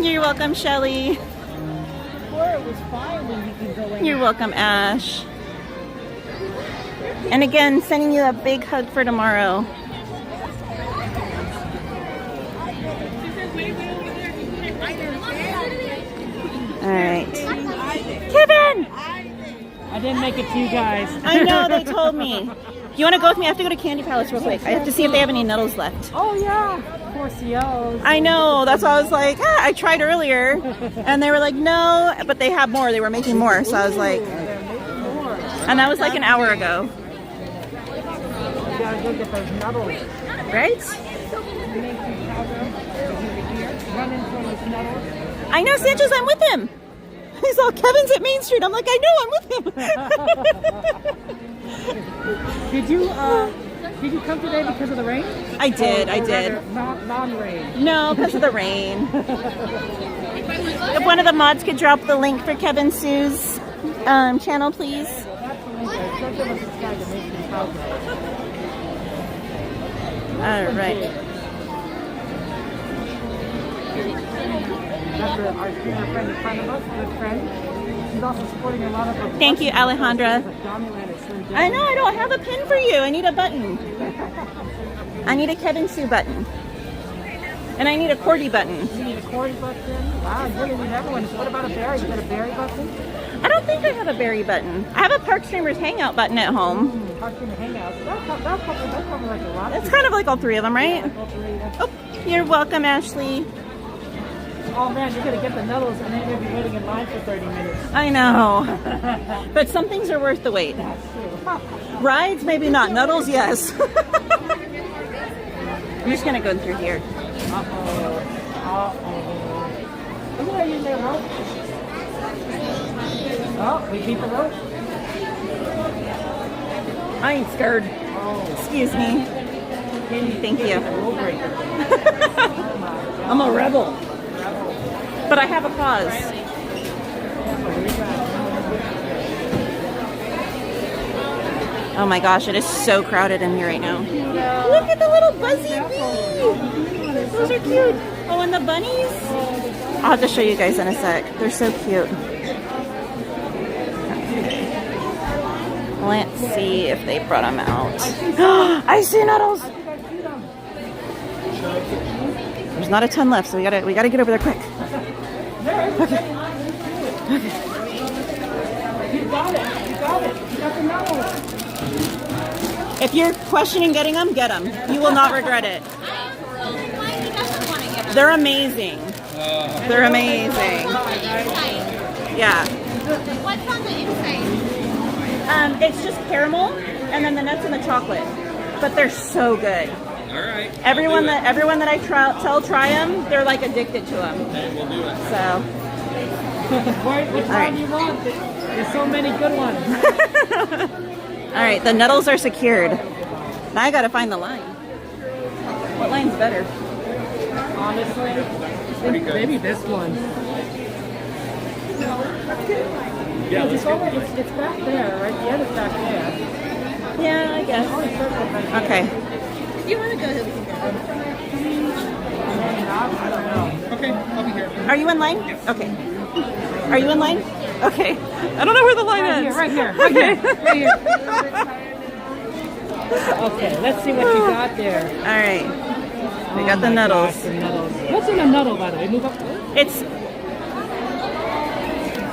You're welcome, Shelly. Before it was fine when you could go in. You're welcome, Ash. And again, sending you a big hug for tomorrow. Alright. Kevin! I didn't make it to you guys. I know, they told me. You want to go with me? I have to go to Candy Palace real quick. I have to see if they have any nettles left. Oh, yeah. Porcios. I know. That's why I was like, I tried earlier. And they were like, no. But they have more. They were making more. So I was like... And that was like an hour ago. You gotta go get those nettles. Right? I know, Sanchez, I'm with him. He's all, Kevin's at Main Street. I'm like, I know, I'm with him. Did you come today because of the rain? I did, Or I did. rather non-rain. No, because of the rain. If one of the mods could drop the link for Kevin Sue's channel, please. All right. That's our streamer friend in front of us, good friend. She's also supporting a lot of. Thank you, Alejandra. I know, I don't have a pin for you. I need a button. I need a Kevin Sue button. And I need a Cordy button. You need a Cordy button? Wow, you really need everyone. What about a berry? You got a berry button? I don't think I have a berry button. I have a Park Streamers Hangout button at home. Park Streamer Hangout. That'll cover like a lot. It's kind of like all three of them, right? Yeah, all three, yeah. Oh, you're welcome, Ashley. Oh man, you're gonna get the nuddles and then you're gonna be waiting in line for 30 minutes. I know. But some things are worth the wait. That's true. Rides, maybe not. Nuddles, yes. I'm just gonna go through here. Look at you there, rope. Oh, we beat the rope. I ain't scared. Excuse me. Thank you. I'm a rebel. But I have a cause. Oh my gosh, it is so crowded in here right now. Look at the little buzzy bee. Those are cute. Oh, and the bunnies? I'll have to show you guys in a sec. They're so cute. Let's see if they brought them out. I see noodles. There's not a ton left, so we gotta get over there quick. Okay. You got it. You got it. You got the nuddles. If you're questioning getting them, get them. You will not regret it. They're amazing. They're amazing. Yeah. What's on the inside? It's just caramel and then the nuts and the chocolate. But they're so good. All right. Everyone that I try them, they're like addicted to them. Okay, we'll do it. So. Which one do you want? There's so many good ones. All right, the nuddles are secured. Now I gotta find the line. What line's better? Honestly, I think maybe this one. Yeah, let's go. It's back there, right? The other's back there. Yeah, I guess. Okay. If you want to go, we can I don't know. Okay, I'll be here. Are you in line? Yes. Okay. Are you in line? Okay. I don't know where the line is. Right here. Right here. Okay, let's see what you got there. All right. We got the nuddles. Gosh, the nuddles. What's in a nuddle, by the way? Move up.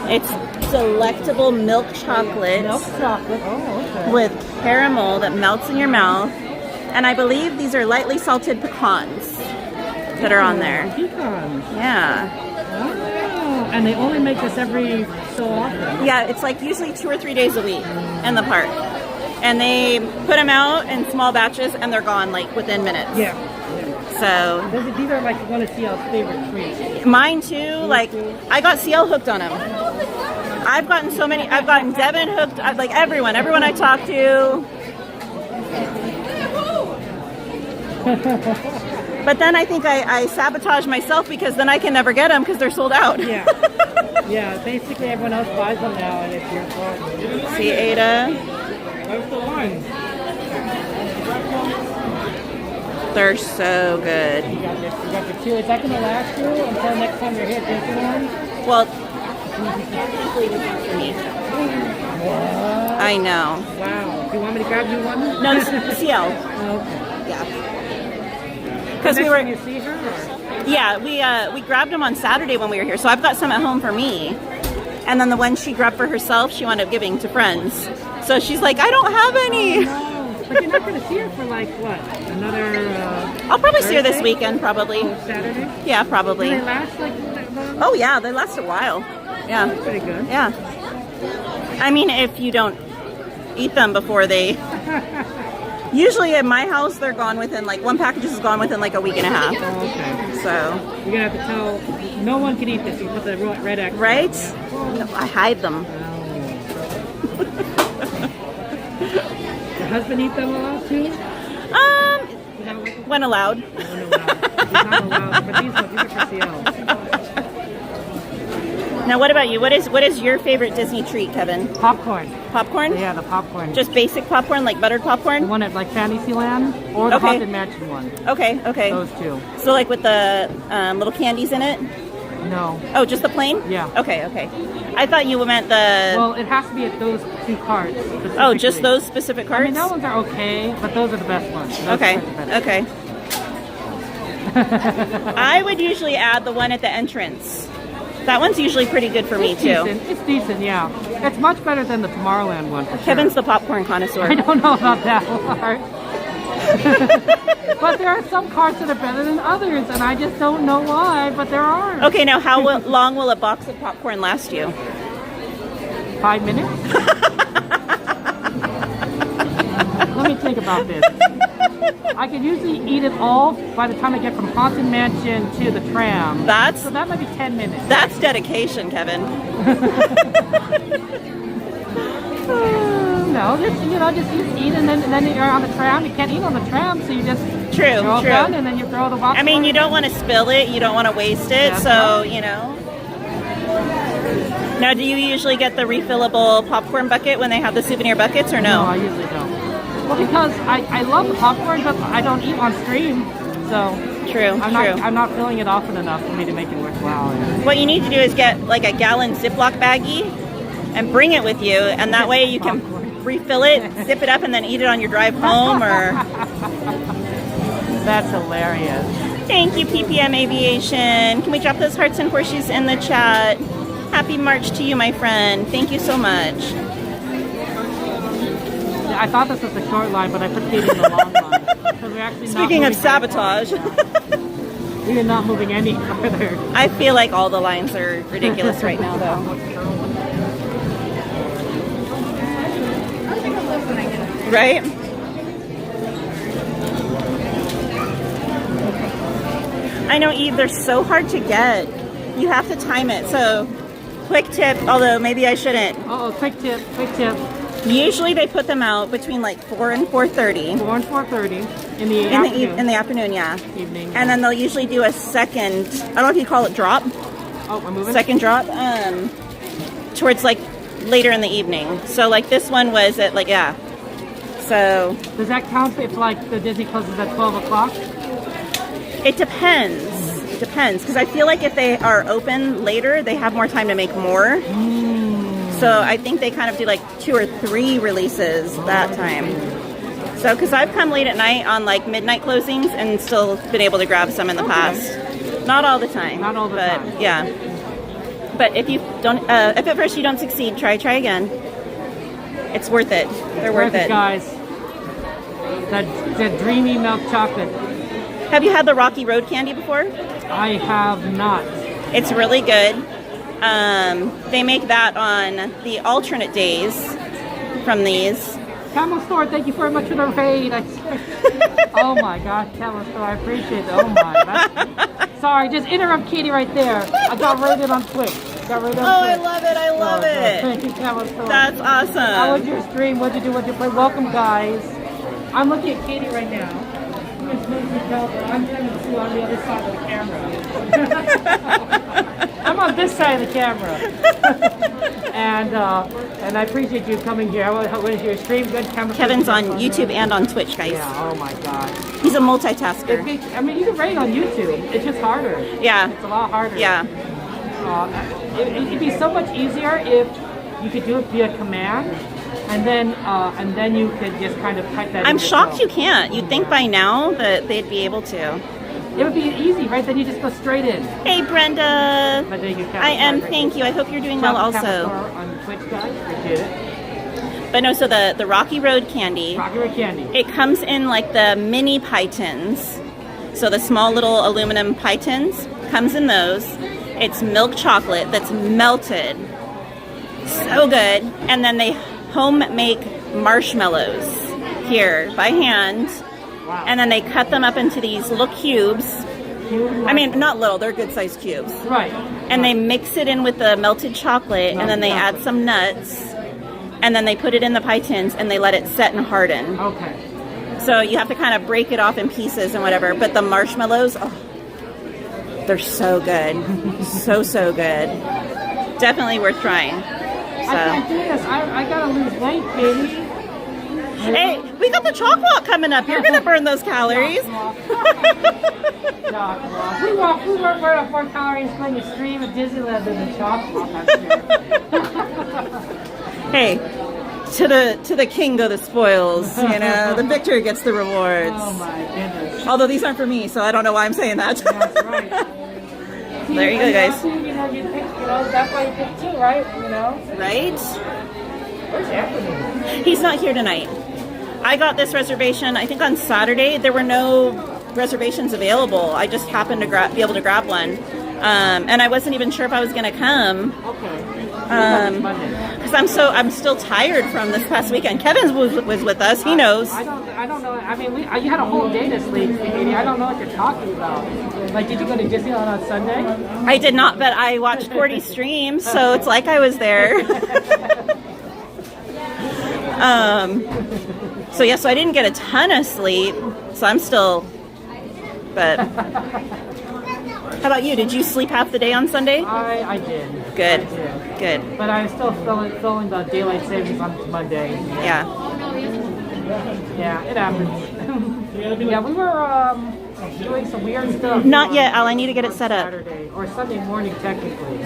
It's delectable milk chocolate. Milk chocolate. Oh, okay. With caramel that melts in your mouth. And I believe these are lightly salted pecans that are on there. Pecans. Yeah. Oh, and they only make this every so often. Yeah, it's like usually 2 or 3 days a week in the park. And they put them out in small batches and they're gone like within minutes. Yeah. So these are like one of CL's favorite treats. Mine too. Like I got CL hooked on them. I've gotten so many. I've gotten Devin hooked. Like everyone I talk to. But then I think I sabotage myself because then I can never get them because they're sold out. Yeah. Yeah. Basically, everyone else buys them now, and it's your fault. See, Ada. Where's the line? They're so good. You got your 2. Is that going to last you until next time you're here at Disneyland? Well, what? I know. Wow. Do you want me to grab you one? No, CL. Okay. Yeah. Because we were. You see her? Or? Yeah, we grabbed them on Saturday when we were here. So I've got some at home for me, and then the one she grabbed for herself, she wound up giving to friends. So she's like, I don't have any. Oh, no. But you're not going to see her for like what? Another. I'll probably Thursday? see her this weekend, probably. Oh, Saturday? Yeah, probably. Do they last like long? Oh yeah, they last a while. Yeah. That's pretty good. Yeah. I mean, if you don't eat them before they. Usually at my house, they're gone within like one package is gone within like a week and a half. Oh, okay. So. You're gonna have to tell. No one can eat this. You put the red X. Right? Yeah. No, I hide them. husband eat them a lot too? When allowed. He's not allowed, but these are for sale. Now, what about you? What is your favorite Disney treat, Kevin? Popcorn. Popcorn? Yeah, the popcorn. Just basic popcorn, like buttered popcorn? The one at like Fantasyland or the Haunted Mansion one. Okay. Those two. So like with the little candies in it? No. Oh, just the plain? Yeah. Okay. I thought you meant the... Well, it has to be at those two carts. Oh, just those specific carts? I mean, that ones are okay, but those are the best ones. Those Okay. carts are better. Okay. I would usually add the one at the entrance. That one's usually pretty good for me, too. It's decent, yeah. It's much better than the Tomorrowland one, for sure. Kevin's the popcorn connoisseur. I don't know about that part. But there are some carts that are better than others, and I just don't know why, but there are. Okay, now how long will a box of popcorn last you? 5 minutes? Let me think about this. I can usually eat it all by the time I get from Haunted Mansion to the tram. So that might be 10 minutes. That's dedication, Kevin. No, just eat and then you're on the tram. You can't eat on the tram, so you just True. throw it down and then you throw the box. I mean, you don't want to spill it. You don't want to waste it. That's So, right. you know. Now, do you usually get the refillable popcorn bucket when they have the souvenir buckets or no? No, I usually don't. Well, because I love the popcorn, but I don't eat on stream, so I'm not filling it often enough for me to make it worthwhile. What you need to do is get like a gallon Ziploc baggie and bring it with you, and that way you can refill it, zip it up, and then eat it on your drive home. Or That's hilarious. Thank you, PPM Aviation. Can we drop those hearts and horseshoes in the chat? Happy March to you, my friend. Thank you so much. I thought this was the short line, but I put Katie in the long line. So we're actually Speaking of sabotage. We are not moving any further. I feel like all the lines are ridiculous right now, though. Right? I know, Eve, they're so hard to get. You have to time it. So, quick tip, although maybe I shouldn't. Oh, quick tip. Usually they put them out between like 4 and 4:30. 4 and 4:30 in the afternoon. In the afternoon, yeah. Evening. And then they'll usually do a second, I don't know if you call it drop. Oh, we're moving? Second drop, towards like later in the evening. So like this one was at like, yeah. So. Does that count if like the Disney closes at 12 o'clock? It depends. Because I feel like if they are open later, they have more time to make more. So I think they kind of do like 2 or 3 releases that time. So, because I've come late at night on like midnight closings and still been able to grab some in the past. Not all the time. Not all the time. Yeah. But if you don't, if at first you don't succeed, try again. It's worth it. They're worth it, guys. That dreamy milk chocolate. Have you had the Rocky Road candy before? I have not. It's really good. They make that on the alternate days from these. Camel Store, thank you very much for the raid. Oh my God, Camel Store, I appreciate it. Oh my. Sorry, just interrupt Katie right there. I got raided on Twitch. I love it. I love it. Thank you, Camel Store. That's awesome. How was your stream? What'd you do? What'd you play? Welcome, guys. I'm looking at Katie right now. I'm trying to see on the other side of the camera. I'm on this side of the camera. And I appreciate you coming here. What is your stream? Good camera. Kevin's on YouTube and on Twitch, guys. Yeah, oh my God. He's a multitasker. I mean, you can raid on YouTube. It's just harder. Yeah. It's a lot harder. Yeah. It'd be so much easier if you could do it via command. And then you could just kind of type that in. I'm shocked you can't. You'd think by now that they'd be able to. It would be easy, right? Then you just go straight in. Hey, Brenda. I am. Thank you. I hope you're doing well also. On Twitch, guys. Appreciate it. But no, so the Rocky Road candy. Rocky Road candy. It comes in like the mini pie tins. So the small little aluminum pie tins comes in those. It's milk chocolate that's melted. So good. And then they home make marshmallows here by hand. Wow. And then they cut them up into these little cubes. I mean, not little, they're good sized cubes. Right. And they mix it in with the melted chocolate, and then they add some nuts. and then they put it in the pie tins and they let it set and harden. Okay. So you have to kind of break it off in pieces and whatever. But the marshmallows, oh, they're so good. so good. Definitely worth trying. I can't do this. I gotta lose weight, baby. Hey, we got the chalk walk coming up. You're gonna burn those calories. We weren't burning 4 calories going to stream at Disneyland in the chalk walk. Hey, to the king go the spoils. You know, the victor gets the rewards. Oh my goodness. Although these aren't for me, so I don't know why I'm saying that. That's right. There you go, guys. That's why you picked 2, right? Right? Where's Anthony? He's not here tonight. I got this reservation, I think on Saturday. There were no reservations available. I just happened to be able to grab one. And I wasn't even sure if I was going to come. Okay. Because I'm still tired from this past weekend. Kevin was with us. He knows. I don't know. I mean, you had a whole day to sleep, Katie. I don't know what you're talking about. Like, did you go to Disneyland on Sunday? I did not, but I watched 40 streams, so it's like I was there. So yeah, so I didn't get a ton of sleep, so I'm still, but how about you? Did you sleep half the day on Sunday? I did. Good. I did. Good. But I'm still feeling the daylight savings on Monday. Yeah. Yeah, it happens. Yeah, we were doing some weird stuff. Not yet, Al. I need to get it set up. Saturday or Sunday morning, technically.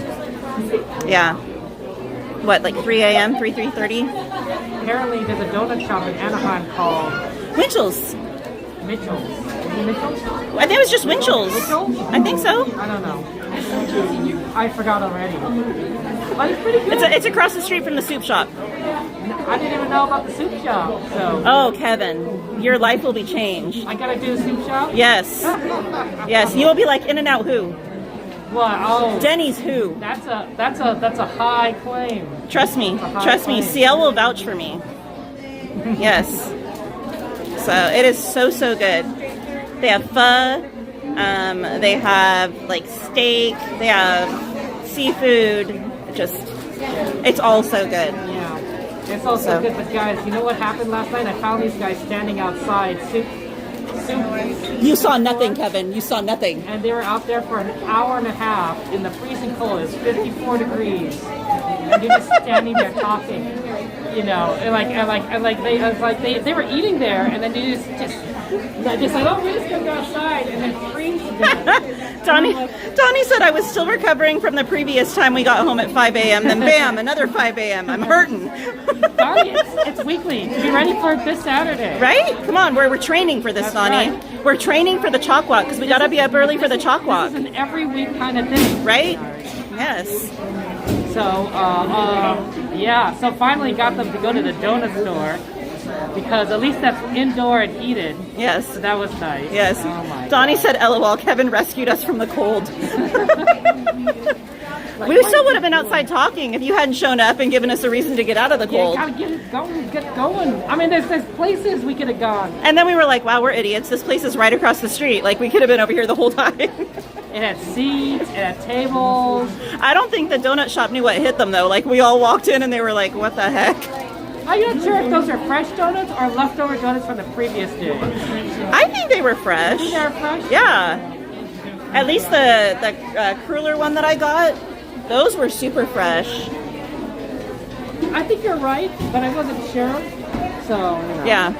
Yeah. What, like 3 a.m., 3:30? Apparently, there's a donut shop in Anaheim called Winchell's. Mitchell's. Is it Mitchell's? I think it was just Winchell's. I think so. I don't know. I forgot already. But it's pretty good. It's across the street from the soup shop. I didn't even know about the soup shop. So. Oh, Kevin, your life will be changed. I gotta do the soup shop? Yes. Yes, you will be like In-N-Out who? What? Oh. Denny's who? That's a high claim. Trust me. Trust me. CL will vouch for me. Yes. So it is so good. They have pho. They have like steak. They have seafood. It's all so good. Yeah. It's all so good. But guys, you know what happened last night? I found these guys standing outside. You saw nothing, Kevin. You saw nothing. And they were out there for an hour and a half in the freezing cold. It's 54 degrees, and you're just standing there talking, you know, they were eating there, and then they just like, oh, we're just gonna go outside, and then freeze to death. Donnie said I was still recovering from the previous time we got home at 5 a.m. Then bam, another 5 a.m. I'm hurting. Donnie, it's weekly. Be ready for it this Saturday. Right? Come on, we're training for this, Donnie. Right. We're training for the chalk walk because we got to be up early for the chalk walk. This is an every week kind of thing. Right? Yes. So, yeah. So finally got them to go to the donut store. Because at least that's indoor and heated. Yes. So that was nice. Yes. Oh my Donnie God. said, LOL, Kevin rescued us from the cold. We still would have been outside talking if you hadn't shown up and given us a reason to get out of the cold. Yeah, you gotta get going. I mean, there's places we could have gone. And then we were like, wow, we're idiots. This place is right across the street. Like, we could have been over here the whole time. It had seats, it had tables. I don't think the donut shop knew what hit them, though. Like, we all walked in and they were like, what the heck? I'm not sure if those are fresh donuts or leftover donuts from the previous day. I think they were fresh. You think they were fresh? Yeah. At least the cruller one that I got, those were super fresh. I think you're right, but I wasn't sure. So, you know. Yeah.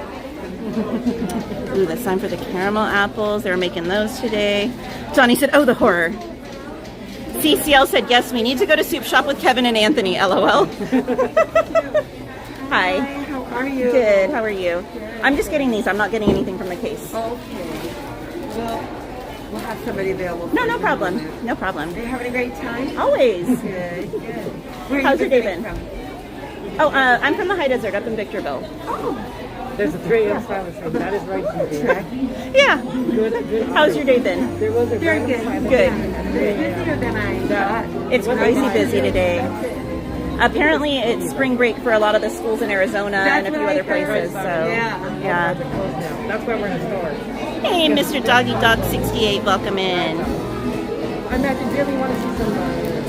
Ooh, that's time for the caramel apples. They were making those today. Johnny said, oh, the horror. CCL said, yes, we need to go to Soup Shop with Kevin and Anthony, LOL. Hi. How are you? Good. How are you? I'm just getting these. I'm not getting anything from the case. Okay. Well, we'll have somebody available. No problem. No problem. Are you having a great time? Always. Good. How's your day been? Oh, I'm from the High Desert up in Victorville. Oh. There's a 3 a.m. silence room. That is right, Judy. Yeah. Good. How's your day been? There was a very good. Good. Busier than I thought. It's crazy busy today. Apparently, it's spring break for a lot of the schools in Arizona and a few other places. So, yeah. That's why we're in the store. Hey, Mr. Doggy Dog 68, welcome in. I imagine, do you really want to see some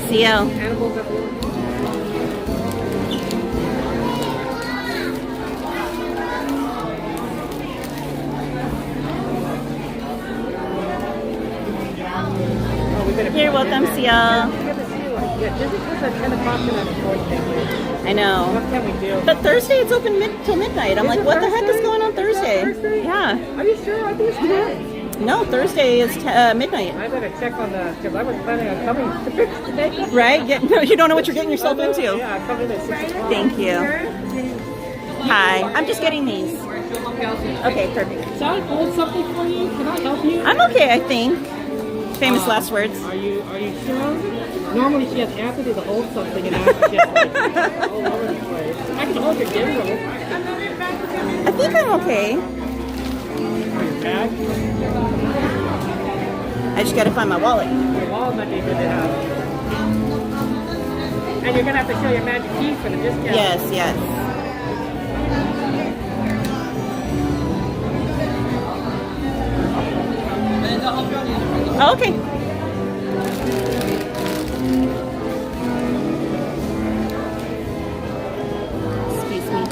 CL. animals up here? y'all. Good to see you. Yeah, Disney closes at 10 o'clock tonight, unfortunately. I know. What can we do? But Thursday it's open till midnight. I'm like, what the heck is going on Thursday? Yeah. Are you sure? I think it's today. No, Thursday is midnight. I better check on that because I was planning on coming today. Right? No, you don't know what you're getting yourself into. Yeah, I'm coming at 6 o'clock. Thank you. Hi. I'm just getting these. Okay, perfect. Shall I hold something for you? Can I help you? I'm okay, I think. Famous last words. Are you sure? Normally she has Anthony to hold something and I have to get like all over the place. I can hold your gimbal. I think I'm okay. Bag? I just gotta find my wallet. Your wallet might be good to have. And you're gonna have to show your magic key for the discount. Yes, yes. Oh, okay. Excuse me.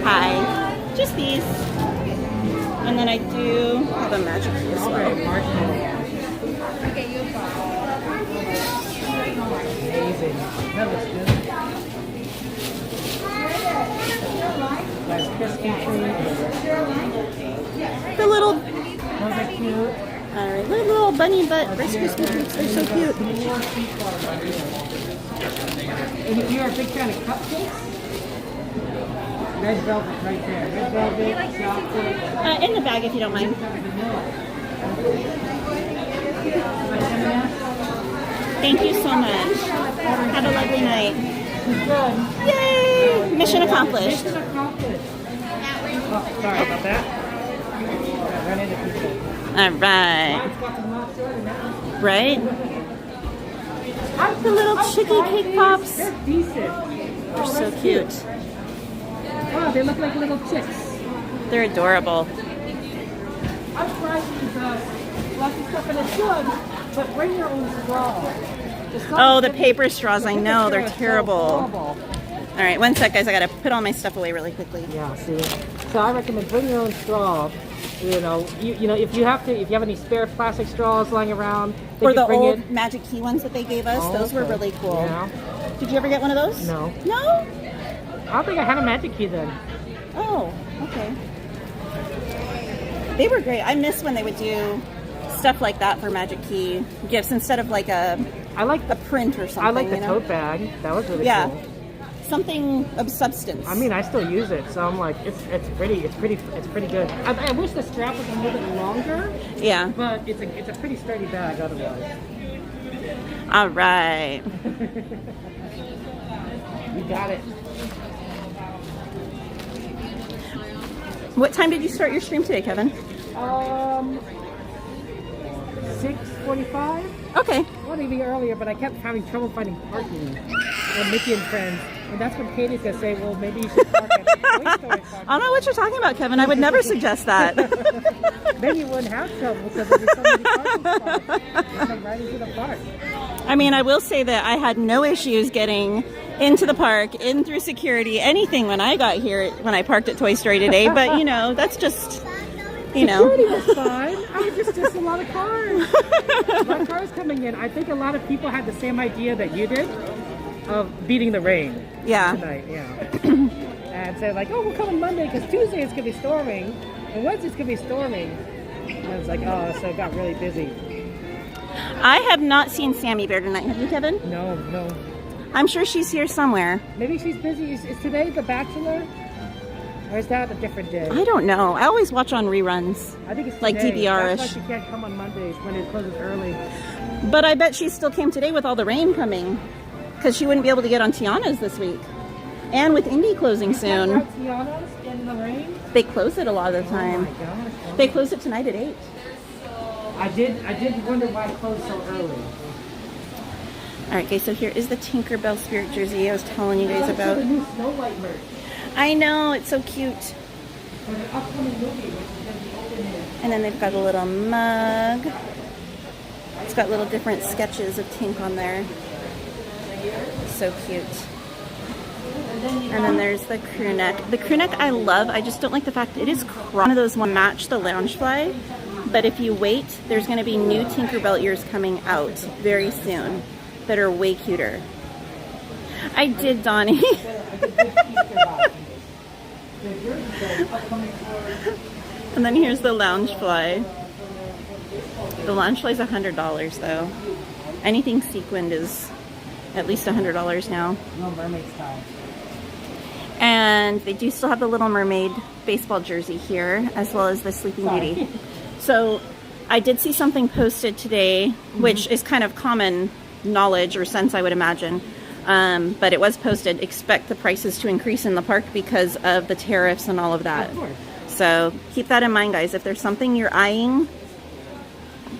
Hi. Just these. And then I do have a magic key as well. Amazing. That looks good. Nice crispy treat. The little, Those are cute. alright, little bunny butt Rice Krispie treats. They're so cute. And you're a big fan of cupcakes? Red velvet right there. Red velvet, chocolate. In the bag if you don't mind. Thank you so much. Have a lovely night. Good. Yay! Mission accomplished. Mission accomplished. Oh, sorry about that. Run into people. Alright. Right? The little chicky cake pops. They're decent. They're so cute. Wow, they look like little chicks. They're adorable. I've tried these fluffy stuff and it's good, but bring your own straw. Oh, the paper straws. I know. They're terrible. All right, one sec, guys. I got to put all my stuff away really quickly. Yeah, see. So I recommend bring your own straw. You know, if you have any spare plastic straws lying around, Or the old Magic Key ones that they gave us. Oh, those were really cool. Yeah. Did you ever get one of those? No. No? I don't think I had a Magic Key then. Oh, okay. They were great. I miss when they would do stuff like that for Magic Key gifts instead of like a print or something. I like the tote bag. That was really cool. Something of substance. I mean, I still use it, so I'm like, it's pretty good. I wish the strap was a little bit longer. Yeah. But it's a pretty sturdy bag otherwise. All right. You got it. What time did you start your stream today, Kevin? 6:45. Okay. I wanted to be earlier, but I kept having trouble finding parking on Mickey and Friends. And that's when Katie's going to say, well, maybe you should park at Toy Story. I don't know what you're talking about, Kevin. I would never suggest that. Then you wouldn't have trouble because there'd be so many parking spots. You come right into the park. I mean, I will say that I had no issues getting into the park, in through security, anything when I got here, when I parked at Toy Story today. But, you know, that's just, you know. Security was fine. I was just a lot of cars. A lot of cars coming in. I think a lot of people had the same idea that you did of beating the rain. Yeah. Tonight, yeah. And said like, oh, we'll come on Monday because Tuesday it's going to be storming. And Wednesday it's going to be storming. And I was like, oh, so it got really busy. I have not seen Sammy Bear tonight. Have you, Kevin? No. I'm sure she's here somewhere. Maybe she's busy. Is today The Bachelor? Or is that a different day? I don't know. I always watch on reruns. I think it's like today. DVR-ish. That's why she can't come on Mondays when it closes early. But I bet she still came today with all the rain coming. Because she wouldn't be able to get on Tiana's this week. And with Indy closing soon. Tiana's in the rain? They close it a lot of the time. Oh my gosh. They close it tonight at 8. I did wonder why it closed so early. Alright guys, so here is the Tinkerbell Spirit jersey I was telling you guys about. The new Snow White merch. I know, it's so cute. For the upcoming movie, which is going to be opening. And then they've got a little mug. It's got little different sketches of Tink on there. So cute. And then there's the crew neck. The crew neck I love. I just don't like the fact it is cropped. One of those one match the Loungefly, But if you wait, there's going to be new Tinkerbell ears coming out very soon that are way cuter. I did, Donnie. And then here's the Loungefly. The Loungefly is $100 though. Anything sequined is at least $100 now. No, mermaid style. And they do still have the Little Mermaid baseball jersey here, as well as the Sleeping Beauty. So I did see something posted today, which is kind of common knowledge or sense, I would imagine. But it was posted, expect the prices to increase in the park because of the tariffs and all of that. Of course. So keep that in mind, guys. If there's something you're eyeing,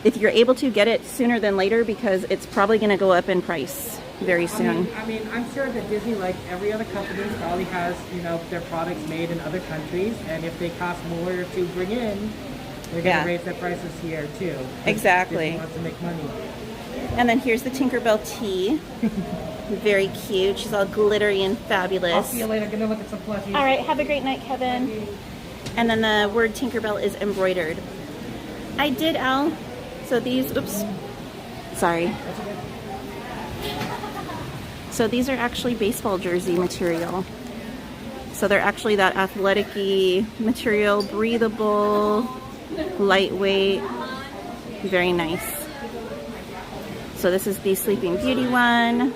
if you're able to, get it sooner than later because it's probably going to go up in price very soon. I mean, I'm sure that Disney, like every other company, probably has, you know, their products made in other countries, and if they cost more to bring in, they're going to raise their prices here too. Exactly. Disney wants to make money. And then here's the Tinkerbell tea. Very cute. She's all glittery and fabulous. I'll see you later. Gonna look at some plushies. All right. Have a great night, Kevin. And then the word Tinkerbell is embroidered. I did, Al. So these, oops. Sorry. So these are actually baseball jersey material. So they're actually that athletic-y material, breathable, lightweight, very nice. So this is the Sleeping Beauty one.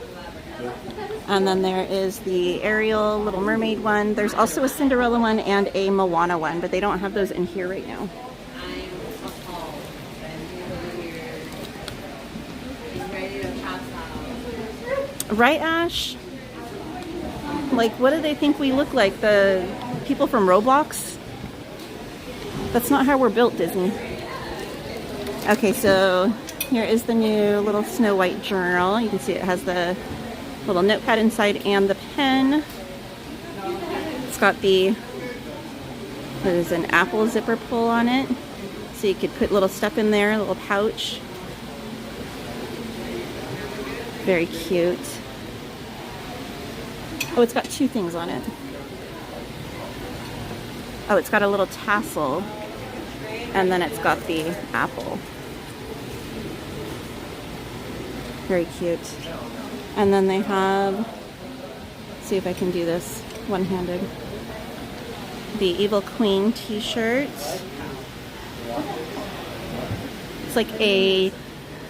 And then there is the Ariel Little Mermaid one. There's also a Cinderella one and a Moana one, but they don't have those in here right now. Right, Ash? Like, what do they think we look like? The people from Roblox? That's not how we're built, Disney. Okay, so here is the new little Snow White journal. You can see it has the little notepad inside and the pen. It's got the, there's an apple zipper pull on it. So you could put little stuff in there, a little pouch. Very cute. Oh, it's got two things on it. Oh, it's got a little tassel. And then it's got the apple. Very cute. And then they have, let's see if I can do this one-handed. The Evil Queen t-shirt. It's like a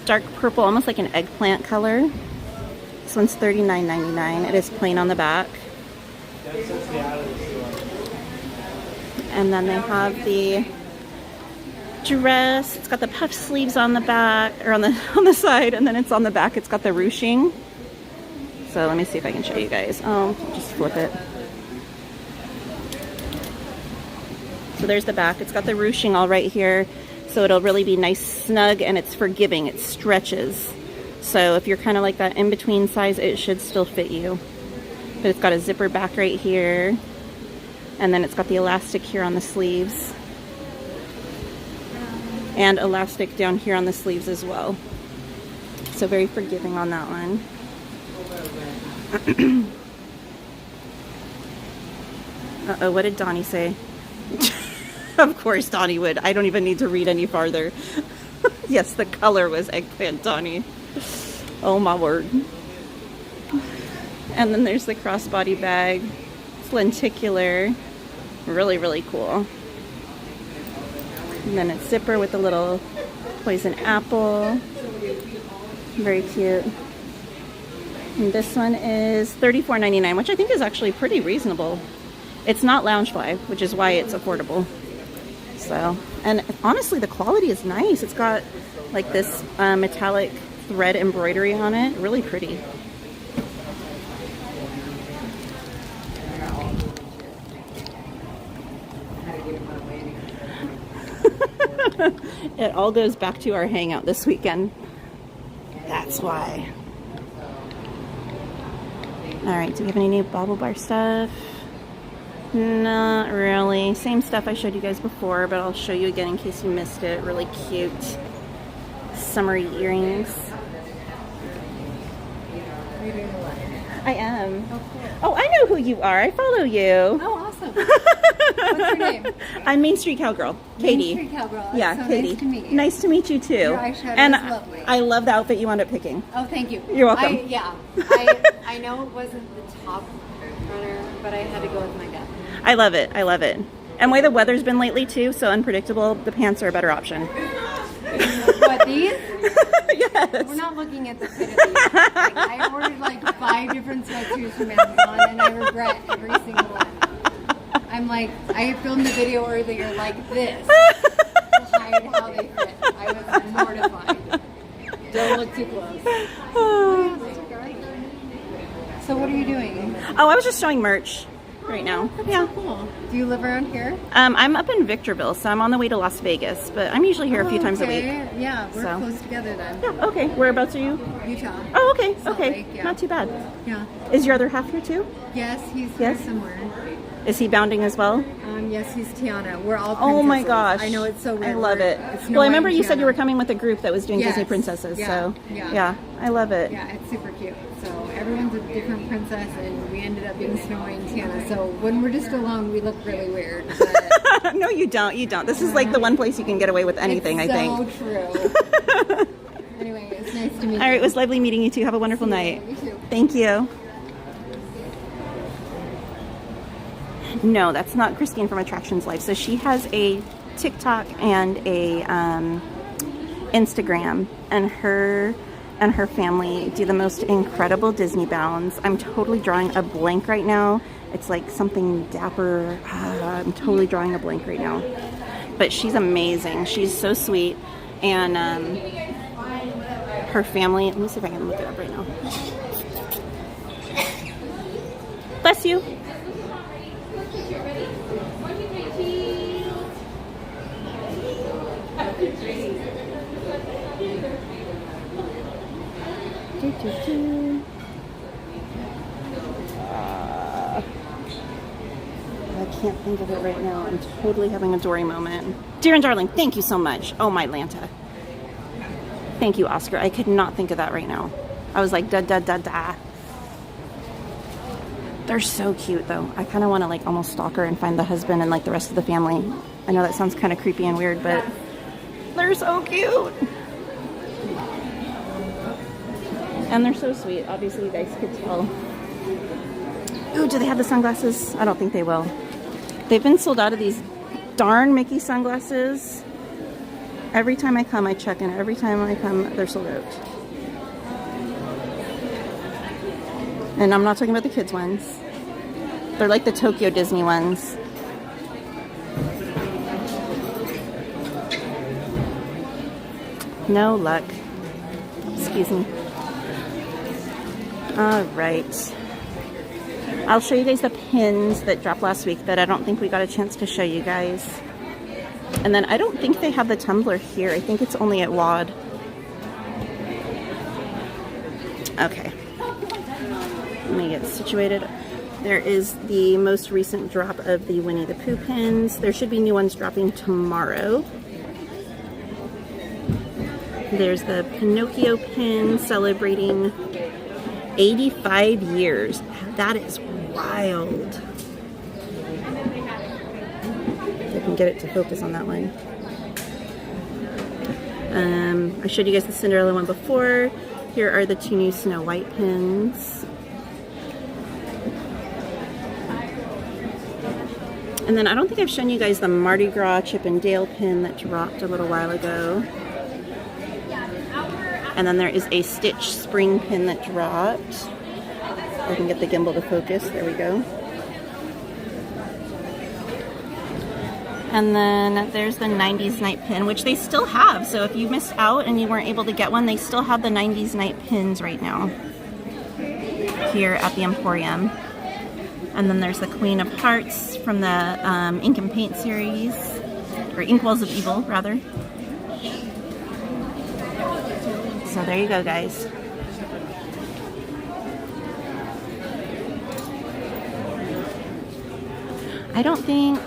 dark purple, almost like an eggplant color. This one's $39.99. It is plain on the back. And then they have the dress. It's got the puff sleeves on the back, or on the side, and then it's on the back. It's got the ruching. So let me see if I can show you guys. Oh, just flip it. So there's the back. It's got the ruching all right here. So it'll really be nice, snug, and it's forgiving. It stretches. So if you're kind of like that in-between size, it should still fit you. But it's got a zipper back right here. And then it's got the elastic here on the sleeves. And elastic down here on the sleeves as well. So very forgiving on that one. Uh-oh, what did Donnie say? Of course Donnie would. I don't even need to read any farther. Yes, the color was eggplant, Donnie. Oh my word. And then there's the crossbody bag. It's lenticular. Really, really cool. And then it's zipper with a little poison apple. Very cute. And this one is $34.99, which I think is actually pretty reasonable. It's not Loungefly, which is why it's affordable. So, and honestly, the quality is nice. It's got like this metallic thread embroidery on it. Really pretty. It all goes back to our hangout this weekend. That's why. Alright, do we have any new Bobble Bar stuff? Not really. Same stuff I showed you guys before, but I'll show you again in case you missed it. Really cute summery earrings. I am. Oh, I know who you are. I follow you. Oh, awesome. awesome. What's your name? I'm MainStCowgirl, Katie. MainStCowgirl. Yeah, so Katie. Nice to meet you. Nice to meet you too. Your eyeshadow and is lovely. I love the outfit you wound up picking. Oh, thank you. You're welcome. I know it wasn't the top runner, but I had to go with my gut. I love it. I love it. And the way the weather's been lately too, so unpredictable, the pants are a better option. What, these? Yes. We're not looking at the fit of these. Like, I ordered like 5 different sweatsuits from Amazon, and I regret every single one. I'm like, I filmed the video earlier like this to hide how they fit. I was mortified. Don't look too close. So what are you doing? Oh, I was just showing merch right now. That's yeah. so cool. Do you live around here? I'm up in Victorville, so I'm on the way to Las Vegas, but I'm usually here a few times a week. Yeah, we're So. close together then. Yeah, okay. Whereabouts are you? Utah. Oh, okay. Salt Okay. Lake, yeah. Not too bad. Yeah. Is your other half here too? Yes, he's here Yes? somewhere. Is he bounding as well? Yes, he's Tiana. We're all Oh my princesses. gosh. I know, it's so weird. I love it. It's Well, I remember Noah and you said you Tiana. were coming with a group that was doing Yes. Disney princesses, Yeah. so Yeah. I love it. Yeah, it's super cute. So everyone's a different princess, and we ended up being Snow White and Tiana. So when we're just alone, we look really weird. But No, you don't. You don't. This is like the one place you can get away with anything, it's I think. so true. Anyway, it's nice to meet you. All right, it was lovely meeting you too. Have a wonderful night. You too. Thank you. No, that's not Christine from Attractions Life. So she has a TikTok and a Instagram, and her family do the most incredible Disney bounds. I'm totally drawing a blank right now. It's like something dapper. I'm totally drawing a blank right now. But she's amazing. She's so sweet. And her family, let me see if I can look it up right now. Bless you. I can't think of it right now. I'm totally having a Dory moment. Dear and darling, thank you so much. Oh, my Lanta. Thank you, Oscar. I could not think of that right now. I was like, da da da da. They're so cute, though. I kind of want to like almost stalk her and find the husband and like the rest of the family. I know that sounds kind of creepy and weird, but they're so cute. And they're so sweet. Obviously, you guys could tell. Ooh, do they have the sunglasses? I don't think they will. They've been sold out of these darn Mickey sunglasses. Every time I come, I check, and every time I come, they're sold out. And I'm not talking about the kids' ones. They're like the Tokyo Disney ones. No luck. Excuse me. All right. I'll show you guys the pins that dropped last week that I don't think we got a chance to show you guys. And then I don't think they have the tumbler here. I think it's only at WAD. Okay. Let me get situated. There is the most recent drop of the Winnie the Pooh pins. There should be new ones dropping tomorrow. There's the Pinocchio pin celebrating 85 years. That is wild. If I can get it to focus on that one. I showed you guys the Cinderella one before. Here are the 2 new Snow White pins. And then I don't think I've shown you guys the Mardi Gras Chip and Dale pin that dropped a little while ago. And then there is a Stitch spring pin that dropped. I can get the gimbal to focus. There we go. And then there's the 90s night pin, which they still have. So if you missed out and you weren't able to get one, they still have the 90s night pins right now here at the Emporium. And then there's the Queen of Hearts from the Ink and Paint series, or Inkwells of Evil, rather. So there you go, guys. I don't think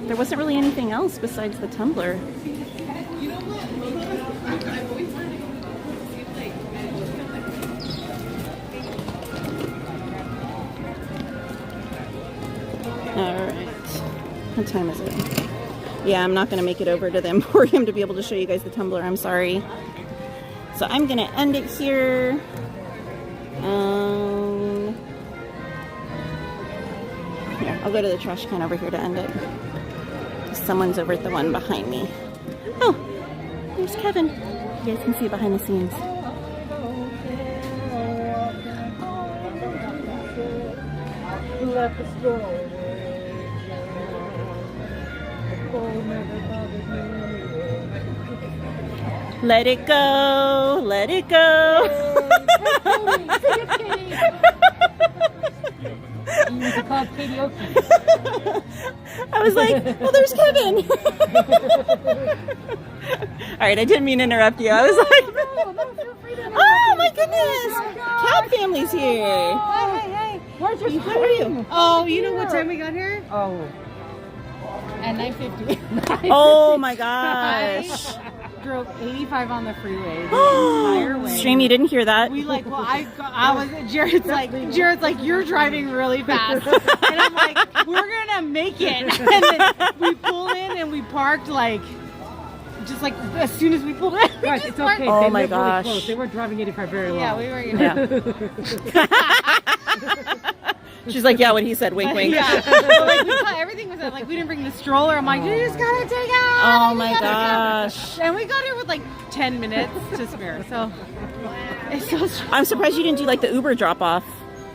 there wasn't really anything else besides the tumbler. All right. What time is it? Yeah, I'm not going to make it over to the Emporium to be able to show you guys the tumbler. I'm sorry. So I'm going to end it here. Here, I'll go to the trash can over here to end it. Someone's over at the one behind me. Oh, there's Kevin. You guys can see it behind the scenes. Let it go, let it go. I was like, oh, there's Kevin. All right, I didn't mean to interrupt you. I was like, oh my goodness, Cab family's here. Hey. Where's your How are you? Oh, you know what time we got here? Oh. At 9:50. Oh my gosh. Drove 85 on the freeway the entire way. Stream, you didn't hear that? We like, well, I was, Jared's like, you're driving really fast. And I'm like, we're gonna make it. And then we pull in and we parked like, just like as soon as we pulled in. Guys, it's okay. Oh they my live really gosh. close. They weren't driving 85 very long. Yeah, we were. She's like, yeah, what he said, wink, wink. Yeah. So, like, everything was like, we didn't bring the stroller. I'm like, you just gotta take out. Oh my gosh. And we got here with like 10 minutes to spare. So it's so strange. I'm surprised you didn't do like the Uber drop off.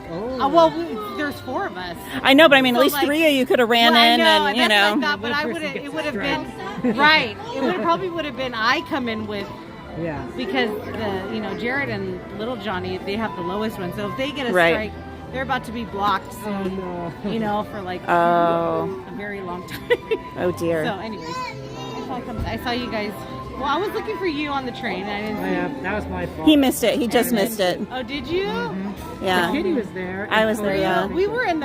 Well, there's 4 of us. I know, but I mean, at least like, 3 of you could have ran in and, you know. I thought, but I would have. It would have been right. It probably would have been. I come in with. Yeah. Because Jared and Little Johnny, they have the lowest one. So if they get a Right. strike, they're about to be blocked soon. For like a very long time. Oh dear. So, anyways, I saw you guys. Well, I was looking for you on the train. And I didn't see you. That was my fault. He missed it. He just missed it. Oh, did you? Yeah. Kitty was there. I was there, yeah. We went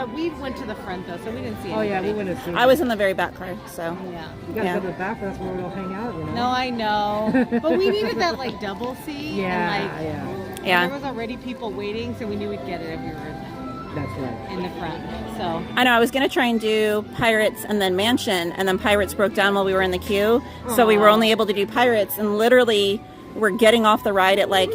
to the front though, so we didn't see. Oh yeah, we anybody. wouldn't have seen. I was in the very back car, so. Yeah. You gotta go to the back. That's where we'll hang out. You know? No, I know. But we needed that like double seat. Yeah, and, yeah. There was already people waiting, so we knew we'd get it if we were That's right. in the front. So I know, I was going to try and do Pirates and then Mansion, and then Pirates broke down while we were in the queue. So we were only able to do Pirates, and literally we're getting off the ride at like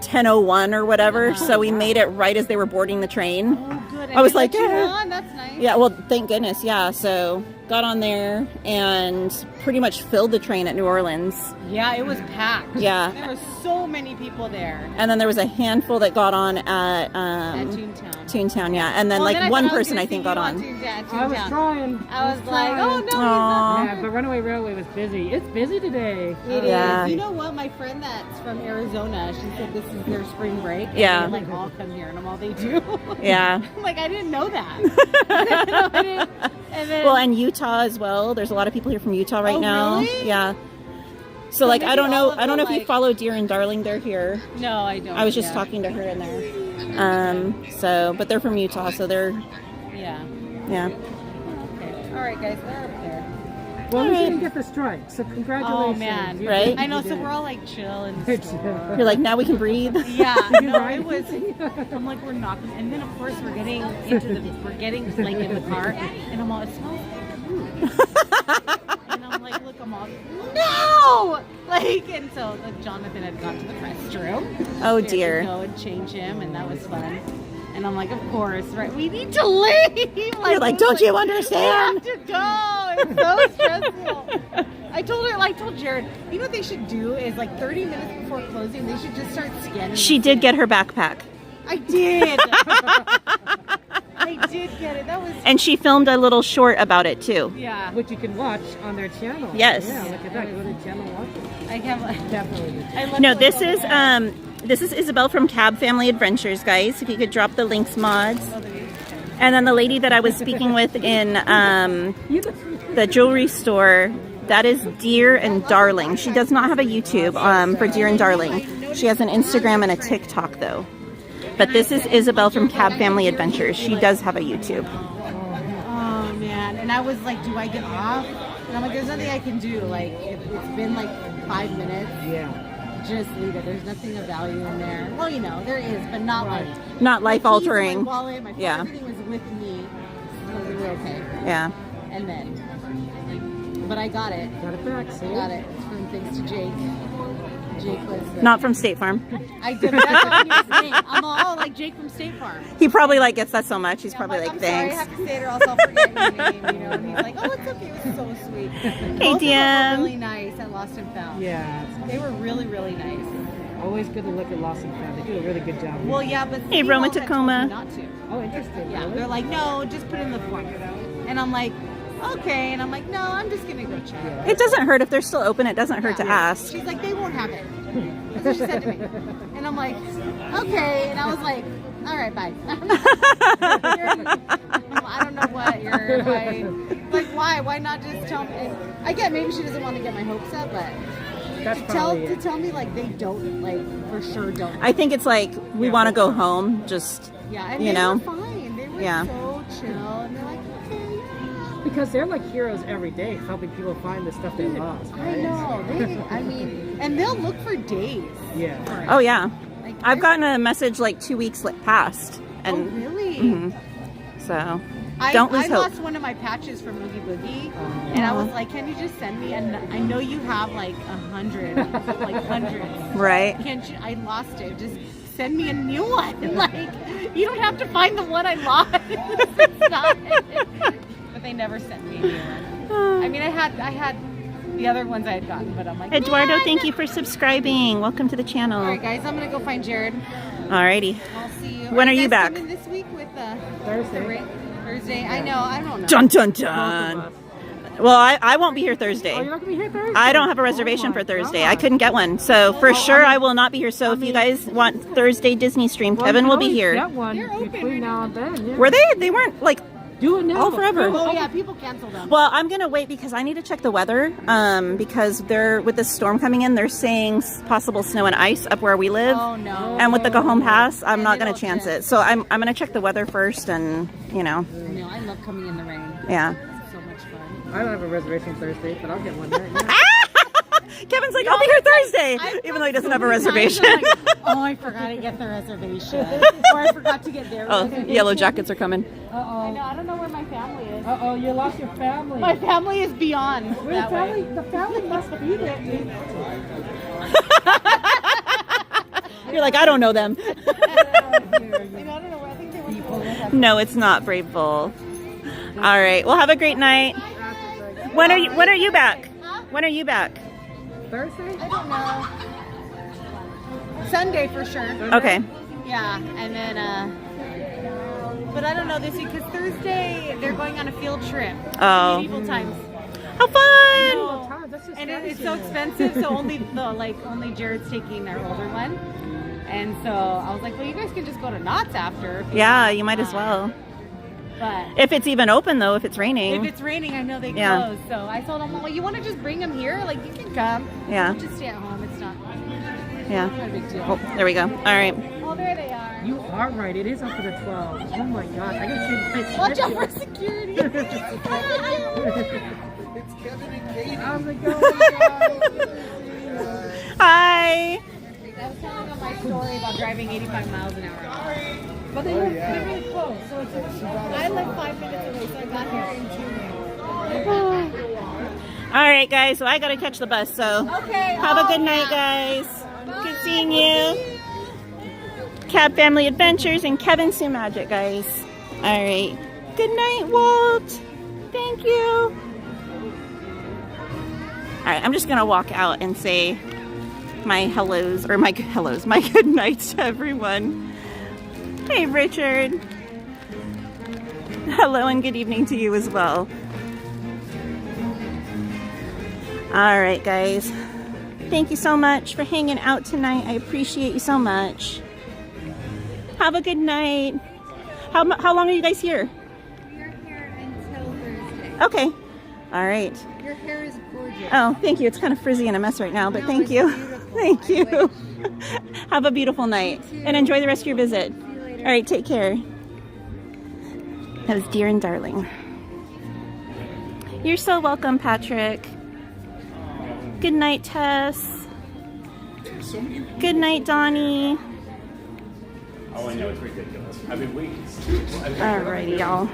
10:01 or whatever. So we made it right as they were boarding the train. Oh, good. I was like, that's nice. Yeah, well, thank goodness, yeah. So got on there and pretty much filled the train at New Orleans. Yeah, it was packed. Yeah. There were so many people there. And then there was a handful that got on at Toontown. Toontown, yeah. And then one person I think got on. I was trying. I was like, oh no, Aww. Yeah, but Runaway Railway was busy. It's busy today. It Yeah. is. You know what? My friend that's from Arizona, she said this is their spring break. And Yeah. they like all come here and I'm all they do. Yeah. I'm like, I didn't know that. And then, Well, and Utah as well. There's a lot of people here from Utah right now. Really? Yeah. So like, maybe I don't know. all of I don't know them, if you like- follow Deer and Darling. They're here. no, I don't. I was just talking to her in there. So, but they're from Utah, so they're, Yeah. yeah. Okay. All right, guys, they're up there. Well, we Alright. didn't get the strike, so congratulations. Oh man, You Right? did- I know. you So did. we're all like chill and store. You're like, now we can breathe. Yeah, no, Right? it was. I'm like, we're knocking, and then of course we're getting like in the car, and I'm all, it smells like food. And I'm like, look, I'm all, no, like, and so Jonathan had gone to the restroom. Oh We had to dear. go and change him, and that was fun. And I'm like, of course, right? We need to leave. You're like, don't you understand? We have to go. It's so stressful. I told Jared, you know what they should do is like 30 minutes before closing, they should just start scanning. She did get her backpack. I did. I did get it. That was. And she filmed a little short about it too. Yeah. Which you can watch on their channel. Yes. Yeah, look at that. Go to the channel, watch it. I can't. Definitely. I love No, the this photo. is Isabel from Cab Family Adventures, guys. If you could drop the links, mods. Oh, there you go. And then the lady that I was speaking with in the jewelry store, that is Deer and Darling. She does not have a YouTube for Deer and Darling. She has an Instagram and a TikTok though. But this is Isabel from Cab Family Adventures. She does have a YouTube. Oh man, and I was like, do I get off? And I'm like, there's nothing I can do. Like, it's been like 5 minutes. Yeah. Just leave it. There's nothing of value in there. Well, you know, there is, but not like Not life my keys, altering. My wallet, my phone, Yeah. everything was with me, so we were okay. Yeah. And then, but I got it. Got it back, see? Got it. From thanks to Jake. Jake was Not from State Farm. I did. That's what he was saying. I'm all like Jake from State Farm. He probably like gets that so much. He's probably like, I'm thanks. sorry, I have to say it or else I'll forget your name. You know, and he's like, oh, it's okay. It was so sweet. Hey, Both of them DM. were really nice at Lost and Found. Yeah. They were really, really nice. Always good to look at Lost and Found. They do a really good job. Well, yeah, but Hey, Steve Roma had told me Tacoma. not to. Oh, interesting. Yeah, Really? they're like, no, just put in the form. And I'm like, okay. And I'm like, no, I'm just gonna go check. It doesn't hurt if they're still open. It doesn't hurt to ask. She's like, they won't have it. That's what she said to me. And I'm like, okay. And I was like, all right, bye. I don't know what you're like. Why? Why not just tell me? I get maybe she doesn't want to get my hopes up, but That's to tell me like they don't like for sure don't. I think it's like we want to go home. Just Yeah, and you they know. were fine. They were so chill, and they're like, okay, yeah. Because they're like heroes every day, helping people find the stuff they lost. I Right? know. I mean, and they'll look for days. Yeah. Oh yeah. Like, I've gotten a message like 2 weeks past, and oh really? Mhm. So I don't lose hope. lost one of my patches from Oogie Boogie, and I was like, "Can you just send me?" And I know you have like 100, like hundreds. Right. Can't you? I lost it. Just send me a new one. Like you don't have to find the one I lost. It's not. But they never sent me a new one. I mean, I had the other ones I had gotten, but I'm like, Eduardo, "Nah, thank you for subscribing. Welcome to the channel. All right, guys, I'm gonna go find Jared. Alrighty. I'll see you. When are you guys back? coming this week with Thursday. Thursday. I know. I don't know. Dun dun dun. Well, I won't be here Thursday. Oh, you're not gonna be here Thursday? I don't have a reservation for Thursday. I couldn't get one. So for sure I will not be here. So if you guys want Thursday Disney stream, Well, Kevin you will can be always here. Get one between now and then. Yeah. Were they? They weren't like do it now. all forever. Oh yeah, people cancel them. Well, I'm gonna wait because I need to check the weather. Because they're with this storm coming in, they're saying possible snow and ice up where we live. Oh no. And with the go home pass, I'm not gonna chance it. So I'm gonna check the weather first, and you know. No, I love coming in the rain. Yeah. It's so much fun. I don't have a reservation Thursday, but I'll get one there. Yeah. Kevin's like, I'll be here Thursday, even though he doesn't have a reservation. Oh, I forgot to get the reservation, or I forgot to get their reservation. Yellow jackets are coming. I know. I don't know where my family is. Uh-oh, you lost your family. My family is beyond Where that way. the family must be there. You're like, I don't know them. I don't know where. I think they were. No, it's not Brave Bull. All right. Well, have a great night. When are you back? When are you back? Thursday? I don't know. Sunday for sure. Okay. Yeah, and then but I don't know this week because Thursday they're going on a field trip. Oh. Medieval times. How fun! And it's so expensive, so only Jared's taking our older one. And so I was like, well, you guys can just go to Knott's after. Yeah, you might as well. But if it's even open though, if it's raining. If it's raining, I know they Yeah. close. So I told them, well, you want to just bring them here? Like, you can come. Yeah. We'll just stay at home. It's not. Yeah. Not a big deal. Oh, there we go. All right. Oh, there they are. You are right. It is up to the 12. Oh my gosh. I gotta see. Watch out for security. It's Kevin and Katie. How's it going, Hi. I was telling them my story about driving 85 miles an hour. But they live really close, so it's I live 5 minutes away, so I got here in 2 minutes. All right, guys. So I gotta catch the bus. So Okay. have a good night, guys. Good seeing you. Cab Family Adventures and Kevin Sue Magic, guys. All right. Good night, Walt. Thank you. All right. I'm just gonna walk out and say my hellos or my good nights to everyone. Hey, Richard. Hello and good evening to you as well. All right, guys. Thank you so much for hanging out tonight. I appreciate you so much. Have a good night. How long are you guys here? We're here until Thursday. Okay. All right. Your hair is gorgeous. Oh, thank you. It's kind of frizzy and a mess right now, but No, thank it's you. beautiful. Thank I you. wish. Have a beautiful night and enjoy the rest of your visit. See you later. All right, take care. That was dear and darling. You're so welcome, Patrick. Good night, Tess. Good night, Donnie. Oh, I know, it's ridiculous. I've been waiting. Alrighty, y'all.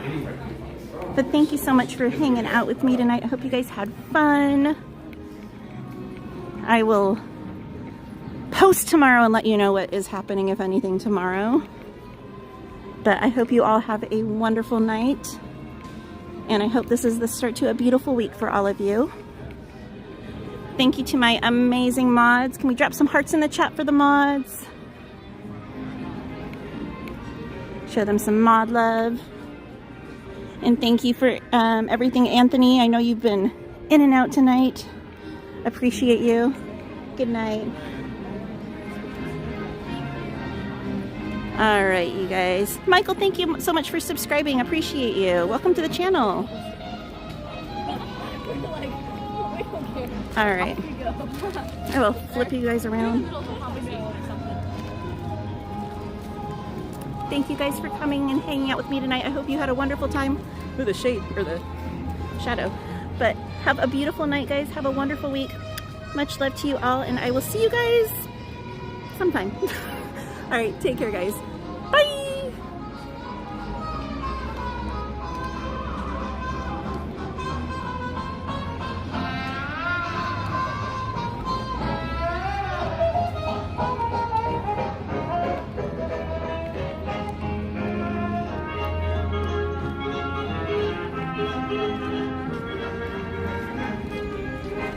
But thank you so much for hanging out with me tonight. I hope you guys had fun. I will post tomorrow and let you know what is happening, if anything, tomorrow. But I hope you all have a wonderful night. And I hope this is the start to a beautiful week for all of you. Thank you to my amazing mods. Can we drop some hearts in the chat for the mods? Show them some mod love. And thank you for everything, Anthony. I know you've been in and out tonight. Appreciate you. Good night. All right, you guys. Michael, thank you so much for subscribing. Appreciate you. Welcome to the channel. All right. I will flip you guys around. Thank you guys for coming and hanging out with me tonight. I hope you had a wonderful time. Or the shade, or the shadow. But have a beautiful night, guys. Have a wonderful week. Much love to you all, and I will see you guys sometime. All right, take care, guys. Bye!